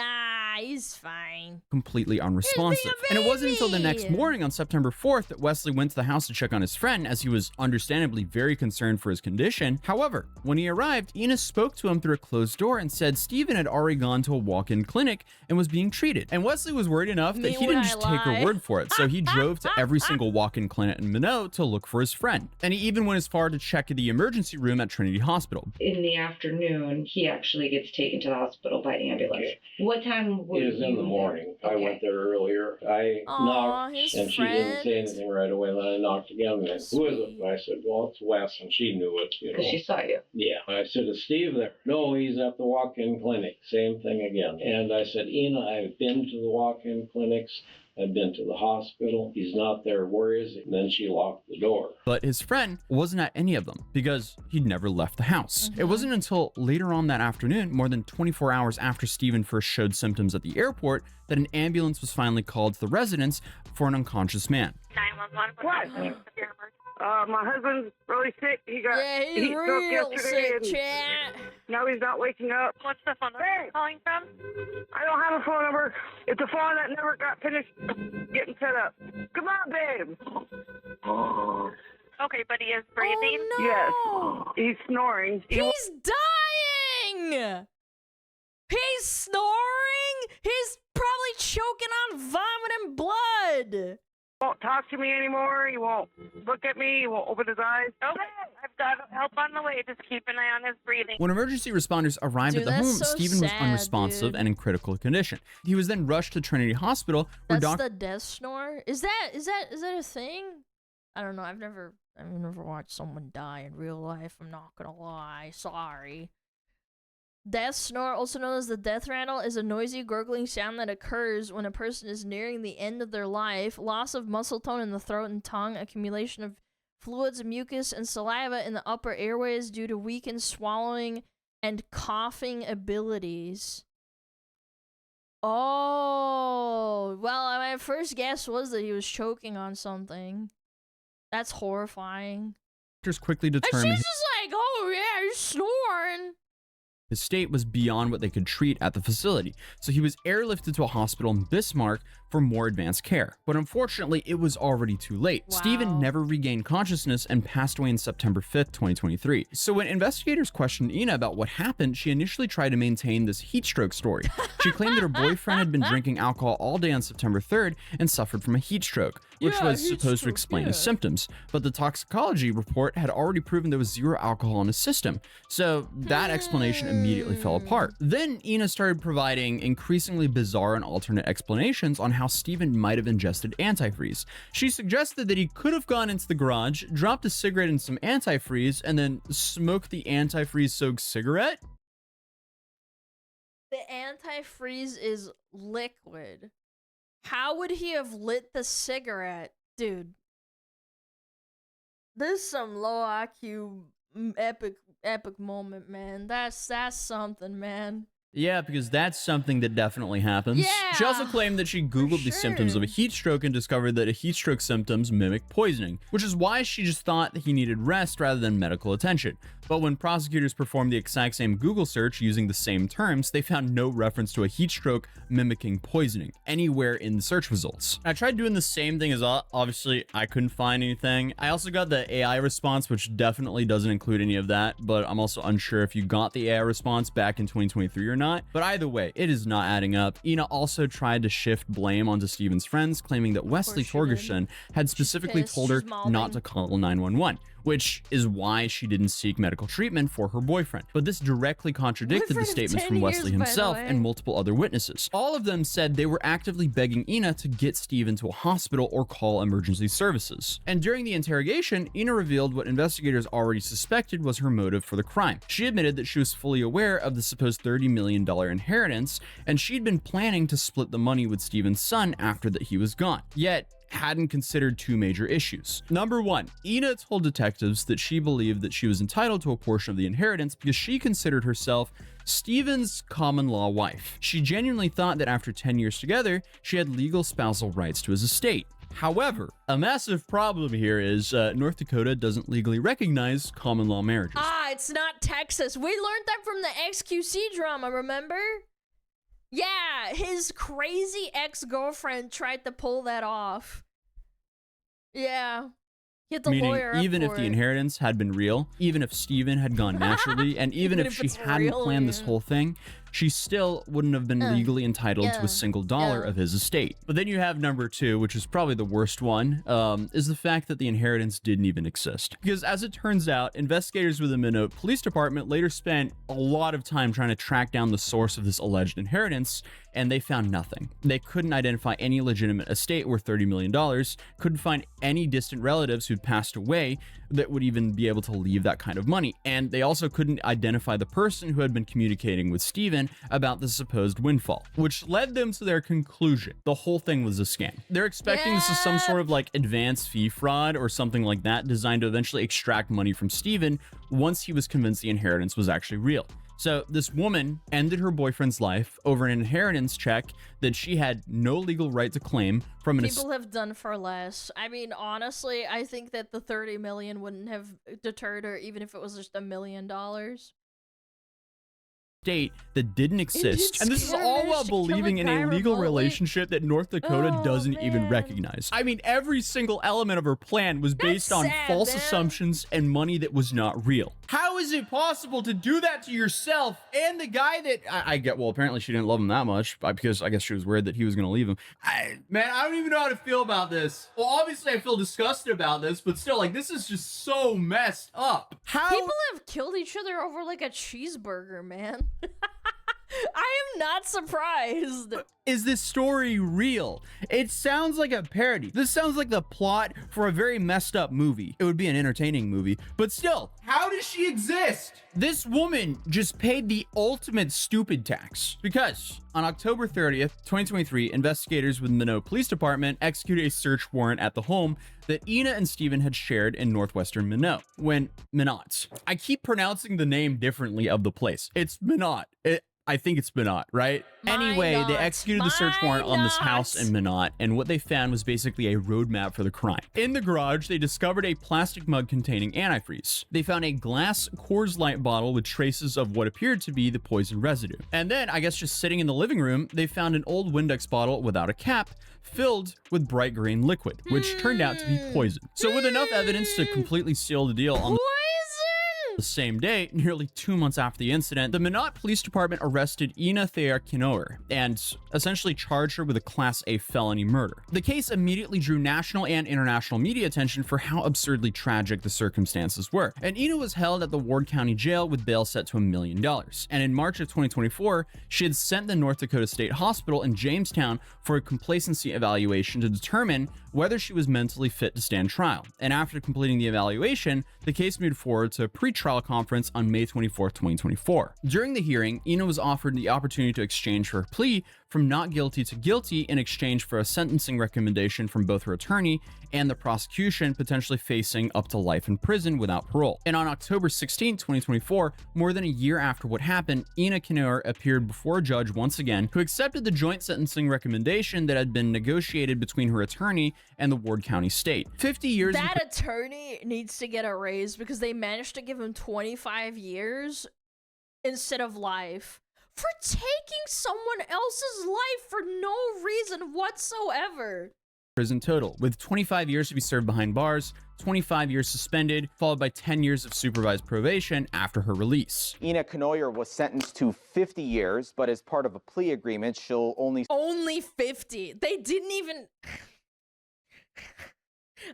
[SPEAKER 6] He's fine.
[SPEAKER 3] Completely unresponsive. And it wasn't until the next morning on September 4th that Wesley went to the house to check on his friend, as he was understandably very concerned for his condition. However, when he arrived, Ina spoke to him through a closed door and said Steven had already gone to a walk-in clinic and was being treated. And Wesley was worried enough that he didn't just take her word for it, so he drove to every single walk-in clinic in Minot to look for his friend. And he even went as far to check the emergency room at Trinity Hospital.
[SPEAKER 21] In the afternoon, he actually gets taken to the hospital by ambulance. What time
[SPEAKER 15] It was in the morning. I went there earlier. I knocked, and she didn't say anything right away. Then I knocked again, and who is it? And I said, well, it's Wes, and she knew it, you know.
[SPEAKER 21] Because she saw you.
[SPEAKER 15] Yeah. I said, is Steve there? No, he's at the walk-in clinic. Same thing again. And I said, Ina, I've been to the walk-in clinics. I've been to the hospital. He's not there. Where is he? And then she locked the door.
[SPEAKER 3] But his friend wasn't at any of them because he'd never left the house. It wasn't until later on that afternoon, more than 24 hours after Steven first showed symptoms at the airport, that an ambulance was finally called to the residence for an unconscious man.
[SPEAKER 21] 911.
[SPEAKER 24] What? My husband's really sick. He got heat stroke
[SPEAKER 6] real
[SPEAKER 24] yesterday.
[SPEAKER 6] sick, chat.
[SPEAKER 24] Now he's not waking up.
[SPEAKER 21] What's the phone number you're calling from?
[SPEAKER 24] I don't have a phone number. It's a phone that never got finished getting set up. Come on, babe.
[SPEAKER 21] Okay, but he is breathing?
[SPEAKER 6] Oh, no.
[SPEAKER 24] Yes. He's snoring.
[SPEAKER 6] He's dying! He's snoring? He's probably choking on vomit and blood.
[SPEAKER 24] Won't talk to me anymore. He won't look at me. He won't open his eyes.
[SPEAKER 21] Okay, I've got help on the way. Just keep an eye on his breathing.
[SPEAKER 3] When emergency responders arrived at the home, Steven was unresponsive and in critical condition. He was then rushed to Trinity Hospital, where
[SPEAKER 6] That's the death snore? Is that a thing? I don't know. I've never watched someone die in real life. I'm not gonna lie. Sorry. Death snore, also known as the death rattle, is a noisy gurgling sound that occurs when a person is nearing the end of their life. Loss of muscle tone in the throat and tongue, accumulation of fluids, mucus, and saliva in the upper airways due to weakened swallowing and coughing abilities. Oh, well, my first guess was that he was choking on something. That's horrifying.
[SPEAKER 3] Doctors quickly
[SPEAKER 6] And
[SPEAKER 3] determined
[SPEAKER 6] she's just like, oh yeah, he's snoring.
[SPEAKER 3] his state was beyond what they could treat at the facility, so he was airlifted to a hospital in Bismarck for more advanced care. But unfortunately, it was already too late.
[SPEAKER 6] Wow.
[SPEAKER 3] Stephen never regained consciousness and passed away on September 5th, 2023. So when investigators questioned Ina about what happened, she initially tried to maintain this heat stroke story. She claimed that her boyfriend had been drinking alcohol all day on September 3rd and suffered from a heat stroke, which was supposed to explain his symptoms. But the toxicology report had already proven there was zero alcohol in his system, so that explanation immediately fell apart. Then Ina started providing increasingly bizarre and alternate explanations on how Stephen might have ingested antifreeze. She suggested that he could have gone into the garage, dropped a cigarette in some antifreeze, and then smoked the antifreeze-soaked cigarette.
[SPEAKER 6] The antifreeze is liquid. How would he have lit the cigarette? Dude. This is some low IQ epic moment, man. That's something, man.
[SPEAKER 3] Yeah, because that's something that definitely happens.
[SPEAKER 6] Yeah,
[SPEAKER 3] she also claimed that she Googled the symptoms of a heat stroke and discovered that a heat stroke symptoms mimic poisoning, which is why she just thought that he needed rest rather than medical attention. But when prosecutors performed the exact same Google search using the same terms, they found no reference to a heat stroke mimicking poisoning anywhere in the search results. I tried doing the same thing as obviously I couldn't find anything. I also got the AI response, which definitely doesn't include any of that, but I'm also unsure if you got the AI response back in 2023 or not. But either way, it is not adding up. Ina also tried to shift blame onto Stephen's friends, claiming that Wesley Torgerson had specifically told her not to call 911. Which is why she didn't seek medical treatment for her boyfriend. But this directly contradicted the statements from Wesley himself and multiple other witnesses. All of them said they were actively begging Ina to get Stephen to a hospital or call emergency services. And during the interrogation, Ina revealed what investigators already suspected was her motive for the crime. She admitted that she was fully aware of the supposed $30 million inheritance, and she'd been planning to split the money with Stephen's son after that he was gone. Yet, hadn't considered two major issues. Number one, Ina told detectives that she believed that she was entitled to a portion of the inheritance because she considered herself Stephen's common-law wife. She genuinely thought that after 10 years together, she had legal spousal rights to his estate. However, a massive problem here is North Dakota doesn't legally recognize common-law marriages.
[SPEAKER 6] Ah, it's not Texas. We learned that from the XQC drama, remember? Yeah, his crazy ex-girlfriend tried to pull that off. Yeah. Hit the
[SPEAKER 3] Meaning,
[SPEAKER 6] lawyer up
[SPEAKER 3] even if
[SPEAKER 6] for
[SPEAKER 3] the
[SPEAKER 6] it.
[SPEAKER 3] inheritance had been real, even if Stephen had gone naturally, and even if she
[SPEAKER 6] it's
[SPEAKER 3] hadn't
[SPEAKER 6] real,
[SPEAKER 3] planned this
[SPEAKER 6] yeah.
[SPEAKER 3] whole thing, she still wouldn't have been legally entitled to a single dollar of his estate. But then you have number two, which is probably the worst one, is the fact that the inheritance didn't even exist. Because as it turns out, investigators with the Minot Police Department later spent a lot of time trying to track down the source of this alleged inheritance, and they found nothing. They couldn't identify any legitimate estate worth $30 million, couldn't find any distant relatives who'd passed away that would even be able to leave that kind of money. And they also couldn't identify the person who had been communicating with Stephen about the supposed windfall, which led them to their conclusion. The whole thing was a scam. They're expecting this is some sort of like advanced fee fraud or something like that designed to eventually extract money from Stephen once he was convinced the inheritance was actually real. So this woman ended her boyfriend's life over an inheritance check that she had no legal right to claim from an
[SPEAKER 6] People have done for less. I mean, honestly, I think that the 30 million wouldn't have deterred her even if it was just $1 million.
[SPEAKER 3] State that didn't exist, and this is all while believing in a legal relationship that North Dakota doesn't even recognize. I mean, every single element of her plan was based on false assumptions and money that was not real. How is it possible to do that to yourself and the guy that I get? Well, apparently she didn't love him that much because I guess she was worried that he was going to leave him. Man, I don't even know how to feel about this. Well, obviously I feel disgusted about this, but still, like, this is just so messed up. How?
[SPEAKER 6] People have killed each other over like a cheeseburger, man. I am not surprised.
[SPEAKER 3] Is this story real? It sounds like a parody. This sounds like the plot for a very messed up movie. It would be an entertaining movie, but still, how does she exist? This woman just paid the ultimate stupid tax because on October 30th, 2023, investigators with Minot Police Department executed a search warrant at the home that Ina and Steven had shared in northwestern Minot. Minot. I keep pronouncing the name differently of the place. It's Minot. I think it's Minot, right? Anyway, they executed the search warrant on this house in Minot, and what they found was basically a roadmap for the crime. In the garage, they discovered a plastic mug containing antifreeze. They found a glass Coors Light bottle with traces of what appeared to be the poison residue. And then, I guess just sitting in the living room, they found an old Windex bottle without a cap, filled with bright green liquid, which turned out to be poison. So with enough evidence to completely seal the deal on the same day, nearly 2 months after the incident, the Minot Police Department arrested Ina Thea Kinoer and essentially charged her with a Class A felony murder. The case immediately drew national and international media attention for how absurdly tragic the circumstances were. And Ina was held at the Ward County Jail with bail set to $1 million. And in March of 2024, she had sent the North Dakota State Hospital in Jamestown for a complacency evaluation to determine whether she was mentally fit to stand trial. And after completing the evaluation, the case moved forward to a pre-trial conference on May 24, 2024. During the hearing, Ina was offered the opportunity to exchange her plea from not guilty to guilty in exchange for a sentencing recommendation from both her attorney and the prosecution, potentially facing up to life in prison without parole. And on October 16, 2024, more than a year after what happened, Ina Kinoer appeared before a judge once again who accepted the joint sentencing recommendation that had been negotiated between her attorney and the Ward County State. 50 years.
[SPEAKER 6] That attorney needs to get a raise because they managed to give him 25 years instead of life for taking someone else's life for no reason whatsoever.
[SPEAKER 3] Prison total, with 25 years to be served behind bars, 25 years suspended, followed by 10 years of supervised probation after her release.
[SPEAKER 20] Ina Kinoer was sentenced to 50 years, but as part of a plea agreement, she'll only
[SPEAKER 6] 50. They didn't even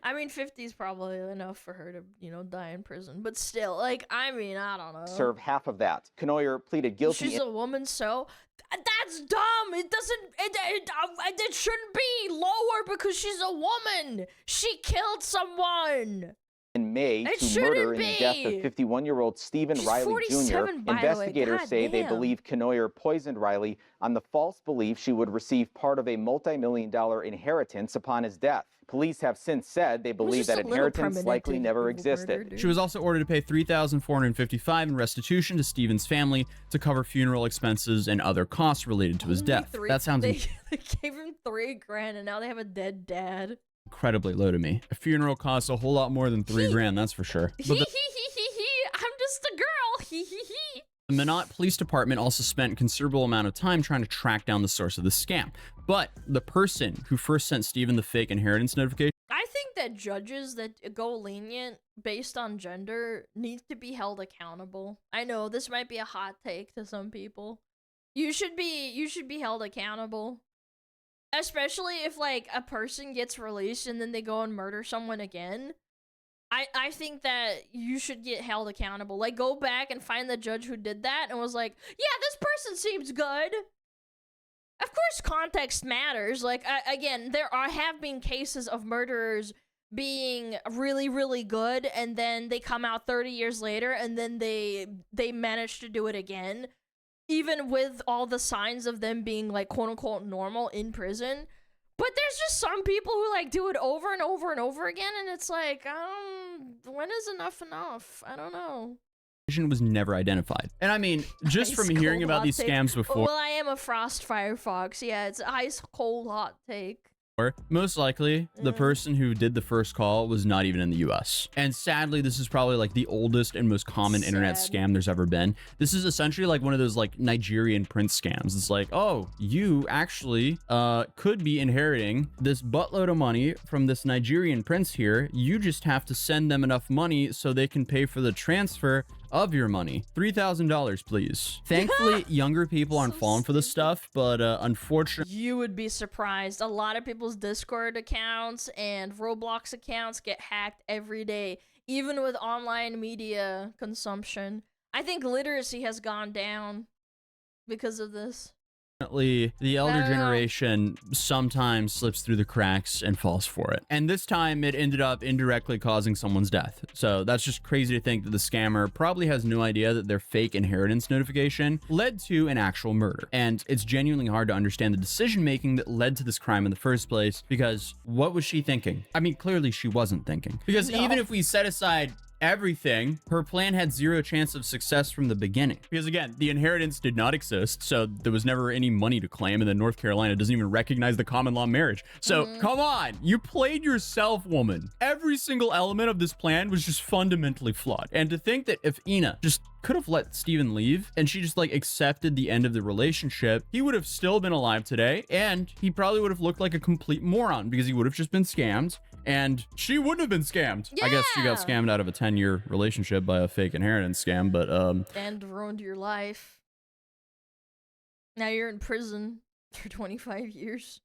[SPEAKER 6] I mean, 50 is probably enough for her to, you know, die in prison. But still, like, I mean, I don't know.
[SPEAKER 20] Serve half of that. Kinoer pleaded guilty.
[SPEAKER 6] She's a woman, so that's dumb. It doesn't. It shouldn't be lower because she's a woman. She killed someone.
[SPEAKER 20] In May to murder in the death of 51-year-old Stephen Riley Jr. Investigators say they believe Kinoer poisoned Riley on the false belief she would receive part of a multi-million-dollar inheritance upon his death. Police have since said they believe that inheritance likely never existed.
[SPEAKER 3] She was also ordered to pay $3,455 in restitution to Stephen's family to cover funeral expenses and other costs related to his death. That sounds
[SPEAKER 6] They gave him $3,000 and now they have a dead dad.
[SPEAKER 3] Incredibly low to me. A funeral costs a whole lot more than $3,000, that's for sure. But
[SPEAKER 6] I'm just a girl.
[SPEAKER 3] the Minot Police Department also spent a considerable amount of time trying to track down the source of the scam. But the person who first sent Stephen the fake inheritance notification,
[SPEAKER 6] I think that judges that go lenient based on gender need to be held accountable. I know this might be a hot take to some people. You should be held accountable. Especially if, like, a person gets released and then they go and murder someone again. I think that you should get held accountable. Like, go back and find the judge who did that and was like, yeah, this person seems good. Of course, context matters. Like, again, there have been cases of murderers being really, really good, and then they come out 30 years later, and then they manage to do it again. Even with all the signs of them being, like, quote-unquote normal in prison. But there's just some people who, like, do it over and over and over again, and it's like, when is enough enough? I don't know.
[SPEAKER 3] was never identified. And I mean, just from hearing about these scams before,
[SPEAKER 6] well, I am a Frost Firefox. Yeah, it's ice cold hot take.
[SPEAKER 3] Most likely the person who did the first call was not even in the US. And sadly, this is probably like the oldest and most common internet scam there's ever been. This is essentially like one of those like Nigerian prince scams. It's like, oh, you actually could be inheriting this buttload of money from this Nigerian prince here. You just have to send them enough money so they can pay for the transfer of your money. $3,000, please. Thankfully, younger people aren't falling for this stuff, but unfortunately,
[SPEAKER 6] you would be surprised. A lot of people's Discord accounts and Roblox accounts get hacked every day, even with online media consumption. I think literacy has gone down. because of this.
[SPEAKER 3] The elder generation sometimes slips through the cracks and falls for it. And this time it ended up indirectly causing someone's death. So that's just crazy to think that the scammer probably has no idea that their fake inheritance notification led to an actual murder. And it's genuinely hard to understand the decision making that led to this crime in the first place, because what was she thinking? I mean, clearly she wasn't thinking. Because even if we set aside everything, her plan had zero chance of success from the beginning. Because again, the inheritance did not exist, so there was never any money to claim, and then North Carolina doesn't even recognize the common law marriage. So come on, you played yourself, woman. Every single element of this plan was just fundamentally flawed. And to think that if Ina just could have let Steven leave and she just like accepted the end of the relationship, he would have still been alive today, and he probably would have looked like a complete moron because he would have just been scammed, and she wouldn't have been scammed. I guess she got scammed out of a 10-year relationship by a fake inheritance scam, but
[SPEAKER 6] and ruined your life. Now you're in prison for 25 years.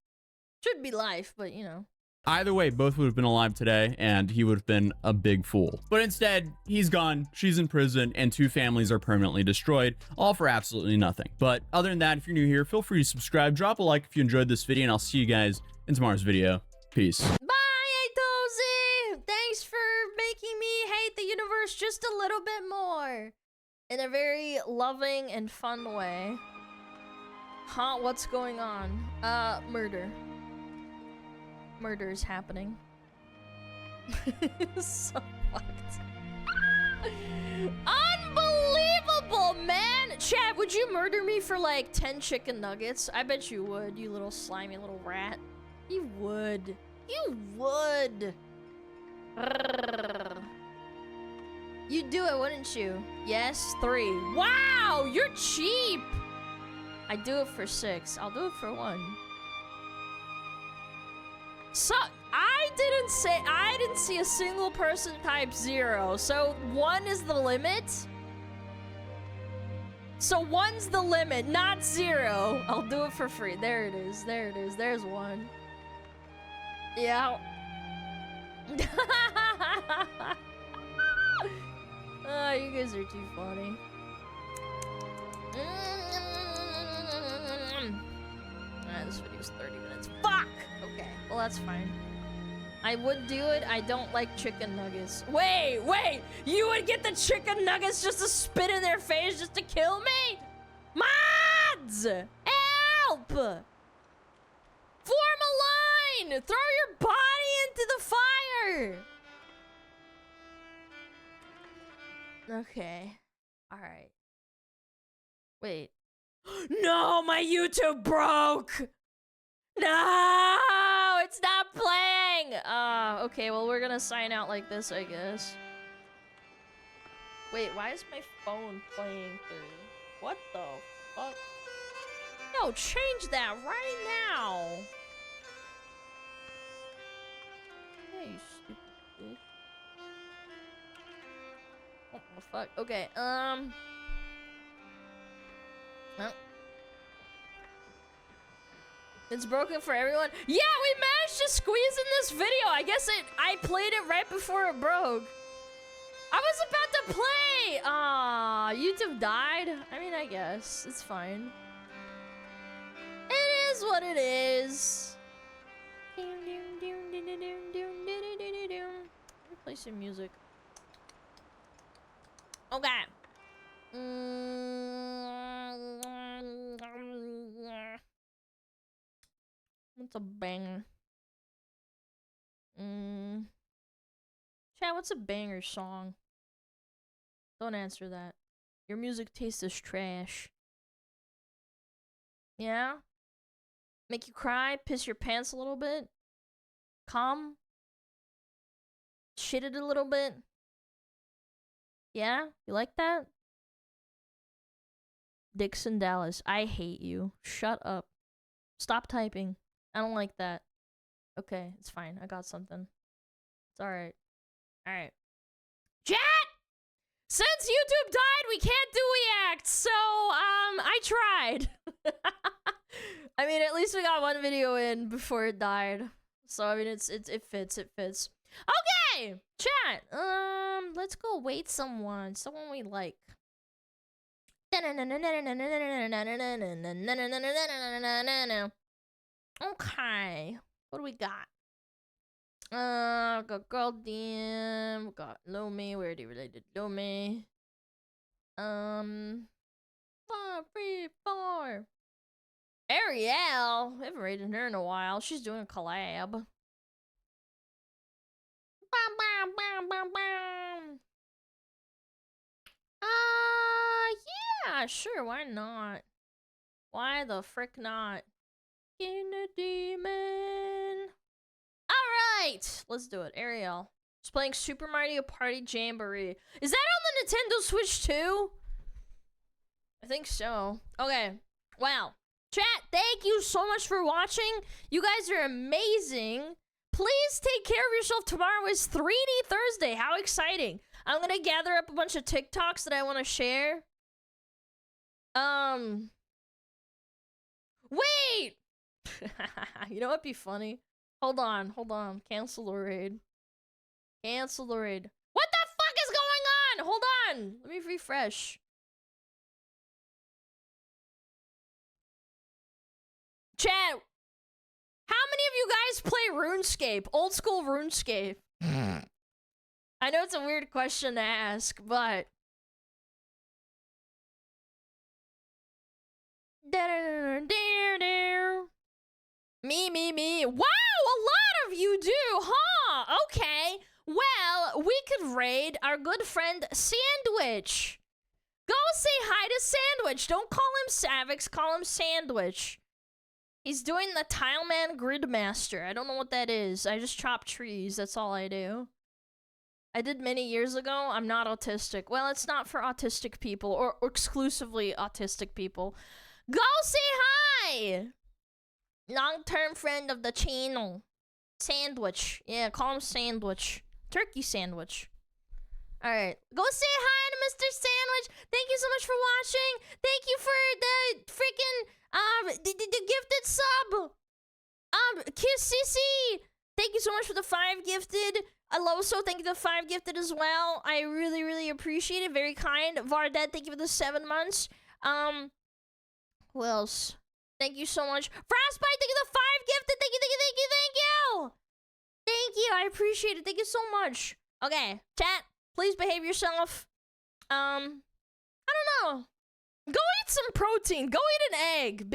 [SPEAKER 6] Should be life, but you know.
[SPEAKER 3] Either way, both would have been alive today, and he would have been a big fool. But instead, he's gone, she's in prison, and 2 families are permanently destroyed, all for absolutely nothing. But other than that, if you're new here, feel free to subscribe, drop a like if you enjoyed this video, and I'll see you guys in tomorrow's video. Peace.
[SPEAKER 6] Bye, Aitozi! Thanks for making me hate the universe just a little bit more. In a very loving and fun way. Huh? What's going on? Murder. Murder is happening. So fucked. Unbelievable, man! Chad, would you murder me for like 10 chicken nuggets? I bet you would, you little slimy little rat. You would. You would. You'd do it, wouldn't you? Yes, 3. Wow, you're cheap! I'd do it for 6. I'll do it for 1. So, I didn't see a single person type 0. So 1 is the limit? So 1's the limit, not 0. I'll do it for free. There it is. There it is. There's 1. Yeah. Oh, you guys are too funny. This video's 30 minutes. Fuck! Okay, well that's fine. I would do it. I don't like chicken nuggets. Wait! You would get the chicken nuggets just to spit in their face just to kill me? Mods! Help! Form a line! Throw your body into the fire! Okay. Alright. Wait. No, my YouTube broke! No! It's not playing! Okay, well, we're gonna sign out like this, I guess. Wait, why is my phone playing through? What the fuck? No, change that right now! Hey, you stupid bitch. What the fuck? Okay, well. It's broken for everyone. Yeah, we managed to squeeze in this video. I guess I played it right before it broke. I was about to play. Aw, YouTube died. I mean, I guess it's fine. It is what it is. Let me play some music. Okay. What's a banger? Chat, what's a banger song? Don't answer that. Your music taste is trash. Yeah? Make you cry? Piss your pants a little bit? Calm? Shit it a little bit? Yeah? You like that? Dixon Dallas, I hate you. Shut up. Stop typing. I don't like that. Okay, it's fine. I got something. It's alright. Alright. Chat! Since YouTube died, we can't do reacts, so, I tried. I mean, at least we got 1 video in before it died. So, I mean, it fits. Okay! Chat! Let's go wait someone we like. Okay, what do we got? Got Goddamn, got Lomi, we already related Lomi. 5, 3, 4. Ariel, we haven't rated her in a while. She's doing a collab. Bam, bam, bam, bam, bam. Yeah, sure, why not? Why the frick not? In a demon. Alright, let's do it. Ariel. She's playing Super Mario Party Jamboree. Is that on the Nintendo Switch too? I think so. Okay. Wow. Chat, thank you so much for watching. You guys are amazing. Please take care of yourself. Tomorrow is 3D Thursday. How exciting. I'm gonna gather up a bunch of TikToks that I want to share. Wait! You know what'd be funny? Hold on. Cancel the raid. Cancel the raid. What the fuck is going on? Hold on. Let me refresh. Chat, how many of you guys play RuneScape? Old school RuneScape. I know it's a weird question to ask, but... Me. Wow, a lot of you do, huh? Okay. Well, we could raid our good friend Sandwich. Go say hi to Sandwich. Don't call him Savix, call him Sandwich. He's doing the Tileman Gridmaster. I don't know what that is. I just chop trees. That's all I do. I did many years ago. I'm not autistic. Well, it's not for autistic people or exclusively autistic people. Go say hi! Long-term friend of the channel. Sandwich. Yeah, call him Sandwich. Turkey Sandwich. Alright. Go say hi to Mr. Sandwich. Thank you so much for watching. Thank you for the freaking, the gifted sub. Kiss Sissy. Thank you so much for the 5 gifted. Aloso, thank you for the 5 gifted as well. I really, really appreciate it. Very kind. Vardet, thank you for the 7 months. Who else? Thank you so much. Frostbite, thank you for the 5 gifted. Thank you. Thank you. I appreciate it. Thank you so much. Okay, chat, please behave yourself. I don't know. Go eat some protein. Go eat an egg.